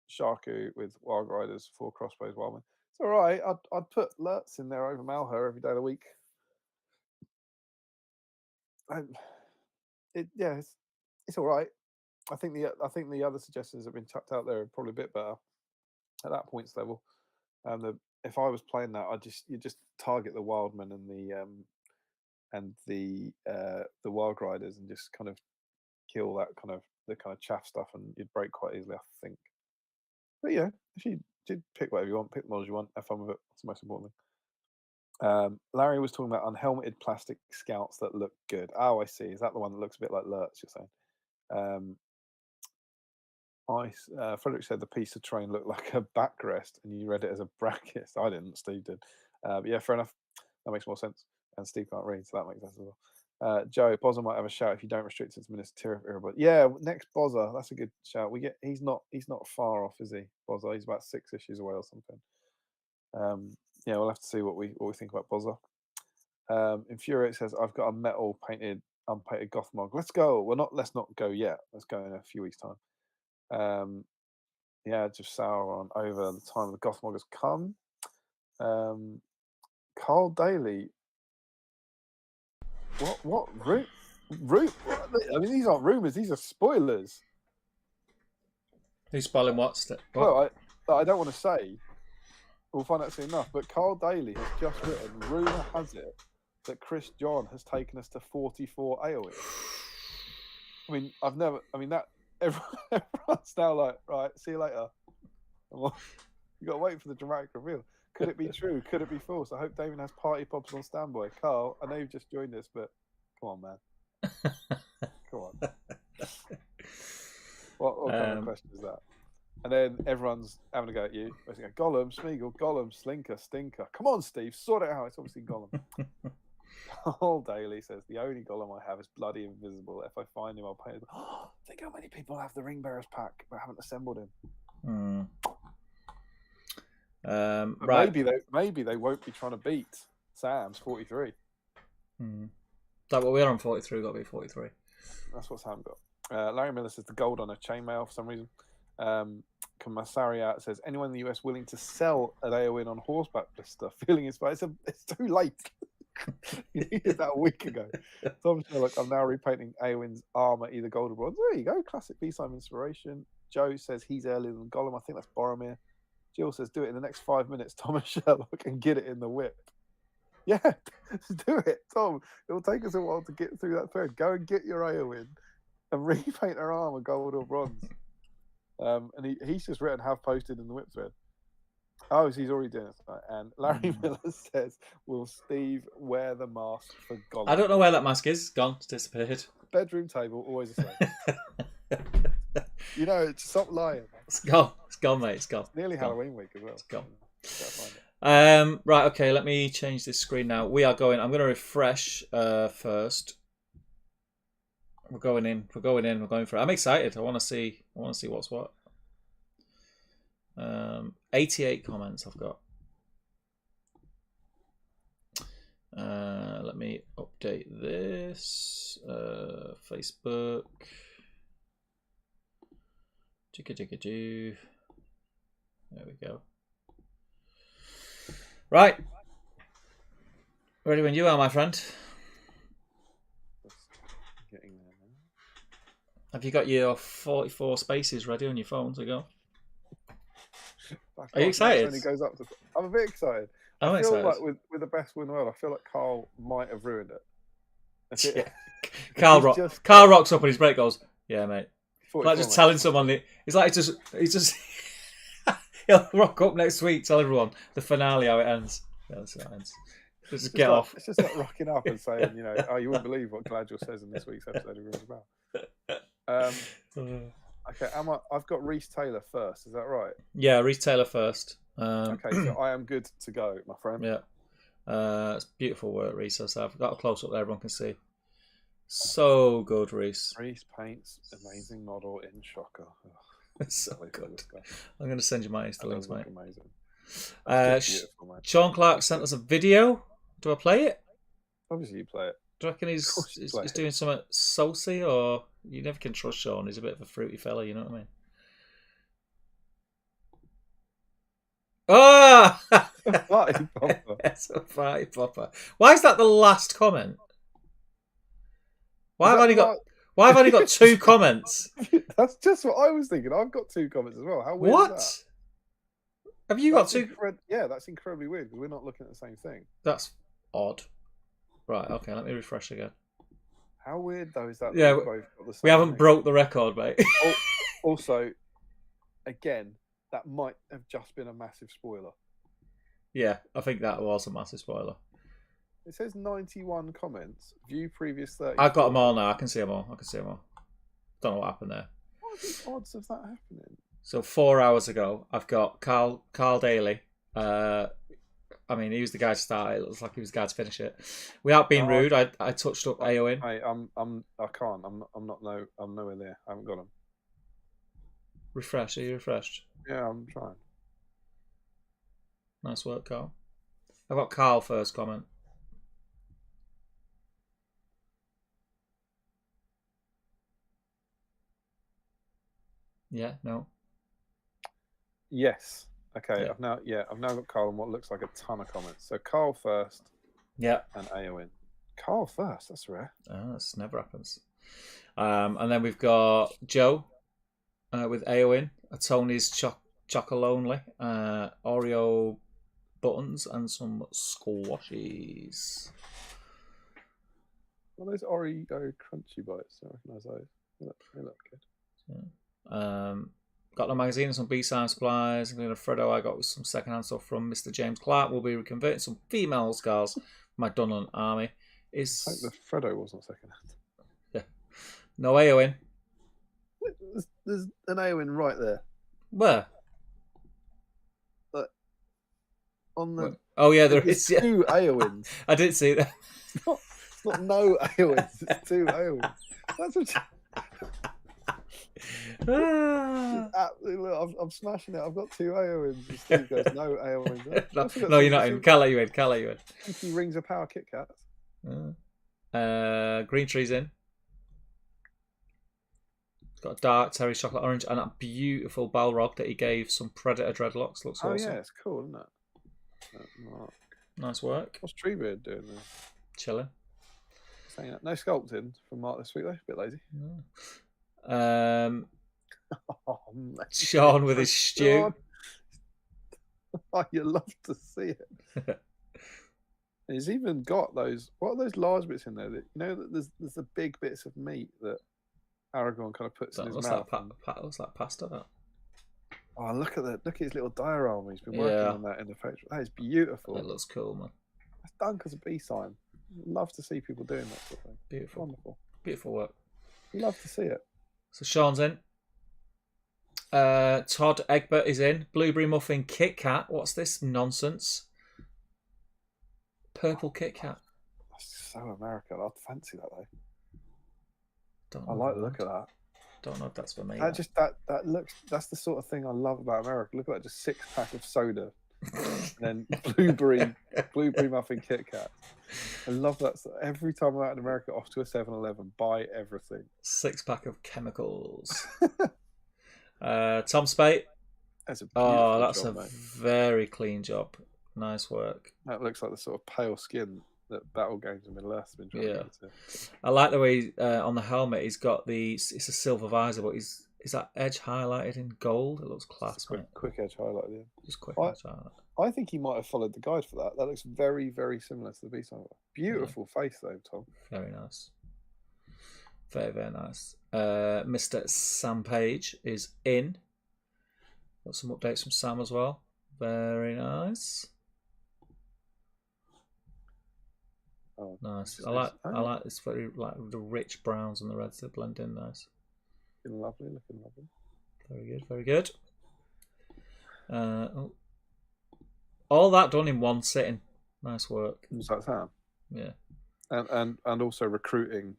Sharku with Wild Riders, 4 Crossbows, Wildman. It's all right. I'd put Lurtz in there over Malher every day of the week. It's all right. I think the other suggestions that have been chucked out there are probably a bit better at that points level. If I was playing that, you just target the Wildmen and the Wild Riders and just kind of kill the kind of chaff stuff, and you'd break quite easily, I think. But yeah, if you did pick whatever you want, pick the models you want, have fun with it. That's the most important thing. Larry was talking about unhelmeted plastic scouts that look good. Oh, I see. Is that the one that looks a bit like Lurtz, you're saying? Frederick said the piece of train looked like a backrest, and you read it as a bracket. I didn't. Steve did. But yeah, fair enough. That makes more sense. And Steve can't read, so that makes sense as well. Joe, Bozza might have a shout if you don't restrict it to Minister era. But yeah, next Bozza, that's a good shout. He's not far off, is he? Bozza, he's about 6 issues away or something. Yeah, we'll have to see what we think about Bozza. Infuriate says, I've got a metal unpainted Gothmog. Let's go. Let's not go yet. Let's go in a few weeks' time. Yeah, just Sauron over the time the Gothmog has come. Carl Daly. What room? I mean, these aren't rumors. These are spoilers. Who's spoiling what? Well, I don't want to say. We'll find out soon enough. But Carl Daly has just written, rumor has it that Chris John has taken us to 44 Eowyn. Everyone's now like, right, see you later. You got to wait for the dramatic reveal. Could it be true? Could it be false? I hope Damien has party pops on standby. Carl, I know you've just joined us, but come on, man. Come on. What kind of question is that? And then everyone's having a go at you. Gollum, Smeagol, Gollum, Slinker, Stinker. Come on, Steve, sort it out. It's obviously Gollum. Carl Daly says, the only Gollum I have is bloody invisible. If I find him, I'll pay him. Think how many people have the Ring Bearers pack but haven't assembled him. Right. Maybe they won't be trying to beat Sam's 43. Is that what we're on 43? Got to be 43. That's what Sam got. Larry Miller says the gold on a chainmail for some reason. Kamasaria says, anyone in the US willing to sell an Eowyn on horseback blister? Feeling inspired. It's too late. You needed that a week ago. Tom Sherlock, I'm now repainting Eowyn's armor, either gold or bronze. There you go. Classic BSIME inspiration. Joe says he's earlier than Gollum. I think that's Boromir. Jill says, do it in the next 5 minutes, Thomas Sherlock, and get it in the whip. Yeah, do it, Tom. It will take us a while to get through that thread. Go and get your Eowyn and repaint her armor gold or bronze. And he's just written have posted in the whip thread. Oh, so he's already doing it. And Larry Miller says, will Steve wear the mask for Gollum? I don't know where that mask is. Gone. It's disappeared. Bedroom table, always the same. You know, stop lying. It's gone. It's gone, mate. It's gone. It's nearly Halloween week as well. It's gone. Right, okay, let me change this screen now. We are going. I'm going to refresh first. We're going in. We're going for it. I'm excited. I want to see what's what. 88 comments I've got. Let me update this. Facebook. There we go. Right. Ready when you are, my friend. Getting there now. Have you got your 44 spaces ready on your phone to go? Are you excited? Goes up to, I'm a bit excited. I feel like with the best win in the world, I feel like Carl might have ruined it. Yeah. Carl rocks up on his break, goes, yeah, mate. Like just telling someone, it's like he's just he'll rock up next week, tell everyone the finale how it ends. Yeah, that's how it ends. Just get off. It's just like rocking up and saying, you know, oh, you wouldn't believe what Galadriel says in this week's episode of Rooms About. Okay, I've got Reese Taylor first. Is that right? Yeah, Reese Taylor first. Okay, so I am good to go, my friend. Yeah, it's beautiful work, Reese. I've got a close up there, everyone can see. So good, Reese. Reese paints amazing model in Shocker. It's so good. I'm going to send you my Insta links, mate. Amazing. Sean Clark sent us a video. Do I play it? Obviously, you play it. Do you reckon he's doing something saucy, or you never can trust Sean? He's a bit of a fruity fella, you know what I mean? Oh! Party popper. It's a party popper. Why is that the last comment? Why have I only got 2 comments? That's just what I was thinking. I've got 2 comments as well. How weird What? is that? Have you got 2? Yeah, that's incredibly weird because we're not looking at the same thing. That's odd. Right, okay, let me refresh again. How weird though is that? Yeah, we haven't broke the record, mate. Also, again, that might have just been a massive spoiler. Yeah, I think that was a massive spoiler. It says 91 comments. View previous 30. I've got them all now. I can see them all. Don't know what happened there. What are the odds of that happening? So 4 hours ago, I've got Carl Daly. I mean, he was the guy to start it. It looks like he was the guy to finish it. Without being rude, I touched up Eowyn. Hey, I can't. I'm nowhere there. I haven't got him. Refresh. Are you refreshed? Yeah, I'm trying. Nice work, Carl. I've got Carl first comment. Yeah, no. Yes. Okay. Yeah. I've now got Carl and what looks like a ton of comments. So Carl first. Yeah. And Eowyn. Carl first. That's rare. Oh, this never happens. And then we've got Joe with Eowyn, a Tony's Chocolonely, Oreo buttons, and some squashies. Well, those Oreo crunchy bites. I recognise those. They look good. Yeah. Got the magazine and some BSIME supplies, including a Freddo I got with some secondhand stuff from Mr. James Clark. We'll be converting some female scars for my Dunnan army. I think the Freddo wasn't secondhand. Yeah. No Eowyn. There's an Eowyn right there. Where? On the. Oh yeah, there is. Yeah. 2 Eowyn's. I didn't see that. It's not no Eowyn's. It's 2 Eowyn's. That's what. Absolutely, I'm smashing it. I've got 2 Eowyn's. And Steve goes, no Eowyn's. No, you're not in. Can't let you in. Can't let you in. He rings a power Kit Kat. Green Tree's in. Got a dark terry chocolate orange and that beautiful Balrog that he gave some Predator dreadlocks. Looks awesome. Oh yeah, it's cool, isn't it? Nice work. What's Treebeard doing there? Chilling. Saying that. No sculpting from Mark this week though. A bit lazy. Sean with his stew. Oh, you love to see it. He's even got those. What are those large bits in there? That, you know that there's the big bits of meat that Aragorn kind of puts in his mouth. What's that pasta? That. Oh, look at his little diorama. He's been working on that in the factory. That is beautiful. It looks cool, man. That's done because of BSIME. Love to see people doing that sort of thing. Beautiful, wonderful, beautiful work. Love to see it. So Sean's in. Todd Egbert is in. Blueberry muffin Kit Kat. What's this nonsense? Purple Kit Kat. That's so American. I'd fancy that though. I like the look of that. Don't know if that's for me. That looks. That's the sort of thing I love about America. Look at that, just 6-pack of soda, and then blueberry muffin Kit Kat. I love that. Every time I'm out in America, off to a 7-Eleven, buy everything. 6-pack of chemicals. Tom Spate. That's a very clean job. Nice work. That looks like the sort of pale skin that Battle Games in Middleearth have been trying to get to. I like the way on the helmet he's got it's a silver visor, but is that edge highlighted in gold? It looks class, quick edge highlight, yeah. Just quick edge highlight. I think he might have followed the guide for that. That looks very, very similar to the BSIME. Beautiful face though, Tom. Very nice. Very, very nice. Mr. Sam Page is in. Got some updates from Sam as well. Very nice. Oh, nice. I like this very the rich browns and the reds that blend in nice. Looking lovely. Very good, very good. All that done in one sitting. Nice work. Was that Sam? Yeah. And also recruiting.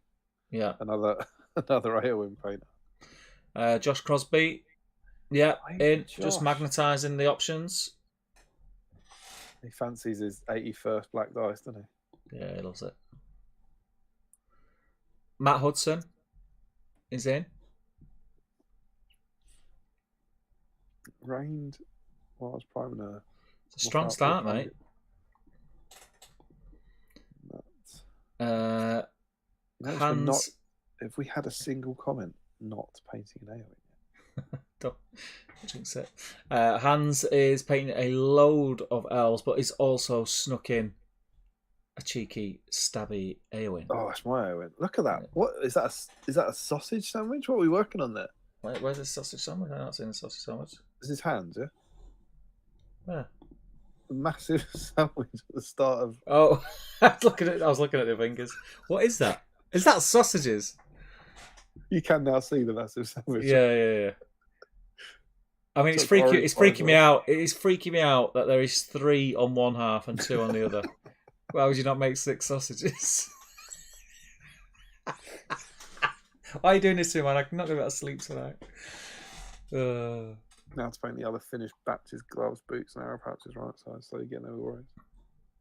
Yeah. Another Eowyn painter. Josh Crosby Yeah, Hey, just Josh. magnetising the options. He fancies his 81st black dice, doesn't he? Yeah, he loves it. Matt Hudson is in. Rained while I was priming a. It's a strong start, mate. Hans. If we had a single comment, not painting an Eowyn yet. Don't jinx it. Hans is painting a load of elves, but he's also snuck in a cheeky, stabby Eowyn. Oh, that's my Eowyn. Look at that. What is that? Is that a sausage sandwich? What are we working on there? Wait, where's the sausage sandwich? I'm not seeing the sausage sandwich. Is his hands? Yeah. Yeah. A massive sandwich at the start of. Oh, I was looking at the fingers. What is that? Is that sausages? You can now see the massive sandwich. Yeah. I mean, it's freaking me out. It is freaking me out that there is 3 on one half and 2 on the other. Why would you not make 6 sausages? Why are you doing this to me, man? I'm not going to be able to sleep tonight. Now to paint the other finished batches, gloves, boots, and arrow pouches right side, so you get no worries.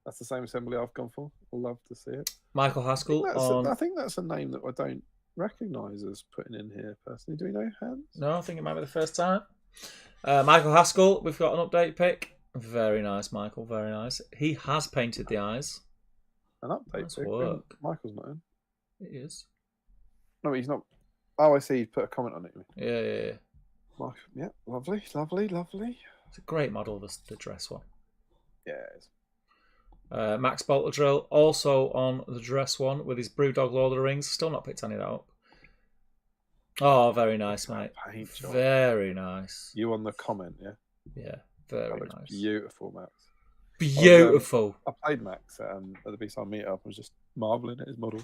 That's the same assembly I've gone for. I'll love to see it. Michael Haskell I think that's a name that I don't recognise as putting in here personally. Do we know Hans? No, I think it might be the first time. Michael Haskell, we've got an update pick. Very nice, Michael. Very nice. He has painted the eyes. An update Nice pick. work. Michael's not in. It is. No, he's not. Oh, I see. He's put a comment on it. Yeah. Michael, yeah, lovely. It's a great model, the dress one. Yeah, it is. Max Bolterdrill also on the dress one with his Brewdog Lord of the Rings. Still not picked any of that up. Oh, very nice, mate. Paint job. Very nice. You on the comment, yeah? Yeah, very looks nice. Beautiful, Max. Beautiful. I played Max at the BSIME meetup. I was just marvelling at his models.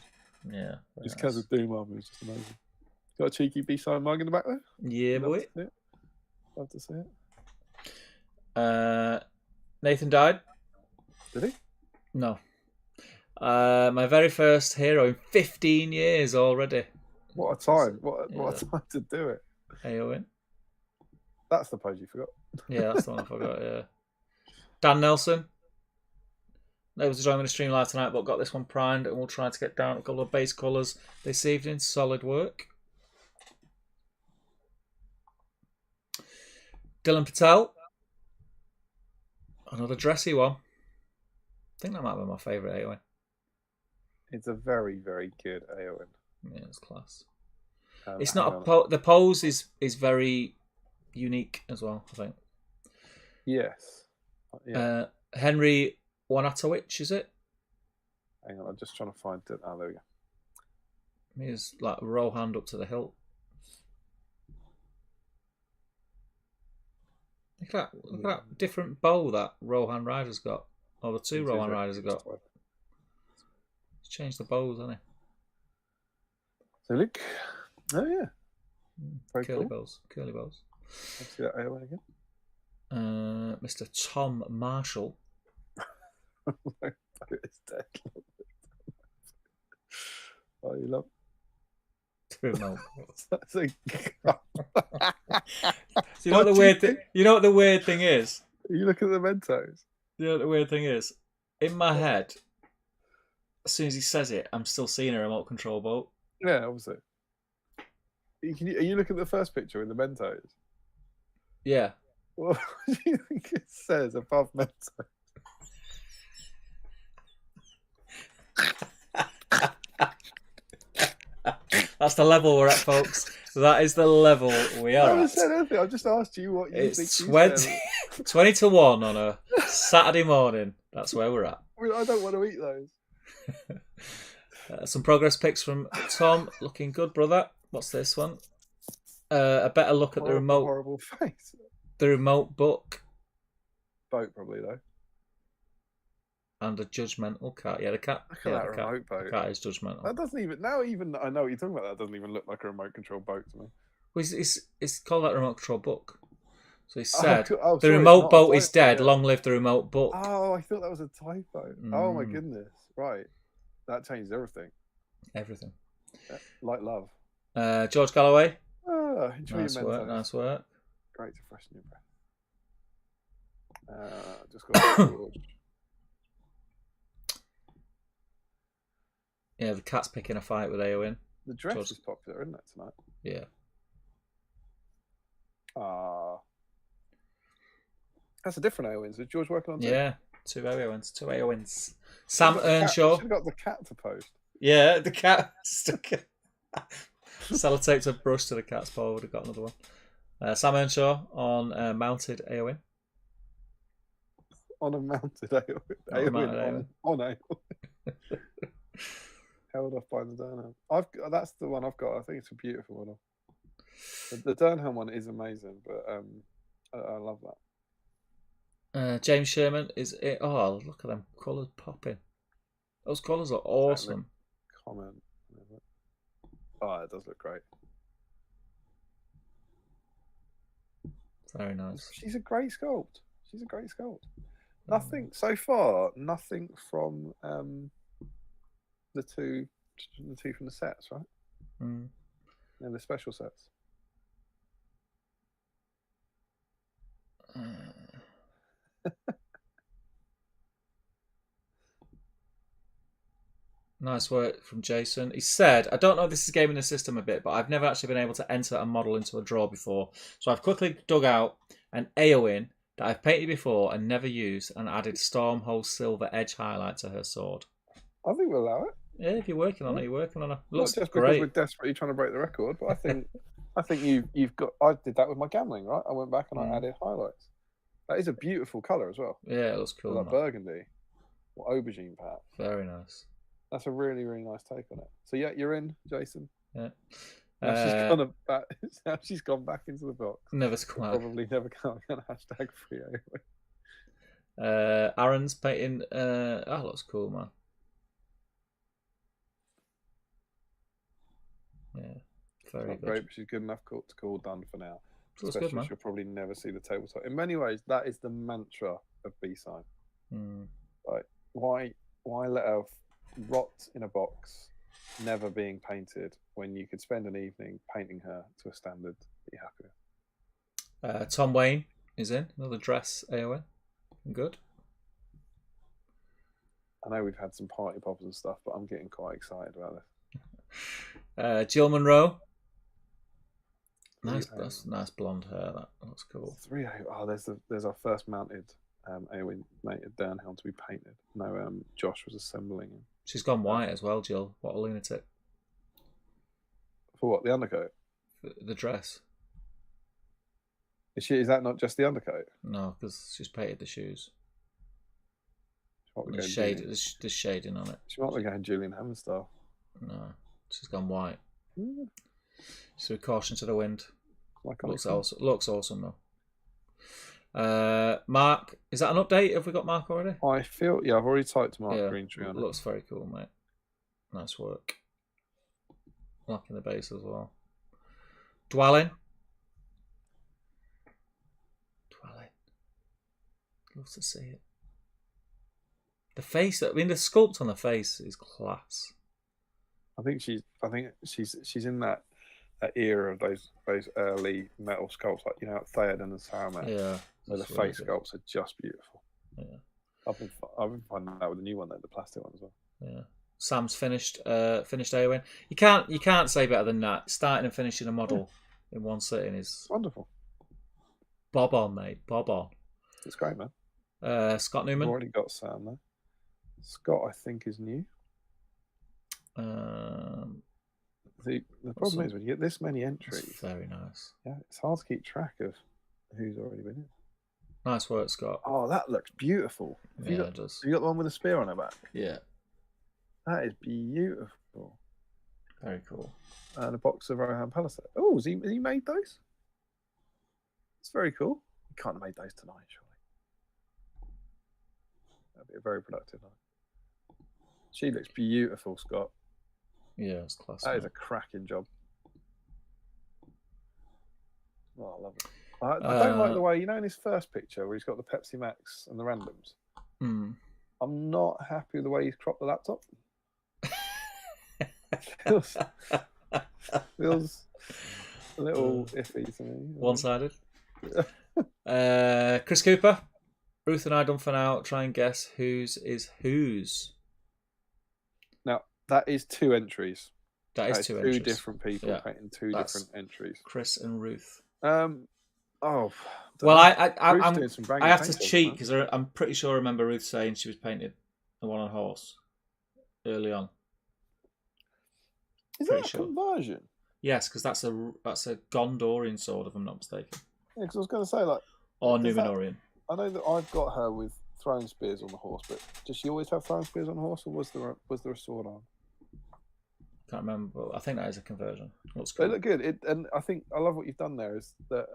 Yeah. His Kaz of Doom armor was just amazing. Got a cheeky BSIME mug in the back there? Yeah, boy. Love to see it. Nathan died. Did he? No. My very first hero in 15 years already. What a time. What a time to do it. Eowyn. That's the pose you forgot. Yeah, that's the one I forgot, yeah. Dan Nelson. Able to join me in the stream live tonight, but got this one primed and we'll try to get down a couple of base colours this evening. Solid work. Dylan Patel. Another dressy one. I think that might be my favourite Eowyn. It's a very, very good Eowyn. Yeah, it's class. It's not the pose is very unique as well, I think. Yes. Yeah. Henry Wanatowicz, is it? Hang on, I'm just trying to find it. Oh, there we go. He's like row hand up to the hilt. Look at that different bow that Rohan Rider's got. Or the 2 Rohan Riders have got. He's changed the bows, hasn't he? So look. Oh yeah. Very Curly cool. bows. Curly bows. Let's see that Eowyn again. Mr. Tom Marshall. It's dead. Oh, you love No. That's a... You know what the weird thing? You know what the weird thing is? You look at the Mentos. You know what the weird thing is? In my head, as soon as he says it, I'm still seeing a remote control boat. Yeah, obviously. You look at the first picture with the Mentos. Yeah. What do you think it says above Mentos? That's the level we're at, folks. That is the level we are I haven't at. said anything. I just asked you what you It's think. 20 to 1 on a Saturday morning. That's where we're at. I mean, I don't want to eat those. Some progress pics from Tom. Looking good, brother. What's this one? A better look at the remote. Horrible face. The remote book. Boat, probably, though. And a judgmental cat. Yeah, the cat. Look at that remote boat. The cat is judgmental. That doesn't even... Now, even I know what you're talking about. That doesn't even look like a remote control boat to me. Well, it's called that remote control book. So he said, the sorry, remote boat is dead. Yeah. Long live the remote book. Oh, I thought that was a typo. Oh, my goodness. Right. That changes everything. Everything. Yeah, like love. George Galloway. Enjoy Nice your work, Mentos. nice work. Great to freshen your breath. Just got George. Yeah, the cat's picking a fight with Eowyn. The dress George. is popular, isn't it, tonight? Yeah. That's a different Eowyn. Is George working on two? Yeah, two Eowyn's. Sam Earnshaw. Should have got the cat to post. Yeah, the cat stuck it. Sellotaped a brush to the cat's paw. Would have got another one. Sam Earnshaw on mounted Eowyn. On a mounted Eowyn. Eowyn. On Eowyn. Held off by the Durnham. That's the one I've got. I think it's a beautiful one. The Durnham one is amazing, but I love that. James Sherman is it. Oh, look at them colours popping. Those colours are awesome. Comment. Oh, it does look great. Very nice. She's a great sculpt. Nothing so far. Nothing from the two from the sets, right? Mm. And the special sets. Nice work from Jason. He said, I don't know if this is gaming the system a bit, but I've never actually been able to enter a model into a draw before. So I've quickly dug out an Eowyn that I've painted before and never used and added Stormhold Silver Edge highlight to her sword. I think we'll allow it. Yeah, if you're working on it, you're working on it. Looks Not just great. because we're desperately trying to break the record, but I think you've got. I did that with my gambling, right? I went back and I added highlights. That is a beautiful colour as well. Yeah, it looks cool. Like burgundy or aubergine, perhaps. Very nice. That's a really, really nice take on it. So yeah, you're in, Jason. Yeah. Now she's gone back into the box. Never to come out. Probably never come out. Hashtag free Aaron's painting. That looks cool, man. Yeah, very good. Great, but she's good enough to call done for now. Looks Especially good, man. she'll probably never see the tabletop. In many ways, that is the mantra of BSIME. Like, why let her rot in a box, never being painted, when you could spend an evening painting her to a standard that you're happy with? Tom Wayne is in another dress. Eowyn, good. I know we've had some party poppers and stuff, but I'm getting quite excited about this. Jill Monroe. Nice, that's nice blonde hair. That looks cool. 3 Oh, there's our first mounted Eowyn mated Durnhelm to be painted. No, Josh was assembling him. She's gone white as well, Jill. What a lunatic. For what, the undercoat? The dress. Is that not just the undercoat? No, because she's painted the shoes. There's shading on it. She might be going Julian Hammond style. No, she's gone white. Mm. So caution to the wind. Looks awesome though. Mark, is that an update? Have we got Mark already? I feel, yeah, I've already typed Mark Greentree on it. Looks very cool, mate. Nice work. Locking the base as well. Dwelling. Love to see it. The face, I mean, the sculpt on the face is class. I think she's in that era of those early metal sculpts, like, you know, Theoden and Saruman. Yeah. So the face sculpts are just beautiful. Yeah. I've been finding out with the new one, though, the plastic one as well. Yeah. Sam's finished Eowyn. You can't say better than that. Starting and finishing a model in one sitting is wonderful. Bob on, mate. Bob on. It's great, man. Scott Newman. We've already got Sam there. Scott, I think, is new. The problem is when you get this many entries. That's very nice. Yeah, it's hard to keep track of who's already been in. Nice work, Scott. Oh, that looks beautiful. It does. You got the one with the spear on her back? Yeah. That is beautiful. Very cool. And a box of Rohan Palisade. Oh, has he made those? It's very cool. You can't have made those tonight, surely. That'd be a very productive night. She looks beautiful, Scott. Yeah, it's classic. That is a cracking job. Oh, I love it. I don't like the way, you know, in his first picture where he's got the Pepsi Max and the randoms. I'm not happy with the way he's cropped the laptop. feels a little iffy to me. One-sided? Chris Cooper, Ruth and I done for now. Try and guess whose is whose. Now that is 2 entries. That is two entries. Different people painting different entries. Chris and Ruth. Well, I have to paintings, cheat because I'm pretty sure I remember Ruth saying she was painted the one on horse early on. Is that a conversion? Yes, because that's a Gondorian sword, if I'm not mistaken. Yeah, because I was going to say or Numenorian. I know that I've got her with throwing spears on the horse, but does she always have throwing spears on the horse, or was there a sword on? Can't remember. I think that is a conversion. Looks cool. They look good. And I think I love what you've done there is that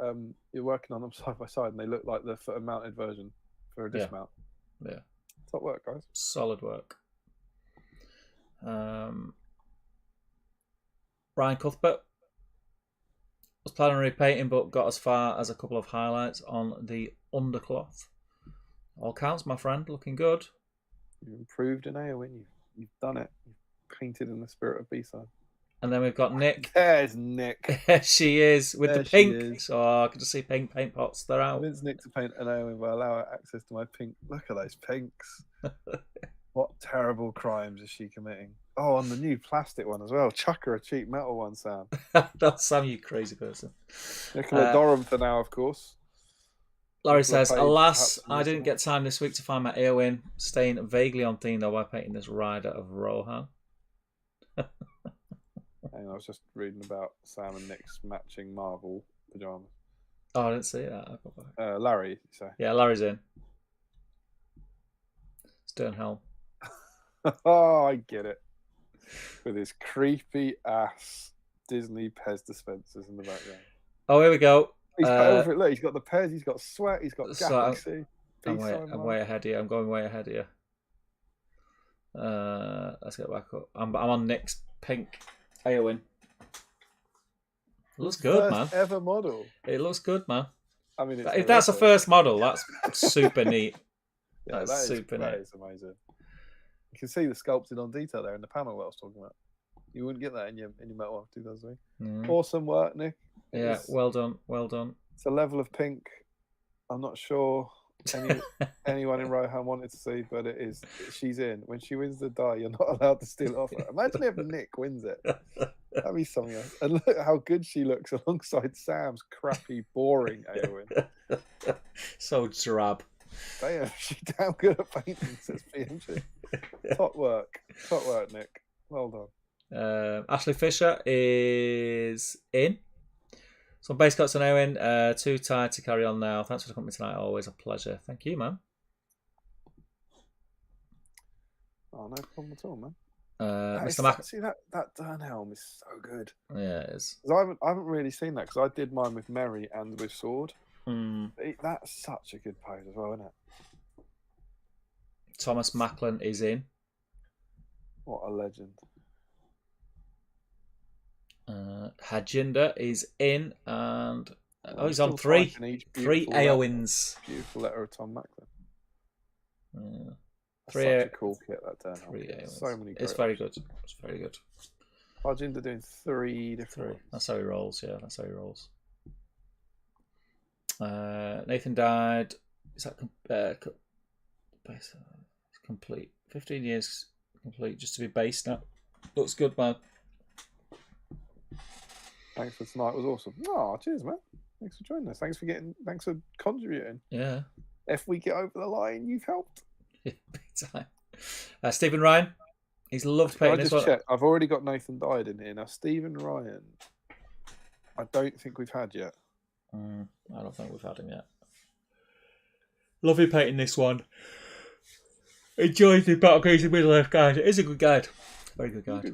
you're working on them side by side, and they look like the mounted version for a dismount. Yeah. Top work, guys. Solid work. Ryan Cuthbert was planning on repainting, but got as far as a couple of highlights on the undercloth. All counts, my friend. Looking good. You've improved in Eowyn. You've done it. You've painted in the spirit of BSIME. And then we've got Nick. There's Nick. There she is with the pink. So I can just see pink paint pots. They're out. Convince Nick to paint an Eowyn will allow her access to my pink. Look at those pinks. What terrible crimes is she committing? Oh, on the new plastic one as well. Chuck her a cheap metal one, Sam. That's Sam, you crazy person. Nicola Dorham for now, of course. Laurie says, alas, I didn't get time this week to find my Eowyn. Staying vaguely on theme, though, by painting this rider of Rohan. I was just reading about Sam and Nick's matching Marvel pyjamas. Oh, I didn't see that. Larry, you say? Yeah, Larry's in. Sternhelm. Oh, I get it. With his creepy ass Disney Pez dispensers in the background. Oh, here we go. He's over it. Look, he's got the Pez, he's got Sweat, he's got Galaxy. I'm way ahead here. I'm going way ahead here. Let's get back up. I'm on Nick's pink Eowyn. Looks good, man. Ever model. It looks good, man. I mean, if that's a first model, that's super neat. Yeah, that's super neat. That is amazing. You can see the sculpted on detail there in the panel that I was talking about. You wouldn't get that in your Metal Wolf 2003. Awesome work, Nick. Yeah, well done. It's a level of pink I'm not sure anyone in Rohan wanted to see, but it is. She's in. When she wins the die, you're not allowed to steal it off her. Imagine if Nick wins it. That'd be something else. And look how good she looks alongside Sam's crappy, boring Eowyn. So drab. Damn, she's damn good at painting, says PMG. Top work, Nick. Well done. Ashley Fisher is in. Some base cuts on Eowyn. Too tired to carry on now. Thanks for the company tonight. Always a pleasure. Thank you, man. Oh, no problem at all, man. Mr. Mac. See that Durnhelm is so good. Yeah, it is. I haven't really seen that because I did mine with Merry and with Sword. That's such a good pose as well, isn't it? Thomas Macklin is in. What a legend. Hajinder is in, and he's on three Eowyn's. Beautiful letter of Tom Macklin. Yeah. Such a cool kit, that Durnhelm. So many. It's very good. It's very good. Hajinder doing three different. That's how he rolls. Yeah, that's how he rolls. Nathan died. Is that complete? 15 years complete, just to be based now. Looks good, man. Thanks for tonight. It was awesome. Oh, cheers, man. Thanks for joining us. Thanks for contributing. Yeah. If we get over the line, you've helped. Big time. Stephen Ryan. He's loved painting this one. Check? I've already got Nathan died in here. Now, Stephen Ryan, I don't think we've had yet. I don't think we've had him yet. Lovely painting this one. Enjoyed the Battle Cruiser Middleearth guide. It is a good guide. Very good guide.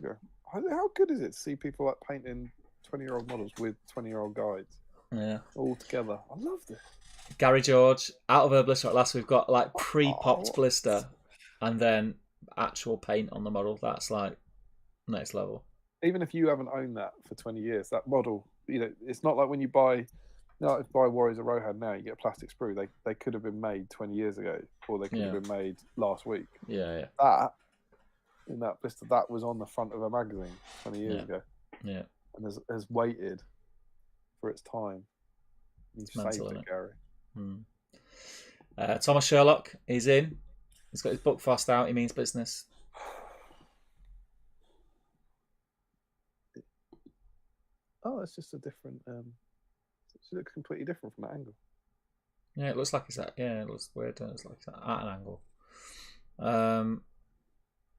How good is it to see people like painting 20-year-old models with 20-year-old guides? Yeah. All together. I love this. Gary George, out of her blister at last, we've got like pre-popped blister and then actual paint on the model. That's like next level. Even if you haven't owned that for 20 years, that model, it's not like when you buy Warriors of Rohan now, you get a plastic sprue. They could have been made 20 years ago, or they could have been made last week. Yeah. That, in that blister, that was on the front of a magazine 20 years ago. Yeah. And has waited for its time. You It's saved mental, it, isn't it? Gary. Thomas Sherlock, he's in. He's got his book fast out. He means business. Oh, it's just a different. It looks completely different from that angle. Yeah, it looks like it's at. Yeah, it looks weird. It looks like it's at an angle.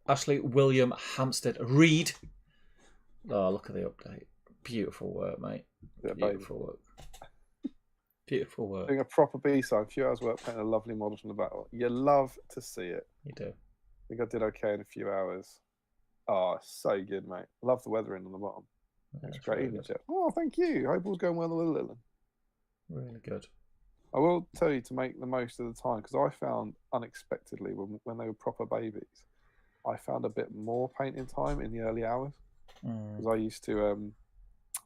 Ashley William Hampstead Reed. Oh, look at the update. Beautiful work, mate. Beautiful work. Beautiful work. Doing a proper BSIME, a few hours work painting a lovely model from the battle. You love to see it. You do. I think I did okay in a few hours. Oh, so good, mate. Love the weathering on the bottom. Yeah, It's great really evening, good. Jeff. Oh, thank you. Hope all's going well with Lillian. Really good. I will tell you to make the most of the time, because I found unexpectedly when they were proper babies, I found a bit more painting time in the early hours. Because I used to, I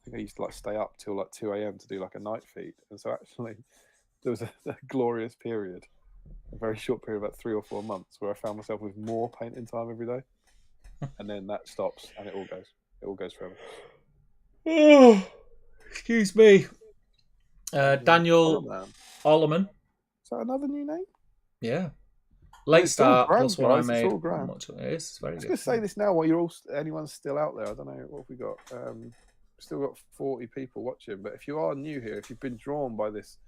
think I used to like stay up till like 2 a.m. to do like a night feed, and so actually there was a glorious period, a very short period, about 3 or 4 months, where I found myself with more painting time every day, and then that stops and it all goes forever. Oh, excuse me. Daniel Ollerman. Is that another new name? Yeah. Late start plus one guys. I made. It's all grand. It is. It's very I was good. going to say this now while anyone's still out there. I don't know what have we got. Still got 40 people watching, but if you are new here, if you've been drawn by this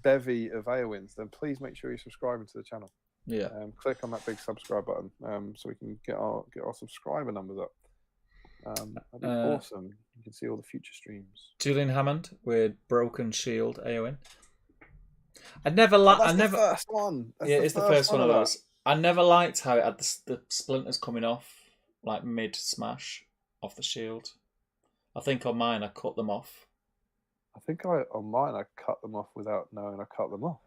bevy of Eowyn's, then please make sure you're subscribing to the channel. Yeah. Click on that big subscribe button so we can get our subscriber numbers up. That'd be awesome. You can see all the future streams. Julian Hammond with Broken Shield Eowyn. The first one. It's the first one of those. I never liked how it had the splinters coming off, like mid smash off the shield. I think on mine I cut them off. I think on mine I cut them off without knowing I cut them off.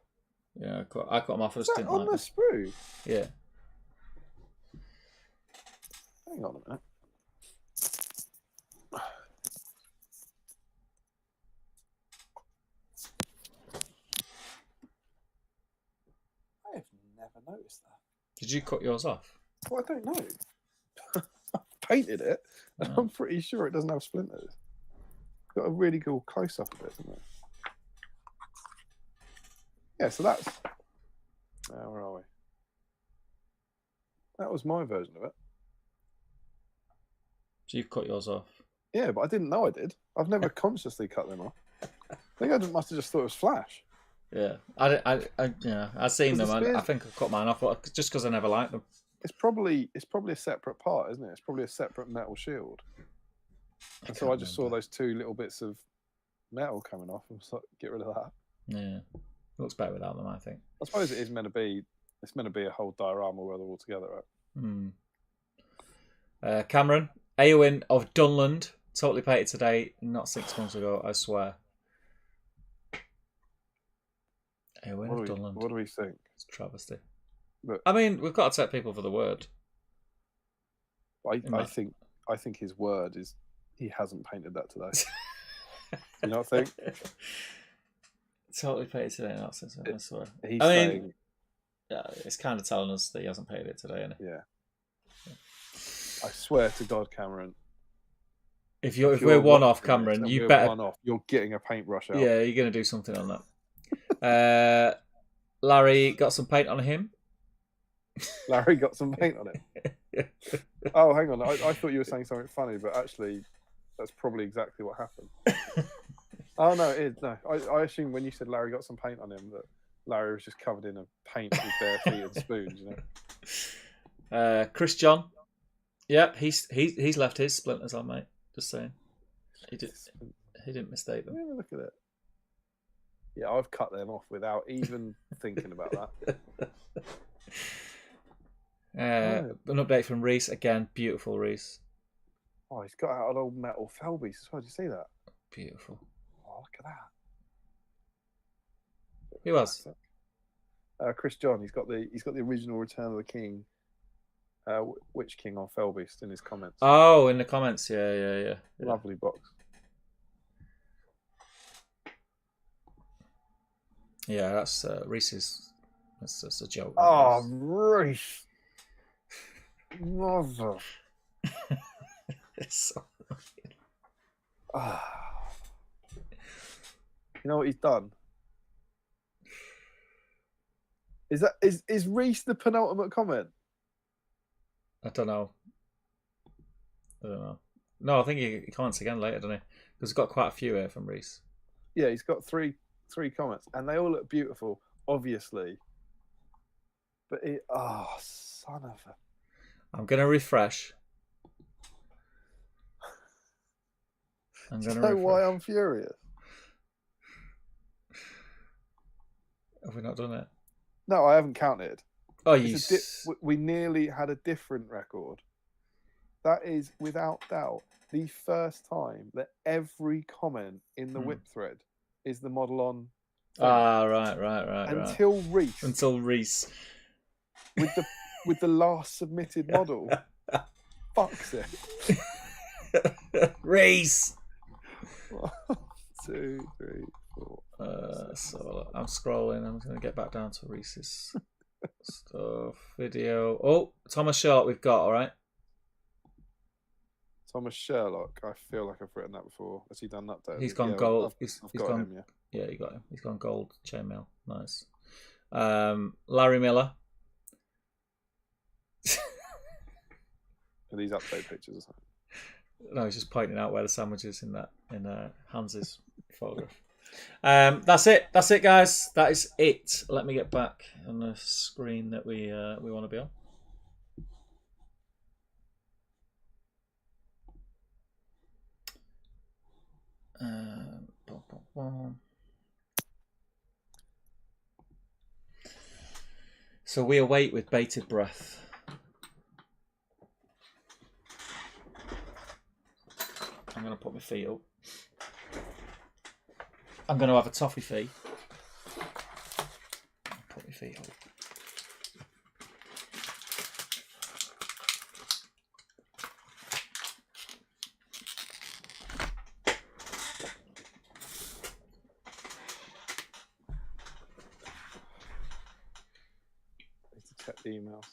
Yeah, I cut them off. I just didn't on like the sprue? Yeah. Hang on a minute. I have never noticed that. Did you cut yours off? Well, I don't know. I painted it, and I'm pretty sure it doesn't have splinters. Got a really cool close up of it, isn't it? Yeah, so that's. Where are we? That was my version of it. So you cut yours off? Yeah, but I didn't know I did. I've never consciously cut them off. I think I must have just thought it was Flash. Yeah, I've seen them. I think I cut mine off just because I never liked them. It's probably a separate part, isn't it? It's probably a separate metal shield. And so I just saw those 2 little bits of metal coming off and was like, get rid of that. Yeah, it looks better without them, I think. I suppose it is meant to be. It's meant to be a whole diorama where they're all together, right? Cameron Eowyn of Dunland, totally painted today, not 6 months ago, I swear. Eowyn of Dunland. What do we think? It's a travesty. But, I mean, we've got to take people for the word. I think his word is he hasn't painted that today. You know what I think? Totally painted today, not 6 months. I swear. He's saying. Yeah, it's kind of telling us that he hasn't paid it today, isn't it? Yeah. I swear to God, Cameron. If we're one off, Cameron, you better. One off. You're getting a paintbrush out. Yeah, you're going to do something on that. Larry got some paint on him. Larry got some paint on it. Oh, hang on. I thought you were saying something funny, but actually, that's probably exactly what happened. Oh no, it is. No, I assume when you said Larry got some paint on him that Larry was just covered in a paint with bare feet and spoons. You know. Chris John. Yep, he's left his splinters on, mate. Just saying. He didn't mistake them. Let me look at it. Yeah, I've cut them off without even thinking about that. An update from Reese again. Beautiful Reese. Oh, he's got out an old metal Felbies as well. Did you see that? Beautiful. Oh, look at that. Who else? Chris John. He's got the original Return of the King, Witch King on Felbeast in his comments. Oh, in the comments. Yeah. Lovely box. Yeah, that's Reese's. That's just a joke. Oh, Reese. Mother. It's so Ah. You know what he's done? Is Reese the penultimate comment? I don't know. No, I think he comments again later, doesn't he? Because he's got quite a few here from Reese. Yeah, he's got three comments, and they all look beautiful, obviously. But son of a... I'm gonna refresh. Do you know why I'm furious? Have we not done it? No, I haven't counted. Oh, we nearly had a different record. That is, without doubt, the first time that every comment in the whip thread is the model on. Right. Until Reese. With the last submitted model. Fuck's it. Reese. 1, 2, 3, 4. So I'm scrolling. I'm going to get back down to Reese's stuff. Video. Oh, Thomas Short we've got, all right. Thomas Sherlock. I feel like I've written that before. Has he done that? He's gone gold. I've got him, yeah. Yeah, you got him. He's gone gold chainmail. Nice. Larry Miller. Are these update pictures or something? No, he's just pointing out where the sandwich is in Hans's photograph. That's it, guys. That is it. Let me get back on the screen that we want to be on. So we await with bated breath. I'm going to put my feet up. I'm going to have a toffee fee. Put my feet up. Check the emails.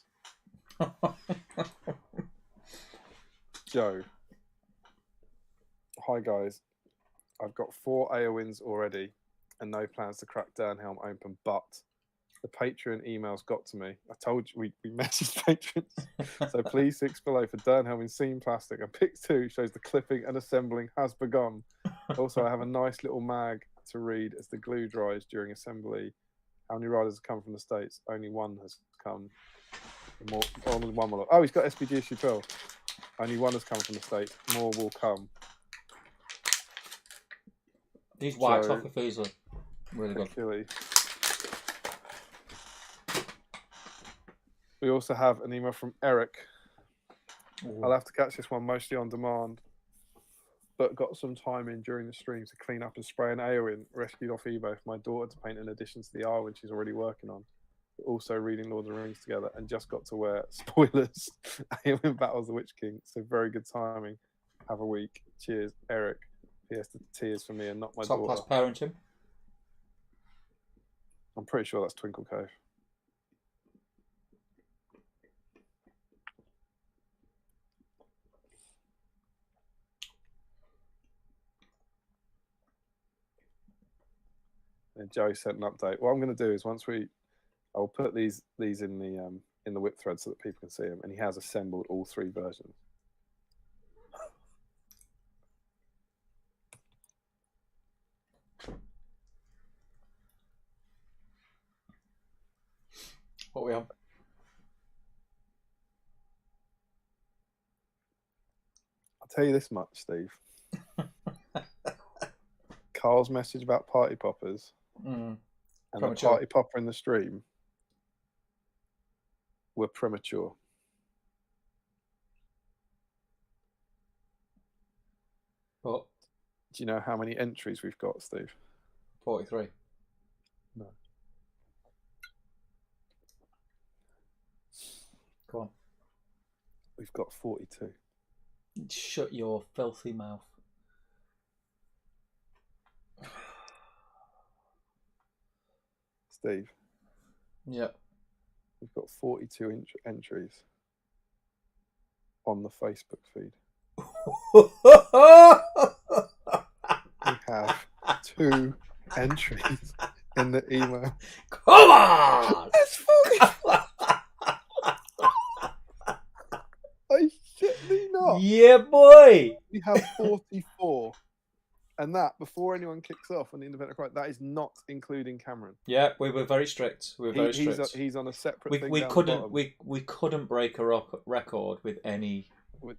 Joe. Hi guys. I've got 4 Eowyn's already and no plans to crack Durnhelm open, but the Patreon emails got to me. I told you we messaged patrons. So please 6 below for Durnhelm in seam plastic. And pic 2 shows the clipping and assembling has begun. Also, I have a nice little mag to read as the glue dries during assembly. How many riders have come from the States? Only one has come. Only one will. Oh, he's got SBG issue 12. Only one has come from the States. More will come. These white toffee fees are really good. Achilles. We also have an email from Eric. Ooh. I'll have to catch this one mostly on demand, but got some time in during the stream to clean up and spray an Eowyn rescued off eBay for my daughter to paint in addition to the Arwen she's already working on. Also reading Lord of the Rings together and just got to wear, spoilers, Eowyn battles the Witch King. So very good timing. Have a week. Cheers, Eric. P.S. the tears for me and not my daughter. Top class parenting. I'm pretty sure that's Twinkle Cove. And Joe sent an update. What I'm going to do is I'll put these in the whip thread so that people can see them. And he has assembled all 3 versions. What are we on? I'll tell you this much, Steve. Carl's message about party poppers and the party popper in the stream were premature. What? Do you know how many entries we've got, Steve? 43. No. Go on. We've got 42. Shut your filthy mouth. Steve. Yep. We've got 42 entries on the Facebook feed. We have 2 entries in the email. Come on! That's 44. I shit thee not. Yeah, boy! We have 44. And that, before anyone kicks off on the independent right, that is not including Cameron. Yeah, we were very strict. We were very strict. He's on a separate thing. We down couldn't the bottom we couldn't break a record with any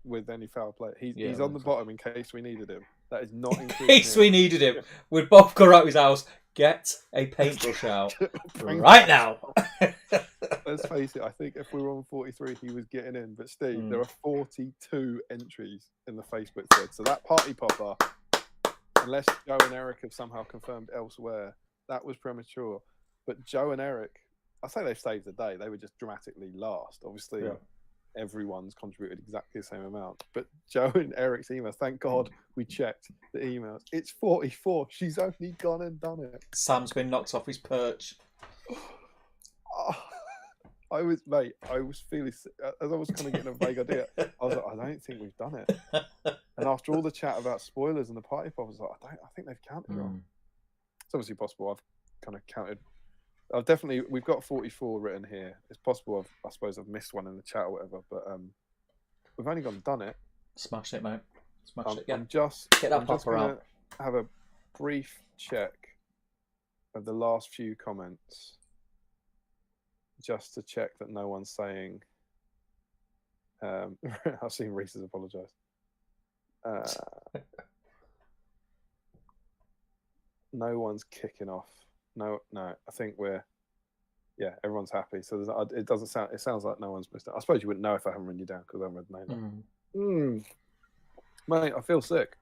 with any foul play. He's Yeah, on the bottom in case we needed him. That is not in including case him. we needed him. We'd both go out his house, get a paintbrush out right now. Let's face it, I think if we were on 43, he was getting in. But Steve, there are 42 entries in the Facebook thread. So that party popper, unless Joe and Eric have somehow confirmed elsewhere, that was premature. But Joe and Eric, I say they've saved the day. They were just dramatically last. Obviously, everyone's contributed exactly the same amount. But Joe and Eric's emails, thank God we checked the emails. It's 44. She's only gone and done it. Sam's been knocked off his perch. I was feeling, as I was kind of getting a vague idea, I was like, I don't think we've done it. And after all the chat about spoilers and the party pop, I was like, I think they've counted wrong. It's obviously possible. I've kind of counted. We've got 44 written here. It's possible I suppose I've missed one in the chat or whatever, but we've only gone and done it. Smash it, mate. Smash it. I'm just gonna have a brief check of the last few comments, just to check that no one's saying. I've seen Reese has apologised. No one's kicking off. No. I think everyone's happy. So it doesn't sound. It sounds like no one's missed it. I suppose you wouldn't know if I haven't written you down because I haven't read the name. Mate, I feel sick.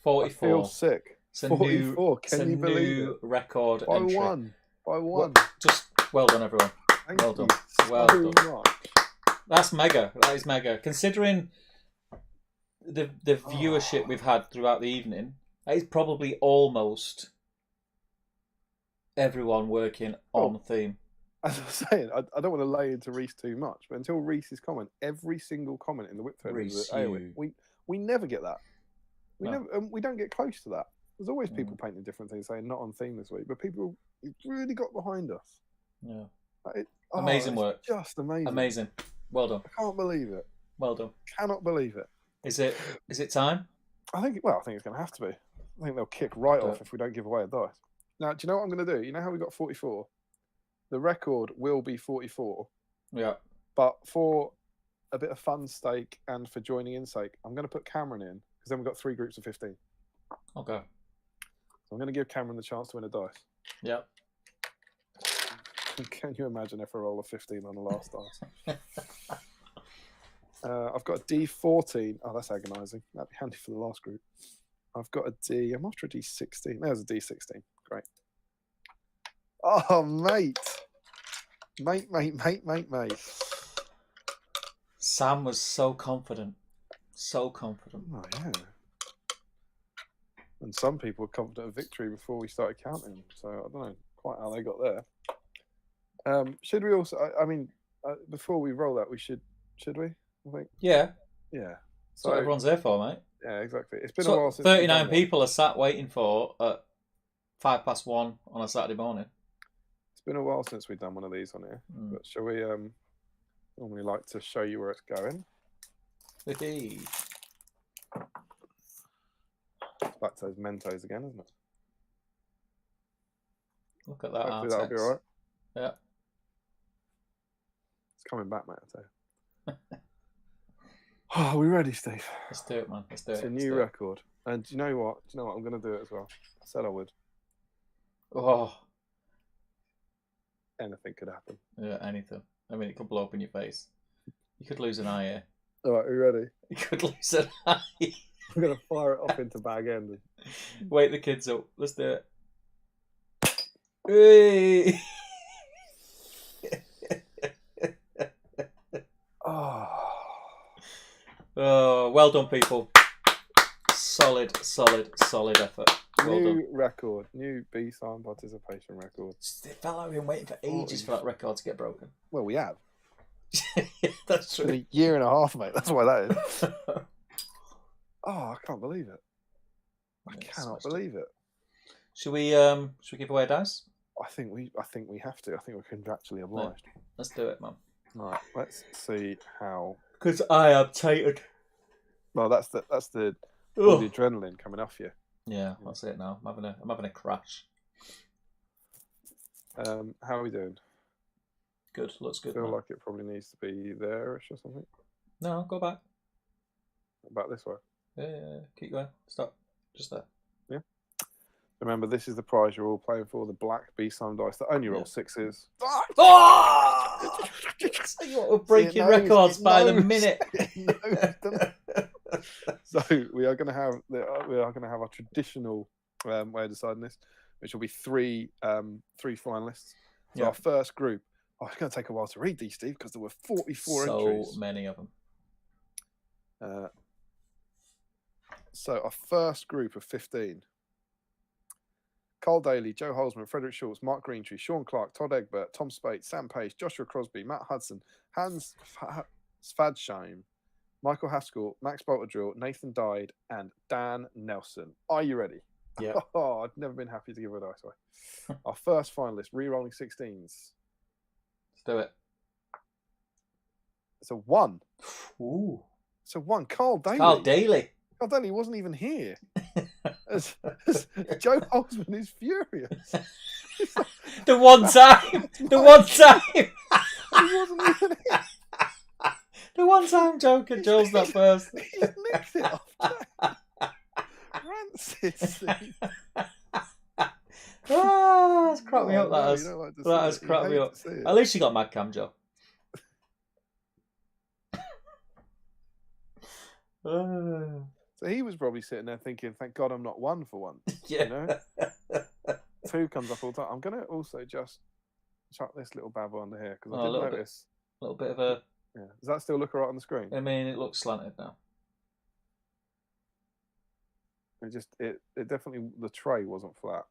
44. I feel sick. It's a 44. Can you believe it? Record by entry. By one. Well done, everyone. Thank well you done. Well so done. much. That's mega. That is mega. Considering the viewership we've had throughout the evening, that is probably almost everyone working on theme. As I was saying, I don't want to lay into Reese too much, but until Reese's comment, every single comment in the whip thread was Eowyn. We never get that. We don't get close to that. There's always people painting different things, saying not on theme this week, but people really got behind us. Yeah. Amazing work. Just amazing. Amazing. Well done. I can't believe it. Well done. Cannot believe it. Is it time? I think it's going to have to be. I think they'll kick right off if we don't give away a dice. Now, do you know what I'm going to do? You know how we got 44? The record will be 44. Yeah. But for a bit of fun stake and for joining in sake, I'm going to put Cameron in because then we've got 3 groups of 15. Okay. So I'm going to give Cameron the chance to win a dice. Yeah. Can you imagine if I roll a 15 on the last dice? I've got a D14. Oh, that's agonising. That'd be handy for the last group. I've got a D. I'm after a D16. There's a D16. Great. Oh, mate. Mate. Sam was so confident. So confident. Oh, yeah. And some people were confident of victory before we started counting. So I don't know quite how they got there. Should we also, before we roll that, should we? I think. Yeah. Yeah. That's what everyone's there for, mate. Yeah, exactly. It's been a while since 39 people are sat waiting for at 1:05 on a Saturday morning. It's been a while since we've done one of these on here. But shall we normally like to show you where it's going? Indeed. Back to those Mentos again, isn't it? Look at that. Hopefully that'll be all right. Yeah. It's coming back, mate, I tell you. Are we ready, Steve? Let's do it, man. Let's do it. It's a new record. And do you know what? I'm going to do it as well. I said I would. Oh. Anything could happen. Yeah, anything. I mean, it could blow up in your face. You could lose an eye here. All right, are you ready? You could lose an eye. I'm going to fire it up into bag end. Wake the kids up. Let's do it. Hey! Oh, well done, people. Solid effort. Well new done. record, new BSIME participation record. It felt like we've been waiting for ages for that record to get broken. Well, we have. That's true. It's been a year and a half, mate. That's why that is. Oh, I can't believe it. I cannot believe it. Should we give away a dice? I think we have to. I think we're contractually obliged. Let's do it, man. All right, let's see how. Because I am tainted. Well, that's the all the adrenaline coming off you. Yeah, that's it now. I'm having a crash. How are we doing? Good, looks good. I feel man. like it probably needs to be there-ish or something. No, go back. About this way. Yeah, keep going. Stop. Just there. Yeah. Remember, this is the prize you're all playing for, the black BSIME dice that only roll sixes. Oh! You're breaking records by the minute. So we are going to have our traditional way of deciding this, which will be three finalists. So our first group. Oh, it's going to take a while to read these, Steve, because there were 44 entries. So many of them. So our first group of 15. Carl Daly, Joe Holzman, Frederick Schultz, Mark Greentree, Sean Clark, Todd Egbert, Tom Spate, Sam Page, Joshua Crosby, Matt Hudson, Hans Svadsheim, Michael Haskell, Max Bolterdrill, Nathan Dyed, and Dan Nelson. Are you ready? Yeah. Oh, I've never been happy to give a dice away. Our first finalist, re-rolling 16s. Let's do it. It's a 1. Ooh. It's a 1. Carl Daly. Carl Daly. Carl Daly wasn't even here. as Joe Holzman is furious. The one time. The one time. He wasn't even here. The one time Joel's not first. He licked it off. Francis. That's cracked me up. No, That has cracked me up. At least you got Mad Cam, Joe. So he was probably sitting there thinking, "Thank God I'm not 1 for once." Yeah. You know? 2 comes up all the time. I'm going to also just chuck this little babble under here because I didn't notice. A little bit of a. Yeah. Does that still look alright on the screen? I mean, it looks slanted now. It definitely, the tray wasn't flat.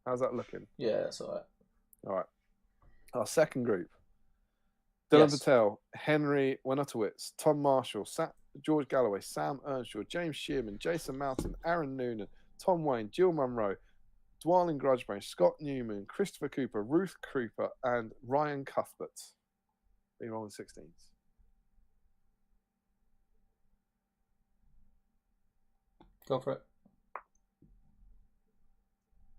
How's that looking? Yeah, that's alright. All right. Our second group. Dylan Patel, Henry Wenotowicz, Tom Marshall, George Galloway, Sam Earnshaw, James Shearman, Jason Mountain, Aaron Noonan, Tom Wayne, Jill Munro, Dwalin Grudgebane, Scott Newman, Christopher Cooper, Ruth Cooper, and Ryan Cuthbert. They're all in 16s. Go for it.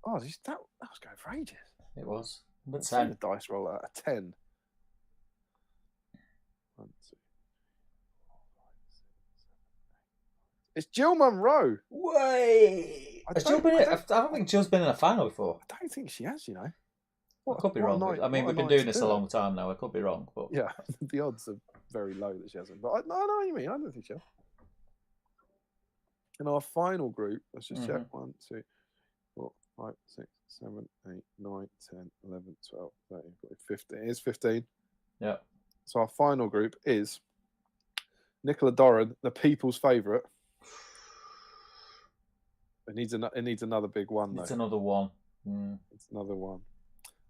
Oh, that was going for ages. It was. But I've seen the dice roll at a 10. 1, 2, 4, 5, 6, 7, 8. It's Jill Munro. Way. I don't think Jill's been in a final before. I don't think she has, you know. I could be wrong. I mean, we've been doing this a long time now. I could be wrong, but yeah, the odds are very low that she hasn't. But I know what you mean. I don't think she has. In our final group, let's just check. 1, 2, 4, 5, 6, 7, 8, 9, 10, 11, 12, 13, 14, 15. It is 15. Yeah. So our final group is Nicola Doran, the people's favourite. It needs another big one, though. It's another one. It's another one.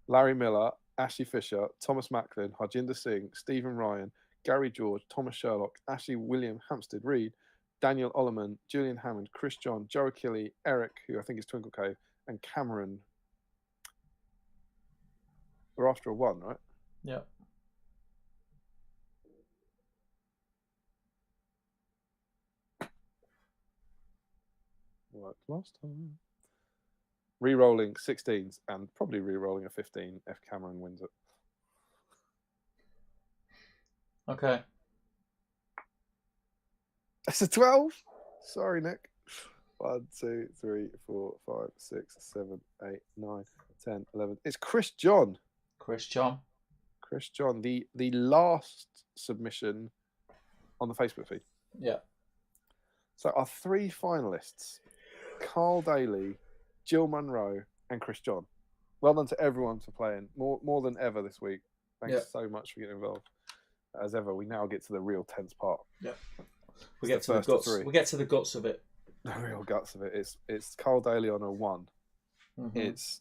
Larry Miller, Ashley Fisher, Thomas Macklin, Harjinder Singh, Stephen Ryan, Gary George, Thomas Sherlock, Ashley William Hampstead Reed, Daniel Ollerman, Julian Hammond, Chris John, Joe Achille, Eric, who I think is Twinkle Cave, and Cameron. We're after a 1, right? Yeah. Worked last time. Re-rolling 16s and probably re-rolling a 15 if Cameron wins it. Okay. It's a 12. Sorry, Nick. 1, 2, 3, 4, 5, 6, 7, 8, 9, 10, 11. It's Chris John. Chris John, the last submission on the Facebook feed. Yeah. So our 3 finalists, Carl Daly, Jill Munro, and Chris John. Well done to everyone for playing more than ever this week. Thanks so much for getting involved. As ever, we now get to the real tense part. Yeah. We get to the guts. We get to the guts of it. The real guts of it. It's Carl Daly on a 1. Mm-hmm. It's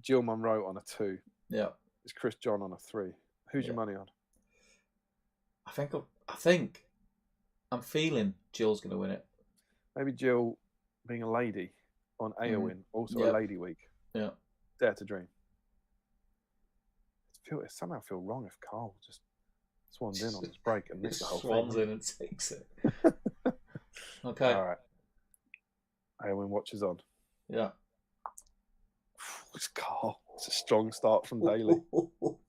Jill Munro on a 2. Yeah. It's Chris John on a 3. Who's your money on? I think I'm feeling Jill's going to win it. Maybe Jill, being a lady, on Eowyn, also a Yep. lady week. Yeah. Dare to Dream. It somehow feel wrong if Carl just swans in on this break and missed the whole Swans thing. in and takes it. Okay. All right. Eowyn watches on. Yeah. It's Carl. It's a strong start from Daly.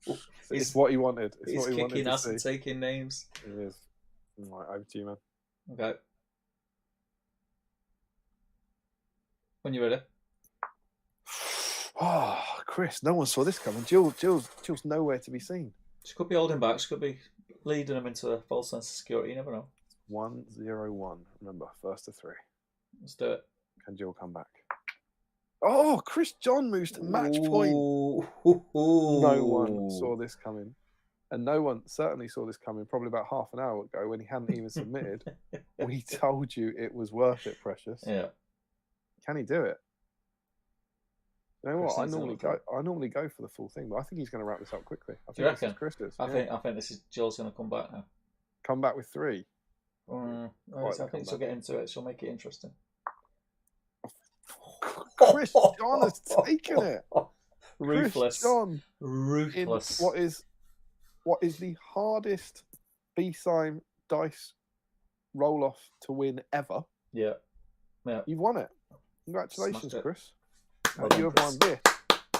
It's He's what he wanted. It's He's what he wanted kicking to ass see. and taking names. It is. Right, over to you, man. Okay. When you're ready. Oh, Chris, no one saw this coming. Jill's nowhere to be seen. She could be holding back. She could be leading them into a false sense of security. You never know. 1-0-1. Remember, first of 3. Let's do it. Can Jill come back? Oh, Chris John moves to match point. No one saw this coming. And no one certainly saw this coming probably about half an hour ago when he hadn't even submitted. We told you it was worth it, Precious. Yeah. Can he do it? You know what? Chris I needs normally another go for the full thing, but I think he's going to wrap this up quickly. I Do you think this is reckon? Chris's. I think this is Jill's going to come back now. Come back with 3. I think she'll get into it. She'll make it interesting. Chris John has taken it. Ruthless. Chris John Ruthless. in what is the hardest BSIME dice roll off to win ever. Yeah. Yeah. You've won it. Congratulations, Smashed it. Chris. Well You done, have won this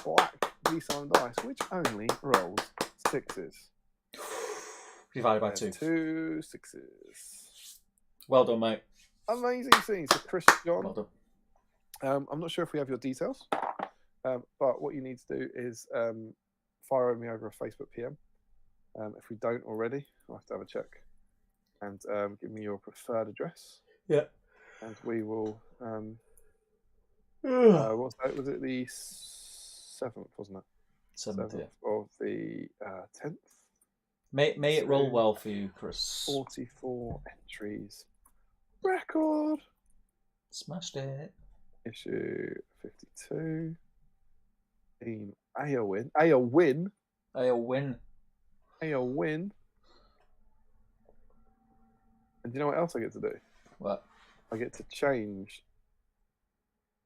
black BSIME dice, which only rolls 6s. Divided by There's 2. 2 6s. Well done, mate. Amazing scenes. So Chris John. Well done. I'm not sure if we have your details, but what you need to do is fire me over a Facebook PM. If we don't already, I'll have to have a check. And give me your preferred address. Yeah. And we will... what's that? Was it the 7th, wasn't it? 7th, yeah. Of the 10th? May it roll well for you, Chris. 44 entries. Record! Smashed it. Issue 52. Team Eowyn. Eowyn. Eowyn. Eowyn. And do you know what else I get to do? What? I get to change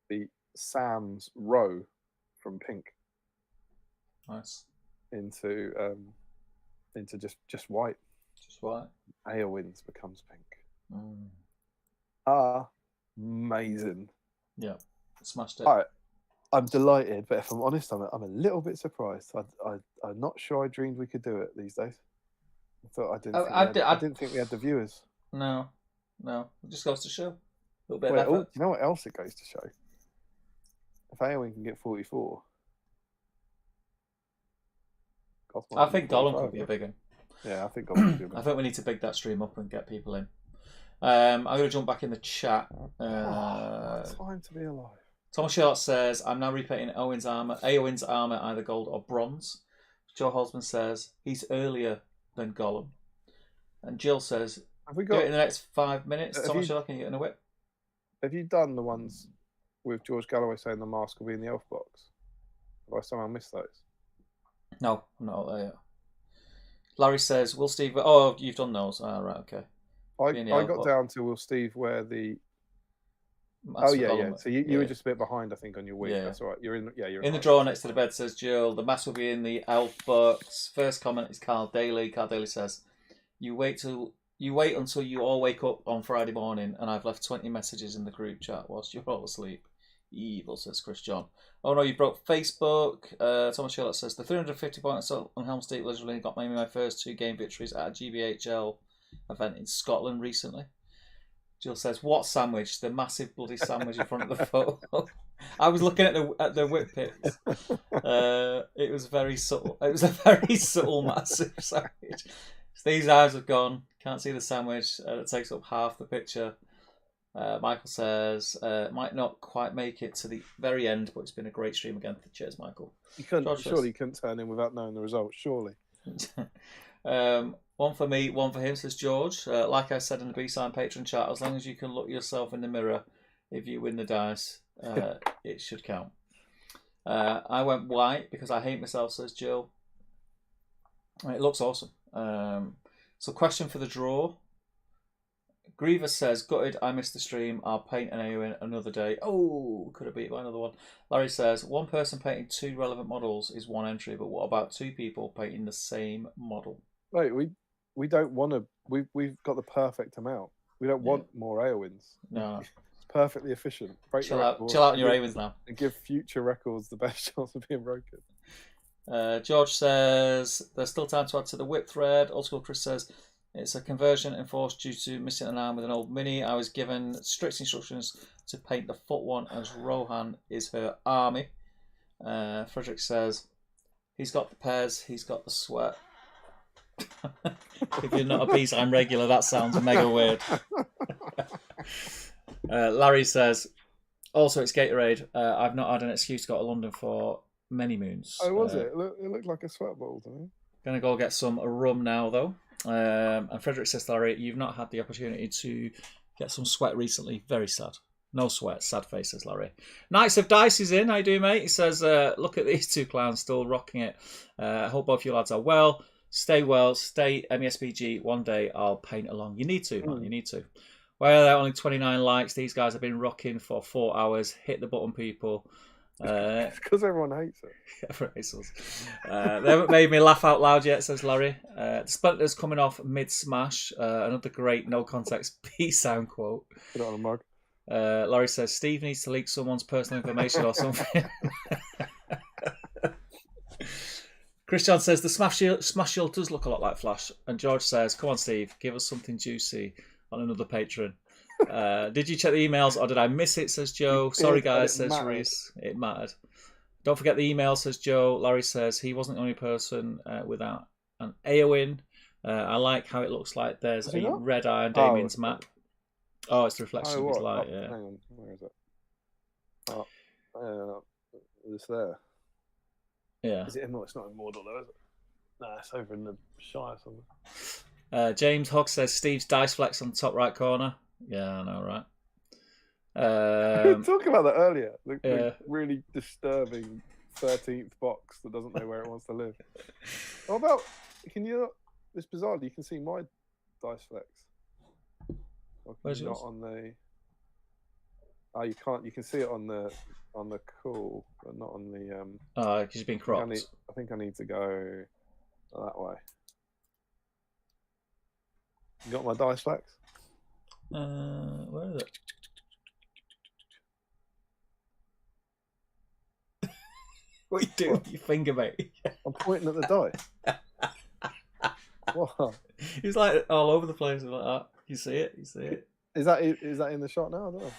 the Sam's row from pink Nice. into just white. Just white. Eowyn's becomes pink. Mm. Amazing. Yeah. Smashed it. All right. I'm delighted, but if I'm honest, I'm a little bit surprised. I'm not sure I dreamed we could do it these days. I thought I didn't think we had the viewers. No. It just goes to show. A little bit Wait, of effort. you know what else it goes to show? If Eowyn can get 44, I think Gollum could be a big one. Yeah, I think Gollum could be a big one. I think we need to big that stream up and get people in. I'm going to jump back in the chat. Time to be alive. Thomas Sherlock says, I'm now repainting Eowyn's armour either gold or bronze. Joe Holzman says, he's earlier than Gollum. And Jill says, Have we do got? it in the next 5 minutes. Have Thomas you- Sherlock, can you get in a whip? Have you done the ones with George Galloway saying the mask will be in the elf box? Have I somehow missed those? No, I'm not there yet. Larry says, will Steve... Oh, you've done those. Ah, right, okay. I In the elf got box. down to will Steve wear the... That's Oh for yeah. Gollum. So you were just a bit behind, I think, on your week. Yeah. That's all right. You're in. Yeah, you're In the right. drawer next to the bed, says Jill. The mask will be in the elf box. First comment is Carl Daly. Carl Daly says, you wait until you all wake up on Friday morning, and I've left 20 messages in the group chat whilst you're all asleep. Evil, says Chris John. Oh no, you broke Facebook. Thomas Sherlock says, the 350 points on Helm's Deep literally got maybe my first 2 game victories at a GBHL event in Scotland recently. Jill says, what sandwich? The massive bloody sandwich in front of the photo. I was looking at the whip pits. It was very subtle. It was a very subtle, massive sandwich. These eyes have gone. Can't see the sandwich. It takes up half the picture. Michael says, might not quite make it to the very end, but it's been a great stream again. Cheers, Michael. You couldn't. George Surely you couldn't turn in without knowing the results. Surely. One for me, one for him, says George. Like I said in the B-Sign Patreon chat, as long as you can look yourself in the mirror, if you win the dice, it should count. I went white because I hate myself, says Jill. It looks awesome. So question for the draw. Grievous says, gutted, I missed the stream. I'll paint an Eowyn another day. Oh, could have beat by another one. Larry says, one person painting 2 relevant models is 1 entry, but what about 2 people painting the same model? Wait, we don't want to. We've got the perfect amount. We don't want more Eowyn's. No. It's perfectly efficient. Break Chill out on your Eowyn's now. And give future records the best chance of being broken. George says, there's still time to add to the whip thread. Old School Chris says, it's a conversion enforced due to missing an arm with an old Mini. I was given strict instructions to paint the foot one as Rohan is her army. Frederick says, he's got the pairs, he's got the sweat. If you're not a BSIME regular, that sounds mega weird. Larry says, also it's Gatorade. I've not had an excuse to go to London for many moons. Oh, was it? It looked like a sweat ball to me. Gonna go get some rum now, though. And Frederick says, Larry, you've not had the opportunity to get some sweat recently. Very sad. No sweat. Sad face, says Larry. Knights of Dice is in. How you doing, mate? He says, look at these 2 clowns still rocking it. I hope both you lads are well. Stay well. Stay SBG. One day I'll paint along. You need to, man. You need to. Well, there are only 29 likes. These guys have been rocking for 4 hours. Hit the button, people. It's because everyone hates it. Everyone hates us. They haven't made me laugh out loud yet, says Larry. The Splinters coming off mid-smash. Another great no-context BSIME quote. Put it on a mug. Larry says, Steve needs to leak someone's personal information or something. Christian says, the Smash Shield does look a lot like Flash. And George says, come on, Steve, give us something juicy on another patron. Did you check the emails or did I miss it, says Joe. Sorry guys, says Reese. It mattered. Don't forget the email, says Joe. Larry says he wasn't the only person without an Eowyn. I like how it looks like there's a red eye on Damien's map. Oh, it's the reflection of his light, yeah. Hang on, where is it? It's there. Yeah. Is it in? It's not in Mordor though, is it? Nah, it's over in the Shire somewhere. James Hogg says Steve's dice flex on the top right corner. Yeah, I know, right? We were talking about that earlier. The really disturbing 13th box that doesn't know where it wants to live. What about? It's bizarre. You can see my dice flex. Where's not yours? on the? Oh, you can't. You can see it on the call, but not on the. Oh, because you've been cropped. I think I need to go that way. You got my dice flex? Where is it? What are you doing with your finger, mate? I'm pointing at the dice. What? He's like all over the place like that. You see it? You see it? Is that in the shot now? I don't know.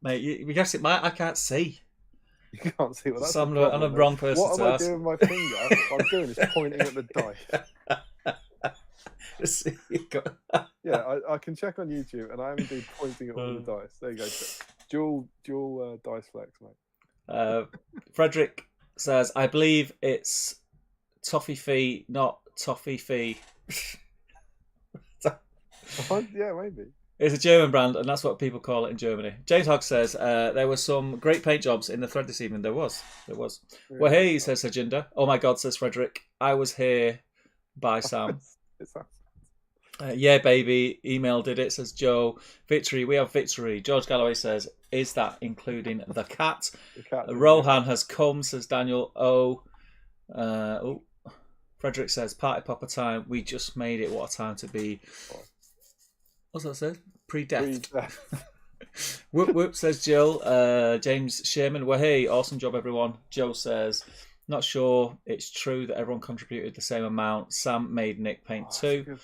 Mate, you guess it might. I can't see. You can't see what that's. So I'm the wrong person what to am ask. I doing with my finger? What I'm doing is pointing at the dice. Yeah, I can check on YouTube, and I am indeed pointing at all the dice. There you go. Dual dice flex, mate. Frederick says, I believe it's Toffee Fee, not Toffee Fee. Yeah, maybe. It's a German brand, and that's what people call it in Germany. James Hogg says, there were some great paint jobs in the thread this evening. There was. Yeah. Well, hey, says Sajinda. Oh my God, says Frederick. I was here by Sam. Yeah, baby. Email did it, says Joe. Victory. We have victory. George Galloway says, is that including the cat? The cat Rohan has come, says Daniel. Frederick says, party popper time. We just made it. What a time to be. What's that say? Pre-death. Whoop whoop, says Jill. James Sherman. Well, hey, awesome job, everyone. Joe says, not sure it's true that everyone contributed the same amount. Sam made Nick paint too.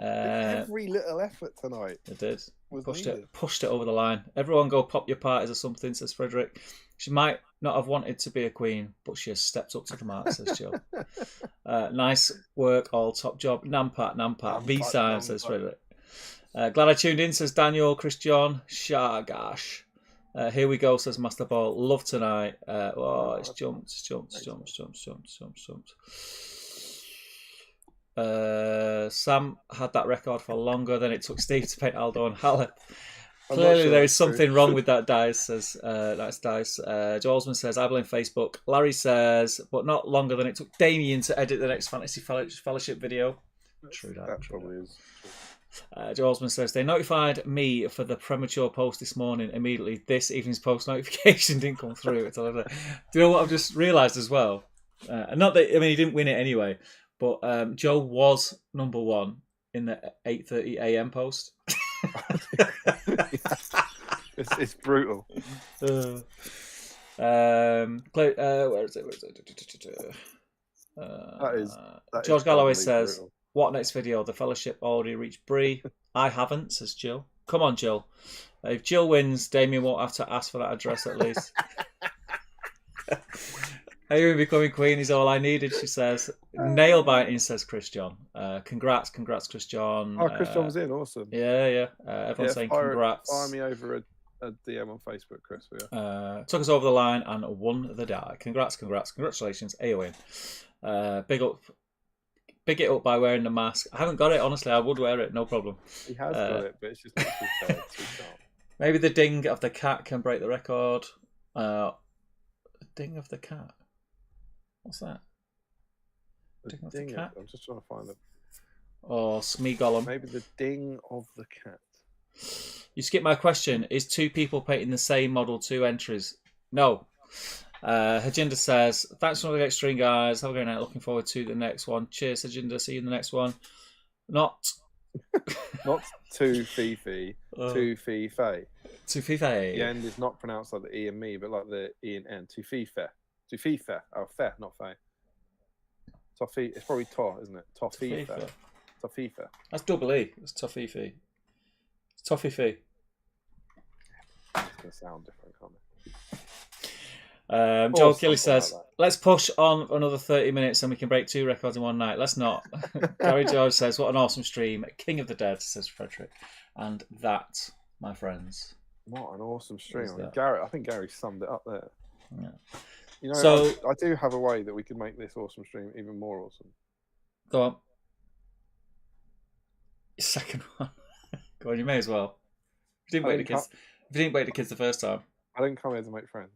Every little effort tonight. It did. Pushed it over the line. Everyone go pop your parties or something, says Frederick. She might not have wanted to be a queen, but she has stepped up to the mark, says Jill. Nice work, all top job. Nampat. BSIME, says Frederick. Glad I tuned in, says Daniel. Christian Shagash. Here we go, says Masterball. Love tonight. It's jumped. Sam had that record for longer than it took Steve to paint Aldo and Halep. Clearly, there is something wrong with that dice, says that's dice. Jolsman says, I blame Facebook. Larry says, but not longer than it took Damien to edit the next Fantasy Fellowship video. True that. Probably is. Joe Osmond says, they notified me for the premature post this morning immediately. This evening's post notification didn't come through. Do you know what I've just realised as well? Not that, I mean, he didn't win it anyway, but Joe was number one in the 8:30 a.m. post. It's brutal. Where is it? That George is Galloway doubly says, brutal. what next video? The Fellowship already reached Bree. I haven't, says Jill. Come on, Jill. If Jill wins, Damien won't have to ask for that address at least. Eowyn becoming queen is all I needed, she says. Nail biting, says Chris John. Congrats, Chris John. Oh, Chris John was in, awesome. Yeah. Everyone's saying congrats. Fire me over a DM on Facebook, Chris. Took us over the line and won the die. Congrats. Congratulations, Eowyn. Big it up by wearing the mask. I haven't got it, honestly. I would wear it, no problem. He has got it, but it's just not too bad, too sharp. Maybe the ding of the cat can break the record. Ding of the cat. What's that? The Ding of ding the cat? I'm just trying to find it. Or Smeagolum. Maybe the ding of the cat. You skipped my question. Is two people painting the same model 2 entries? No. Hajinda says, thanks for the extreme, guys. Have a great night. Looking forward to the next one. Cheers, Hajinda. See you in the next one. Not to Fifi, to Fife. To Fife. The end is not pronounced like the E and me, but like the E and N. To Fife. To Fife. Oh, fe, not Fe. Toffee. It's probably To, isn't it? Toffife. Toffife. That's double E. It's Toffife. It's Toffife. It's going to sound different, can't it? Joel Kelly says, let's push on for another 30 minutes and we can break 2 records in one night. Let's not. Gary George says, what an awesome stream. King of the Dead, says Frederick. And that, my friends. What an awesome stream. I think Gary summed it up there. Yeah. You know, so, I do have a way that we can make this awesome stream even more awesome. Go on. Second one. Go on, you may as well. If you didn't wait the kids the first time. I didn't come here to make friends.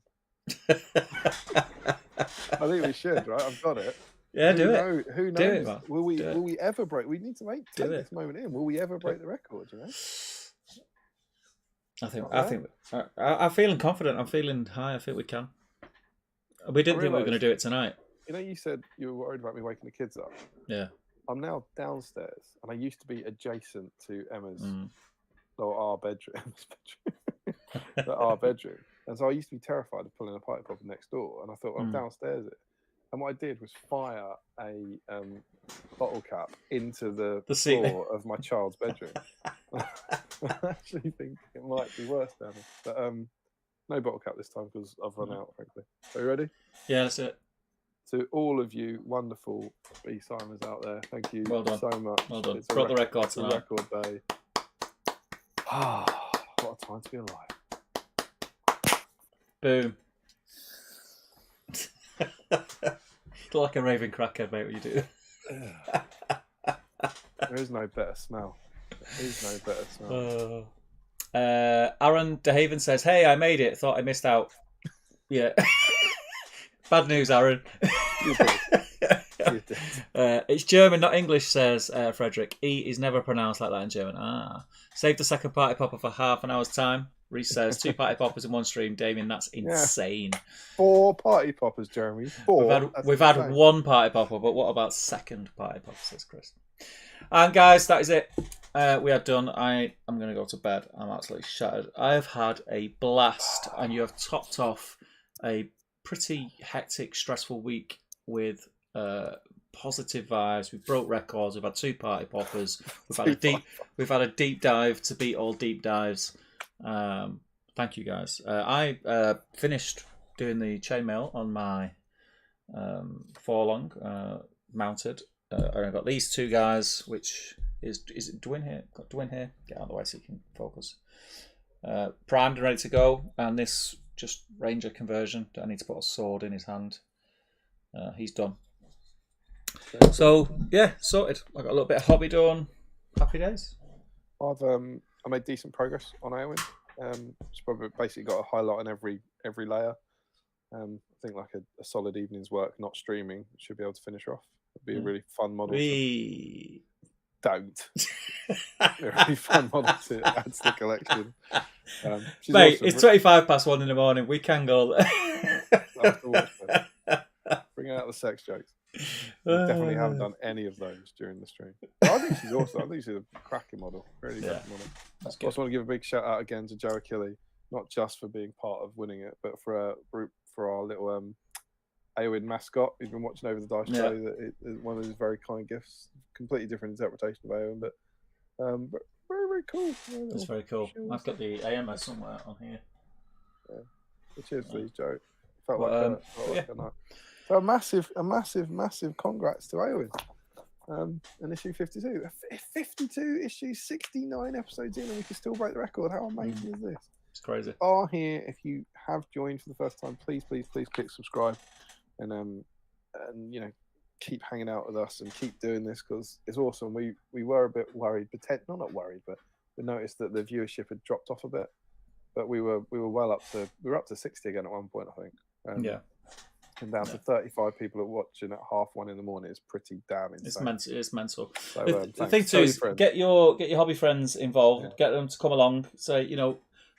I think we should, right? I've got it. Yeah, do it. Who knows? Do it, man. Will we ever break? We need to take it. this moment in. Will we ever break the record? You know. I'm feeling confident. I'm feeling high. I think we can. We didn't think we were going to do it tonight. You know, you said you were worried about me waking the kids up. Yeah. I'm now downstairs, and I used to be adjacent to Emma's, or our bedroom. Our bedroom. And so I used to be terrified of pulling a pipe up next door. And I thought, I'm downstairs. And what I did was fire a bottle cap into the floor of my child's bedroom. I actually think it might be worse down there. But no bottle cap this time because I've run out, frankly. Are you ready? Yeah, that's it. To all of you wonderful BSIMers out there, thank you so much. Well done. Brought the record tonight. Record day. What a time to be alive. Boom. Look like a raving crackhead, mate, what you do. There is no better smell. Aaron DeHaven says, hey, I made it. Thought I missed out. Yeah. Bad news, Aaron. You did. It's German, not English, says Frederick. E is never pronounced like that in German. Save the second party popper for half an hour's time. Reese says 2 party poppers in one stream. Damien, that's insane. 4 party poppers, Jeremy. 4. We've had 1 party popper, but what about second party popper, says Chris. And guys, that is it. We are done. I am going to go to bed. I'm absolutely shattered. I have had a blast, and you have topped off a pretty hectic, stressful week with positive vibes. We've broke records. We've had 2 party poppers. We've had a deep dive to beat all deep dives. Thank you, guys. I finished doing the chainmail on my forelong mounted. And I got these 2 guys, which is it Dwin here? Got Dwin here. Get out of the way so you can focus. Primed and ready to go. And this just ranger conversion. I need to put a sword in his hand. He's done. So yeah, sorted. I got a little bit of hobby done. Happy days. I made decent progress on Eowyn. It's probably basically got a highlight on every layer. I think like a solid evening's work, not streaming, should be able to finish off. It'd be a really fun model. Don't. They're a really fun model to add to the collection. She's Mate, awesome. it's 1 in the morning. We can go. After watch that. Bring out the sex jokes. We definitely haven't done any of those during the stream. But I think she's awesome. I think she's a cracking model. Really cracking model. I also want to give a big shout out again to Joe Achille, not just for being part of winning it, but for our little Eowyn mascot who's been watching over the dice tray. That it is one of his very kind gifts. Completely different interpretation of Eowyn, but very, very cool. It's very cool. I've got the AMA somewhere on here. Yeah. So cheers, please, Joe. Felt like a night. So a massive congrats to Eowyn. And issue 52. 52 issues, 69 episodes in, and we can still break the record. How amazing is this? It's crazy. Are here. If you have joined for the first time, please click subscribe, and keep hanging out with us and keep doing this because it's awesome. We were a bit worried, not worried, but we noticed that the viewership had dropped off a bit. But we were up to 60 again at one point, I think. And down to 35 people are watching at 1:30 in the morning is pretty damn insane. It's mental. So, the thing too is get your hobby friends involved. Get them to come along. Say,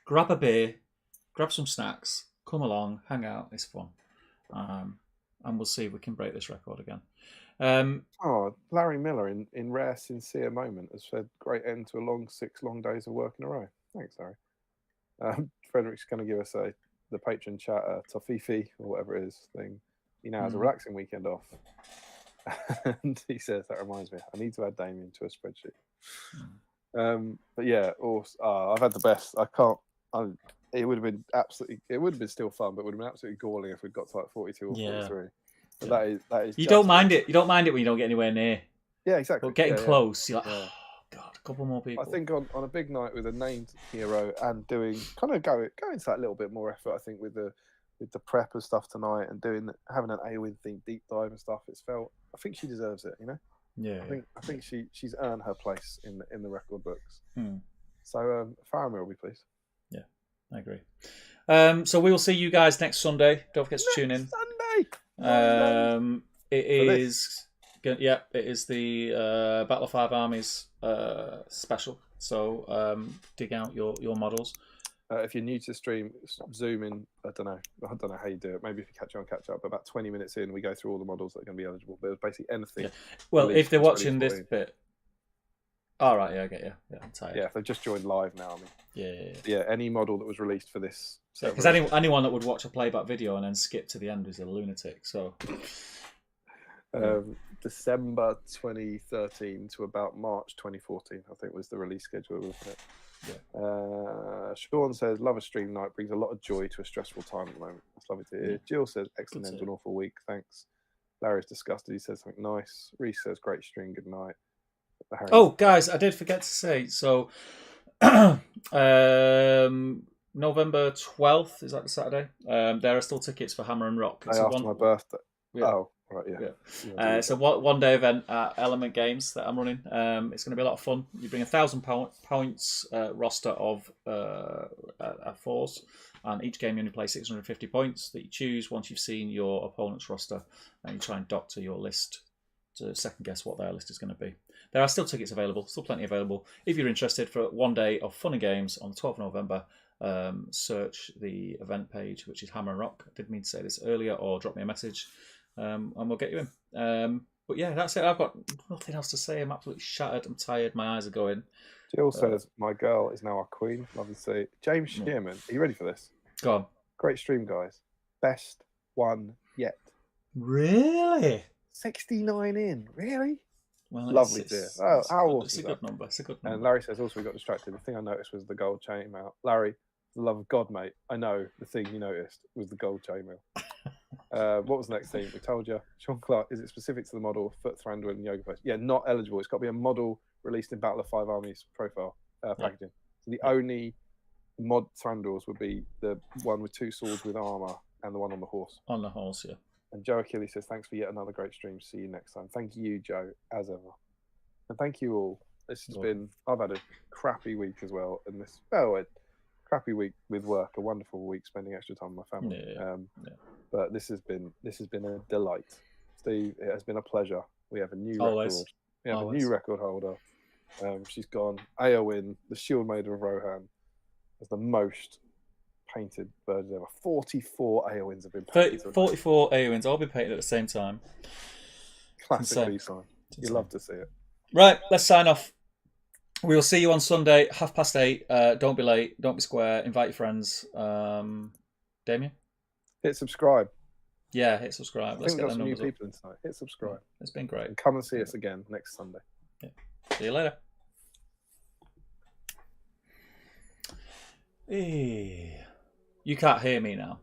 grab a beer, grab some snacks, come along, hang out. It's fun, and we'll see if we can break this record again. Larry Miller in rare sincere moment has said, "Great end to a 6 long days of work in a row." Thanks, Larry. Frederick's going to give us the patron chat Tofifi or whatever it is thing. He now has a relaxing weekend off, and he says that reminds me. I need to add Damien to a spreadsheet. But yeah, I've had the best. It would have been absolutely. It would have been still fun, but it would have been absolutely galling if we'd got to like 42 or 43. But that is. You don't mind it. You don't mind it when you don't get anywhere near. Yeah, exactly. But getting close, you're like, oh god, a couple more people. I think on a big night with a named hero and doing going to that little bit more effort. I think with the prep and stuff tonight and having an Eowyn themed deep dive and stuff. I think she deserves it. Yeah. I think she's earned her place in the record books. So Faramir will be pleased. Yeah, I agree. So we will see you guys next Sunday. Don't forget to tune in. Sunday. It is the Battle of Five Armies special. So dig out your models. If you're new to the stream, zoom in. I don't know how you do it. Maybe if you catch up. But about 20 minutes in, we go through all the models that are going to be eligible. But it's basically anything. Yeah. Well, if they're watching this bit. All right, yeah, I get you. Yeah, I'm tired. Yeah, if they've just joined live now, I mean. Yeah. Any model that was released for this. Because anyone that would watch a playback video and then skip to the end is a lunatic. So. December 2013 to about March 2014, I think was the release schedule, wasn't it? Yeah. Sean says, "Love a stream night, brings a lot of joy to a stressful time at the moment." That's lovely to hear. Yeah. Jill says, "Excellent end to an awful week, thanks." Larry's disgusted. He says something nice. Reese says, "Great stream, good night." Oh, guys, I did forget to say. So, November 12th, is that the Saturday? There are still tickets for Hammer and Rock. It's after my birthday. Yeah. Oh. Right, yeah. So one day event at Element Games that I'm running. It's going to be a lot of fun. You bring 1,000 points roster of fours, and each game you only play 650 points that you choose once you've seen your opponent's roster, and you try and doctor your list to second guess what their list is going to be. There are still tickets available, still plenty available. If you're interested for one day of fun and games on the 12th of November, search the event page, which is Hammer and Rock. I did mean to say this earlier, or drop me a message. And we'll get you in. But yeah, that's it. I've got nothing else to say. I'm absolutely shattered. I'm tired. My eyes are going. Jill says, "My girl is now our queen." Love to see. James Shearman, are you ready for this? Go on. Great stream, guys. Best one yet. Really? 69 in. Really? Well, lovely, dear. Oh, how awesome! It's a good number. It's a good number. And Larry says also we got distracted. The thing I noticed was the gold chainmail. Larry, for the love of God, mate. I know the thing you noticed was the gold chainmail. What was the next thing? We told you. Sean Clark, is it specific to the model, Foot Thranduil and Yoga Post? Yeah, not eligible. It's got to be a model released in Battle of Five Armies profile packaging. So the only mod Thranduils would be the one with 2 swords with armour and the one on the horse. On the horse, yeah. And Joe Achilles says, "Thanks for yet another great stream. See you next time." Thank you, Joe, as ever. And thank you all. This has been, I've had a crappy week as well. And a crappy week with work, a wonderful week spending extra time with my family. But this has been a delight. Steve, it has been a pleasure. We have a new record. We have a new record holder. She's gone. Eowyn, the Shield Maiden of Rohan, has the most painted birds ever. 44 Eowyn's have been painted. 44 Eowyn's all been painted at the same time. Classic BSIME. You love to see it. Right, let's sign off. We will see you on Sunday, 8:30. Don't be late. Don't be square. Invite your friends. Damien? Hit subscribe. Yeah, hit subscribe. I Let's think get we've got the some new numbers people inside. Hit subscribe. It's been great. And come and see us again next Sunday. Yeah. See you later. You can't hear me now.